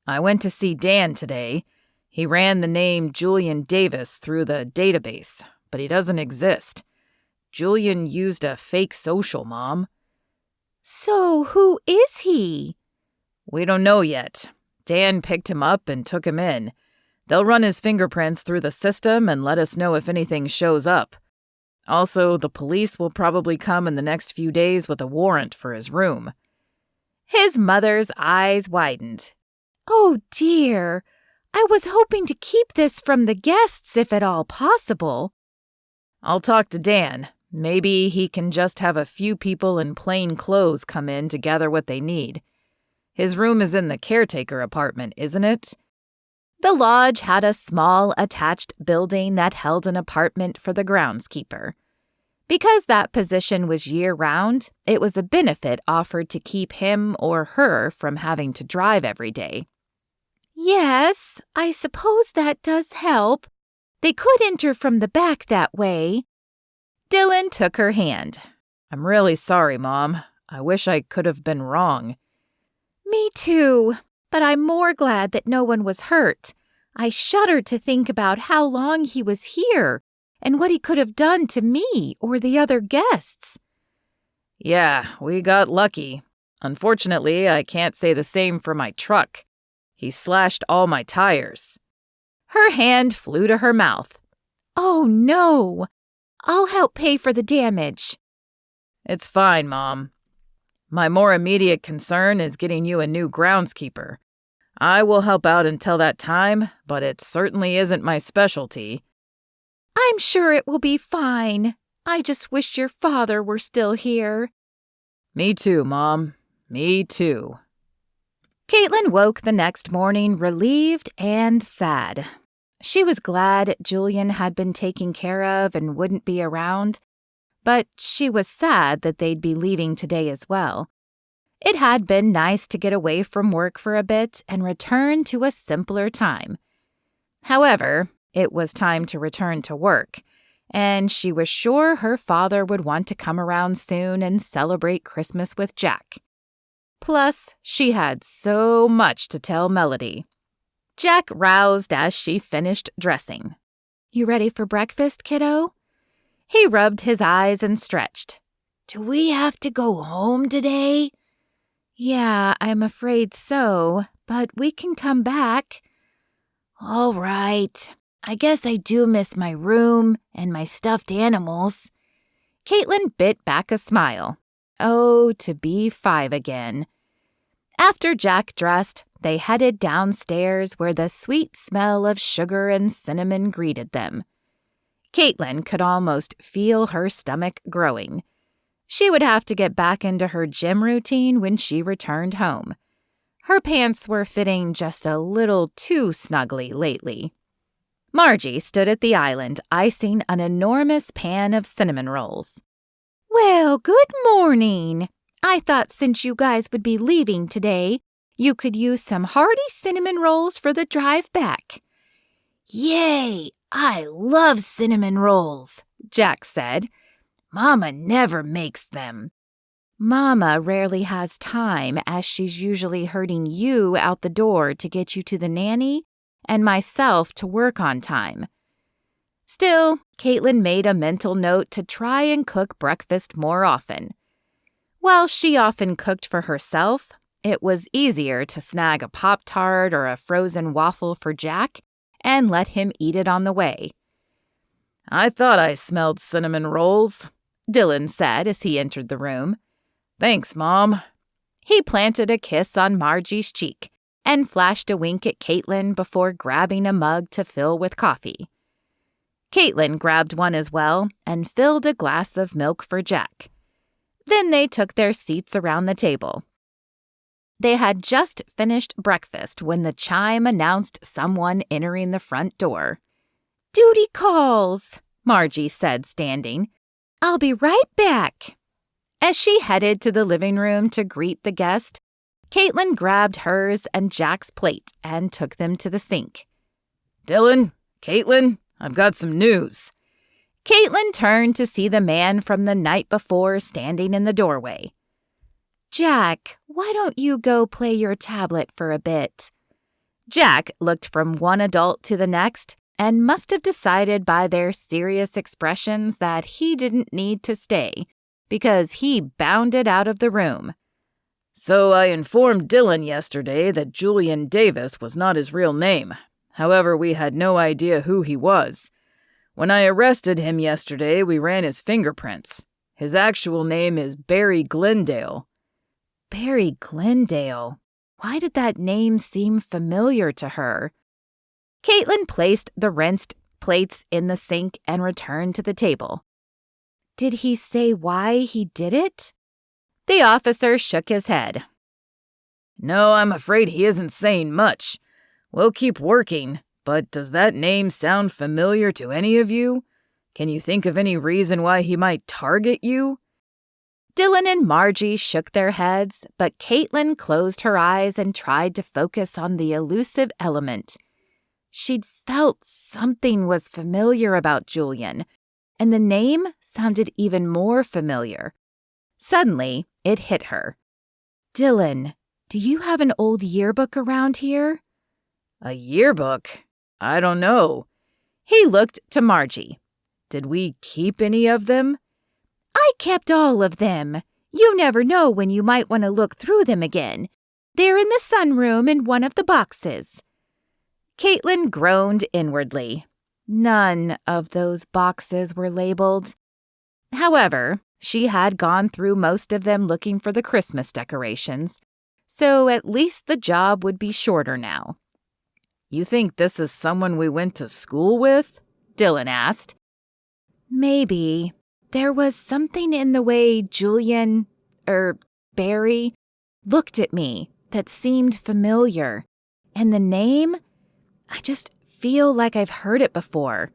I went to see Dan today. He ran the name Julian Davis through the database, but he doesn't exist. Julian used a fake social, Mom. So who is he? We don't know yet. Dan picked him up and took him in. They'll run his fingerprints through the system and let us know if anything shows up. Also, the police will probably come in the next few days with a warrant for his room. His mother's eyes widened. Oh, dear. I was hoping to keep this from the guests if at all possible. I'll talk to Dan. Maybe he can just have a few people in plain clothes come in to gather what they need. His room is in the caretaker apartment, isn't it? The lodge had a small attached building that held an apartment for the groundskeeper. Because that position was year-round, it was a benefit offered to keep him or her from having to drive every day. Yes, I suppose that does help. They could enter from the back that way. Dillon took her hand. I'm really sorry, Mom. I wish I could have been wrong. Me too, but I'm more glad that no one was hurt. I shudder to think about how long he was here and what he could have done to me or the other guests. Yeah, we got lucky. Unfortunately, I can't say the same for my truck. He slashed all my tires. Her hand flew to her mouth. Oh, no. I'll help pay for the damage. It's fine, Mom. My more immediate concern is getting you a new groundskeeper. I will help out until that time, but it certainly isn't my specialty. I'm sure it will be fine. I just wish your father were still here. Me too, Mom. Me too. Kaitlyn woke the next morning relieved and sad. She was glad Julian had been taken care of and wouldn't be around, but she was sad that they'd be leaving today as well. It had been nice to get away from work for a bit and return to a simpler time. However, it was time to return to work, and she was sure her father would want to come around soon and celebrate Christmas with Jack. Plus, she had so much to tell Melody. Jack roused as she finished dressing. You ready for breakfast, kiddo? He rubbed his eyes and stretched. Do we have to go home today? Yeah, I'm afraid so, but we can come back. All right. I guess I do miss my room and my stuffed animals. Kaitlyn bit back a smile. Oh, to be 5 again. After Jack dressed, they headed downstairs where the sweet smell of sugar and cinnamon greeted them. Kaitlyn could almost feel her stomach growing. She would have to get back into her gym routine when she returned home. Her pants were fitting just a little too snugly lately. Margie stood at the island, icing an enormous pan of cinnamon rolls. Well, good morning. I thought since you guys would be leaving today, you could use some hearty cinnamon rolls for the drive back. Yay! I love cinnamon rolls, Jack said. Mama never makes them. Mama rarely has time, as she's usually herding you out the door to get you to the nanny and myself to work on time. Still, Kaitlyn made a mental note to try and cook breakfast more often. While she often cooked for herself, it was easier to snag a Pop-Tart or a frozen waffle for Jack and let him eat it on the way. I thought I smelled cinnamon rolls, Dillon said as he entered the room. Thanks, Mom. He planted a kiss on Margie's cheek and flashed a wink at Kaitlyn before grabbing a mug to fill with coffee. Kaitlyn grabbed one as well and filled a glass of milk for Jack. Then they took their seats around the table. They had just finished breakfast when the chime announced someone entering the front door. Duty calls, Margie said, standing. I'll be right back. As she headed to the living room to greet the guest, Kaitlyn grabbed hers and Jack's plate and took them to the sink. Dillon, Kaitlyn, I've got some news. Kaitlyn turned to see the man from the night before standing in the doorway. Jack, why don't you go play your tablet for a bit? Jack looked from one adult to the next and must have decided by their serious expressions that he didn't need to stay, because he bounded out of the room. So I informed Dillon yesterday that Julian Davis was not his real name. However, we had no idea who he was. When I arrested him yesterday, we ran his fingerprints. His actual name is Barry Glendale. Barry Glendale. Why did that name seem familiar to her? Kaitlyn placed the rinsed plates in the sink and returned to the table. Did he say why he did it? The officer shook his head. No, I'm afraid he isn't saying much. We'll keep working, but does that name sound familiar to any of you? Can you think of any reason why he might target you? Dillon and Margie shook their heads, but Kaitlyn closed her eyes and tried to focus on the elusive element. She'd felt something was familiar about Julian, and the name sounded even more familiar. Suddenly, it hit her. Dillon, do you have an old yearbook around here? A yearbook? I don't know. He looked to Margie. Did we keep any of them? I kept all of them. You never know when you might want to look through them again. They're in the sunroom in one of the boxes. Kaitlyn groaned inwardly. None of those boxes were labeled. However, she had gone through most of them looking for the Christmas decorations, so at least the job would be shorter now. You think this is someone we went to school with? Dillon asked. Maybe. There was something in the way Barry, looked at me that seemed familiar. And the name? I just feel like I've heard it before.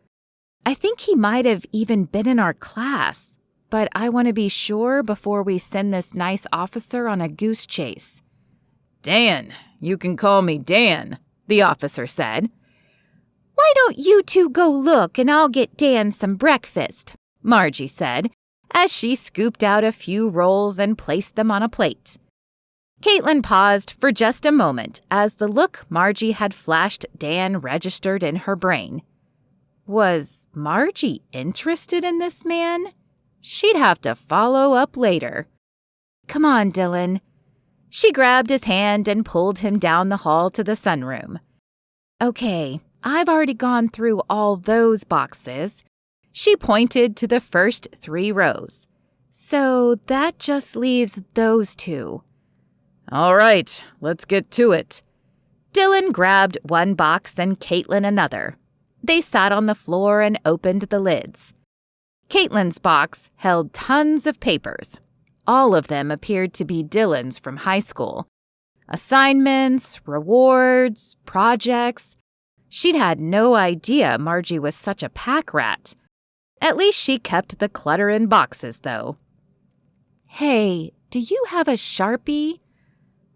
I think he might have even been in our class, but I want to be sure before we send this nice officer on a goose chase. Dan, you can call me Dan, the officer said. Why don't you two go look and I'll get Dan some breakfast, Margie said, as she scooped out a few rolls and placed them on a plate. Kaitlyn paused for just a moment as the look Margie had flashed Dan registered in her brain. Was Margie interested in this man? She'd have to follow up later. Come on, Dillon. She grabbed his hand and pulled him down the hall to the sunroom. Okay, I've already gone through all those boxes. She pointed to the first 3 rows. So that just leaves those 2. All right, let's get to it. Dillon grabbed one box and Kaitlyn another. They sat on the floor and opened the lids. Kaitlyn's box held tons of papers. All of them appeared to be Dillon's from high school. Assignments, rewards, projects. She'd had no idea Margie was such a pack rat. At least she kept the clutter in boxes, though. Hey, do you have a Sharpie?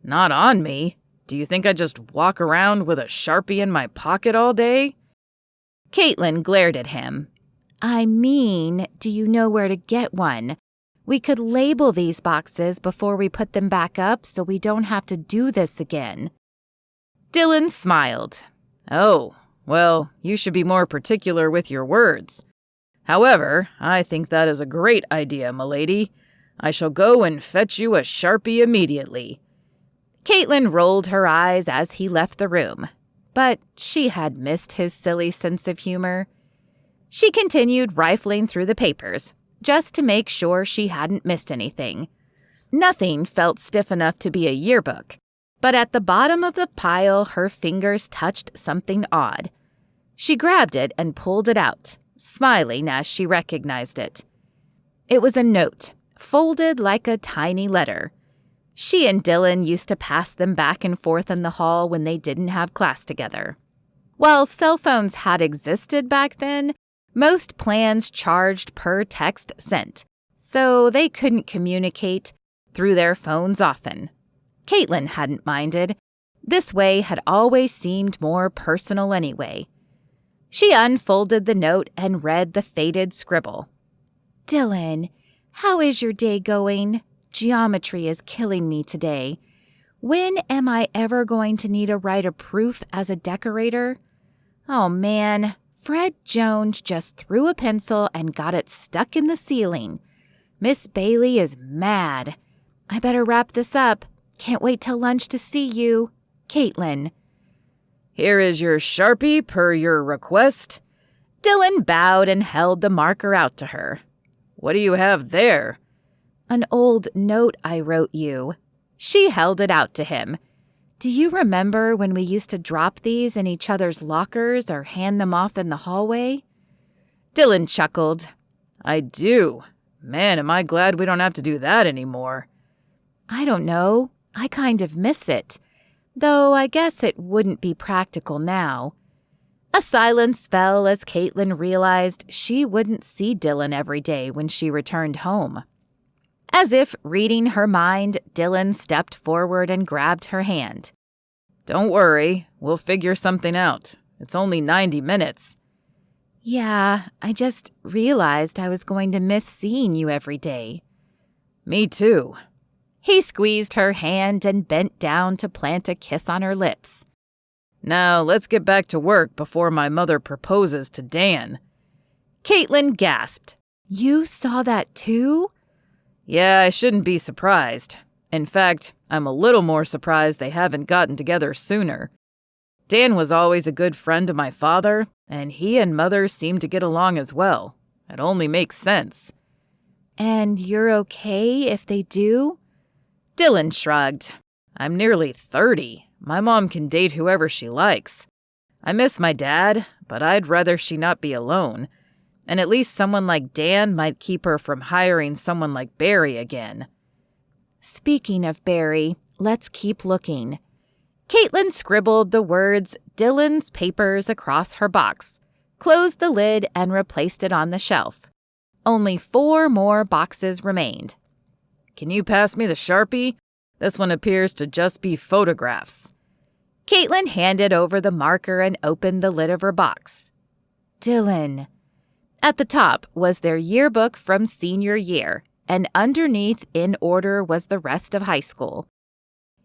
Not on me. Do you think I just walk around with a Sharpie in my pocket all day? Kaitlyn glared at him. I mean, do you know where to get one? We could label these boxes before we put them back up so we don't have to do this again. Dillon smiled. Oh, well, you should be more particular with your words. However, I think that is a great idea, milady. I shall go and fetch you a Sharpie immediately. Kaitlyn rolled her eyes as he left the room, but she had missed his silly sense of humor. She continued rifling through the papers, just to make sure she hadn't missed anything. Nothing felt stiff enough to be a yearbook, but at the bottom of the pile her fingers touched something odd. She grabbed it and pulled it out, smiling as she recognized it. It was a note, folded like a tiny letter. She and Dillon used to pass them back and forth in the hall when they didn't have class together. While cell phones had existed back then, most plans charged per text sent, so they couldn't communicate through their phones often. Kaitlyn hadn't minded. This way had always seemed more personal anyway. She unfolded the note and read the faded scribble. Dillon, how is your day going? Geometry is killing me today. When am I ever going to need to write a proof as a decorator? Oh man, Fred Jones just threw a pencil and got it stuck in the ceiling. Miss Bailey is mad. I better wrap this up. Can't wait till lunch to see you. Kaitlyn. Here is your Sharpie per your request. Dillon bowed and held the marker out to her. What do you have there? An old note I wrote you. She held it out to him. Do you remember when we used to drop these in each other's lockers or hand them off in the hallway? Dillon chuckled. I do. Man, am I glad we don't have to do that anymore. I don't know. I kind of miss it. Though I guess it wouldn't be practical now. A silence fell as Kaitlyn realized she wouldn't see Dillon every day when she returned home. As if reading her mind, Dillon stepped forward and grabbed her hand. Don't worry, we'll figure something out. It's only 90 minutes. Yeah, I just realized I was going to miss seeing you every day. Me too. He squeezed her hand and bent down to plant a kiss on her lips. Now, let's get back to work before my mother proposes to Dan. Kaitlyn gasped. You saw that too? Yeah, I shouldn't be surprised. In fact, I'm a little more surprised they haven't gotten together sooner. Dan was always a good friend to my father, and he and Mother seemed to get along as well. It only makes sense." "And you're okay if they do?" Dillon shrugged. "I'm nearly 30. My mom can date whoever she likes. I miss my dad, but I'd rather she not be alone. And at least someone like Dan might keep her from hiring someone like Barry again." "Speaking of Barry, let's keep looking." Kaitlyn scribbled the words Dillon's papers across her box, closed the lid, and replaced it on the shelf. Only 4 more boxes remained. "Can you pass me the Sharpie? This one appears to just be photographs." Kaitlyn handed over the marker and opened the lid of her box. "Dillon." At the top was their yearbook from senior year, and underneath in order was the rest of high school.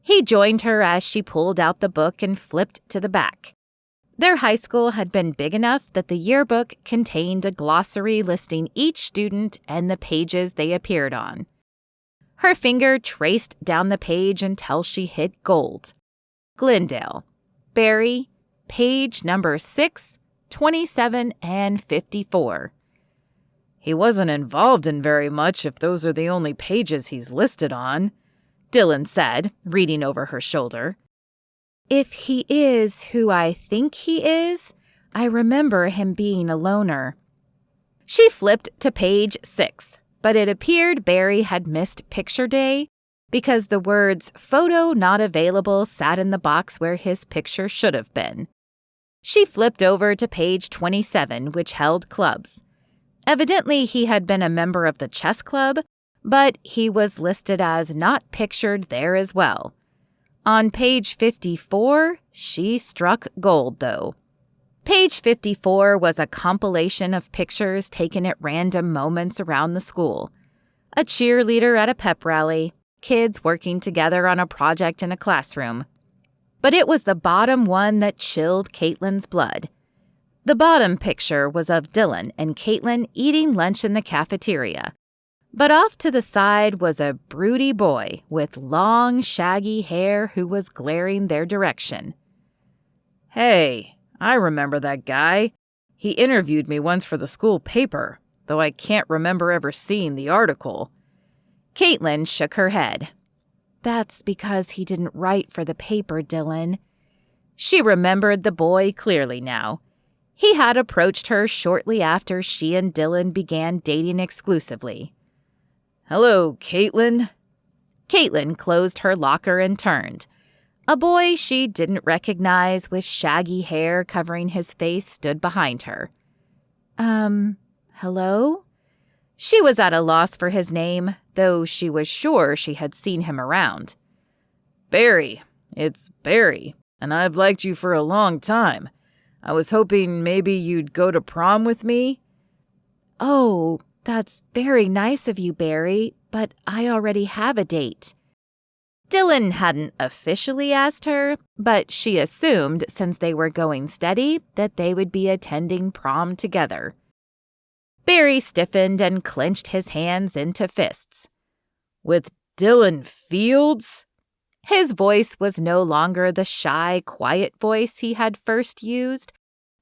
He joined her as she pulled out the book and flipped to the back. Their high school had been big enough that the yearbook contained a glossary listing each student and the pages they appeared on. Her finger traced down the page until she hit gold. Glendale, Barry, page number 6, 27, and 54. "He wasn't involved in very much if those are the only pages he's listed on," Dillon said, reading over her shoulder. "If he is who I think he is, I remember him being a loner." She flipped to page 6, but it appeared Barry had missed picture day because the words "photo not available" sat in the box where his picture should have been. She flipped over to page 27, which held clubs. Evidently, he had been a member of the chess club, but he was listed as not pictured there as well. On page 54, she struck gold, though. Page 54 was a compilation of pictures taken at random moments around the school. A cheerleader at a pep rally, kids working together on a project in a classroom. But it was the bottom one that chilled Kaitlyn's blood. The bottom picture was of Dillon and Kaitlyn eating lunch in the cafeteria. But off to the side was a broody boy with long, shaggy hair who was glaring their direction. "Hey, I remember that guy. He interviewed me once for the school paper, though I can't remember ever seeing the article." Kaitlyn shook her head. "That's because he didn't write for the paper, Dillon." She remembered the boy clearly now. He had approached her shortly after she and Dillon began dating exclusively. "Hello, Kaitlyn." Kaitlyn closed her locker and turned. A boy she didn't recognize with shaggy hair covering his face stood behind her. Hello?" She was at a loss for his name, though she was sure she had seen him around. "Barry. It's Barry, and I've liked you for a long time. I was hoping maybe you'd go to prom with me." "Oh, that's very nice of you, Barry, but I already have a date." Dillon hadn't officially asked her, but she assumed since they were going steady that they would be attending prom together. Barry stiffened and clenched his hands into fists. "With Dillon Fields?" His voice was no longer the shy, quiet voice he had first used,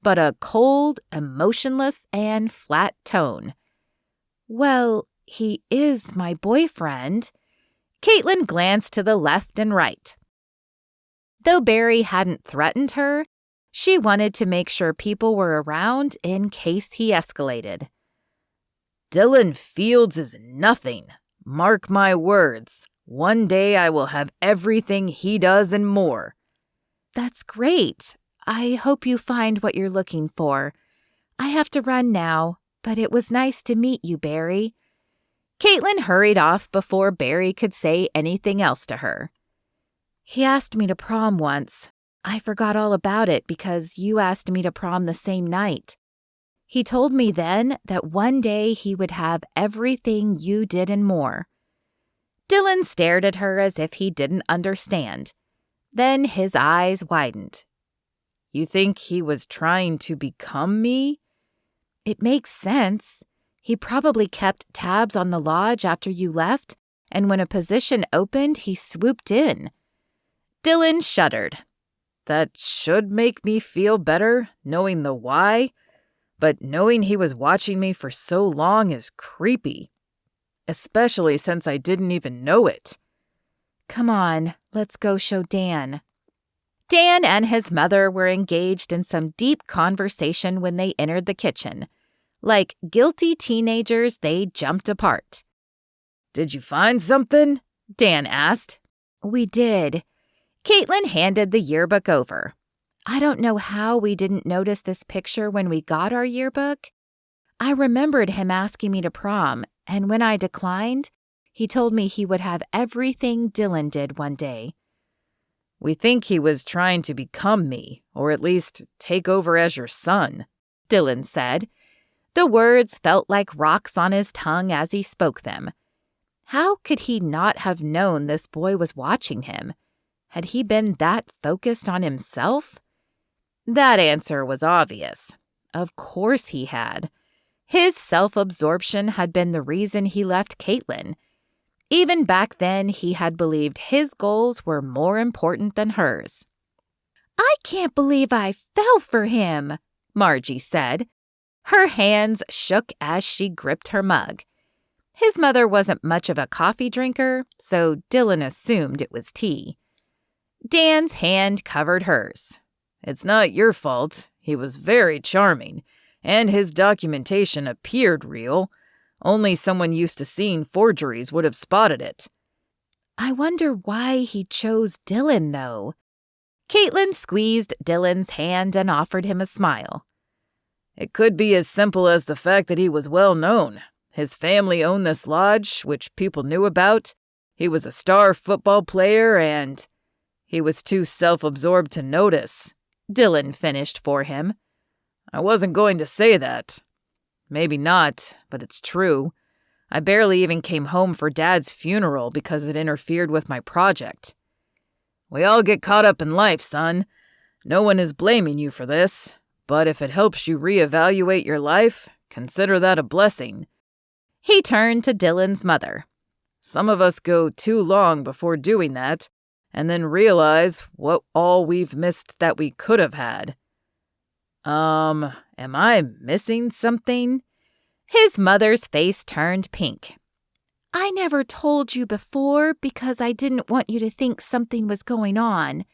but a cold, emotionless, and flat tone. "Well, he is my boyfriend." Kaitlyn glanced to the left and right. Though Barry hadn't threatened her, she wanted to make sure people were around in case he escalated. "Dillon Fields is nothing. Mark my words. One day I will have everything he does and more." "That's great. I hope you find what you're looking for. I have to run now, but it was nice to meet you, Barry." Kaitlyn hurried off before Barry could say anything else to her. "He asked me to prom once. I forgot all about it because you asked me to prom the same night. He told me then that one day he would have everything you did and more." Dillon stared at her as if he didn't understand. Then his eyes widened. "You think he was trying to become me?" "It makes sense. He probably kept tabs on the lodge after you left, and when a position opened, he swooped in." Dillon shuddered. That should make me feel better, knowing the why, but knowing he was watching me for so long is creepy, especially since I didn't even know it. Come on, let's go show Dan. Dan and his mother were engaged in some deep conversation when they entered the kitchen. Like guilty teenagers, they jumped apart. Did you find something? Dan asked. We did. Kaitlyn handed the yearbook over. I don't know how we didn't notice this picture when we got our yearbook. I remembered him asking me to prom, and when I declined, he told me he would have everything Dillon did one day. We think he was trying to become me, or at least take over as your son, Dillon said. The words felt like rocks on his tongue as he spoke them. How could he not have known this boy was watching him? Had he been that focused on himself? That answer was obvious. Of course he had. His self-absorption had been the reason he left Kaitlyn. Even back then, he had believed his goals were more important than hers. I can't believe I fell for him, Margie said. Her hands shook as she gripped her mug. His mother wasn't much of a coffee drinker, so Dillon assumed it was tea. Dan's hand covered hers. It's not your fault. He was very charming, and his documentation appeared real. Only someone used to seeing forgeries would have spotted it. I wonder why he chose Dillon, though. Kaitlyn squeezed Dillon's hand and offered him a smile. It could be as simple as the fact that he was well known. His family owned this lodge, which people knew about. He was a star football player, and he was too self-absorbed to notice. Dillon finished for him. I wasn't going to say that. Maybe not, but it's true. I barely even came home for Dad's funeral because it interfered with my project. We all get caught up in life, son. No one is blaming you for this, but if it helps you reevaluate your life, consider that a blessing. He turned to Dillon's mother. Some of us go too long before doing that, and then realize what all we've missed that we could have had. Am I missing something? His mother's face turned pink. I never told you before because I didn't want you to think something was going on.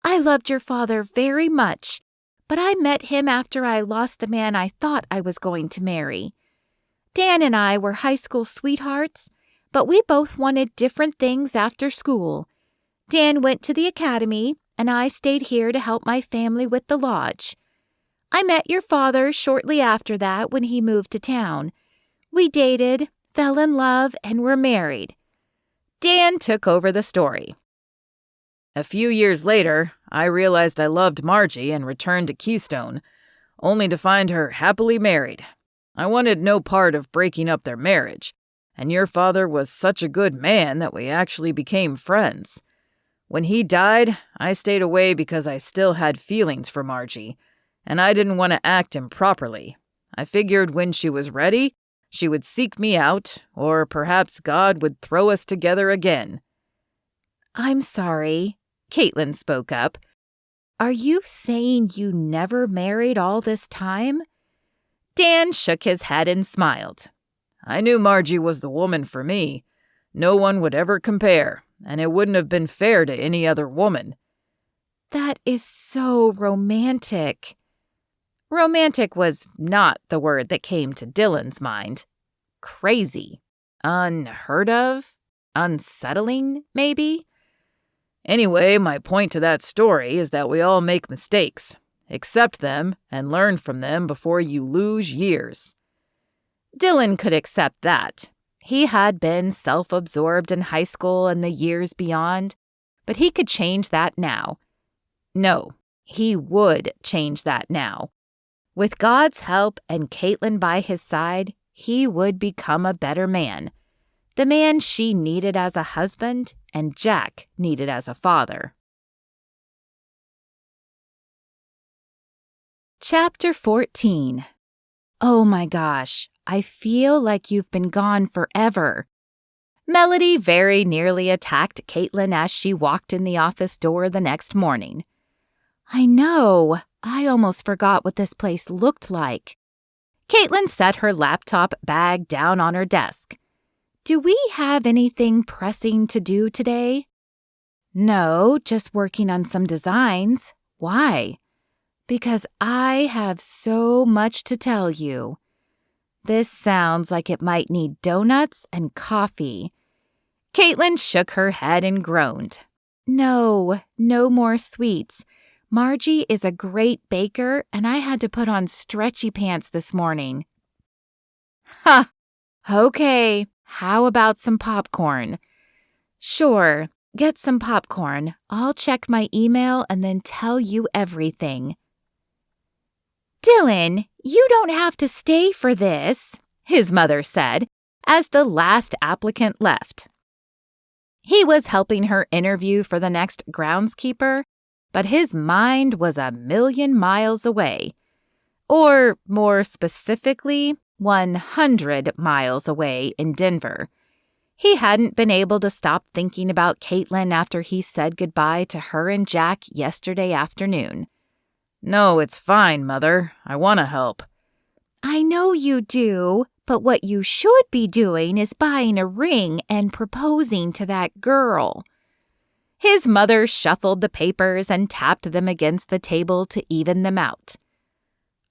I loved your father very much, but I met him after I lost the man I thought I was going to marry. Dan and I were high school sweethearts, but we both wanted different things after school. Dan went to the academy, and I stayed here to help my family with the lodge. I met your father shortly after that when he moved to town. We dated, fell in love, and were married. Dan took over the story. A few years later, I realized I loved Margie and returned to Keystone, only to find her happily married. I wanted no part of breaking up their marriage, and your father was such a good man that we actually became friends. When he died, I stayed away because I still had feelings for Margie, and I didn't want to act improperly. I figured when she was ready, she would seek me out, or perhaps God would throw us together again. I'm sorry, Kaitlyn spoke up. Are you saying you never married all this time? Dan shook his head and smiled. I knew Margie was the woman for me. No one would ever compare, and it wouldn't have been fair to any other woman. That is so romantic. Romantic was not the word that came to Dillon's mind. Crazy. Unheard of? Unsettling, maybe? Anyway, my point to that story is that we all make mistakes. Accept them and learn from them before you lose years. Dillon could accept that. He had been self-absorbed in high school and the years beyond, but he could change that now. No, he would change that now. With God's help and Kaitlyn by his side, he would become a better man. The man she needed as a husband and Jack needed as a father. Chapter 14. Oh my gosh, I feel like you've been gone forever. Melody very nearly attacked Kaitlyn as she walked in the office door the next morning. I know. I almost forgot what this place looked like. Kaitlyn set her laptop bag down on her desk. Do we have anything pressing to do today? No, just working on some designs. Why? Because I have so much to tell you. This sounds like it might need donuts and coffee. Kaitlyn shook her head and groaned. No more sweets. Margie is a great baker, and I had to put on stretchy pants this morning. Ha! Okay, how about some popcorn? Sure, get some popcorn. I'll check my email and then tell you everything. Dillon, you don't have to stay for this, his mother said as the last applicant left. He was helping her interview for the next groundskeeper, but his mind was a million miles away. Or, more specifically, 100 miles away in Denver. He hadn't been able to stop thinking about Kaitlyn after he said goodbye to her and Jack yesterday afternoon. No, it's fine, Mother. I want to help. I know you do, but what you should be doing is buying a ring and proposing to that girl. His mother shuffled the papers and tapped them against the table to even them out.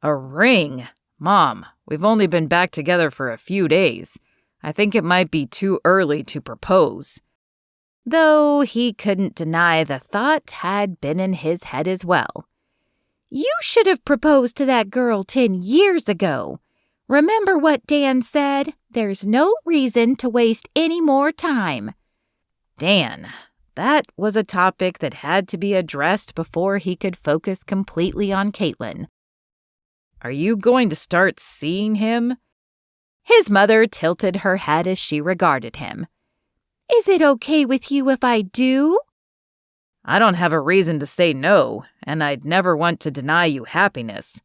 A ring? Mom, we've only been back together for a few days. I think it might be too early to propose. Though he couldn't deny the thought had been in his head as well. You should have proposed to that girl 10 years ago. Remember what Dan said? There's no reason to waste any more time. Dan, that was a topic that had to be addressed before he could focus completely on Kaitlyn. Are you going to start seeing him? His mother tilted her head as she regarded him. Is it okay with you if I do? I don't have a reason to say no, and I'd never want to deny you happiness.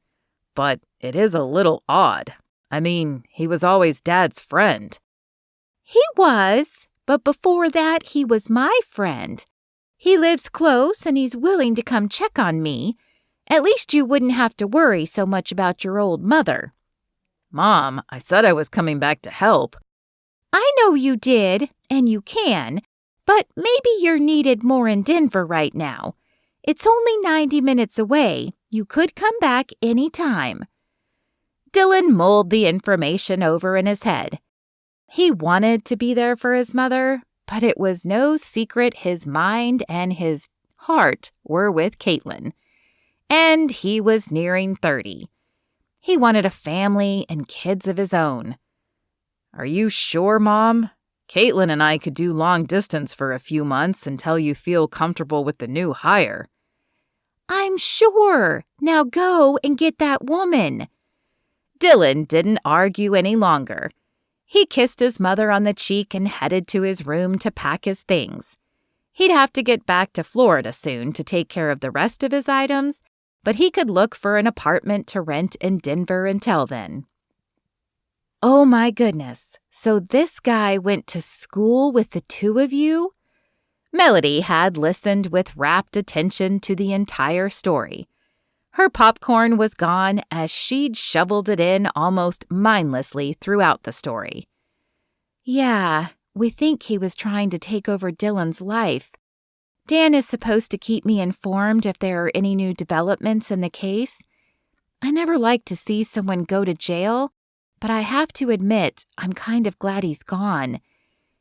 But it is a little odd. I mean, he was always Dad's friend. He was, but before that he was my friend. He lives close and he's willing to come check on me. At least you wouldn't have to worry so much about your old mother. Mom, I said I was coming back to help. I know you did, and you can, but maybe you're needed more in Denver right now. It's only 90 minutes away. You could come back any time. Dillon mulled the information over in his head. He wanted to be there for his mother, but it was no secret his mind and his heart were with Kaitlyn. And he was nearing 30. He wanted a family and kids of his own. Are you sure, Mom? Kaitlyn and I could do long distance for a few months until you feel comfortable with the new hire. I'm sure. Now go and get that woman. Dillon didn't argue any longer. He kissed his mother on the cheek and headed to his room to pack his things. He'd have to get back to Florida soon to take care of the rest of his items, but he could look for an apartment to rent in Denver until then. Oh my goodness, so this guy went to school with the two of you? Melody had listened with rapt attention to the entire story. Her popcorn was gone as she'd shoveled it in almost mindlessly throughout the story. Yeah, we think he was trying to take over Dillon's life. Dan is supposed to keep me informed if there are any new developments in the case. I never like to see someone go to jail, but I have to admit I'm kind of glad he's gone.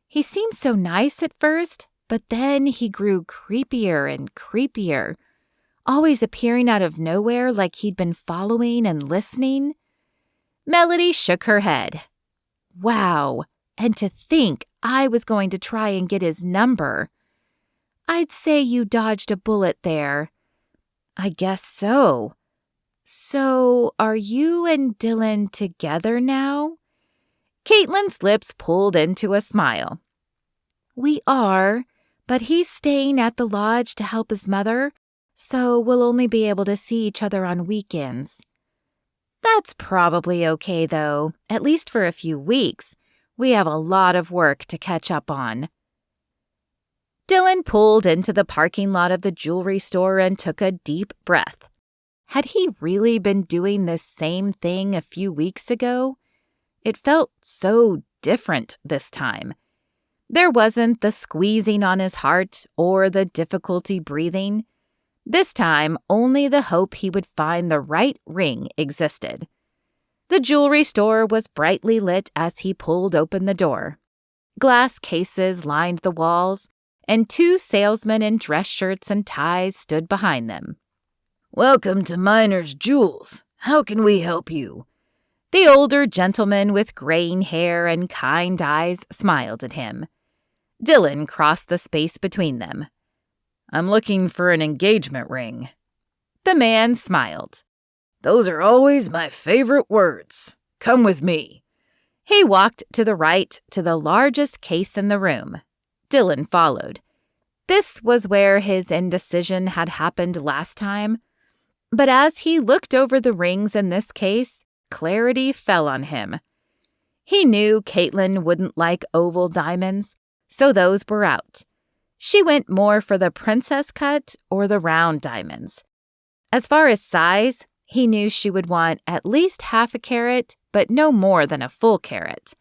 He seemed so nice at first, but then he grew creepier and creepier, always appearing out of nowhere like he'd been following and listening. Melody shook her head. Wow, and to think I was going to try and get his number. I'd say you dodged a bullet there. I guess so. So, are you and Dillon together now? Kaitlyn's lips pulled into a smile. We are, but he's staying at the lodge to help his mother, so we'll only be able to see each other on weekends. That's probably okay, though, at least for a few weeks. We have a lot of work to catch up on. Dillon pulled into the parking lot of the jewelry store and took a deep breath. Had he really been doing this same thing a few weeks ago? It felt so different this time. There wasn't the squeezing on his heart or the difficulty breathing. This time, only the hope he would find the right ring existed. The jewelry store was brightly lit as he pulled open the door. Glass cases lined the walls, and 2 salesmen in dress shirts and ties stood behind them. "Welcome to Miner's Jewels. How can we help you?" The older gentleman with graying hair and kind eyes smiled at him. Dillon crossed the space between them. "I'm looking for an engagement ring." The man smiled. "Those are always my favorite words. Come with me." He walked to the right to the largest case in the room. Dillon followed. This was where his indecision had happened last time. But as he looked over the rings in this case, clarity fell on him. He knew Kaitlyn wouldn't like oval diamonds, so those were out. She went more for the princess cut or the round diamonds. As far as size, he knew she would want at least half a carat, but no more than a full carat.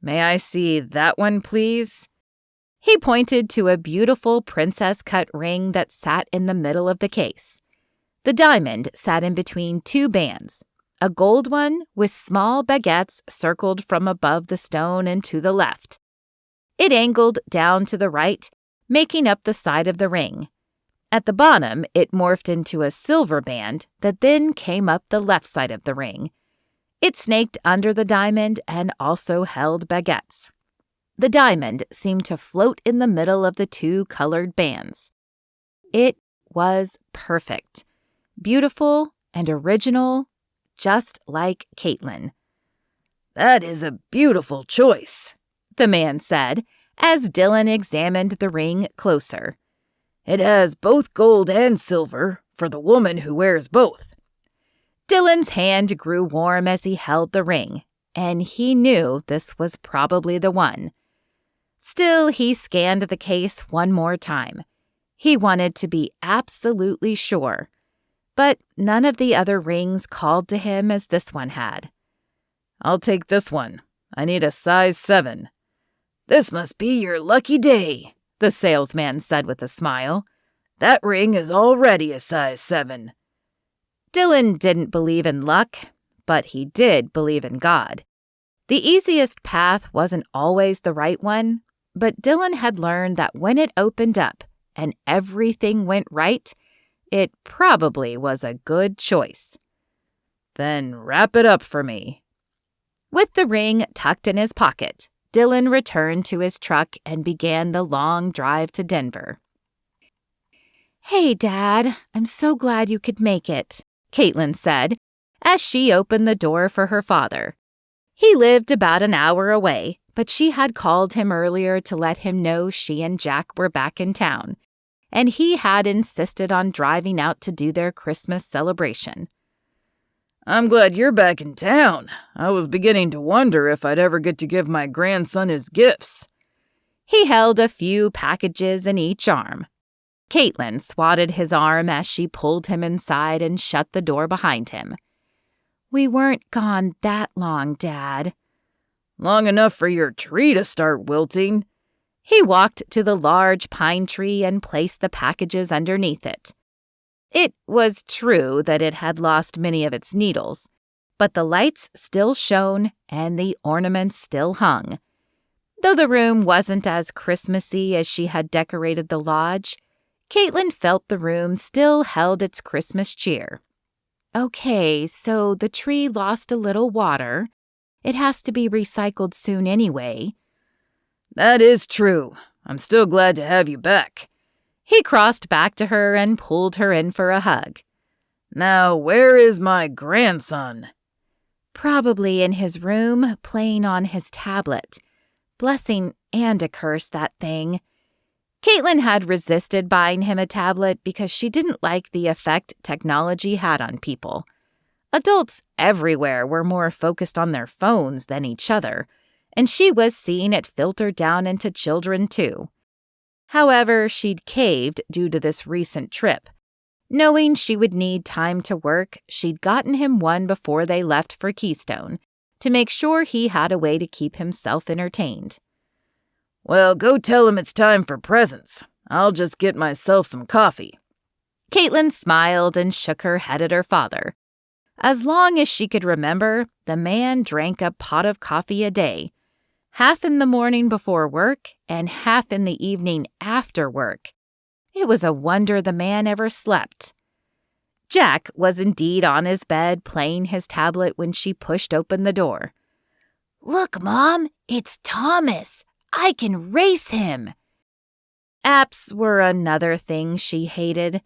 "May I see that one, please?" He pointed to a beautiful princess-cut ring that sat in the middle of the case. The diamond sat in between 2 bands, a gold one with small baguettes circled from above the stone and to the left. It angled down to the right, making up the side of the ring. At the bottom, it morphed into a silver band that then came up the left side of the ring. It snaked under the diamond and also held baguettes. The diamond seemed to float in the middle of the 2 colored bands. It was perfect, beautiful and original, just like Kaitlyn. "That is a beautiful choice," the man said as Dillon examined the ring closer. "It has both gold and silver for the woman who wears both." Dillon's hand grew warm as he held the ring, and he knew this was probably the one. Still, he scanned the case one more time. He wanted to be absolutely sure. But none of the other rings called to him as this one had. "I'll take this one. I need a size 7. "This must be your lucky day," the salesman said with a smile. "That ring is already a size 7. Dillon didn't believe in luck, but he did believe in God. The easiest path wasn't always the right one, but Dillon had learned that when it opened up and everything went right, it probably was a good choice. "Then wrap it up for me." With the ring tucked in his pocket, Dillon returned to his truck and began the long drive to Denver. "Hey, Dad, I'm so glad you could make it," Kaitlyn said as she opened the door for her father. He lived about an hour away, but she had called him earlier to let him know she and Jack were back in town, and he had insisted on driving out to do their Christmas celebration. "I'm glad you're back in town. I was beginning to wonder if I'd ever get to give my grandson his gifts." He held a few packages in each arm. Kaitlyn swatted his arm as she pulled him inside and shut the door behind him. "We weren't gone that long, Dad." "Long enough for your tree to start wilting." He walked to the large pine tree and placed the packages underneath it. It was true that it had lost many of its needles, but the lights still shone and the ornaments still hung. Though the room wasn't as Christmassy as she had decorated the lodge, Kaitlyn felt the room still held its Christmas cheer. "Okay, so the tree lost a little water. It has to be recycled soon anyway." "That is true. I'm still glad to have you back." He crossed back to her and pulled her in for a hug. "Now, where is my grandson?" "Probably in his room, playing on his tablet. Blessing and a curse, that thing." Kaitlyn had resisted buying him a tablet because she didn't like the effect technology had on people. Adults everywhere were more focused on their phones than each other, and she was seeing it filter down into children too. However, she'd caved due to this recent trip. Knowing she would need time to work, she'd gotten him one before they left for Keystone, to make sure he had a way to keep himself entertained. "Well, go tell him it's time for presents. I'll just get myself some coffee." Kaitlyn smiled and shook her head at her father. As long as she could remember, the man drank a pot of coffee a day, half in the morning before work and half in the evening after work. It was a wonder the man ever slept. Jack was indeed on his bed playing his tablet when she pushed open the door. "Look, Mom, it's Thomas. I can race him." Apps were another thing she hated.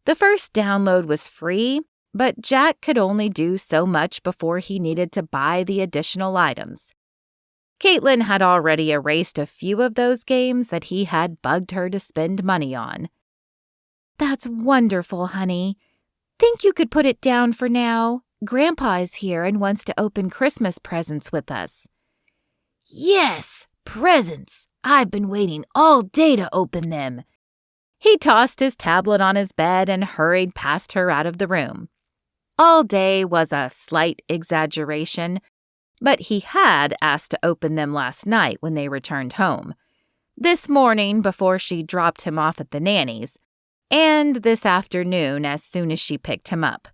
The first download was free, but Jack could only do so much before he needed to buy the additional items. Kaitlyn had already erased a few of those games that he had bugged her to spend money on. "That's wonderful, honey. Think you could put it down for now? Grandpa is here and wants to open Christmas presents with us." "Yes, presents. I've been waiting all day to open them." He tossed his tablet on his bed and hurried past her out of the room. All day was a slight exaggeration, but he had asked to open them last night when they returned home, this morning before she dropped him off at the nanny's, and this afternoon as soon as she picked him up.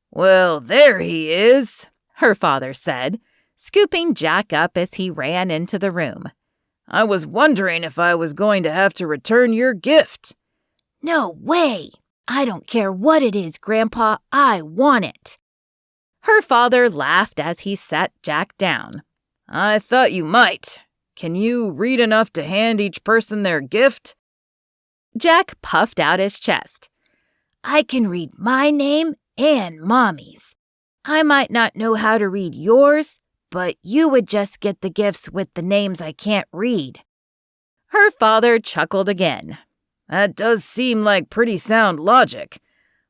"Well, there he is," her father said, scooping Jack up as he ran into the room. "I was wondering if I was going to have to return your gift." "No way. I don't care what it is, Grandpa. I want it." Her father laughed as he set Jack down. "I thought you might. Can you read enough to hand each person their gift?" Jack puffed out his chest. "I can read my name and Mommy's. I might not know how to read yours, but you would just get the gifts with the names I can't read." Her father chuckled again. "That does seem like pretty sound logic.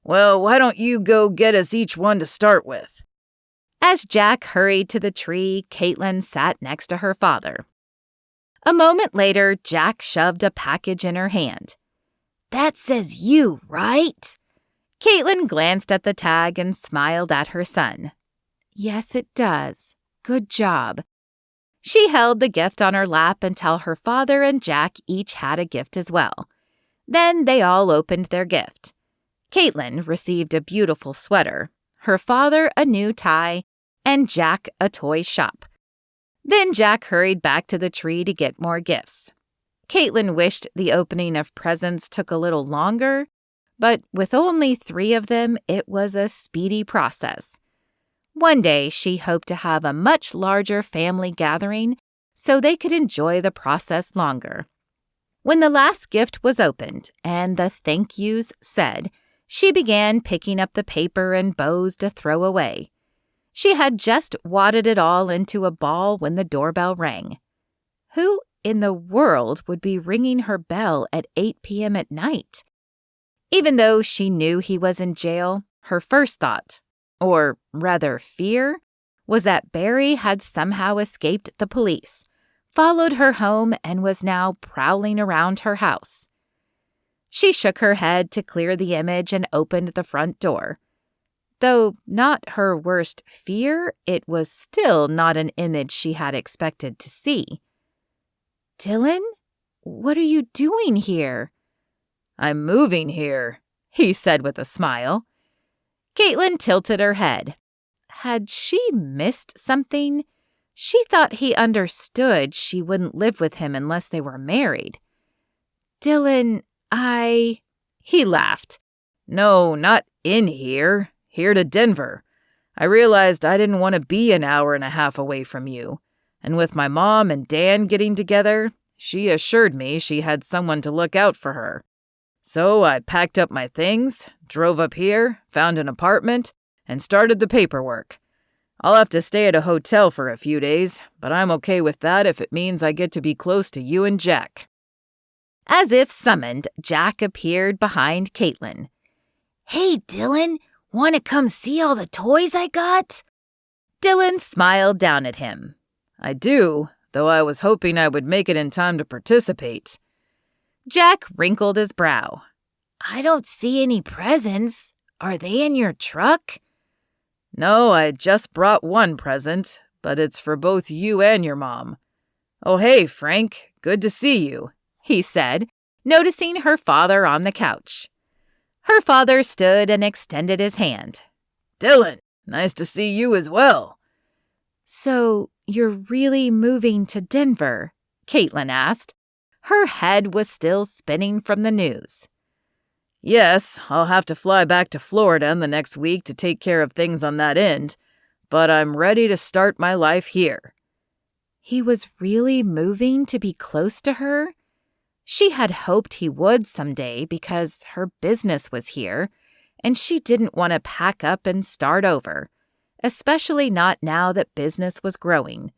Well, why don't you go get us each one to start with?" As Jack hurried to the tree, Kaitlyn sat next to her father. A moment later, Jack shoved a package in her hand. "That says you, right?" Kaitlyn glanced at the tag and smiled at her son. "Yes, it does. Good job." She held the gift on her lap until her father and Jack each had a gift as well. Then they all opened their gift. Kaitlyn received a beautiful sweater, her father a new tie, and Jack a toy shop. Then Jack hurried back to the tree to get more gifts. Kaitlyn wished the opening of presents took a little longer, but with only 3 of them, it was a speedy process. One day, she hoped to have a much larger family gathering so they could enjoy the process longer. When the last gift was opened and the thank yous said, she began picking up the paper and bows to throw away. She had just wadded it all into a ball when the doorbell rang. Who in the world would be ringing her bell at 8 p.m. at night? Even though she knew he was in jail, her first thought, or rather fear, was that Barry had somehow escaped the police, followed her home, and was now prowling around her house. She shook her head to clear the image and opened the front door. Though not her worst fear, it was still not an image she had expected to see. "Dillon, what are you doing here?" "I'm moving here," he said with a smile. Kaitlyn tilted her head. Had she missed something? She thought he understood she wouldn't live with him unless they were married. "Dillon, He laughed. "No, not in here. Here to Denver. I realized I didn't want to be an hour and a half away from you. And with my mom and Dan getting together, she assured me she had someone to look out for her. So I packed up my things, drove up here, found an apartment, and started the paperwork. I'll have to stay at a hotel for a few days, but I'm okay with that if it means I get to be close to you and Jack." As if summoned, Jack appeared behind Kaitlyn. "Hey, Dillon, want to come see all the toys I got?" Dillon smiled down at him. "I do, though I was hoping I would make it in time to participate." Jack wrinkled his brow. I don't see any presents. Are they in your truck? No, I just brought one present, but it's for both you and your mom. Oh, hey, Frank, good to see you, he said, noticing her father on the couch. Her father stood and extended his hand. Dillon, nice to see you as well. So, you're really moving to Denver? Kaitlyn asked. Her head was still spinning from the news. Yes, I'll have to fly back to Florida in the next week to take care of things on that end, but I'm ready to start my life here. He was really moving to be close to her? She had hoped he would someday because her business was here, and she didn't want to pack up and start over, especially not now that business was growing.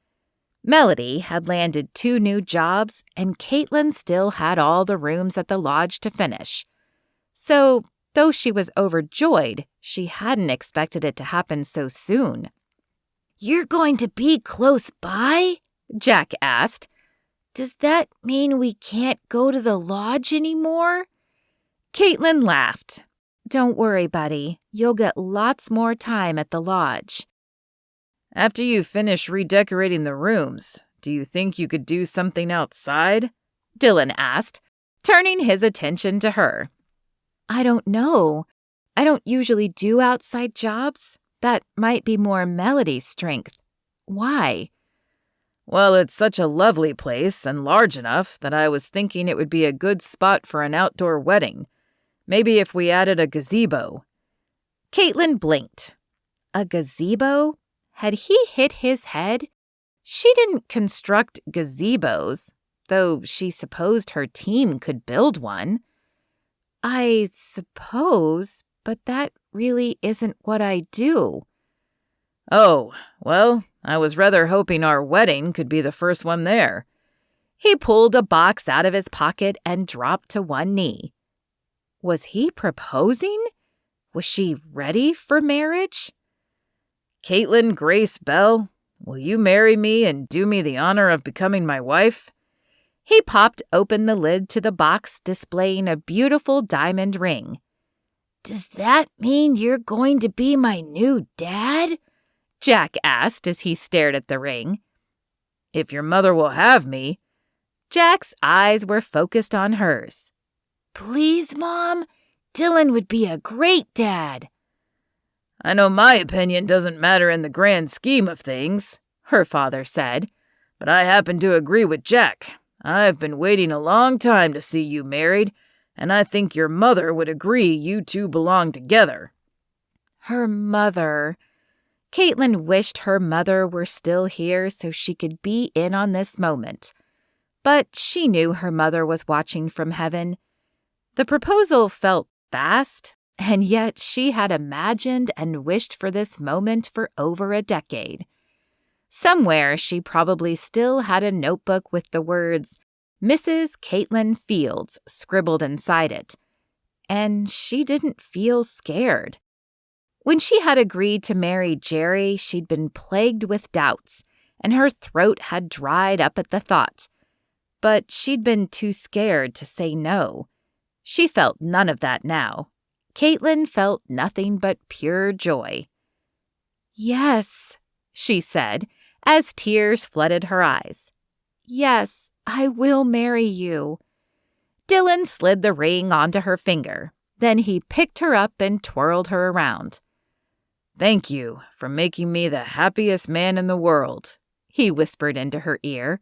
Melody had landed 2 new jobs, and Kaitlyn still had all the rooms at the lodge to finish. So, though she was overjoyed, she hadn't expected it to happen so soon. You're going to be close by? Jack asked. Does that mean we can't go to the lodge anymore? Kaitlyn laughed. Don't worry, buddy. You'll get lots more time at the lodge. After you finish redecorating the rooms, do you think you could do something outside? Dillon asked, turning his attention to her. I don't know. I don't usually do outside jobs. That might be more Melody's strength. Why? Well, it's such a lovely place and large enough that I was thinking it would be a good spot for an outdoor wedding. Maybe if we added a gazebo. Kaitlyn blinked. A gazebo? Had he hit his head? She didn't construct gazebos, though she supposed her team could build one. I suppose, but that really isn't what I do. Oh, well, I was rather hoping our wedding could be the first one there. He pulled a box out of his pocket and dropped to one knee. Was he proposing? Was she ready for marriage? Kaitlyn Grace Bell, will you marry me and do me the honor of becoming my wife? He popped open the lid to the box, displaying a beautiful diamond ring. Does that mean you're going to be my new dad? Jack asked as he stared at the ring. If your mother will have me. Jack's eyes were focused on hers. Please, Mom. Dillon would be a great dad. I know my opinion doesn't matter in the grand scheme of things, her father said, but I happen to agree with Jack. I've been waiting a long time to see you married, and I think your mother would agree you two belong together. Her mother. Kaitlyn wished her mother were still here so she could be in on this moment. But she knew her mother was watching from heaven. The proposal felt fast, and yet she had imagined and wished for this moment for over a decade. Somewhere she probably still had a notebook with the words, Mrs. Dillon Fields, scribbled inside it. And she didn't feel scared. When she had agreed to marry Jerry, she'd been plagued with doubts, and her throat had dried up at the thought. But she'd been too scared to say no. She felt none of that now. Kaitlyn felt nothing but pure joy. Yes, she said, as tears flooded her eyes. Yes, I will marry you. Dillon slid the ring onto her finger. Then he picked her up and twirled her around. Thank you for making me the happiest man in the world, he whispered into her ear.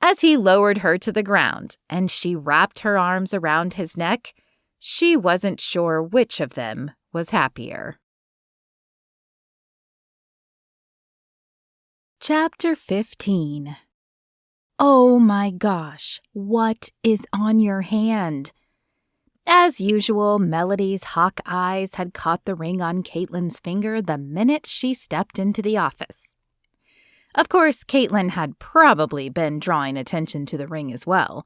As he lowered her to the ground and she wrapped her arms around his neck, she wasn't sure which of them was happier. Chapter 15. Oh my gosh, what is on your hand? As usual, Melody's hawk eyes had caught the ring on Kaitlyn's finger the minute she stepped into the office. Of course, Kaitlyn had probably been drawing attention to the ring as well.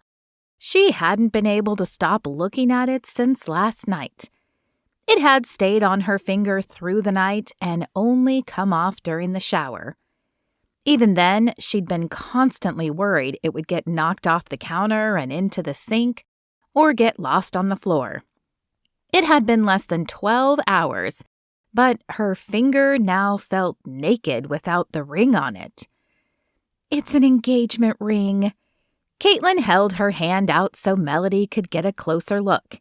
She hadn't been able to stop looking at it since last night. It had stayed on her finger through the night and only come off during the shower. Even then, she'd been constantly worried it would get knocked off the counter and into the sink, or get lost on the floor. It had been less than 12 hours, but her finger now felt naked without the ring on it. It's an engagement ring. Kaitlyn held her hand out so Melody could get a closer look.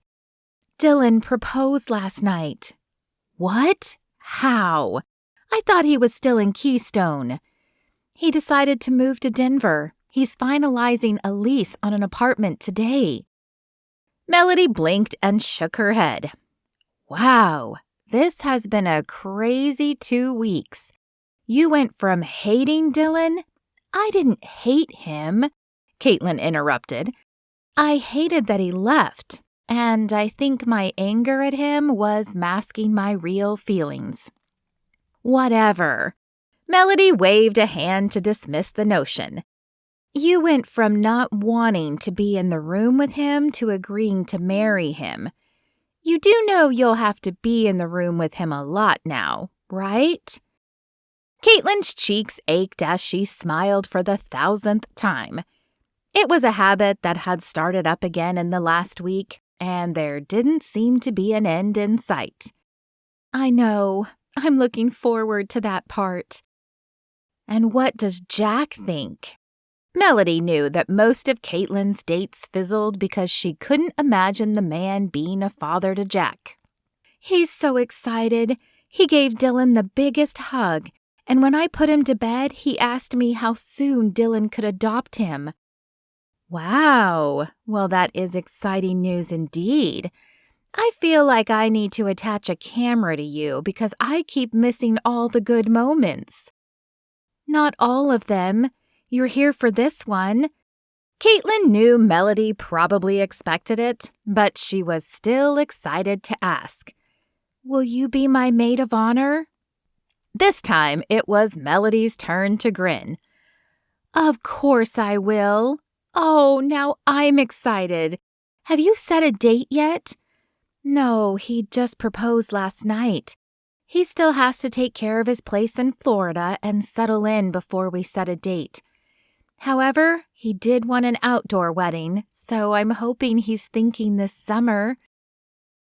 Dillon proposed last night. What? How? I thought he was still in Keystone. He decided to move to Denver. He's finalizing a lease on an apartment today. Melody blinked and shook her head. Wow, this has been a crazy 2 weeks. You went from hating Dillon? I didn't hate him, Kaitlyn interrupted. I hated that he left, and I think my anger at him was masking my real feelings. Whatever. Melody waved a hand to dismiss the notion. You went from not wanting to be in the room with him to agreeing to marry him. You do know you'll have to be in the room with him a lot now, right? Kaitlyn's cheeks ached as she smiled for the 1,000th time. It was a habit that had started up again in the last week, and there didn't seem to be an end in sight. I know. I'm looking forward to that part. And what does Jack think? Melody knew that most of Kaitlyn's dates fizzled because she couldn't imagine the man being a father to Jack. He's so excited. He gave Dillon the biggest hug, and when I put him to bed, he asked me how soon Dillon could adopt him. Wow, well, that is exciting news indeed. I feel like I need to attach a camera to you because I keep missing all the good moments. Not all of them. You're here for this one. Kaitlyn knew Melody probably expected it, but she was still excited to ask. Will you be my maid of honor? This time, it was Melody's turn to grin. Of course I will. Oh, now I'm excited. Have you set a date yet? No, he just proposed last night. He still has to take care of his place in Florida and settle in before we set a date. However, he did want an outdoor wedding, so I'm hoping he's thinking this summer.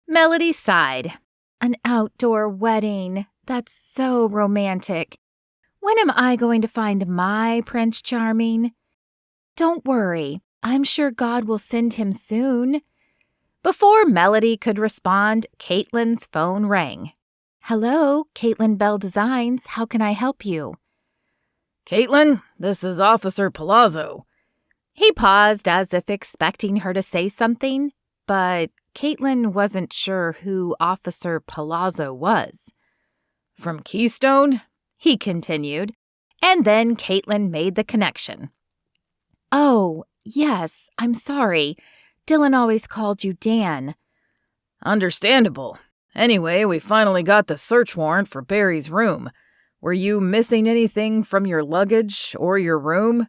Melody sighed. An outdoor wedding. That's so romantic. When am I going to find my Prince Charming? Don't worry. I'm sure God will send him soon. Before Melody could respond, Kaitlyn's phone rang. Hello, Kaitlyn Bell Designs. How can I help you? Kaitlyn, this is Officer Palazzo. He paused as if expecting her to say something, but Kaitlyn wasn't sure who Officer Palazzo was. From Keystone? He continued, and then Kaitlyn made the connection. Oh, yes, I'm sorry. Dillon always called you Dan. Understandable. Anyway, we finally got the search warrant for Barry's room. Were you missing anything from your luggage or your room?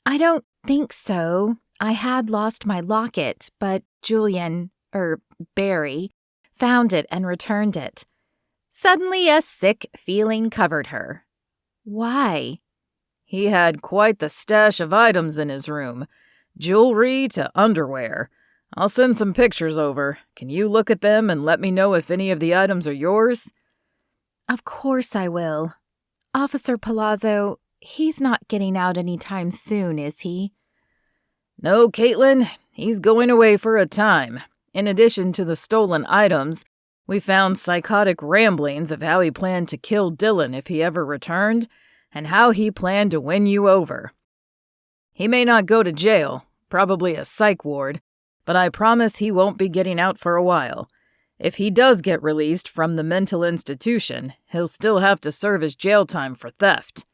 I don't think so. I had lost my locket, but Barry, found it and returned it. Suddenly a sick feeling covered her. Why? He had quite the stash of items in his room. Jewelry to underwear. I'll send some pictures over. Can you look at them and let me know if any of the items are yours? Of course I will. Officer Palazzo, he's not getting out anytime soon, is he? No, Kaitlyn. He's going away for a time. In addition to the stolen items, we found psychotic ramblings of how he planned to kill Dillon if he ever returned, and how he planned to win you over. He may not go to jail, probably a psych ward, but I promise he won't be getting out for a while. If he does get released from the mental institution, he'll still have to serve his jail time for theft.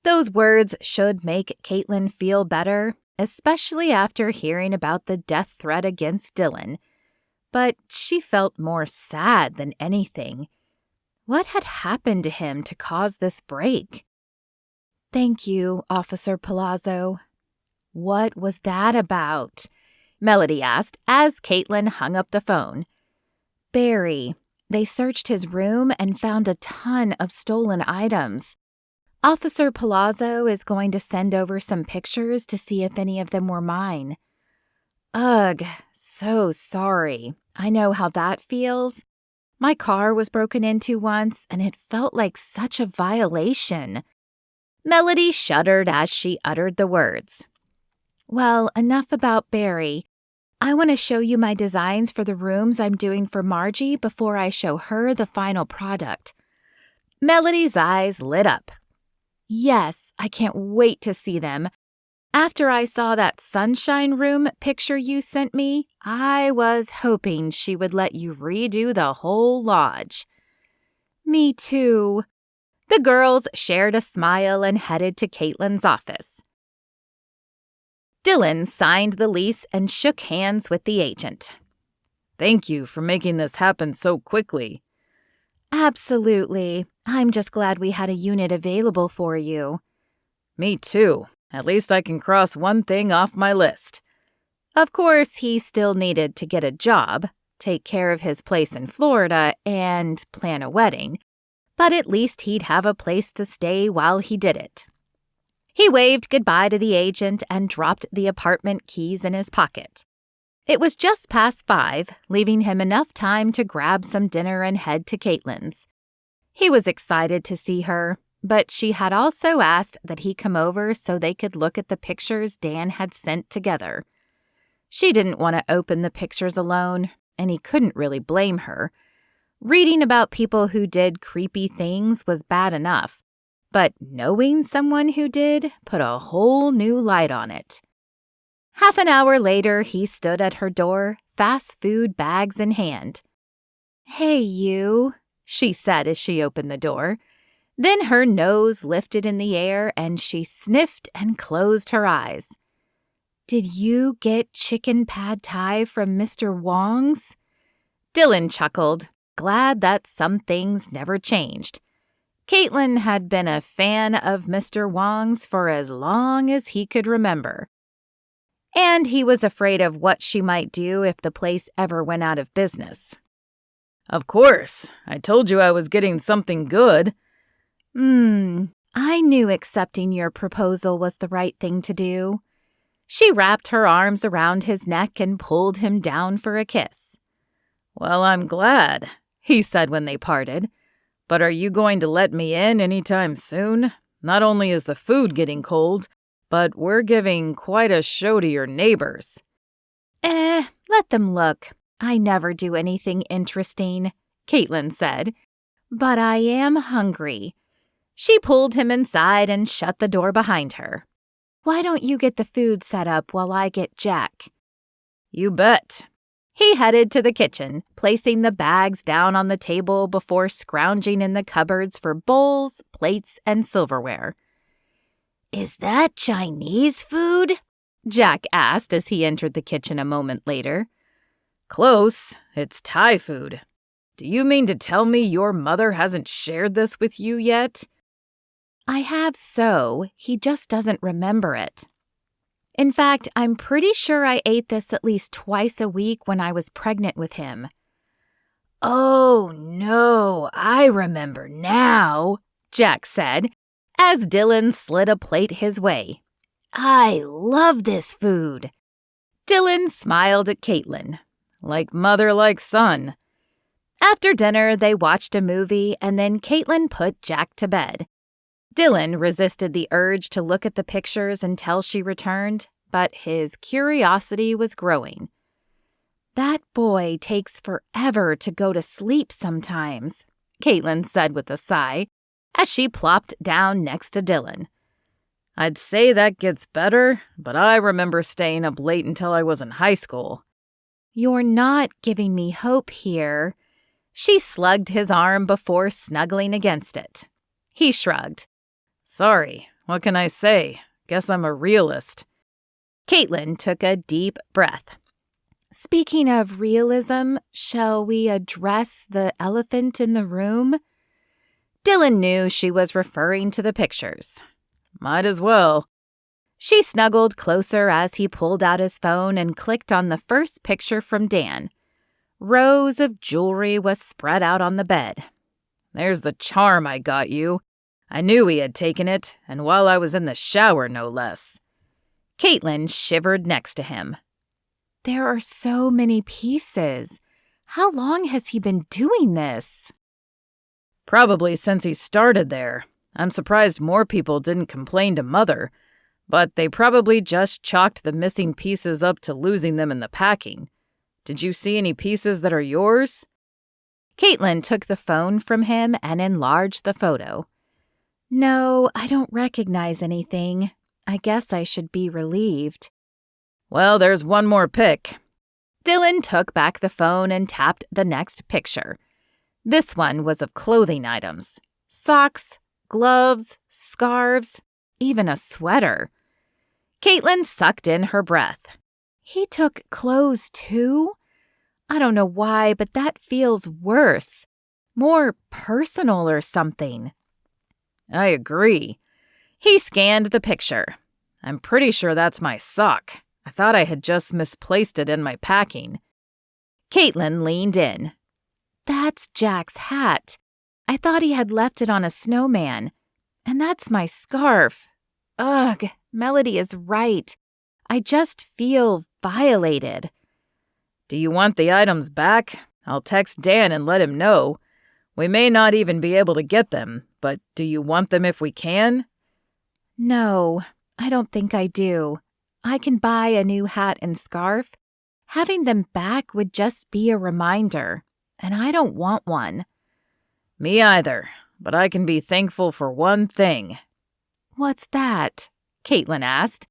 Those words should make Kaitlyn feel better, especially after hearing about the death threat against Dillon. But she felt more sad than anything. What had happened to him to cause this break? Thank you, Officer Palazzo. What was that about? Melody asked as Kaitlyn hung up the phone. Barry. They searched his room and found a ton of stolen items. Officer Palazzo is going to send over some pictures to see if any of them were mine. Ugh, so sorry. I know how that feels. My car was broken into once, and it felt like such a violation. Melody shuddered as she uttered the words. Well, enough about Barry. I want to show you my designs for the rooms I'm doing for Margie before I show her the final product. Melody's eyes lit up. Yes, I can't wait to see them. After I saw that sunshine room picture you sent me, I was hoping she would let you redo the whole lodge. Me too. The girls shared a smile and headed to Kaitlyn's office. Dillon signed the lease and shook hands with the agent. Thank you for making this happen so quickly. Absolutely. I'm just glad we had a unit available for you. Me too. At least I can cross one thing off my list. Of course, he still needed to get a job, take care of his place in Florida, and plan a wedding. But at least he'd have a place to stay while he did it. He waved goodbye to the agent and dropped the apartment keys in his pocket. It was just past 5, leaving him enough time to grab some dinner and head to Kaitlyn's. He was excited to see her, but she had also asked that he come over so they could look at the pictures Dan had sent together. She didn't want to open the pictures alone, and he couldn't really blame her. Reading about people who did creepy things was bad enough, but knowing someone who did put a whole new light on it. Half an hour later, he stood at her door, fast food bags in hand. "Hey, you," she said as she opened the door. Then her nose lifted in the air and she sniffed and closed her eyes. "Did you get chicken pad thai from Mr. Wong's?" Dillon chuckled, glad that some things never changed. Kaitlyn had been a fan of Mr. Wong's for as long as he could remember. And he was afraid of what she might do if the place ever went out of business. Of course. I told you I was getting something good. I knew accepting your proposal was the right thing to do. She wrapped her arms around his neck and pulled him down for a kiss. Well, I'm glad, he said when they parted. But are you going to let me in anytime soon? Not only is the food getting cold, but we're giving quite a show to your neighbors. Let them look. I never do anything interesting, Kaitlyn said. But I am hungry. She pulled him inside and shut the door behind her. Why don't you get the food set up while I get Jack? You bet. He headed to the kitchen, placing the bags down on the table before scrounging in the cupboards for bowls, plates, and silverware. "Is that Chinese food?" Jack asked as he entered the kitchen a moment later. Close. It's Thai food. Do you mean to tell me your mother hasn't shared this with you yet? I have so. He just doesn't remember it. In fact, I'm pretty sure I ate this at least twice a week when I was pregnant with him. "Oh, no, I remember now," Jack said, as Dillon slid a plate his way. "I love this food." Dillon smiled at Kaitlyn. Like mother, like son. After dinner, they watched a movie, and then Kaitlyn put Jack to bed. Dillon resisted the urge to look at the pictures until she returned, but his curiosity was growing. "That boy takes forever to go to sleep sometimes," Kaitlyn said with a sigh, as she plopped down next to Dillon. I'd say that gets better, but I remember staying up late until I was in high school. "You're not giving me hope here." She slugged his arm before snuggling against it. He shrugged. Sorry, what can I say? Guess I'm a realist. Kaitlyn took a deep breath. "Speaking of realism, shall we address the elephant in the room?" Dillon knew she was referring to the pictures. Might as well. She snuggled closer as he pulled out his phone and clicked on the first picture from Dan. Rows of jewelry was spread out on the bed. There's the charm I got you. I knew he had taken it, and while I was in the shower, no less. Kaitlyn shivered next to him. There are so many pieces. How long has he been doing this? Probably since he started there. I'm surprised more people didn't complain to Mother, but they probably just chalked the missing pieces up to losing them in the packing. Did you see any pieces that are yours? Kaitlyn took the phone from him and enlarged the photo. No, I don't recognize anything. I guess I should be relieved. Well, there's one more pic. Dillon took back the phone and tapped the next picture. This one was of clothing items. Socks, gloves, scarves, even a sweater. Kaitlyn sucked in her breath. He took clothes too? I don't know why, but that feels worse. More personal or something. I agree. He scanned the picture. I'm pretty sure that's my sock. I thought I had just misplaced it in my packing. Kaitlyn leaned in. That's Jack's hat. I thought he had left it on a snowman. And that's my scarf. Ugh, Melody is right. I just feel violated. Do you want the items back? I'll text Dan and let him know. We may not even be able to get them, but do you want them if we can? No, I don't think I do. I can buy a new hat and scarf. Having them back would just be a reminder, and I don't want one. Me either, but I can be thankful for one thing. What's that? Kaitlyn asked.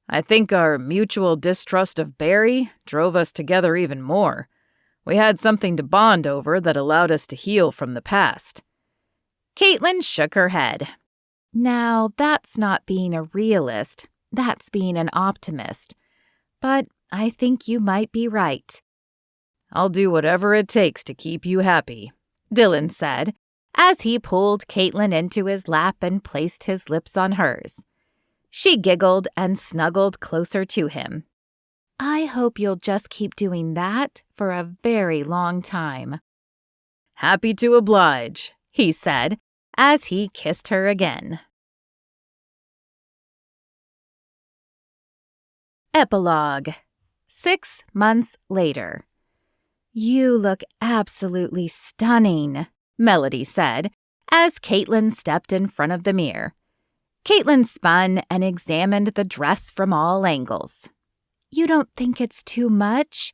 I think our mutual distrust of Barry drove us together even more. We had something to bond over that allowed us to heal from the past. Kaitlyn shook her head. Now, that's not being a realist. That's being an optimist. But I think you might be right. I'll do whatever it takes to keep you happy, Dillon said, as he pulled Kaitlyn into his lap and placed his lips on hers. She giggled and snuggled closer to him. I hope you'll just keep doing that for a very long time. Happy to oblige, he said, as he kissed her again. Epilogue. 6 months later. You look absolutely stunning, Melody said, as Kaitlyn stepped in front of the mirror. Kaitlyn spun and examined the dress from all angles. You don't think it's too much?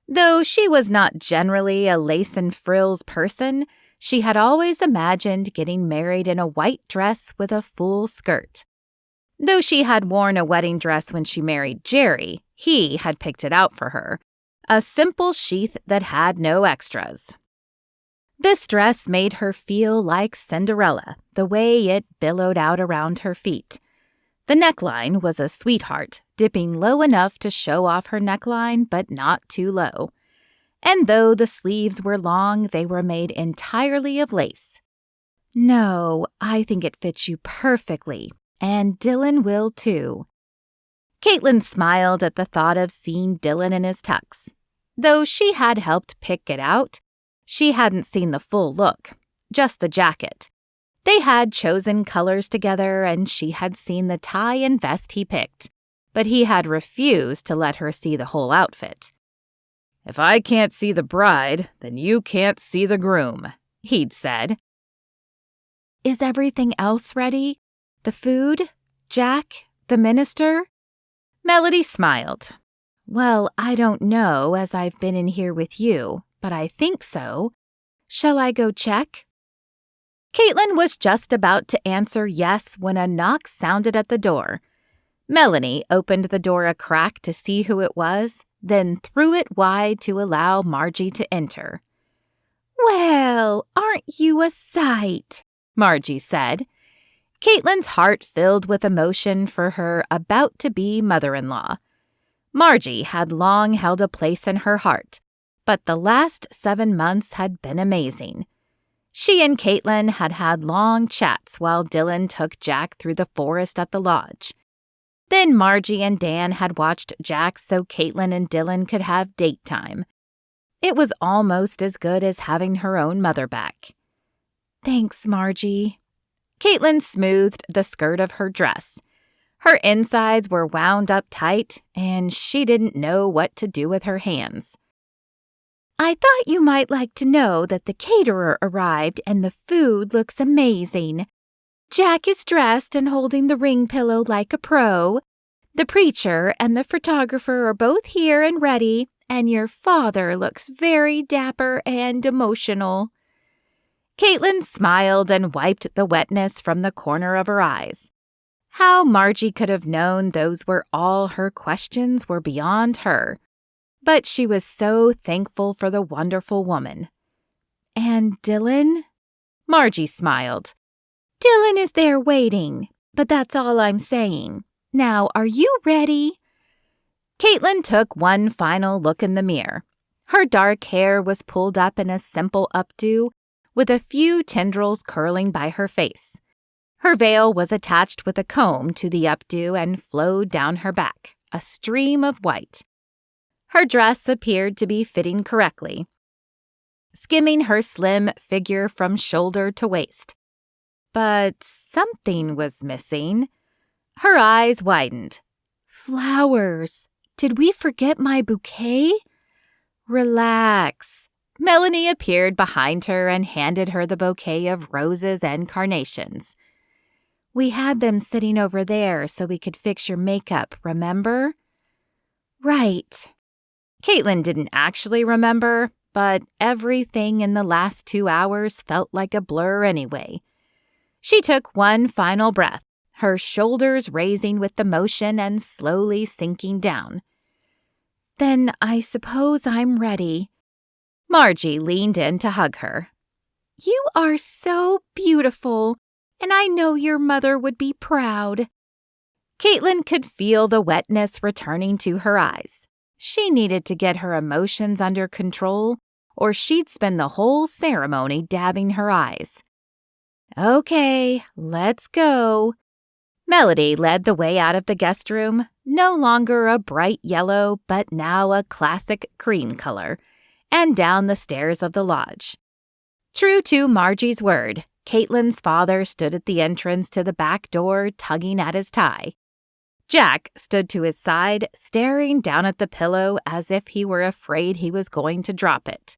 Though she was not generally a lace and frills person, she had always imagined getting married in a white dress with a full skirt. Though she had worn a wedding dress when she married Jerry, he had picked it out for her, a simple sheath that had no extras. This dress made her feel like Cinderella, the way it billowed out around her feet. The neckline was a sweetheart, dipping low enough to show off her neckline, but not too low. And though the sleeves were long, they were made entirely of lace. No, I think it fits you perfectly, and Dillon will too. Kaitlyn smiled at the thought of seeing Dillon in his tux. Though she had helped pick it out, she hadn't seen the full look, just the jacket. They had chosen colors together, and she had seen the tie and vest he picked, but he had refused to let her see the whole outfit. If I can't see the bride, then you can't see the groom, he'd said. Is everything else ready? The food? Jack? The minister? Melody smiled. Well, I don't know, as I've been in here with you, but I think so. Shall I go check? Kaitlyn was just about to answer yes when a knock sounded at the door. Melanie opened the door a crack to see who it was, then threw it wide to allow Margie to enter. Well, aren't you a sight? Margie said. Kaitlyn's heart filled with emotion for her about-to-be mother-in-law. Margie had long held a place in her heart, but the last 7 months had been amazing. She and Kaitlyn had had long chats while Dillon took Jack through the forest at the lodge. Then Margie and Dan had watched Jack so Kaitlyn and Dillon could have date time. It was almost as good as having her own mother back. Thanks, Margie. Kaitlyn smoothed the skirt of her dress. Her insides were wound up tight, and she didn't know what to do with her hands. I thought you might like to know that the caterer arrived and the food looks amazing. Jack is dressed and holding the ring pillow like a pro. The preacher and the photographer are both here and ready, and your father looks very dapper and emotional. Kaitlyn smiled and wiped the wetness from the corner of her eyes. How Margie could have known those were all her questions were beyond her. But she was so thankful for the wonderful woman. And Dillon? Margie smiled. Dillon is there waiting, but that's all I'm saying. Now, are you ready? Kaitlyn took one final look in the mirror. Her dark hair was pulled up in a simple updo, with a few tendrils curling by her face. Her veil was attached with a comb to the updo and flowed down her back, a stream of white. Her dress appeared to be fitting correctly, skimming her slim figure from shoulder to waist. But something was missing. Her eyes widened. Flowers. Did we forget my bouquet? Relax. Melanie appeared behind her and handed her the bouquet of roses and carnations. We had them sitting over there so we could fix your makeup, remember? Right. Kaitlyn didn't actually remember, but everything in the last 2 hours felt like a blur anyway. She took one final breath, her shoulders raising with the motion and slowly sinking down. Then I suppose I'm ready. Margie leaned in to hug her. You are so beautiful, and I know your mother would be proud. Kaitlyn could feel the wetness returning to her eyes. She needed to get her emotions under control, or she'd spend the whole ceremony dabbing her eyes. Okay, let's go. Melody led the way out of the guest room, no longer a bright yellow, but now a classic cream color, and down the stairs of the lodge. True to Margie's word, Kaitlyn's father stood at the entrance to the back door, tugging at his tie. Jack stood to his side, staring down at the pillow as if he were afraid he was going to drop it.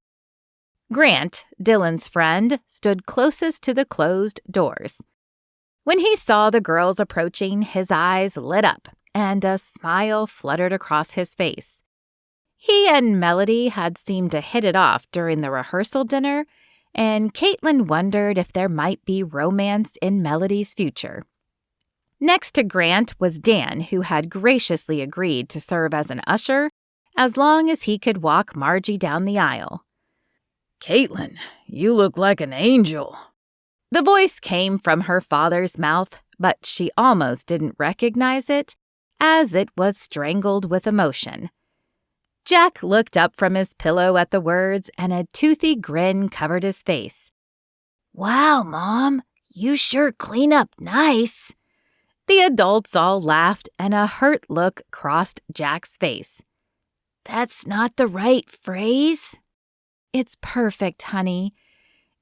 Grant, Dillon's friend, stood closest to the closed doors. When he saw the girls approaching, his eyes lit up, and a smile fluttered across his face. He and Melody had seemed to hit it off during the rehearsal dinner, and Kaitlyn wondered if there might be romance in Melody's future. Next to Grant was Dan, who had graciously agreed to serve as an usher as long as he could walk Margie down the aisle. Kaitlyn, you look like an angel. The voice came from her father's mouth, but she almost didn't recognize it, as it was strangled with emotion. Jack looked up from his pillow at the words, and a toothy grin covered his face. Wow, Mom, you sure clean up nice. The adults all laughed, and a hurt look crossed Jack's face. That's not the right phrase. It's perfect, honey.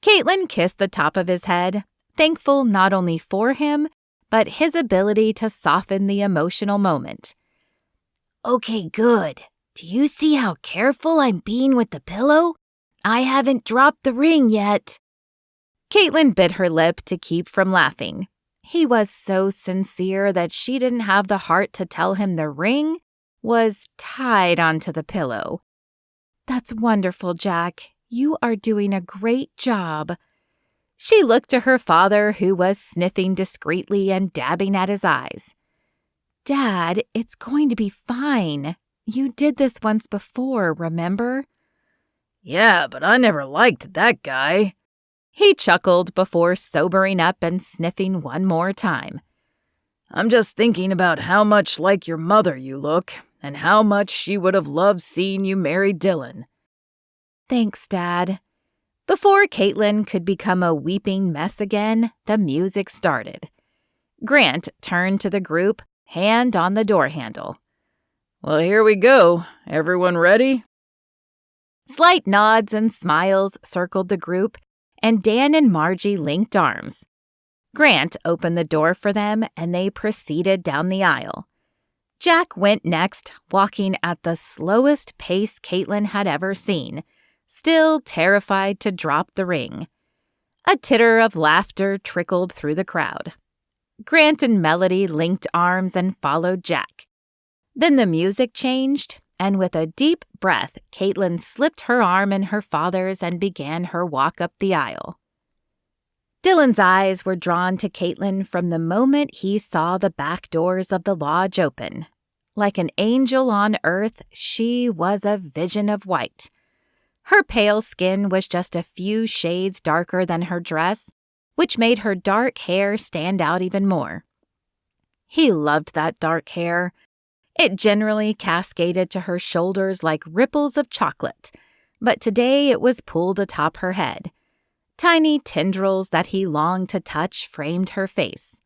Kaitlyn kissed the top of his head, thankful not only for him, but his ability to soften the emotional moment. Okay, good. Do you see how careful I'm being with the pillow? I haven't dropped the ring yet. Kaitlyn bit her lip to keep from laughing. He was so sincere that she didn't have the heart to tell him the ring was tied onto the pillow. That's wonderful, Jack. You are doing a great job. She looked to her father, who was sniffing discreetly and dabbing at his eyes. Dad, it's going to be fine. You did this once before, remember? Yeah, but I never liked that guy. He chuckled before sobering up and sniffing one more time. I'm just thinking about how much like your mother you look, and how much she would have loved seeing you marry Dillon. Thanks, Dad. Before Kaitlyn could become a weeping mess again, the music started. Grant turned to the group, hand on the door handle. Well, here we go. Everyone ready? Slight nods and smiles circled the group, and Dan and Margie linked arms. Grant opened the door for them and they proceeded down the aisle. Jack went next, walking at the slowest pace Kaitlyn had ever seen, still terrified to drop the ring. A titter of laughter trickled through the crowd. Grant and Melody linked arms and followed Jack. Then the music changed, and with a deep breath, Kaitlyn slipped her arm in her father's and began her walk up the aisle. Dillon's eyes were drawn to Kaitlyn from the moment he saw the back doors of the lodge open. Like an angel on earth, she was a vision of white. Her pale skin was just a few shades darker than her dress, which made her dark hair stand out even more. He loved that dark hair. It generally cascaded to her shoulders like ripples of chocolate, but today it was pulled atop her head. Tiny tendrils that he longed to touch framed her face.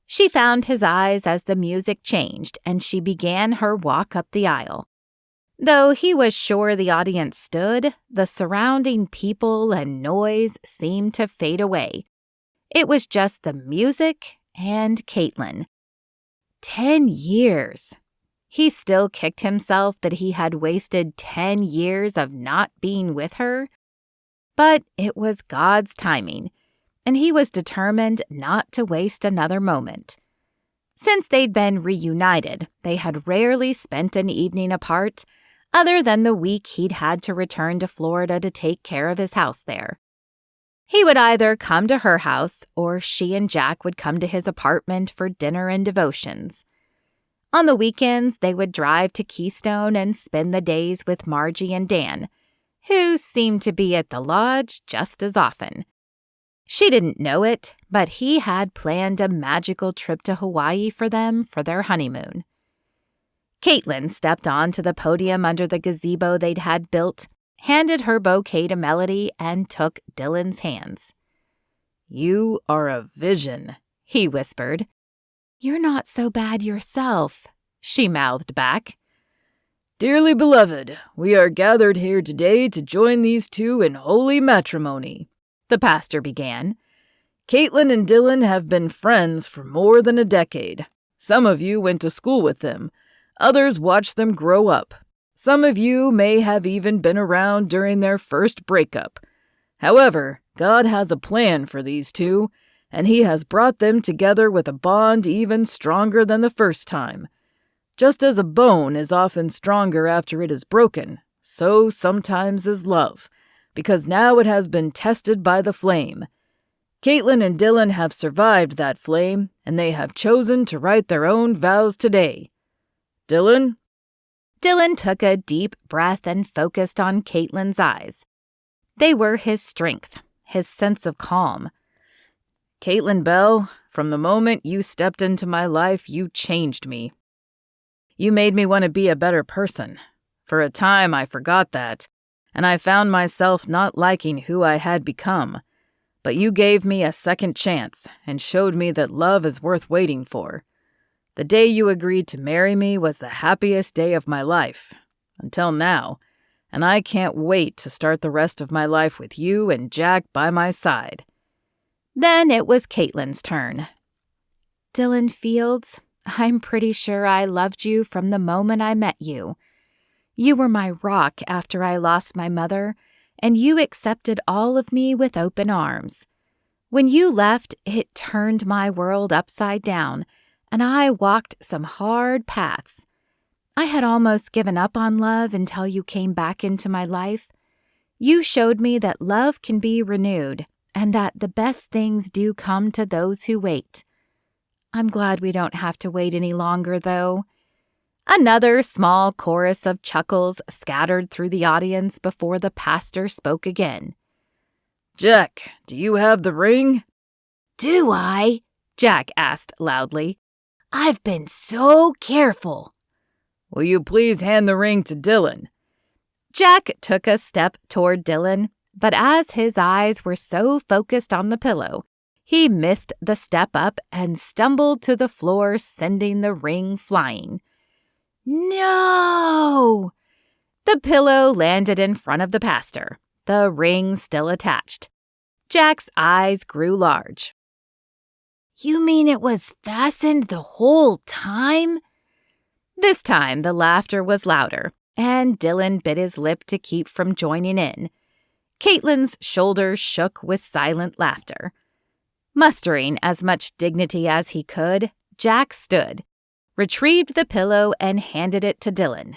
She found his eyes as the music changed, and she began her walk up the aisle. Though he was sure the audience stood, the surrounding people and noise seemed to fade away. It was just the music and Kaitlyn. 10 years. He still kicked himself that he had wasted 10 years of not being with her. But it was God's timing, and he was determined not to waste another moment. Since they'd been reunited, they had rarely spent an evening apart, other than the week he'd had to return to Florida to take care of his house there. He would either come to her house, or she and Jack would come to his apartment for dinner and devotions. On the weekends, they would drive to Keystone and spend the days with Margie and Dan, who seemed to be at the lodge just as often. She didn't know it, but he had planned a magical trip to Hawaii for them for their honeymoon. Kaitlyn stepped onto the podium under the gazebo they'd had built, handed her bouquet to Melody, and took Dillon's hands. "You are a vision," he whispered. "You're not so bad yourself," she mouthed back. "Dearly beloved, we are gathered here today to join these two in holy matrimony," the pastor began. "Kaitlyn and Dillon have been friends for more than a decade. Some of you went to school with them. Others watched them grow up. Some of you may have even been around during their first breakup. However, God has a plan for these two, and he has brought them together with a bond even stronger than the first time. Just as a bone is often stronger after it is broken, so sometimes is love, because now it has been tested by the flame. Kaitlyn and Dillon have survived that flame, and they have chosen to write their own vows today. Dillon?" Dillon took a deep breath and focused on Kaitlyn's eyes. They were his strength, his sense of calm. "Kaitlyn Bell, from the moment you stepped into my life, you changed me. You made me want to be a better person. For a time, I forgot that, and I found myself not liking who I had become. But you gave me a second chance and showed me that love is worth waiting for. The day you agreed to marry me was the happiest day of my life, until now, and I can't wait to start the rest of my life with you and Jack by my side." Then it was Kaitlyn's turn. "Dillon Fields, I'm pretty sure I loved you from the moment I met you. You were my rock after I lost my mother, and you accepted all of me with open arms. When you left, it turned my world upside down, and I walked some hard paths. I had almost given up on love until you came back into my life. You showed me that love can be renewed, and that the best things do come to those who wait. I'm glad we don't have to wait any longer, though." Another small chorus of chuckles scattered through the audience before the pastor spoke again. "Jack, do you have the ring?" Do I? Jack asked loudly. I've been so careful. "Will you please hand the ring to Dillon?" Jack took a step toward Dillon, but as his eyes were so focused on the pillow, he missed the step up and stumbled to the floor, sending the ring flying. No! The pillow landed in front of the pastor, the ring still attached. Jack's eyes grew large. You mean it was fastened the whole time? This time the laughter was louder, and Dillon bit his lip to keep from joining in. Kaitlyn's shoulders shook with silent laughter. Mustering as much dignity as he could, Jack stood, retrieved the pillow, and handed it to Dillon.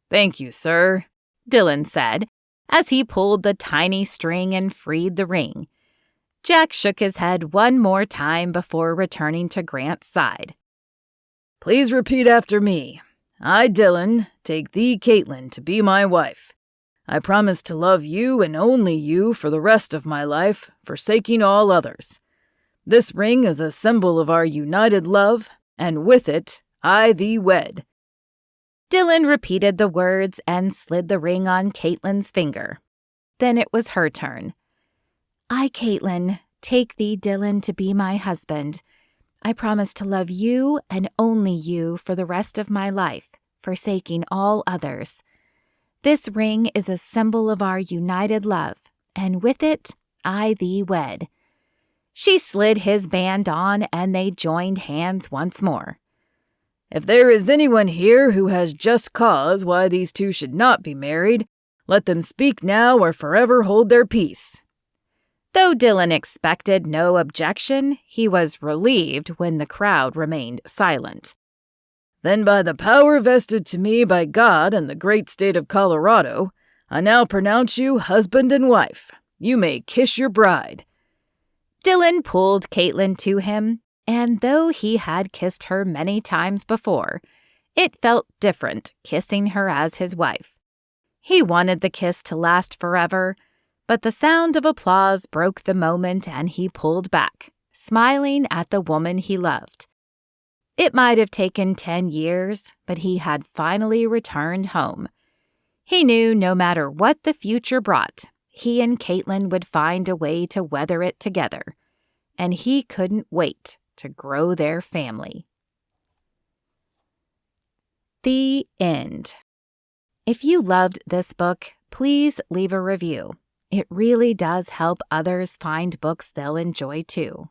"Thank you, sir," Dillon said, as he pulled the tiny string and freed the ring. Jack shook his head one more time before returning to Grant's side. "Please repeat after me. I, Dillon, take thee, Kaitlyn, to be my wife. I promise to love you and only you for the rest of my life, forsaking all others. This ring is a symbol of our united love, and with it, I thee wed." Dillon repeated the words and slid the ring on Kaitlyn's finger. Then it was her turn. I, Kaitlyn, take thee, Dillon, to be my husband. I promise to love you and only you for the rest of my life, forsaking all others. This ring is a symbol of our united love, and with it, I thee wed. She slid his band on, and they joined hands once more. "If there is anyone here who has just cause why these two should not be married, let them speak now or forever hold their peace." Though Dillon expected no objection, he was relieved when the crowd remained silent. "Then by the power vested to me by God and the great state of Colorado, I now pronounce you husband and wife. You may kiss your bride." Dillon pulled Kaitlyn to him, and though he had kissed her many times before, it felt different kissing her as his wife. He wanted the kiss to last forever, but the sound of applause broke the moment and he pulled back, smiling at the woman he loved. It might have taken 10 years, but he had finally returned home. He knew no matter what the future brought, he and Kaitlyn would find a way to weather it together, and he couldn't wait to grow their family. The end. If you loved this book, please leave a review. It really does help others find books they'll enjoy too.